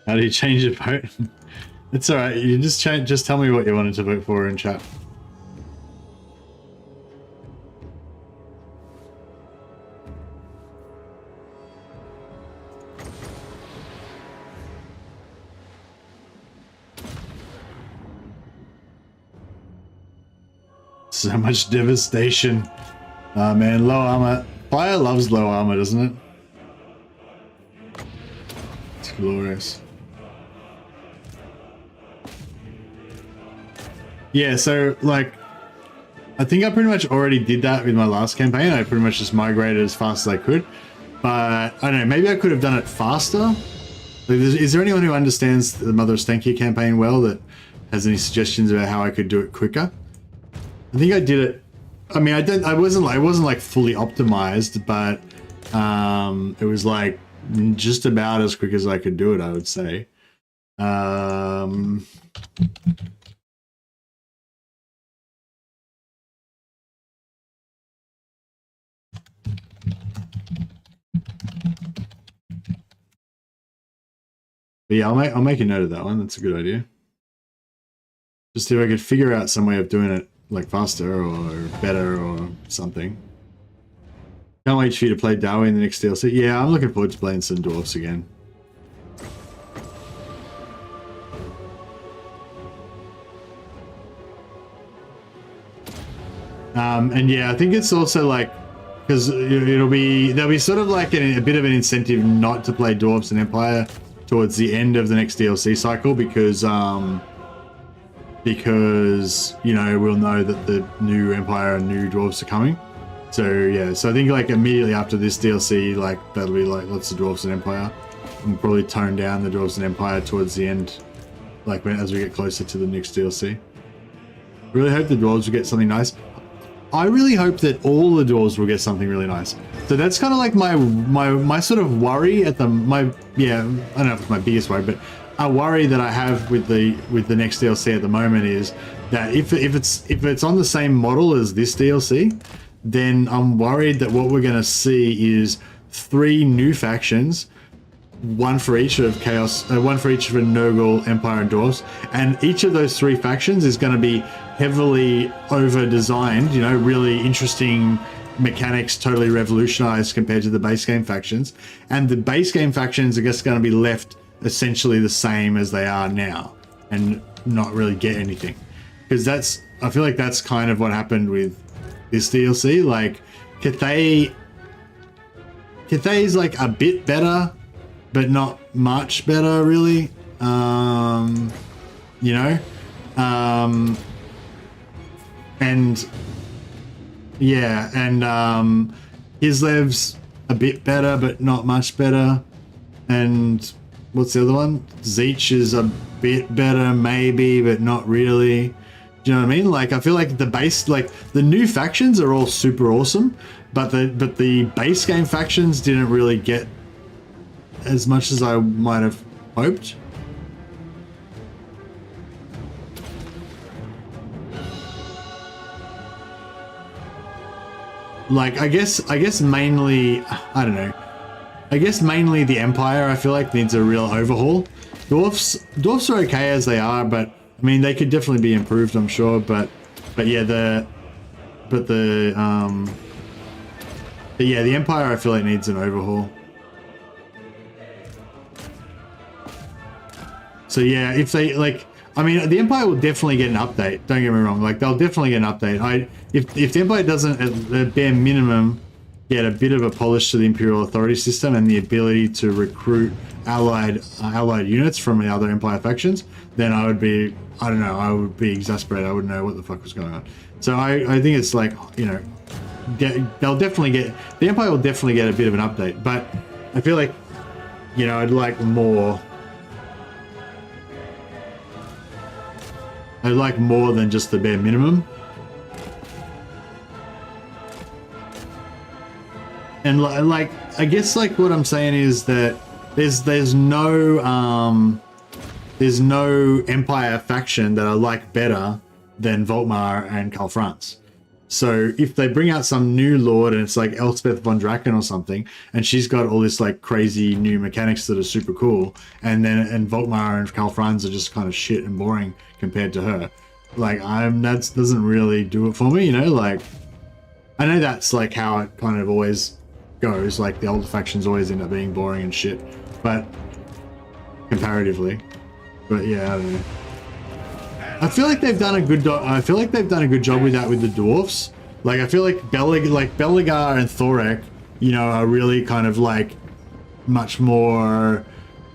How do you change your vote? It's alright, you just tell me what you wanted to vote for in chat. So much devastation. Oh man, low armor. Fire loves low armor, doesn't it? It's glorious. Yeah, so like, I think I pretty much already did that with my last campaign. I pretty much just migrated as fast as I could. But I don't know, maybe I could have done it faster. Like, is there anyone who understands the Mother of Stankia campaign well that has any suggestions about how I could do it quicker? I think I did it. I mean, I wasn't like fully optimized, but it was like just about as quick as I could do it, I would say. But yeah, I'll make a note of that one. That's a good idea. Just if I could figure out some way of doing it like faster or better or something. Can't wait for you to play Dowie in the next DLC. Yeah, I'm looking forward to playing some Dwarfs again. And yeah, I think it's also like, because there'll be sort of like a bit of an incentive not to play Dwarfs and Empire towards the end of the next DLC cycle, because you know, we'll know that the new Empire and new Dwarves are coming. So yeah, so I think like immediately after this DLC, like that'll be like lots of Dwarves and Empire, and probably tone down the Dwarves and Empire towards the end, like as we get closer to the next DLC. Really hope the Dwarves will get something nice. I really hope that all the Dwarves will get something really nice. So that's kind of like my sort of worry at I don't know if it's my biggest worry, but a worry that I have with the next DLC at the moment is that if it's on the same model as this DLC, then I'm worried that what we're going to see is 3 new factions, one for each of Chaos, one for each of Nurgle, Empire, and Dwarfs, and each of those 3 factions is going to be heavily over-designed, you know, really interesting mechanics, totally revolutionized compared to the base game factions, and the base game factions are just going to be left essentially the same as they are now and not really get anything, because I feel like that's kind of what happened with this DLC. Like Cathay is like a bit better, but not much better really, you know, and yeah, and Islev's a bit better, but not much better. And what's the other one? Zeech is a bit better, maybe, but not really. Do you know what I mean? Like, I feel like the base, like the new factions are all super awesome, but the base game factions didn't really get as much as I might have hoped. Like, I guess mainly, I don't know. I guess mainly the Empire, I feel like, needs a real overhaul. Dwarfs are okay as they are, but I mean, they could definitely be improved, I'm sure. But yeah, the Empire, I feel like, needs an overhaul. So yeah, if they, like, I mean, the Empire will definitely get an update. Don't get me wrong. Like, they'll definitely get an update. If the Empire doesn't, at the bare minimum, get a bit of a polish to the Imperial Authority system and the ability to recruit allied units from the other Empire factions, then I would be, I don't know, I would be exasperated. I wouldn't know what the fuck was going on. So I think it's like, you know, they'll definitely get, the Empire will definitely get a bit of an update. But I feel like, you know, I'd like more. I'd like more than just the bare minimum. And like, I guess like what I'm saying is that there's no Empire faction that I like better than Volkmar and Karl Franz. So if they bring out some new lord and it's like Elspeth von Draken or something, and she's got all this like crazy new mechanics that are super cool, and Volkmar and Karl Franz are just kind of shit and boring compared to her, like that doesn't really do it for me, you know. Like, I know that's like how it kind of always goes, like the older factions always end up being boring and shit, but comparatively. But yeah, I don't know. I feel like they've done a good job with that with the dwarfs. Like, I feel like Belegar and Thorek, you know, are really kind of like much more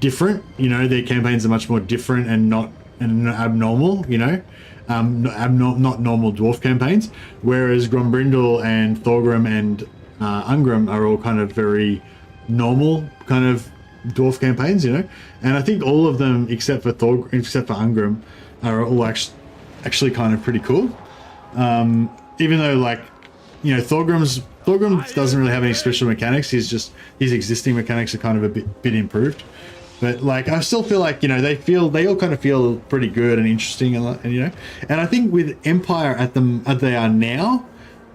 different. You know, their campaigns are much more different and not abnormal. You know, not normal dwarf campaigns. Whereas Grombrindal and Thorgrim and Ungrim are all kind of very normal kind of dwarf campaigns. You know, and I think all of them except for Ungrim are all actually kind of pretty cool. Even though, like, you know, Thorgrim doesn't really have any special mechanics. His existing mechanics are kind of a bit improved. But like, I still feel like, you know, they all kind of feel pretty good and interesting, and you know, and I think with Empire as they are now,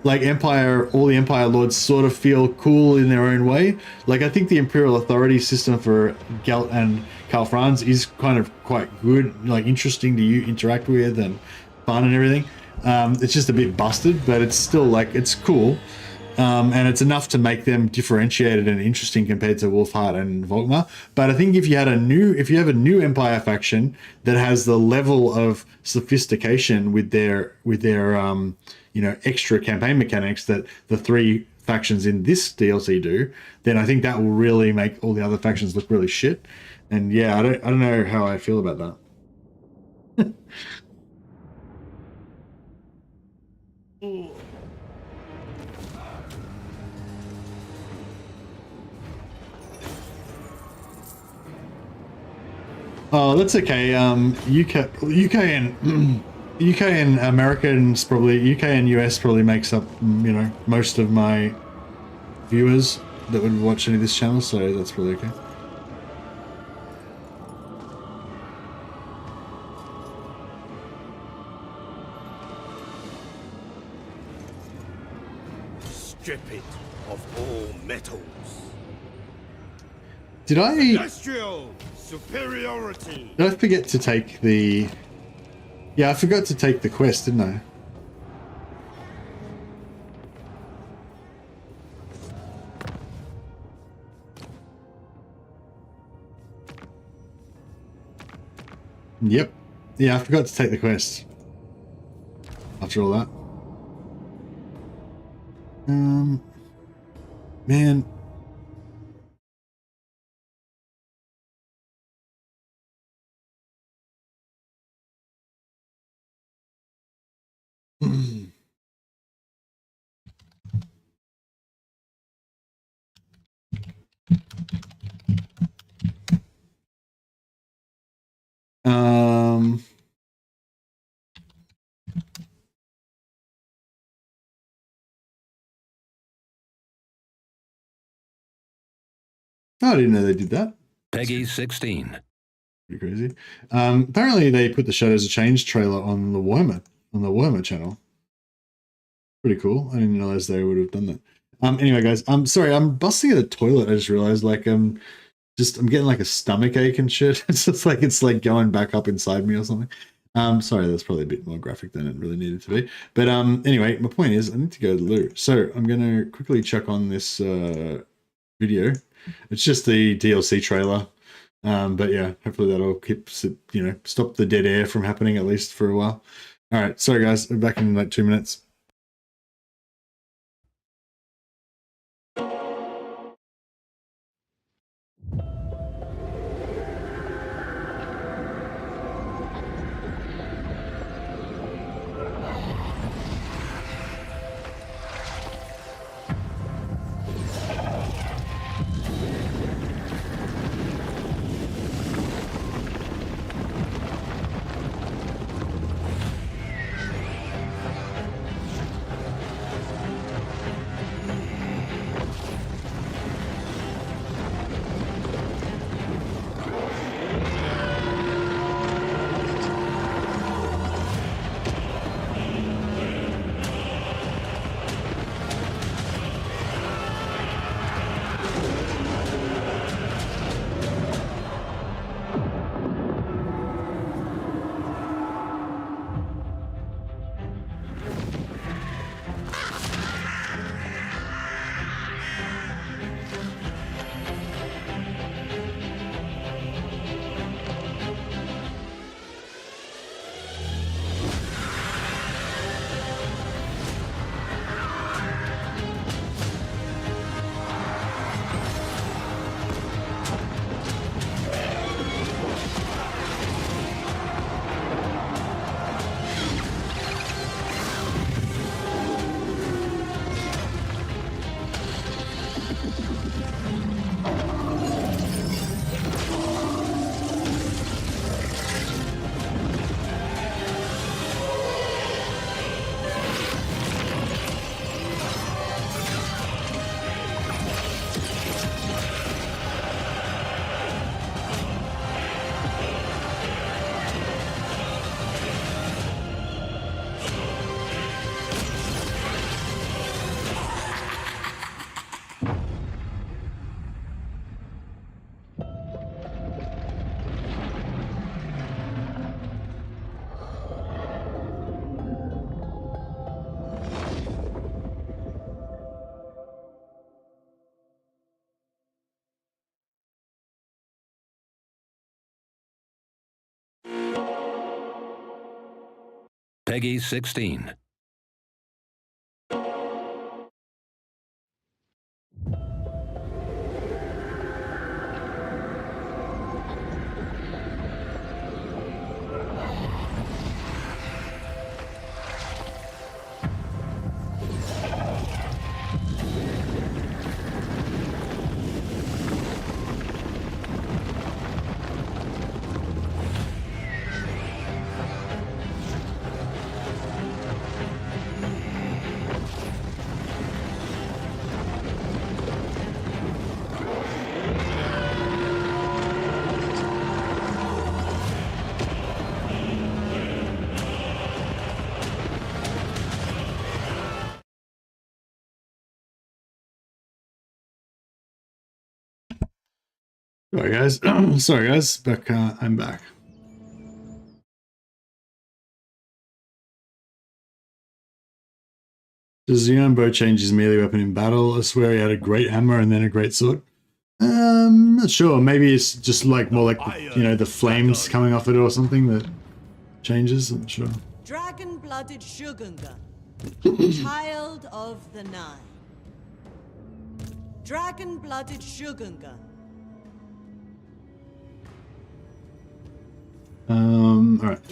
like all the Empire lords sort of feel cool in their own way. Like, I think the Imperial Authority system for Gelt and Karl Franz is kind of quite good, like interesting to interact with and fun and everything. It's just a bit busted, but it's still like, it's cool. And it's enough to make them differentiated and interesting compared to Wolfheart and Volkmar. But I think if you have a new Empire faction that has the level of sophistication with their you know, extra campaign mechanics that the 3 factions in this DLC do, then I think that will really make all the other factions look really shit. And yeah, I don't know how I feel about that. Oh, that's okay. UK and Americans probably, UK and US probably makes up, you know, most of my viewers that would watch any of this channel, so that's probably okay. Strip it of all metals. Did I Celestial superiority. forget to take the... Yeah, I forgot to take the quest, didn't I? Yep. Yeah, I forgot to take the quest. After all that. Man. Oh, I didn't know they did that. Peggy 16. Pretty crazy. Apparently they put the Shadows of Change trailer on the Warhammer channel. Pretty cool. I didn't realize they would have done that. Anyway, guys, I'm sorry, I'm busting at the toilet. I just realized, like, I'm getting like a stomach ache and shit. It's just like it's like going back up inside me or something. Sorry, that's probably a bit more graphic than it really needed to be. But anyway, my point is I need to go to the loo. So I'm gonna quickly check on this video. It's just the DLC trailer. But yeah, hopefully that'll keep, stop the dead air from happening at least for a while. All right, sorry guys, I'm back in like 2 minutes. Peggy 16. Sorry guys. Sorry guys. Back. I'm back. Does Yuan bow change his melee weapon in battle? I swear he had a great hammer and then a great sword. Not sure. Maybe it's just like more like, you know, the flames coming off it or something that changes. I'm not sure. Dragon-blooded Shugunga, child of the Nine. Dragon-blooded Shugunga. Alright.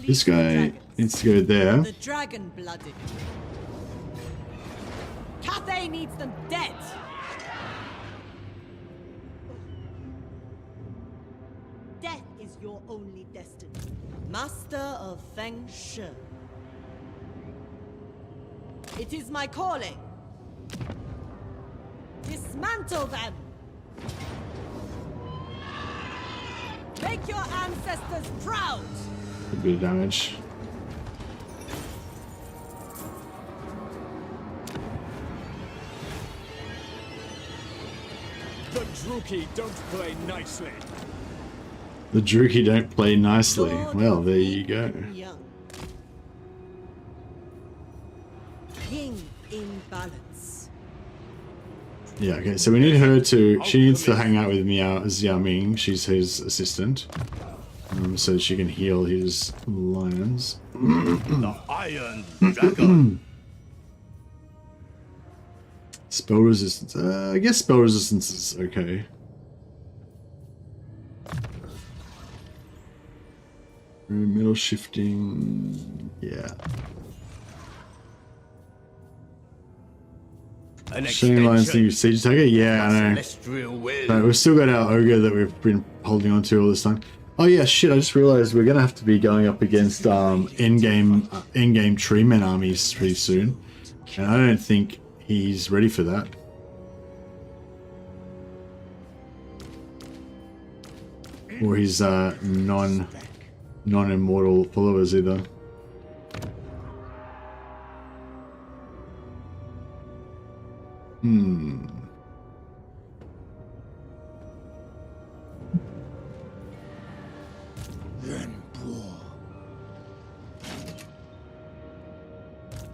This guy needs to go there. The dragon-blooded. Cathay needs them dead. Death is your only destiny. Master of Feng Shi. It is my calling. Dismantle them. Make your ancestors proud. A bit of damage. The Druki don't play nicely. The Druki don't play nicely. Well, there you go. Yin in balance. Yeah, okay, so we need her to, she needs to hang out with Xiao Ming, she's his assistant, so she can heal his lions. The Iron Dragon. Spell resistance, I guess spell resistance is okay. Middle shifting, yeah. Shining Lions think Siege Attacker? Yeah, I know. Right, we've still got our Ogre that we've been holding on to all this time. Oh yeah, shit, I just realized we're gonna have to be going up against in-game Tree Men armies pretty soon. And I don't think he's ready for that. Or his non-immortal followers either.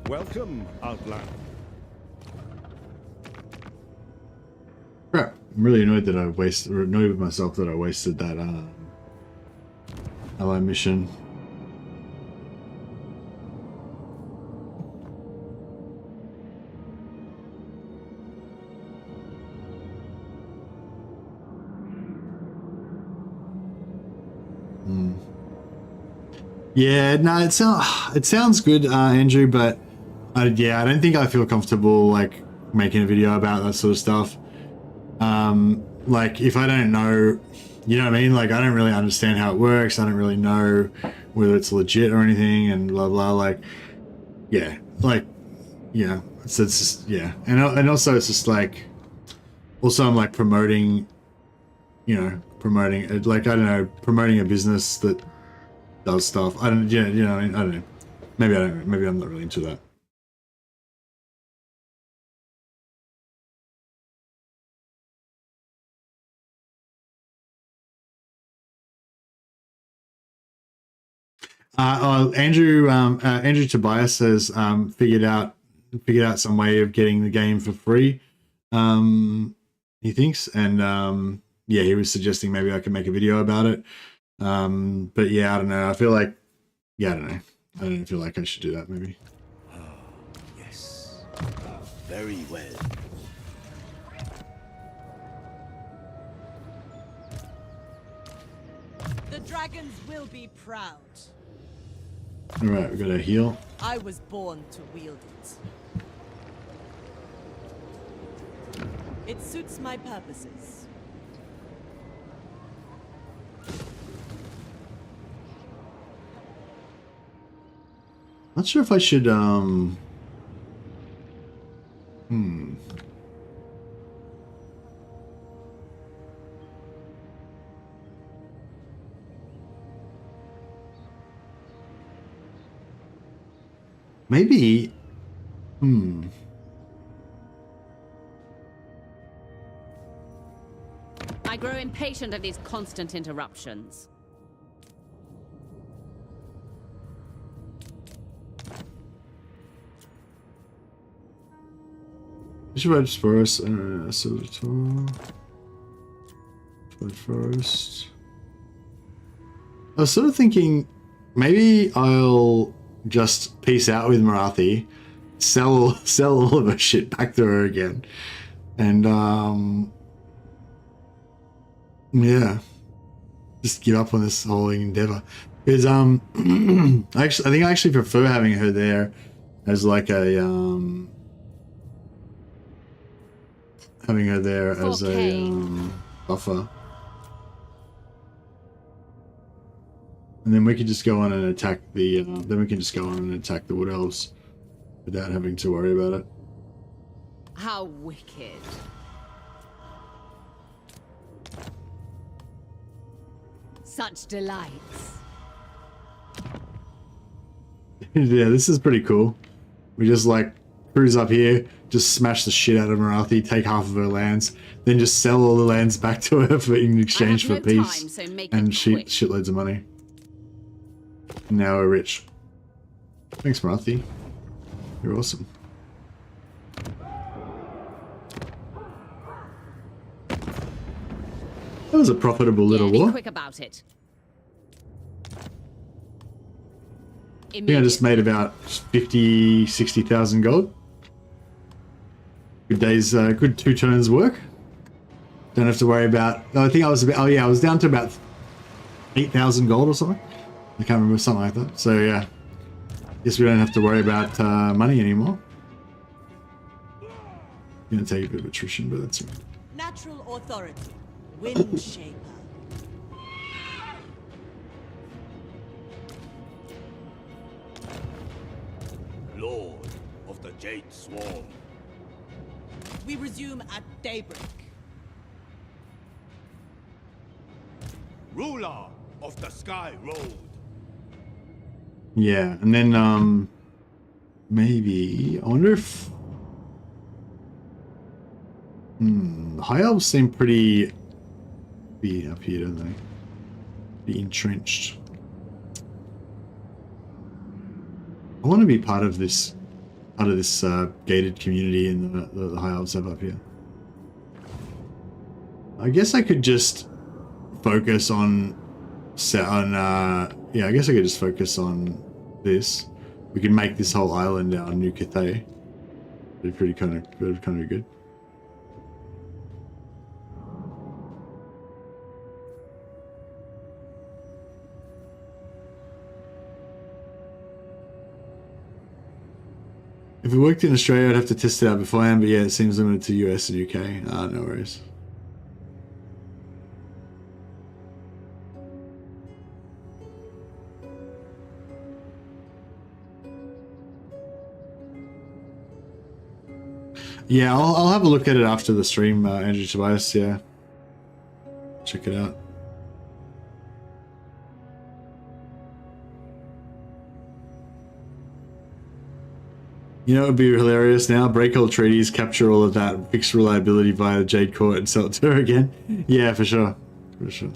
Welcome, Outland. Crap, I'm really annoyed that I annoyed with myself that I wasted that ally mission. Yeah, no, it sounds good, Andrew, but yeah, I don't think I feel comfortable like making a video about that sort of stuff. Like if I don't know, you know what I mean? Like I don't really understand how it works. I don't really know whether it's legit or anything, and blah blah. Like, yeah, so it's just, yeah, and also it's just like, also I'm like promoting, like, I don't know, promoting a business that does stuff. I don't, yeah, I don't know. Maybe I'm not really into that. Andrew Tobias has figured out some way of getting the game for free. He thinks, and yeah, he was suggesting maybe I could make a video about it. But yeah, I don't know. I feel like, yeah, I don't know. I don't feel like I should do that. Maybe. Oh, yes, very well. The dragons will be proud. All right, we got a heal. I was born to wield it. It suits my purposes. Not sure if I should, maybe, My I grow impatient of these constant interruptions. Forest, forest. I was sort of thinking maybe I'll just peace out with Marathi, sell all of her shit back to her again, and yeah, just give up on this whole endeavor. Because I think I actually prefer having her there as like a having her there as a buffer. And then we can just go on and attack the wood elves without having to worry about it. How wicked. Such delights. Yeah, this is pretty cool. We just like cruise up here, just smash the shit out of Marathi, take half of her lands, then just sell all the lands back to her in exchange for peace and shitloads of money. Now we're rich. Thanks, Marathi. You're awesome. That was a profitable little war. Be quick about it. I think I just made about 60,000 gold. Good days, good 2 turns work. Don't have to worry about. I think I was about. Oh yeah, I was down to about 8,000 gold or something. I can't remember, something like that. So yeah, guess we don't have to worry about money anymore. Gonna take a bit of attrition, but that's right. Natural authority, wind shaper. Lord of the Jade Swarm. We resume at daybreak. Ruler of the Sky Road. Yeah, and then maybe I wonder if the high elves seem pretty up here, don't they? Pretty entrenched. I want to be part of this gated community in the high elves have up here. I guess I could just focus on yeah, I guess I could just focus on this. We can make this whole island our new Cathay. Be pretty kind of good. If it worked in Australia, I'd have to test it out beforehand, but yeah, it seems limited to US and UK. No worries. Yeah, I'll have a look at it after the stream, Andrew Tobias, yeah. Check it out. You know, it would be hilarious now. Break all treaties, capture all of that, fix reliability via the Jade Court, and sell it to her again. Yeah, for sure, for sure.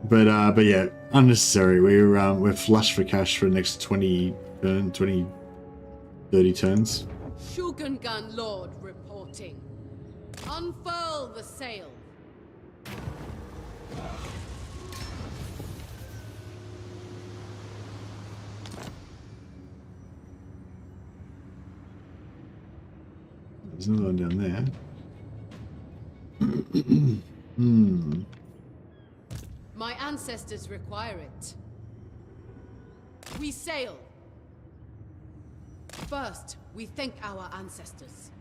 But yeah, unnecessary. We're flush for cash for the next 20, 30 turns. Shugengun Lord reporting. Unfurl the sail. There's another one down there. My ancestors require it. We sail. First, we thank our ancestors.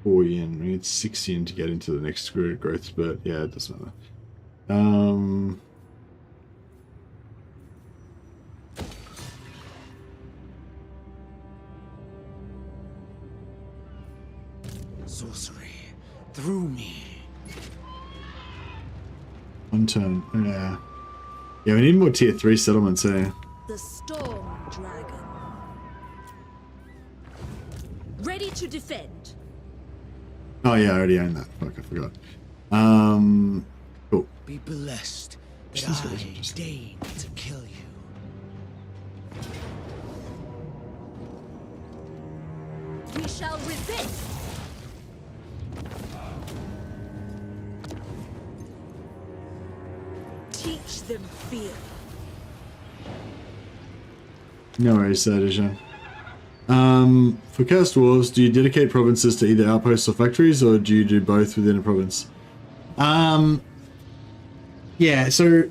$4 yen. We need 6 yen to get into the next growth spurt. Yeah, it doesn't matter. Sorcery through me. One turn. Yeah. Yeah, we need more tier 3 settlements here. The Storm Dragon. Ready to defend. Oh yeah, I already own that. Fuck, I forgot. Cool. Be blessed that I deign to kill you. We shall resist. Teach them fear. No worries, Dijon. For Chaos Dwarves, do you dedicate provinces to either outposts or factories, or do you do both within a province? Yeah, so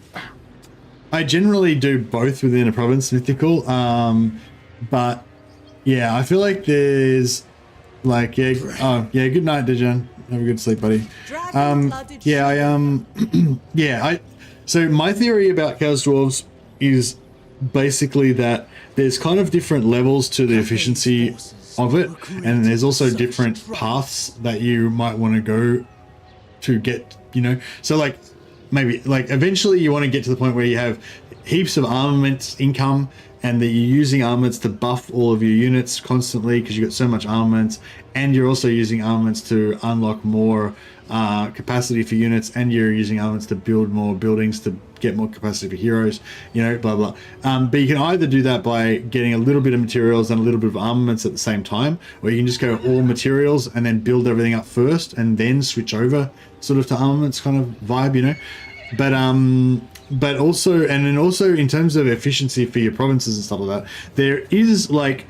I generally do both within a province, mythical. But yeah, I feel like there's like good night, Dijon. Have a good sleep, buddy. So my theory about Chaos Dwarves is basically that there's kind of different levels to the efficiency of it, and there's also different paths that you might want to go to get, so like maybe like eventually you want to get to the point where you have heaps of armaments income, and that you're using armaments to buff all of your units constantly because you've got so much armaments, and you're also using armaments to unlock more capacity for units, and you're using armaments to build more buildings to get more capacity for heroes, blah blah. But you can either do that by getting a little bit of materials and a little bit of armaments at the same time, or you can just go all materials and then build everything up first and then switch over sort of to armaments kind of vibe, but also, and then also in terms of efficiency for your provinces and stuff like that, there is like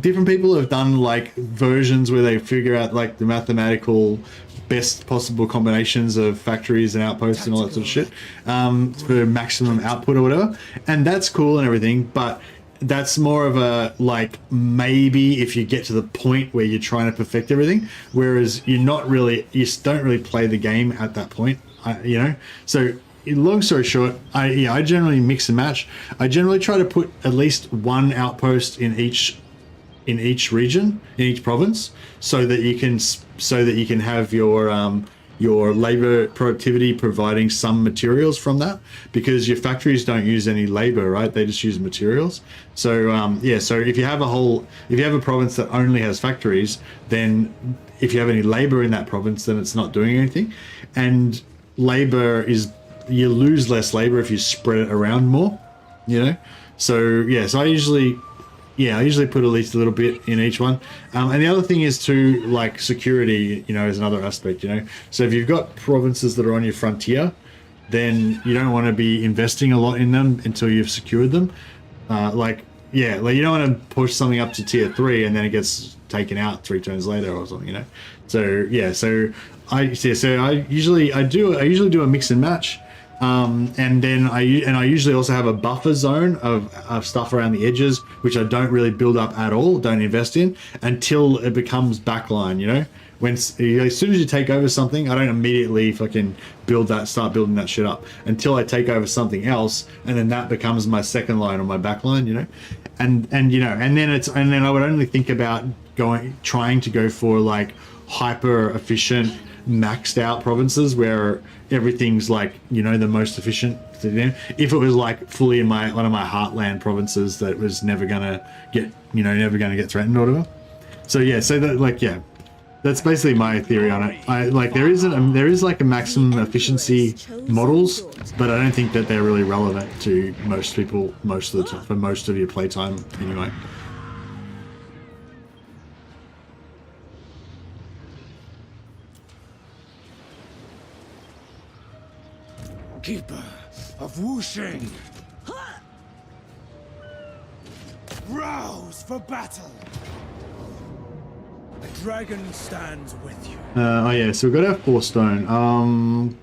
different people have done like versions where they figure out like the mathematical best possible combinations of factories and outposts and all that sort of shit for maximum output or whatever, and that's cool and everything, but that's more of a like maybe if you get to the point where you're trying to perfect everything, whereas you don't really play the game at that point, so long story short, I generally mix and match. I generally try to put at least one outpost in each region, in each province, so that you can have your labor productivity providing some materials from that, because your factories don't use any labor, right? They just use materials. So so if you have a province that only has factories, then if you have any labor in that province, then it's not doing anything. And you lose less labor if you spread it around more, so I usually put at least a little bit in each one, and the other thing is to like security, is another aspect, so if you've got provinces that are on your frontier, then you don't want to be investing a lot in them until you've secured them, you don't want to push something up to tier 3 and then it gets taken out 3 turns later or something, so I usually do a mix and match. And then I usually also have a buffer zone of stuff around the edges, which I don't really build up at all, don't invest in until it becomes backline, when as soon as you take over something, I don't immediately fucking start building that shit up until I take over something else, and then that becomes my second line or my backline, and then I would only think about trying to go for like hyper efficient maxed out provinces where everything's like the most efficient. If it was like fully in one of my heartland provinces that was never gonna get threatened or whatever. That's basically my theory on it. There is like a maximum efficiency models, but I don't think that they're really relevant to most people most of the time, for most of your playtime anyway. Keeper of Wuxing, rouse for battle. The dragon stands with you. So we've got our 4 stone.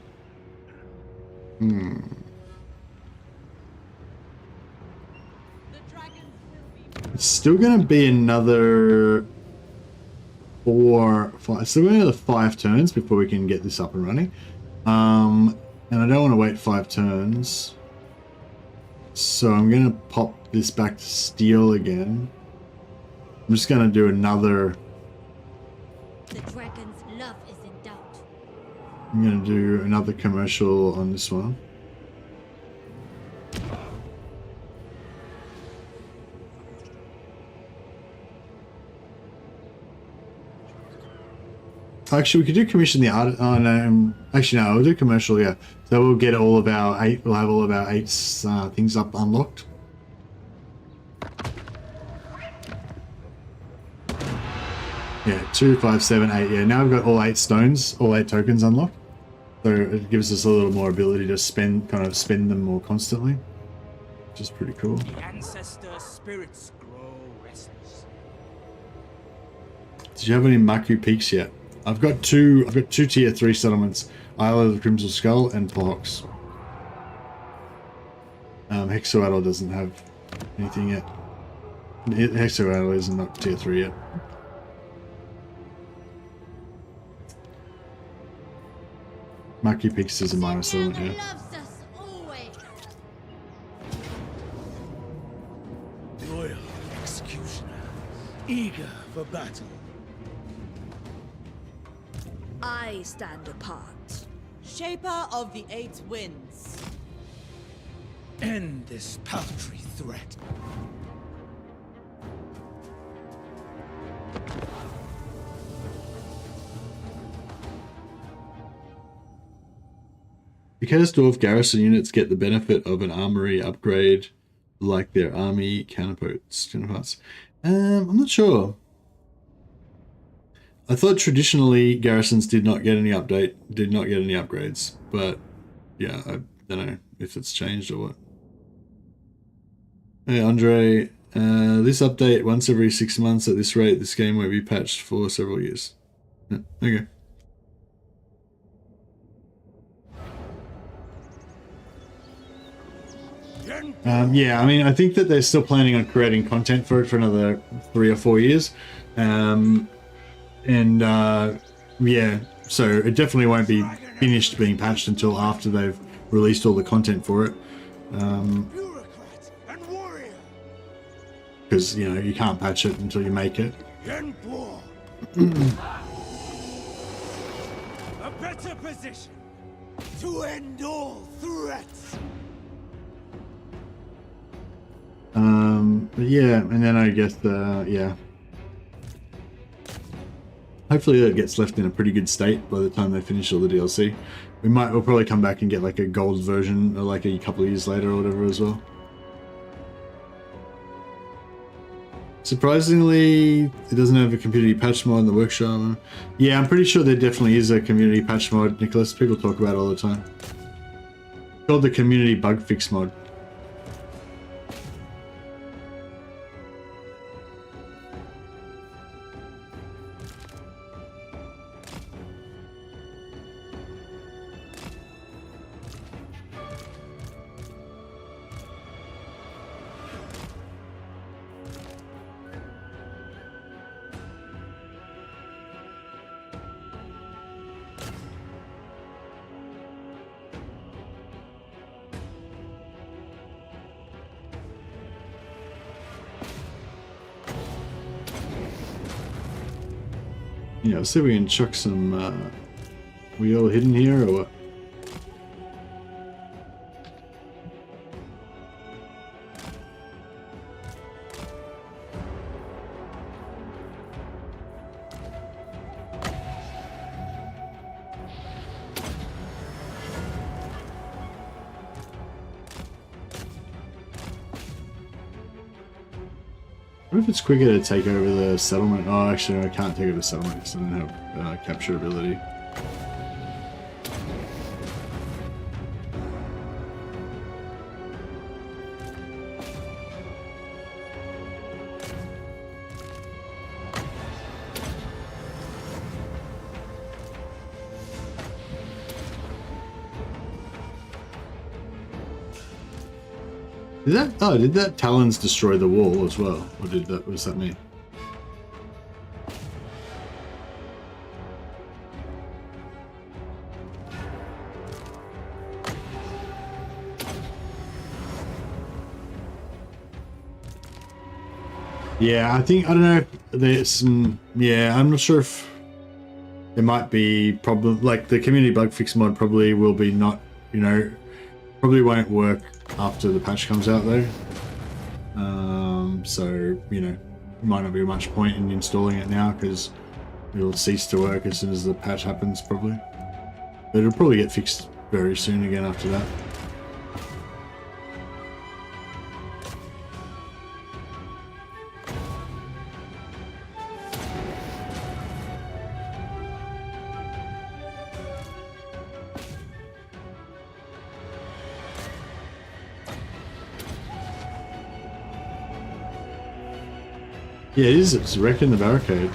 It's still gonna be another 4, 5. So we're another 5 turns before we can get this up and running. And I don't want to wait 5 turns. So I'm going to pop this back to steel again. I'm just going to do another... The dragon's love is in doubt. I'm going to do another commercial on this one. Actually, we could do commission the art. Oh no, actually no, we'll do commercial. Yeah, so we'll get all of our 8. We'll have all of our 8 things up unlocked. Yeah, 2, 5, 7, 8. Yeah, now we've got all 8 stones, all 8 tokens unlocked. So it gives us a little more ability to spend them more constantly, which is pretty cool. The ancestor spirits grow restless. Did you have any Maku Peaks yet? I've got two tier 3 settlements, Isle of the Crimson Skull and Pox. Hexoatl doesn't have anything yet. Hexoatl is not tier 3 yet. Maku Peaks is a minor settlement, yeah. Loyal executioner, eager for battle. I stand apart. Shaper of the 8 winds. End this paltry threat. Because Dwarf garrison units get the benefit of an armory upgrade like their army counterparts. I'm not sure. I thought traditionally garrisons did not get any upgrades, but yeah, I don't know if it's changed or what. Hey Andre, this update once every 6 months. At this rate, this game won't be patched for several years. Yeah, okay. Yeah, I mean, I think that they're still planning on creating content for it for another 3 or 4 years. Yeah, so it definitely won't be finished being patched until after they've released all the content for it. Because, you know, you can't patch it until you make it. A better position to end all threats. Yeah, and then I guess yeah. Hopefully that gets left in a pretty good state by the time they finish all the DLC. We'll probably come back and get like a gold version or like a couple of years later or whatever as well. Surprisingly, it doesn't have a community patch mod in the workshop. Yeah, I'm pretty sure there definitely is a community patch mod, Nicholas. People talk about it all the time. It's called the community bug fix mod. Yeah, let's see if we can chuck some, we all hidden here or what? I wonder if it's quicker to take over the settlement. Oh, actually, I can't take over the settlement because I don't have capture ability. Did that Talons destroy the wall as well? Or was that me? Yeah, I don't know if there's some, yeah, I'm not sure if there might be problem, like the community bug fix mod probably will be not, you know, probably won't work after the patch comes out though. So, you know, might not be much point in installing it now because it'll cease to work as soon as the patch happens, probably. But it'll probably get fixed very soon again after that. Yeah, it is. It's wrecking the barricade.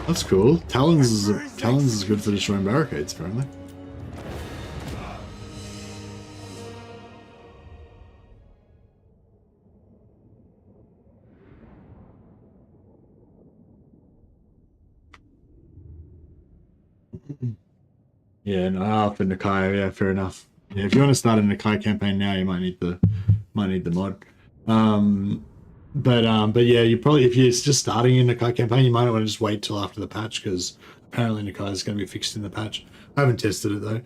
That's cool. Talons is good for destroying barricades, apparently. Yeah, no, for Nakai, yeah, fair enough. Yeah, if you want to start a Nakai campaign now, you might need the mod. But yeah, you probably, if you're just starting in the Nakai campaign, you might want to just wait till after the patch, because apparently Nakai is going to be fixed in the patch. I haven't tested it though,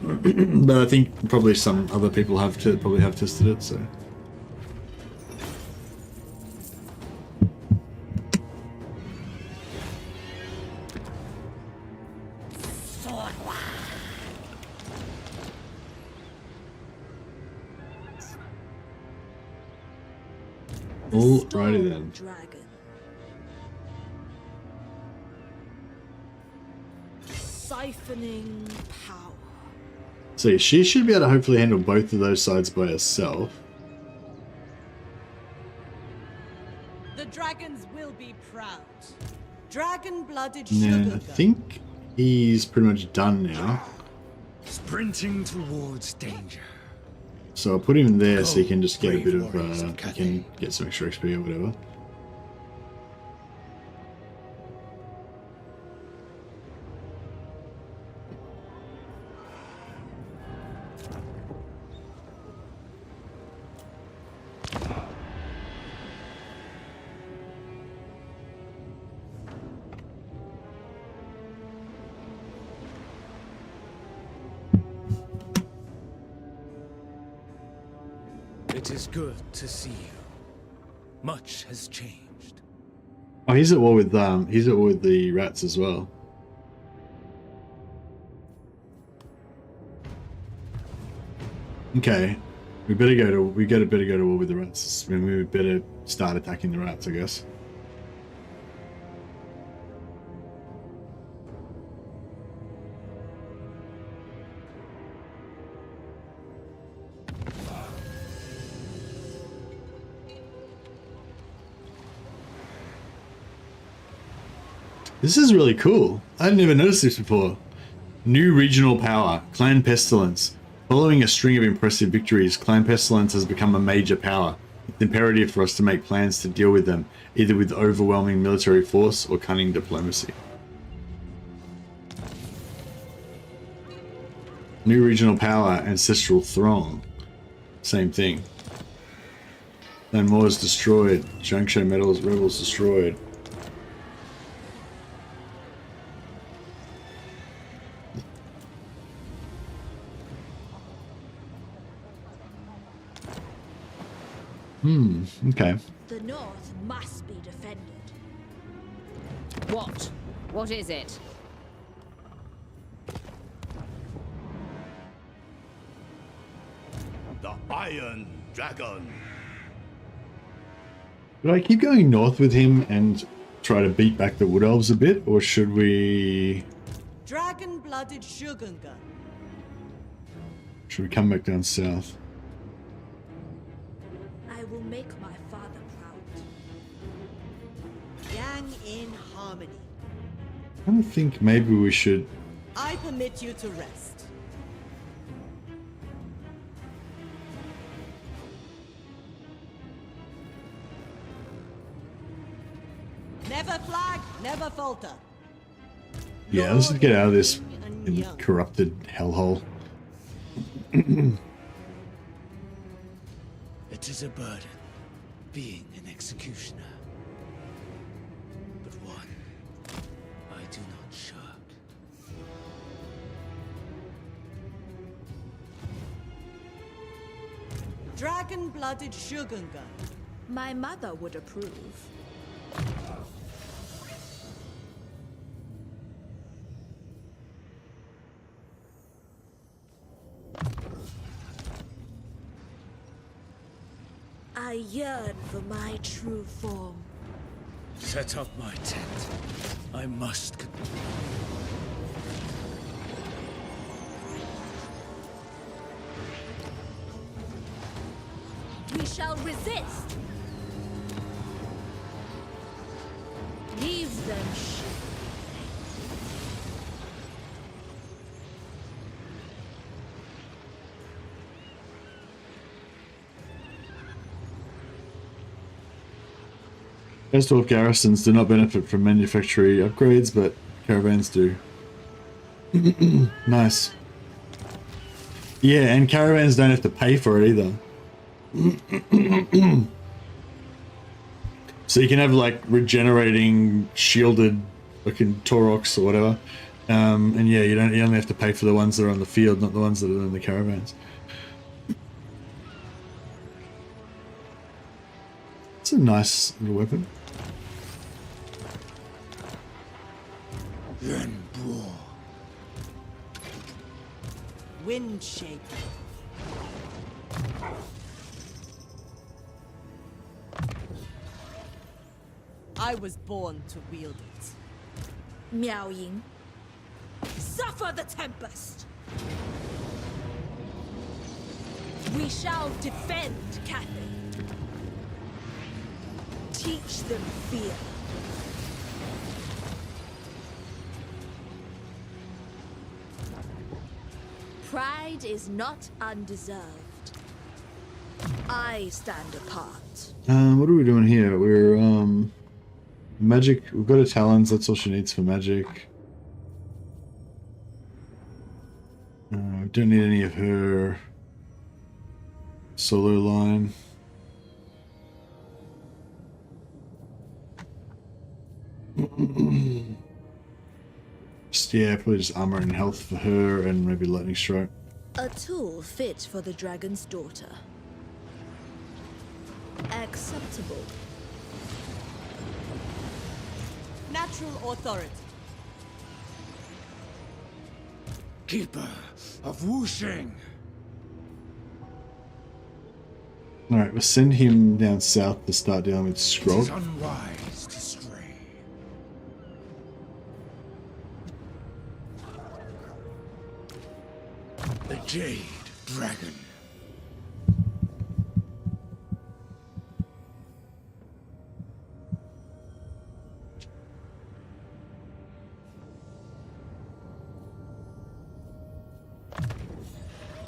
but I think probably some other people have tested it. So alrighty then. Dragon. Siphoning power. So she should be able to hopefully handle both of those sides by herself. The dragons will be proud. Dragon-blooded Yeah, sugar I gun. think he's pretty much done now. Sprinting towards danger. So I'll put him there so he can just get a bit of, he can get some extra XP or whatever. It is good to see you. Much has changed. Oh, he's at war with the rats as well. Okay, we better go to war with the rats. I mean, we better start attacking the rats, I guess. This is really cool. I'd never noticed this before. New regional power, Clan Pestilence. Following a string of impressive victories, Clan Pestilence has become a major power. It's imperative for us to make plans to deal with them, either with overwhelming military force or cunning diplomacy. New regional power, Ancestral Throng. Same thing. Clan Moors destroyed. Junction Metals Rebels destroyed. Okay. The north must be defended. What? What is it? The Iron Dragon. Should I keep going north with him and try to beat back the Wood Elves a bit, or should we... Dragon-blooded sugar gun. Should we come back down south? I will make my father proud. Yang in harmony. I don't think maybe we should... I permit you to rest. Never flag, never falter. Yeah, let's just get out of this corrupted hellhole. It is a burden, being an executioner. But one I do not shirk. Dragon-blooded sugar gun. My mother would approve. I yearn for my true form. Set up my tent. I must. We shall resist. Leave them. Coastal garrisons do not benefit from manufactory upgrades, but caravans do. Nice. Yeah, and caravans don't have to pay for it either. So you can have like regenerating shielded fucking Taurox or whatever. And yeah, you only have to pay for the ones that are on the field, not the ones that are in the caravans. It's a nice little weapon. Wind shape. I was born to wield it. Miao Ying. Suffer the tempest! We shall defend Cathay. Teach them fear. Pride is not undeserved. I stand apart. What are we doing here? We're magic. We've got a talons. That's all she needs for magic. Don't need any of her solo line. Yeah, probably just armor and health for her, and maybe lightning strike. A tool fit for the dragon's daughter. Acceptable. Natural authority. Keeper of Wuxing. Alright, we'll send him down south to start dealing with Scrog. It's unwise to stray. The Jade Dragon.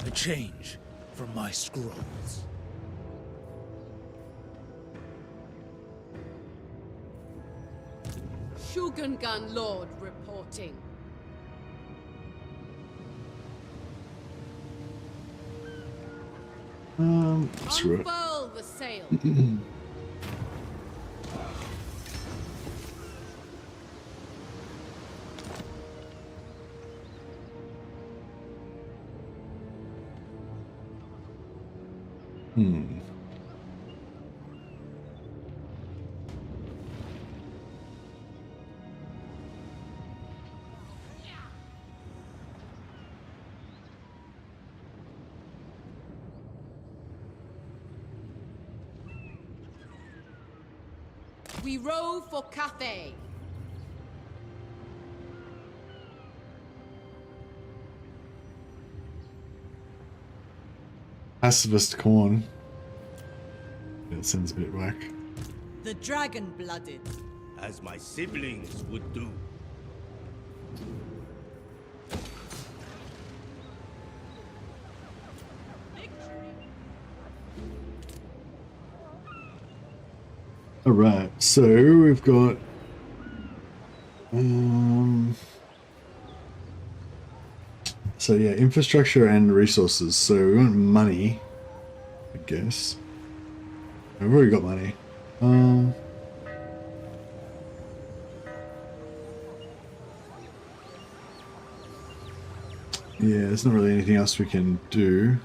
A change from my scrolls. Shogungan Lord reporting. Screw it. Unfurl the sail. We row for Cathay. Pacifist corn. That sounds a bit whack. The dragon-blooded. As my siblings would do. Alright, so we've got so yeah, infrastructure and resources. So we want money, I guess. We've already got money. Yeah, there's not really anything else we can do.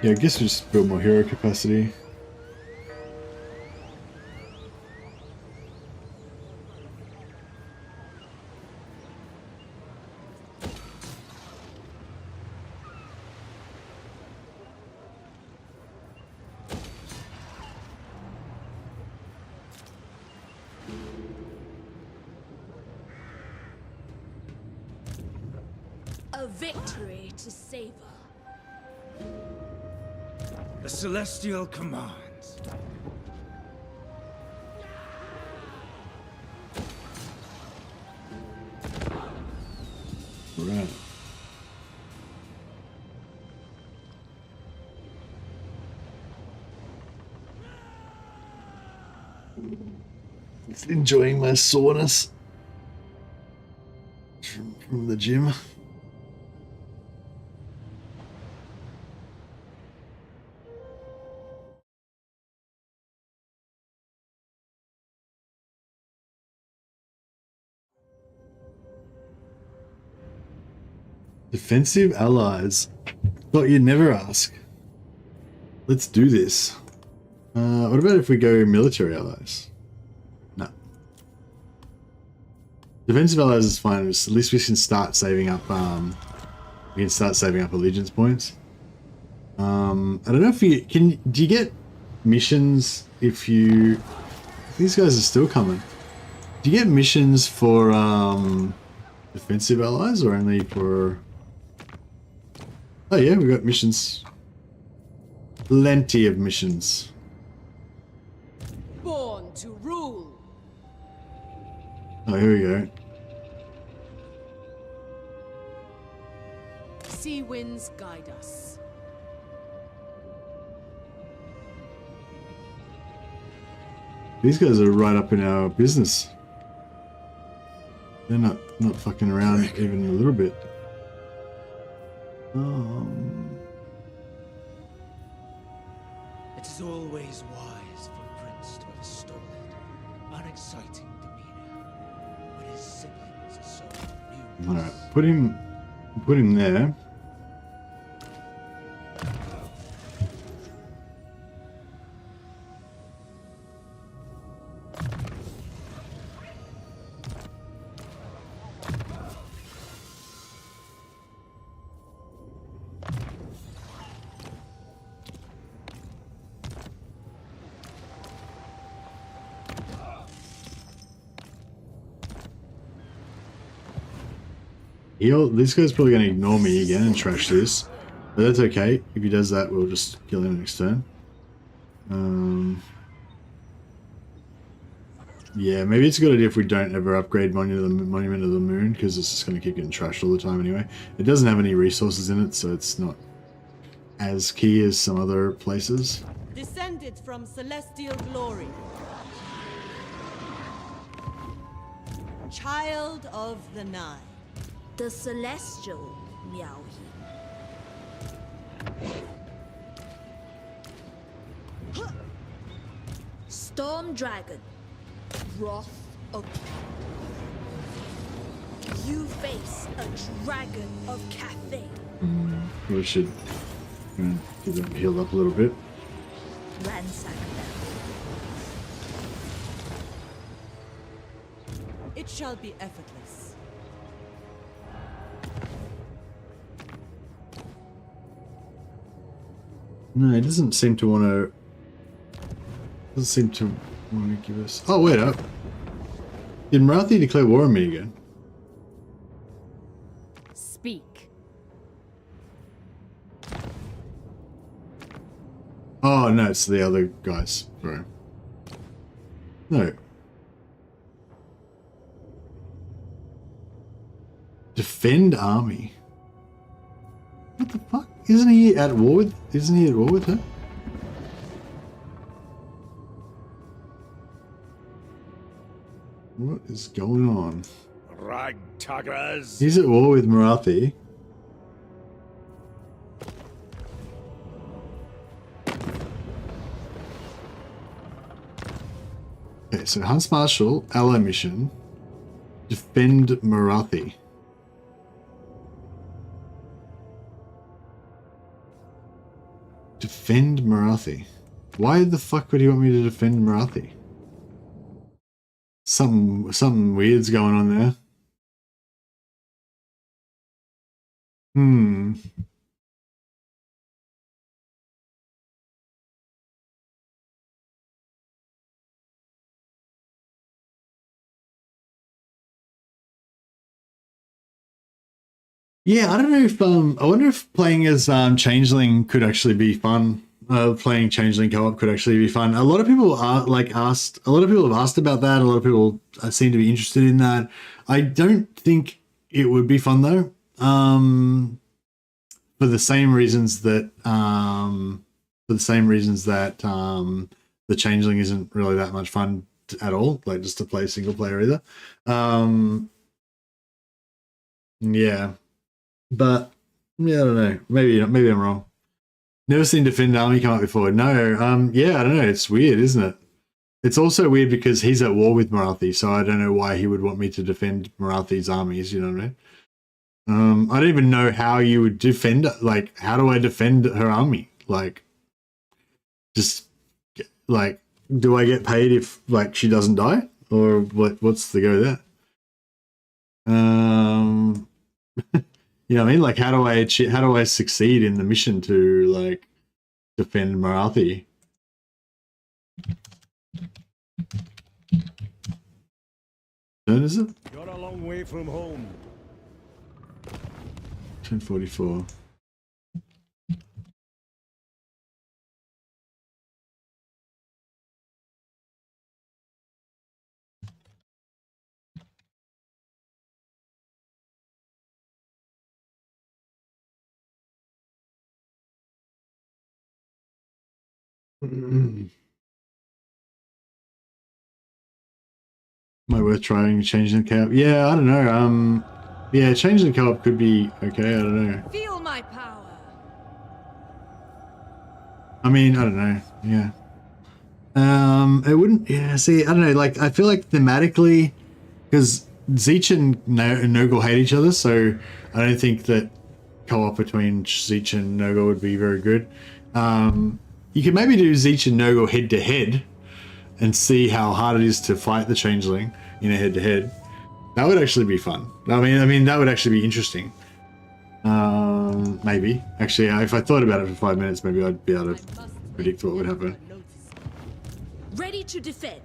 Yeah, I guess we just build more hero capacity. A victory to savor. The Celestial commands. Right. Just enjoying my soreness from the gym. Defensive allies. Thought you'd never ask. Let's do this. What about if we go military allies? No. Defensive allies is fine. At least we can start saving up. We can start saving up allegiance points. I don't know if you can. Do you get missions if you? These guys are still coming. Do you get missions for defensive allies or only for? Oh yeah, we got missions. Plenty of missions. Born to rule. Oh, here we go. Sea winds guide us. These guys are right up in our business. They're not fucking around even a little bit. It is always wise for a prince to have a stolid, unexciting demeanor, when his siblings are so numerous. Alright, put him there. This guy's probably going to ignore me again and trash this. But that's okay. If he does that, we'll just kill him next turn. Yeah, maybe it's a good idea if we don't ever upgrade Monument of the Moon, because it's just going to keep getting trashed all the time anyway. It doesn't have any resources in it, so it's not as key as some other places. Descended from celestial glory. Child of the Nine. The celestial Miaohi. Storm Dragon. Wrath of You face a dragon of Cathay. We should get them healed up a little bit. Ransack them. It shall be effortless. No, it doesn't seem to want to. Doesn't seem to want to give us. Oh, wait up. Did Marathi declare war on me again? Speak. Oh no, it's the other guys. Sorry. No. Defend army. What the fuck? Isn't he at war with? Isn't he at war with her? What is going on? Ragtaggers. He's at war with Marathi. Okay, so Hans Marshal, ally mission, defend Marathi. Defend Marathi. Why the fuck would he want me to defend Marathi? Something weird's going on there. Hmm. Yeah, I don't know if I wonder if playing as Changeling could actually be fun. Playing Changeling co-op could actually be fun. A lot of people are asked. A lot of people have asked about that. A lot of people seem to be interested in that. I don't think it would be fun though. For the same reasons that the Changeling isn't really that much fun at all. Like just to play single player either. Yeah. But yeah, I don't know. Maybe I'm wrong. Never seen Defend Army come up before. No. Yeah, I don't know. It's weird, isn't it? It's also weird because he's at war with Marathi, so I don't know why he would want me to defend Marathi's armies. You know what I mean? I don't even know how you would defend. Like, how do I defend her army? Like, just like, do I get paid if like she doesn't die, or what? What's the go there? You know what I mean? Like, how do I succeed in the mission to like defend Marathi? Turn is it? You're a long way from home. 1044. Am I worth trying changing the co-op? Yeah, I don't know. Yeah, changing the co-op could be okay. I don't know. Feel my power. I mean, I don't know. Yeah. It wouldn't. Yeah. See, I don't know. Like, I feel like thematically, because Zeech and Nurgle hate each other, so I don't think that co-op between Zeech and Nurgle would be very good. You could maybe do Zeech and Nurgle head to head and see how hard it is to fight the Changeling in a head to head. That would actually be fun. I mean, that would actually be interesting. Maybe. Actually, if I thought about it for 5 minutes, maybe I'd be able to predict what would happen. Ready to defend.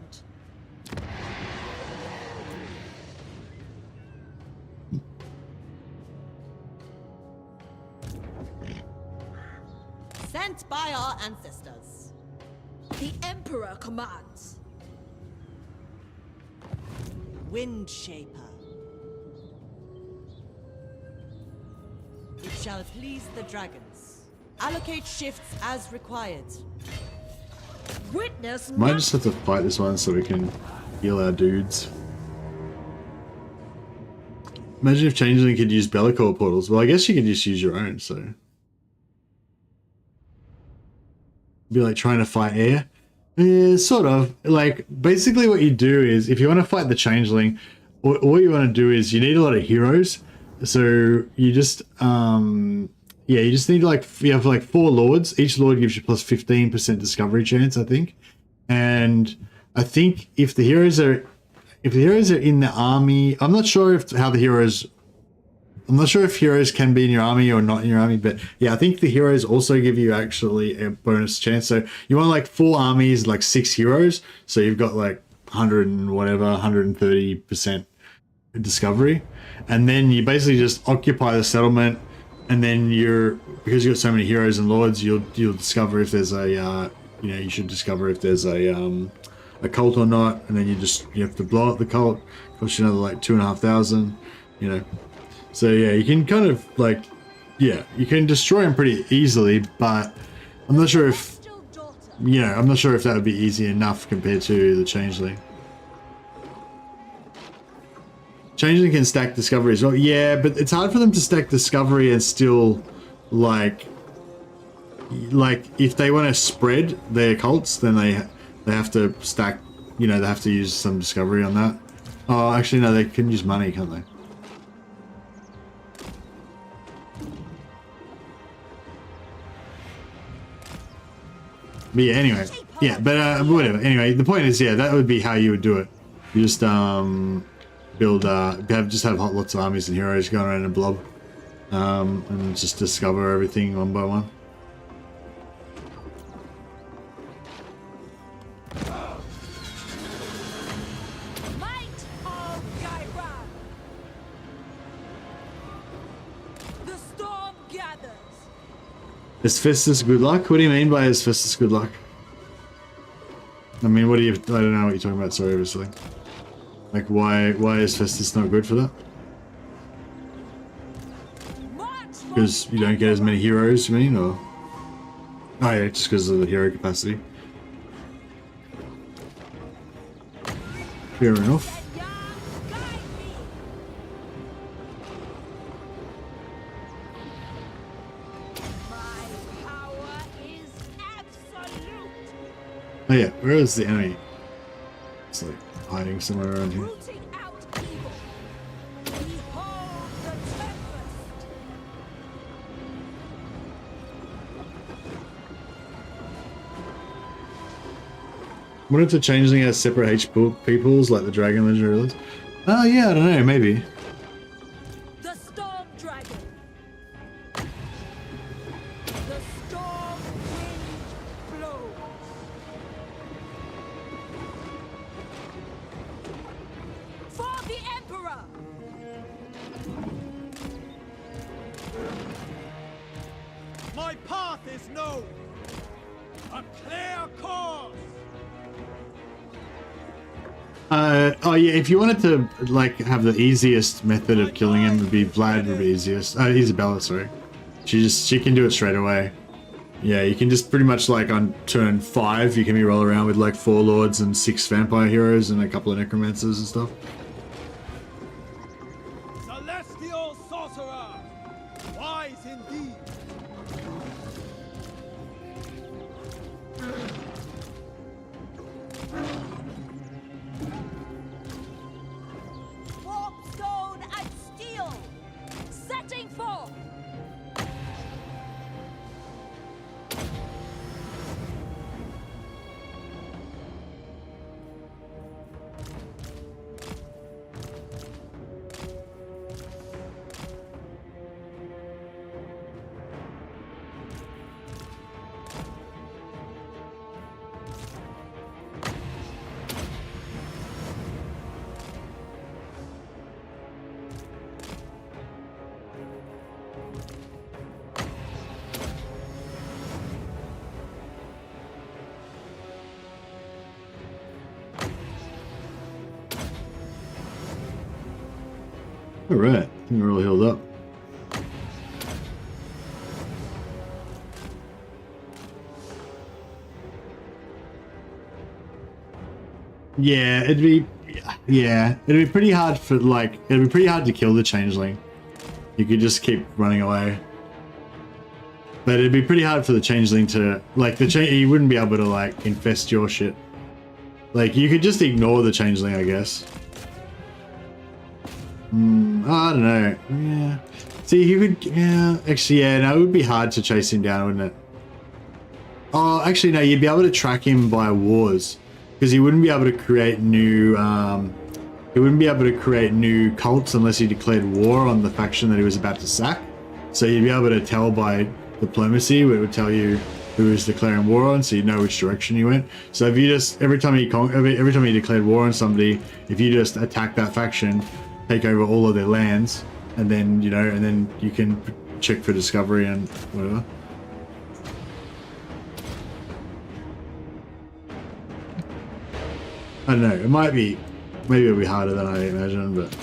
Sent by our ancestors. The Emperor commands. Wind Shaper. It shall please the dragons. Allocate shifts as required. Witness. Might just have to fight this one so we can heal our dudes. Imagine if Changeling could use Bellicore portals. Well, I guess you could just use your own, so. Be like trying to fight air. Yeah, sort of. Like, basically what you do is, if you want to fight the Changeling, all you want to do is, you need a lot of heroes. So, you just, yeah, you just need you have like 4 lords. Each lord gives you plus 15% discovery chance, I think. And I think if the heroes are in the army, I'm not sure if heroes can be in your army or not in your army, but yeah, I think the heroes also give you actually a bonus chance. So you want like 4 armies, like 6 heroes. So you've got like 100 and whatever, 130% discovery. And then you basically just occupy the settlement. And then because you've got so many heroes and lords, you'll discover if there's you should discover if there's a cult or not. And then you have to blow up the cult. Costs you another like 2,500, you know. So yeah, you can kind of like, yeah, you can destroy them pretty easily, but I'm not sure if, I'm not sure if that would be easy enough compared to the Changeling. Changeling can stack discovery as well. Yeah, but it's hard for them to stack discovery and still, like if they want to spread their cults, then they have to stack, they have to use some discovery on that. Oh, actually no, they can use money, can't they? But yeah, anyway. Yeah, but whatever. Anyway, the point is, yeah, that would be how you would do it. You just build, have lots of armies and heroes going around and blob, and just discover everything one by one. Might of Caravan. The storm gathers. Is Festus good luck? What do you mean by is Festus good luck? I mean, what do you... I don't know what you're talking about, sorry, obviously. Like, why is Festus not good for that? Because you don't get as many heroes, you mean, or... Oh yeah, just because of the hero capacity. Fair enough. Oh yeah, where is the enemy? It's like hiding somewhere around here. What if the changeling has separate peoples like the dragon legendary list? Oh yeah, I don't know, maybe. The storm dragon. The storm wind blows. For the Emperor. My path is known. A clear course. Oh yeah, if you wanted to like have the easiest method of killing him, would be Vlad would be easiest. Isabella, sorry. She can do it straight away. Yeah, you can just pretty much like on turn 5, you can roll around with like 4 lords and 6 vampire heroes and a couple of necromancers and stuff. Celestial sorcerer, wise indeed. Warpstone and steel. Setting forth. Alright, I think we're all healed up. Yeah, it'd be pretty hard for it'd be pretty hard to kill the changeling. You could just keep running away. But it'd be pretty hard for the changeling to you wouldn't be able to like infest your shit. Like you could just ignore the changeling, I guess. I don't know. Yeah. See, you could. Yeah. Actually, yeah. No, it would be hard to chase him down, wouldn't it? Oh, actually, no. You'd be able to track him by wars, because he wouldn't be able to create new. He wouldn't be able to create new cults unless he declared war on the faction that he was about to sack. So you'd be able to tell by diplomacy. It would tell you who is declaring war on, so you know which direction he went. So if you just every time he declared war on somebody, if you just attack that faction, take over all of their lands, and then you can check for discovery and whatever. I don't know, it might be, maybe it'll be harder than I imagine, but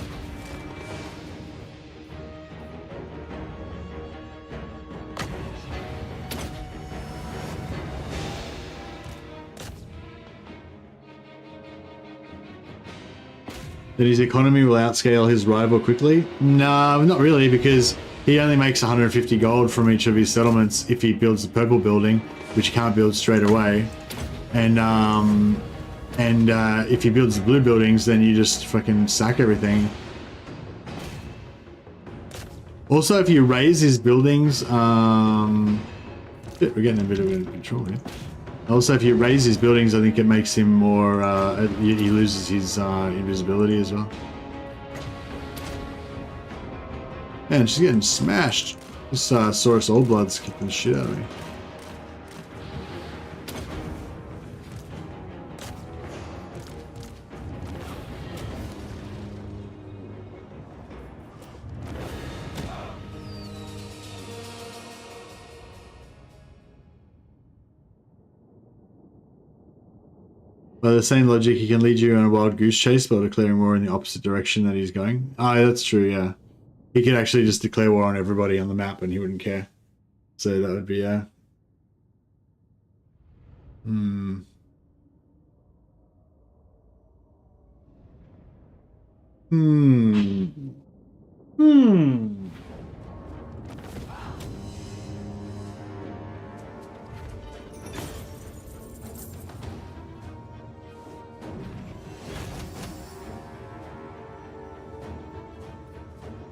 that his economy will outscale his rival quickly? No, not really, because he only makes 150 gold from each of his settlements if he builds the purple building, which he can't build straight away. And if he builds the blue buildings, then you just fucking sack everything. Also, if you raise his buildings, we're getting a bit of control here. Also, if you raise his buildings, I think it makes him more, he loses his invisibility as well. Man, she's getting smashed. This Saurus Old Blood's kicking the shit out of me. By the same logic, he can lead you on a wild goose chase by declaring war in the opposite direction that he's going. Oh, that's true, yeah. He could actually just declare war on everybody on the map and he wouldn't care. So that would be, yeah.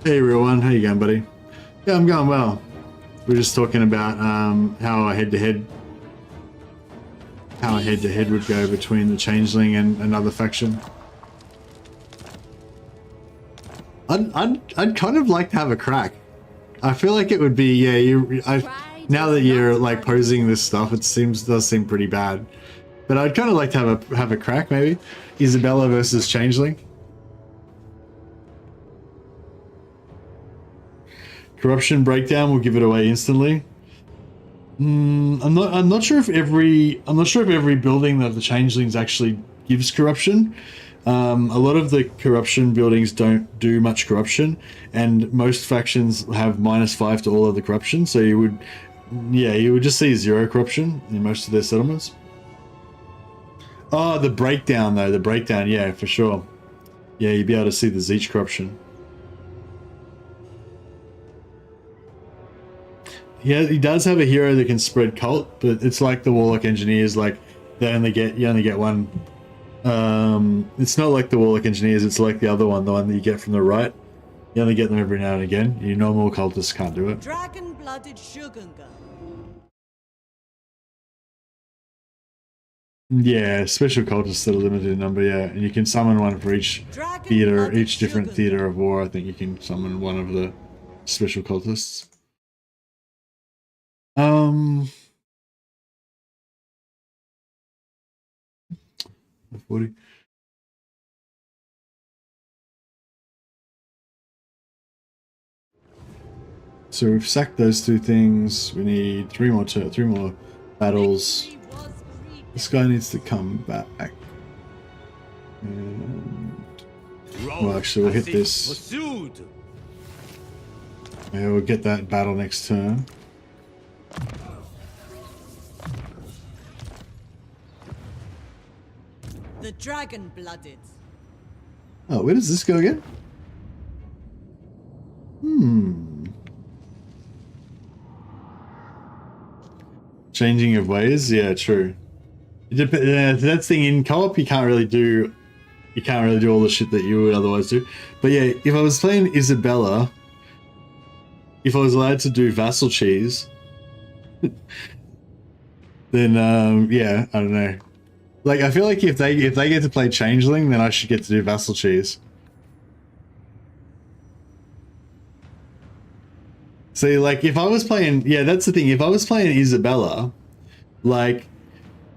Hey, real one, how you going, buddy? Yeah, I'm going well. We're just talking about how a head-to-head would go between the Changeling and another faction. I'd kind of like to have a crack. I feel like it would be, yeah. Now that you're like posing this stuff, it does seem pretty bad. But I'd kind of like to have a crack, maybe. Isabella versus Changeling. Corruption breakdown will give it away instantly. I'm not sure if every building of the Changelings actually gives corruption. A lot of the corruption buildings don't do much corruption, and most factions have -5 to all of the corruption. So you would just see 0 corruption in most of their settlements. Oh, the breakdown though, yeah, for sure. Yeah, you'd be able to see the Zeech corruption. Yeah, he does have a hero that can spread cult, but it's like the Warlock Engineers, like you only get one. It's not like the Warlock Engineers, it's like the other one, the one that you get from the right. You only get them every now and again. Your normal cultists can't do it. Dragon-blooded Shugunga. Yeah, special cultists that are limited in number, yeah. And you can summon one for each theater, each different theater of war. I think you can summon one of the special cultists. 40. So we've sacked those 2 things. We need 3 more battles. This guy needs to come back. And well, actually, we'll hit this. Yeah, we'll get that battle next turn. The dragon-blooded. Oh, where does this go again? Changing of ways? Yeah, true. That's the thing, in co-op you can't really do all the shit that you would otherwise do. But yeah, if I was playing Isabella, if I was allowed to do vassal cheese, then yeah, I don't know. Like, I feel like if they get to play Changeling, then I should get to do vassal cheese. See, like, if I was playing, yeah, that's the thing. If I was playing Isabella, like,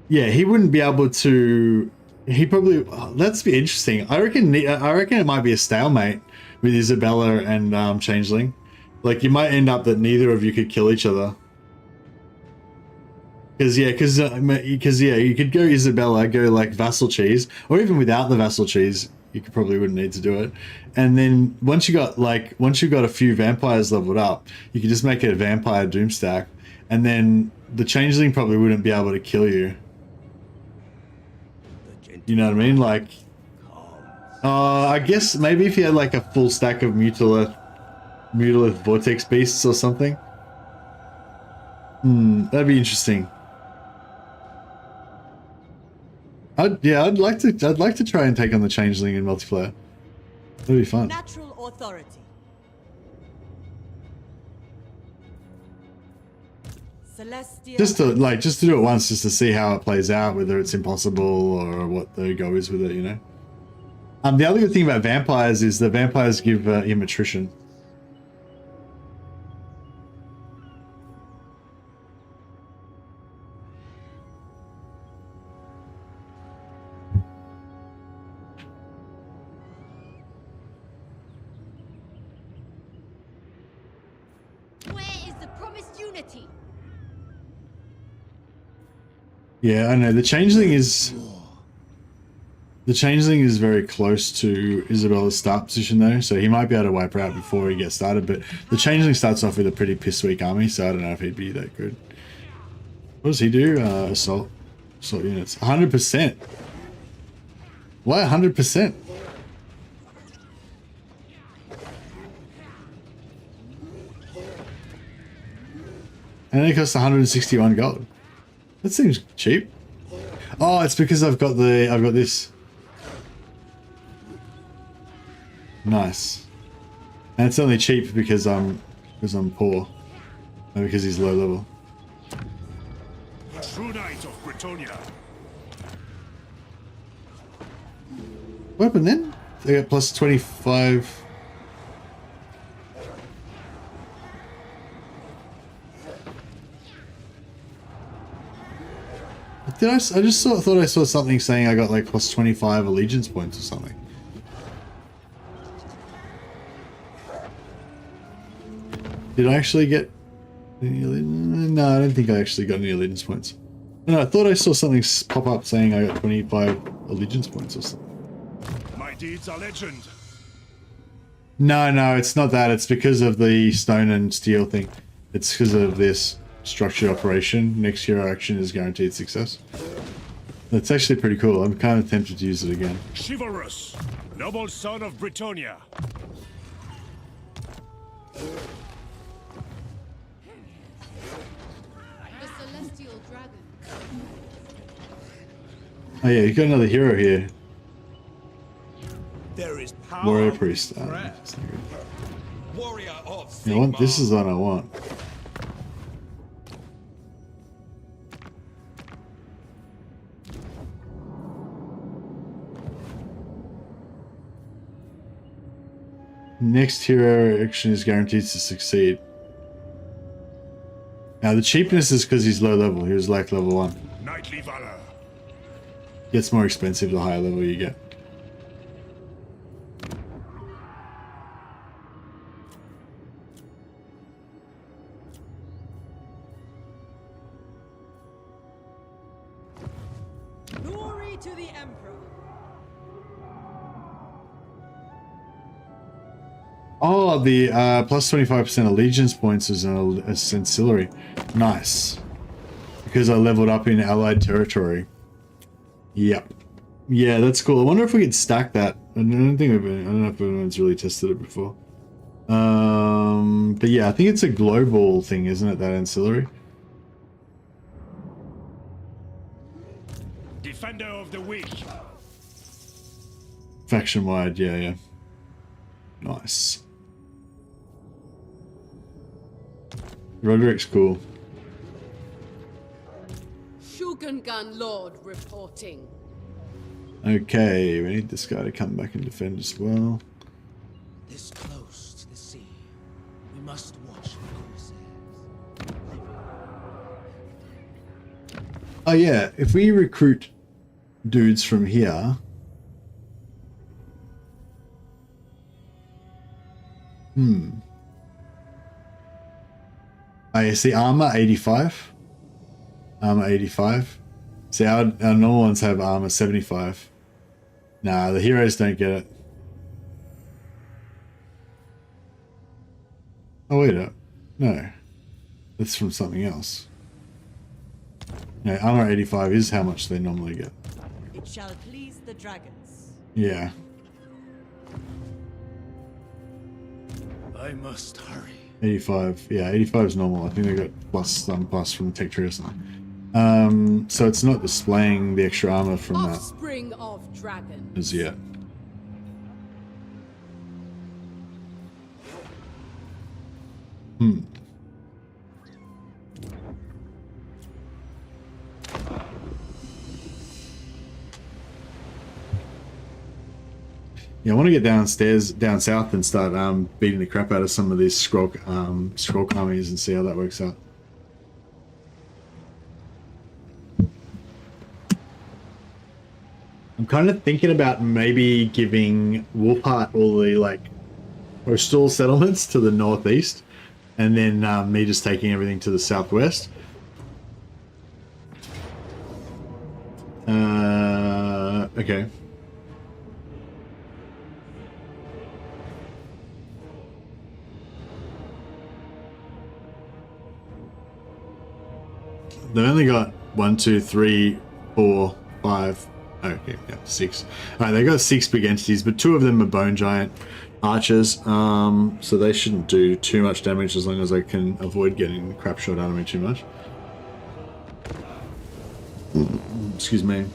yeah, he wouldn't be able to. He probably. That's be interesting. I reckon it might be a stalemate with Isabella and Changeling. Like, you might end up that neither of you could kill each other. Because you could go Isabella, go like vassal cheese, or even without the vassal cheese, you probably wouldn't need to do it. And then once you got a few vampires leveled up, you could just make it a vampire doom stack, and then the Changeling probably wouldn't be able to kill you. You know what I mean? Like, I guess maybe if you had like a full stack of Mutalith Vortex Beasts or something. That'd be interesting. I'd like to try and take on the Changeling in multiplayer. That'd be fun. Natural authority. Celestial. Just to do it once, just to see how it plays out, whether it's impossible or what the go is with it, you know. The other good thing about vampires is the vampires give him attrition. Where is the promised unity? Yeah, I know. The changeling is very close to Isabella's start position though, so he might be able to wipe her out before he gets started, but the changeling starts off with a pretty piss-weak army, so I don't know if he'd be that good. What does he do? Assault units. 100%. Why 100%? And it costs 161 gold. That seems cheap. Oh, it's because I've got this. Nice. And it's only cheap because I'm poor. Not because he's low level. True Knight of Britonia. What happened then? They got plus 25. Did I just thought I saw something saying I got like plus 25 allegiance points or something. Did I actually get any allegiance? No, I don't think I actually got any allegiance points. No, I thought I saw something pop up saying I got 25 allegiance points or something. My deeds are legend. No, it's not that. It's because of the stone and steel thing. It's because of this structured operation. Next hero action is guaranteed success. That's actually pretty cool. I'm kind of tempted to use it again. Chivalrous, noble son of Britonia. The celestial dragon. Oh yeah, you got another hero here. There is power. Warrior priest. Warrior of You know what? This is what I want. Next hero action is guaranteed to succeed. Now the cheapness is because he's low level. He was like level 1. Knightly valor. Gets more expensive the higher level you get. Glory to the Emperor. Oh, the plus 25% allegiance points is an ancillary. Nice. Because I leveled up in allied territory. Yep. Yeah, that's cool. I wonder if we could stack that. I don't know if anyone's really tested it before. But yeah, I think it's a global thing, isn't it, that ancillary? Defender of the weak. Faction wide, yeah. Nice. Roderick's cool. Shogungan Lord reporting. Okay, we need this guy to come back and defend as well. This close to the sea, we must watch for corsairs. Oh yeah, if we recruit dudes from here. Oh, you see armor 85. Armor 85. See, our normal ones have armor 75. Nah, the heroes don't get it. Oh wait up. No. That's from something else. No, armor 85 is how much they normally get. It shall please the dragons. Yeah. I must hurry. 85. Yeah, 85 is normal. I think they got plus from tech tree or something. So it's not displaying the extra armor from that Offspring of dragons. as yet. Yeah, I want to get down south, and start beating the crap out of some of these scroll armies and see how that works out. I'm kind of thinking about maybe giving Wolfheart all the like coastal settlements to the northeast, and then me just taking everything to the southwest. Okay. They've only got 1, 2, 3, 4, 5. Okay, yeah, 6. All right, they got 6 big entities, but 2 of them are bone giant archers. So they shouldn't do too much damage as long as I can avoid getting the crap shot out of me too much. Excuse me.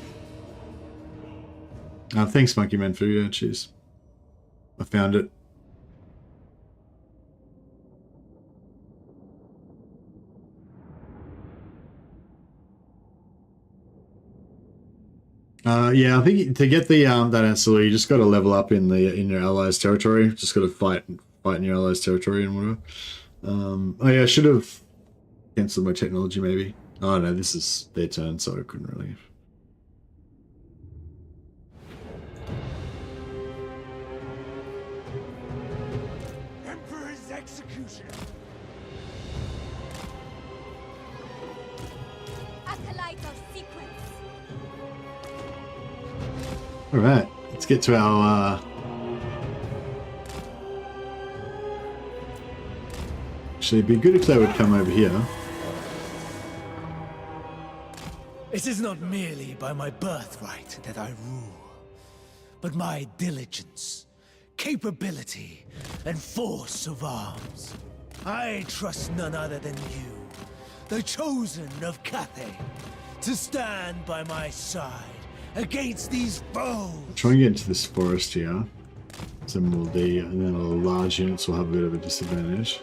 Thanks, Monkey Man, for your cheers. I found it. Yeah, I think to get the that answer, you just got to level up in your allies' territory. Just got to fight in your allies' territory and whatever. Oh yeah, I should have cancelled my technology maybe. Oh no, this is their turn, so I couldn't really. Emperor's executioner. Acolyte of secrets. All right, let's get to our. Actually, it'd be good if they would come over here. It is not merely by my birthright that I rule, but my diligence, capability, and force of arms. I trust none other than you, the chosen of Cathay, to stand by my side against these foes. Try and get into this forest here. Some will be, and then our large units will have a bit of a disadvantage.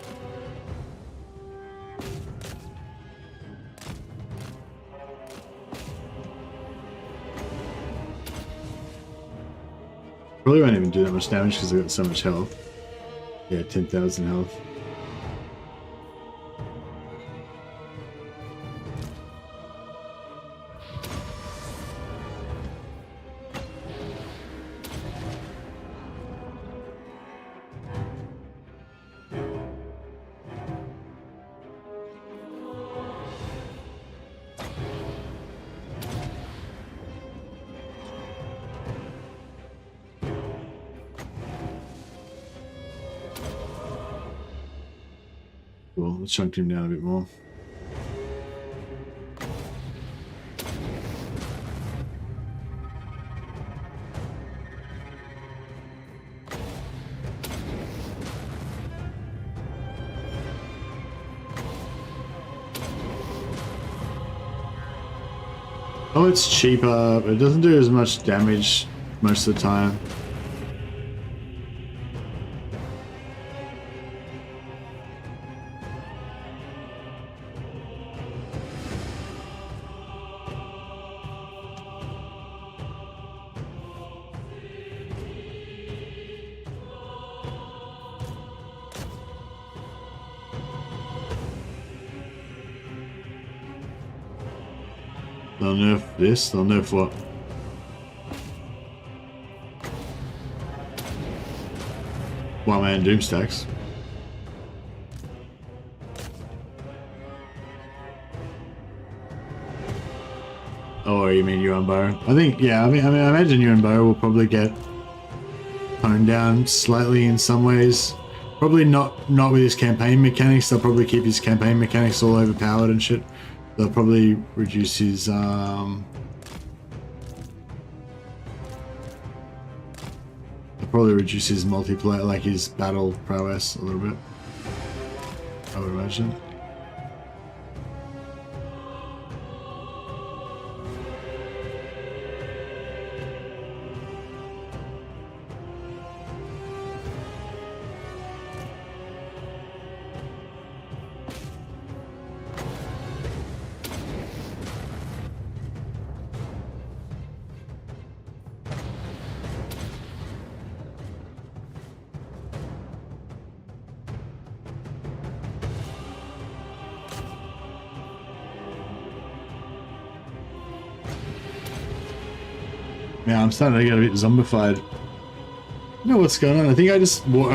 Probably won't even do that much damage because I've got so much health. Yeah, 10,000 health. Cool, let's chunk him down a bit more. Oh, it's cheaper, but it doesn't do as much damage most of the time. They'll nerf this, they'll nerf what? One man doom stacks. Oh, you mean Yuan Bow? I think, yeah, I imagine Yuan Bow will probably get toned down slightly in some ways. Probably not with his campaign mechanics. They'll probably keep his campaign mechanics all overpowered and shit. They'll probably reduce his they'll probably reduce his multiplayer, like his battle prowess a little bit, I would imagine. Yeah, I'm starting to get a bit zombified. I don't know what's going on. I think I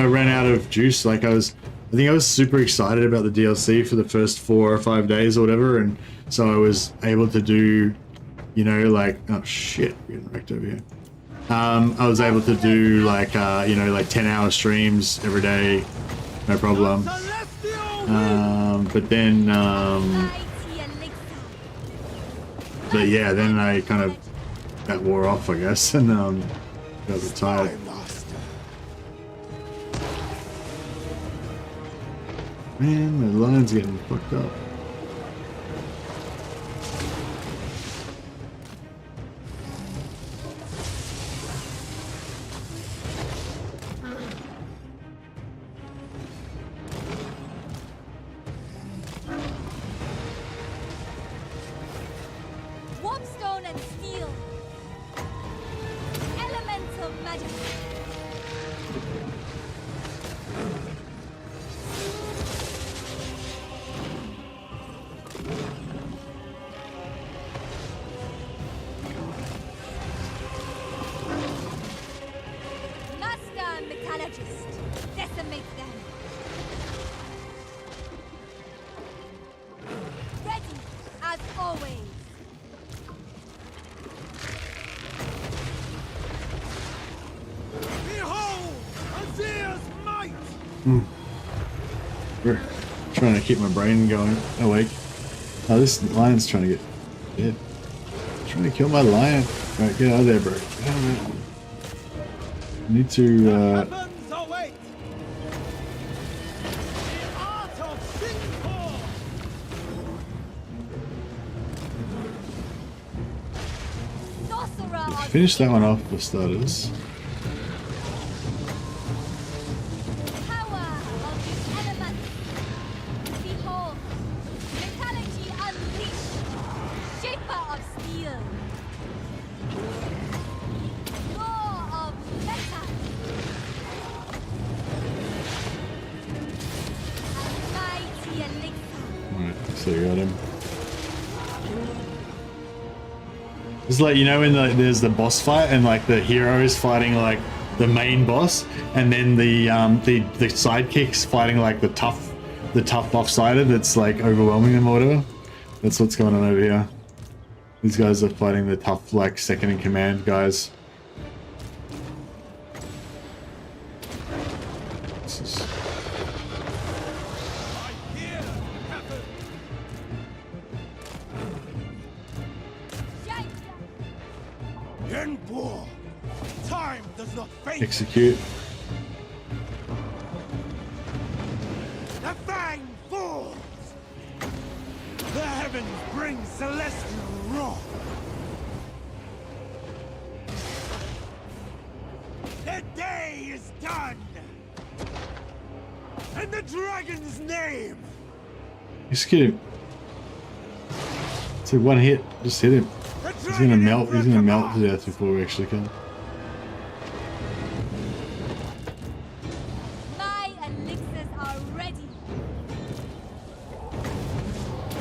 ran out of juice. Like I think I was super excited about the DLC for the first 4 or 5 days or whatever, and so I was able to do, you know, like, oh shit, we're getting wrecked over here. I was able to do like, you know, like 10-hour streams every day, no problem. But then, but yeah, then I kind of, that wore off, I guess, and got a bit tired. Man, the line's getting fucked up. Warpstone and steel. Elemental magic. Master metallurgist. Decimate them. Ready as always. Behold, Azir's might! We're trying to keep my brain going, awake. Oh, this lion's trying to get dead. Trying to kill my lion. Right, get out of there, bro. Get out of there. I need to, Heavens await! The art of Singapore! Sorcerer of finish that one off for starters. power of the elements. Behold, metallurgy unleashed. Shaper of steel. Law of metal. And mighty elixir. Alright, so you got him. It's like, you know, when there's the boss fight and like the hero is fighting like the main boss, and then the sidekicks fighting like the tough offsider that's like overwhelming them or whatever. That's what's going on over here. These guys are fighting the tough, like, second in command guys. This is... Yenbo! Time does not fade! execute. The Fang falls! The heavens bring celestial wrath! The day is done! In the dragon's name! Just get him. So one hit, just hit him. He's gonna melt to death before we actually kill him. My elixirs are ready.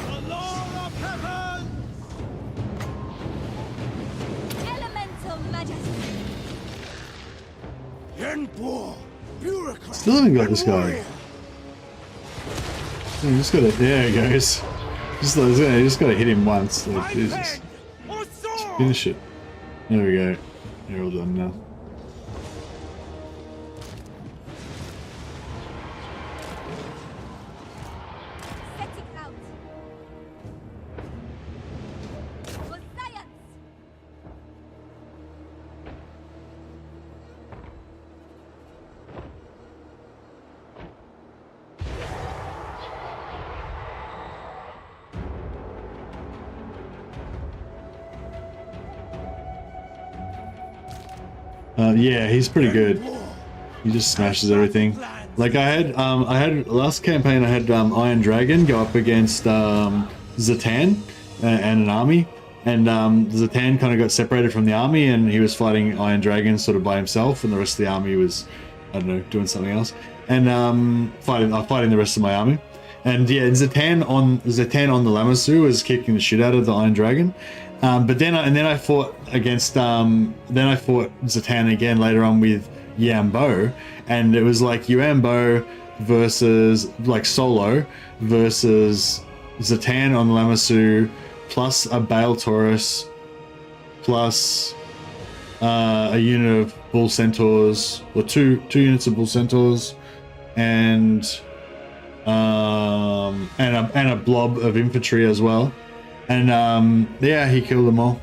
The Lord of Heaven! Elemental majesty. Yenbo! Bureaucrat! Still haven't got this and guy. warrior. You just gotta, there he goes. You just gotta hit him once. Like, My Jesus. pen or sword! Finish it. There we go. You're all done now. Setting out. For science. Yeah, he's pretty good. He just smashes everything. Like I had last campaign I had Iron Dragon go up against Zatan and an army, and Zatan kind of got separated from the army, and he was fighting Iron Dragon sort of by himself, and the rest of the army was, I don't know, doing something else, and fighting the rest of my army. And yeah, Zatan on the Lamassu was kicking the shit out of the Iron Dragon, But then I fought against then I fought Zatan again later on with Yambo, and it was like Yambo versus like solo versus Zatan on Lamassu plus a Bale Taurus plus a unit of Bull Centaurs, or two units of Bull Centaurs, and a blob of infantry as well. And yeah, he killed them all.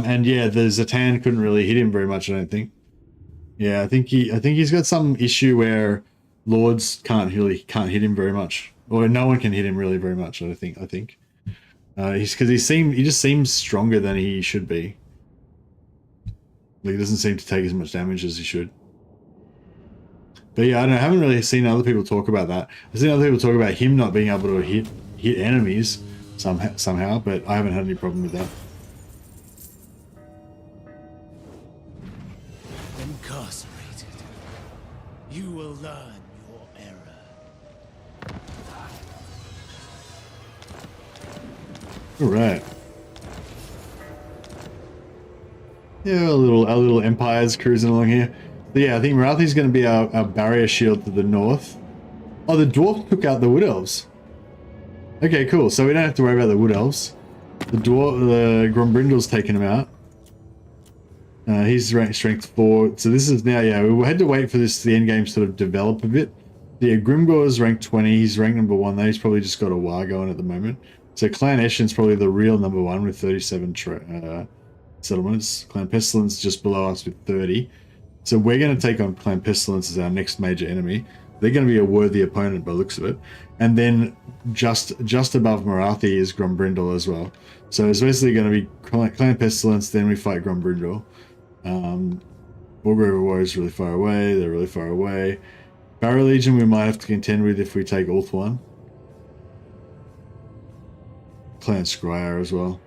And yeah, the Zatan couldn't really hit him very much, I don't think. Yeah, I think he's got some issue where Lords can't hit him very much, or no one can hit him really very much. I think he's because he just seems stronger than he should be. Like, he doesn't seem to take as much damage as he should. But yeah, I don't know, I haven't really seen other people talk about that. I've seen other people talk about him not being able to hit enemies somehow, but I haven't had any problem with that. Incarcerated, you will learn your error. All right. Yeah, our little empires cruising along here. But yeah, I think Marathi's going to be our barrier shield to the north. Oh, the Dwarf took out the Wood Elves. Okay, cool. So we don't have to worry about the Wood Elves. The Grombrindal's taken him out. He's ranked strength 4. So this is now, yeah, we had to wait for the end game sort of develop a bit. Yeah, Grimgor's ranked 20. He's ranked number 1 though. He's probably just got a war going at the moment. So Clan Eshin's probably the real number 1 with 37 settlements. Clan Pestilence just below us with 30. So we're going to take on Clan Pestilence as our next major enemy. They're going to be a worthy opponent by the looks of it. And then just above Marathi is Grombrindal as well. So it's basically going to be Clan Pestilence, then we fight Grombrindal. Wargrover Warriors really far away. They're really far away. Barrow Legion we might have to contend with if we take Ulthuan. Clan Scryer as well.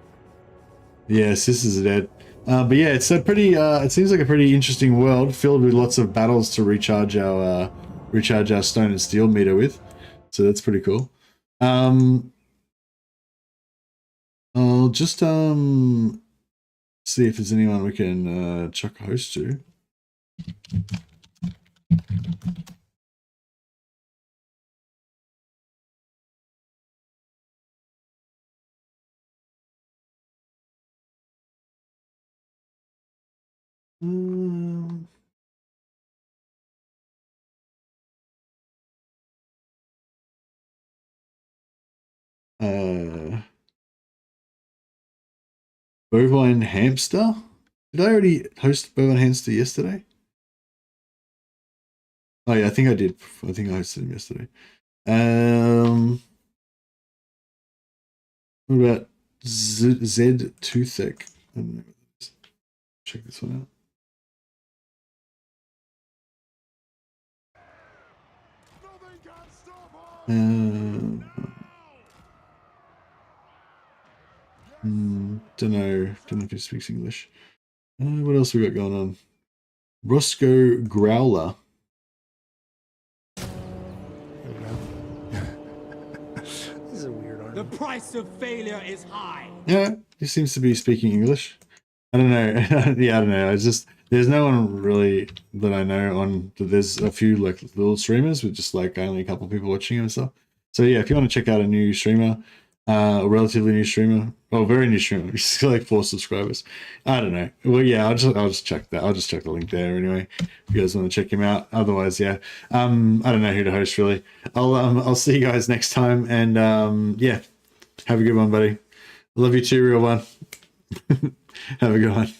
Yeah, sisters are dead. But yeah, it's a pretty. It seems like a pretty interesting world filled with lots of battles to recharge our stone and steel meter with. So that's pretty cool. I'll just see if there's anyone we can chuck a host to. Bovine Hamster? Did I already host Bovine Hamster yesterday? Oh yeah, I think I did. I think I hosted him yesterday. What about Z Toothic? I don't know. Check this one out. Don't know if he speaks English. What else we got going on? Roscoe Growler. This is a weird army. The price of failure is high. Yeah, he seems to be speaking English. I don't know. Yeah, I don't know. It's just there's no one really that I know on. There's a few like little streamers with just like only a couple of people watching and stuff. So yeah, if you want to check out a new streamer, a relatively new streamer, or very new streamer, he's got like 4 subscribers. I don't know. Well, yeah, I'll just check that. I'll just check the link there anyway. If you guys want to check him out. Otherwise, yeah, I don't know who to host really. I'll see you guys next time, and yeah, have a good one, buddy. Love you too, real one. Have a good one.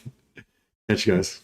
Catch you guys.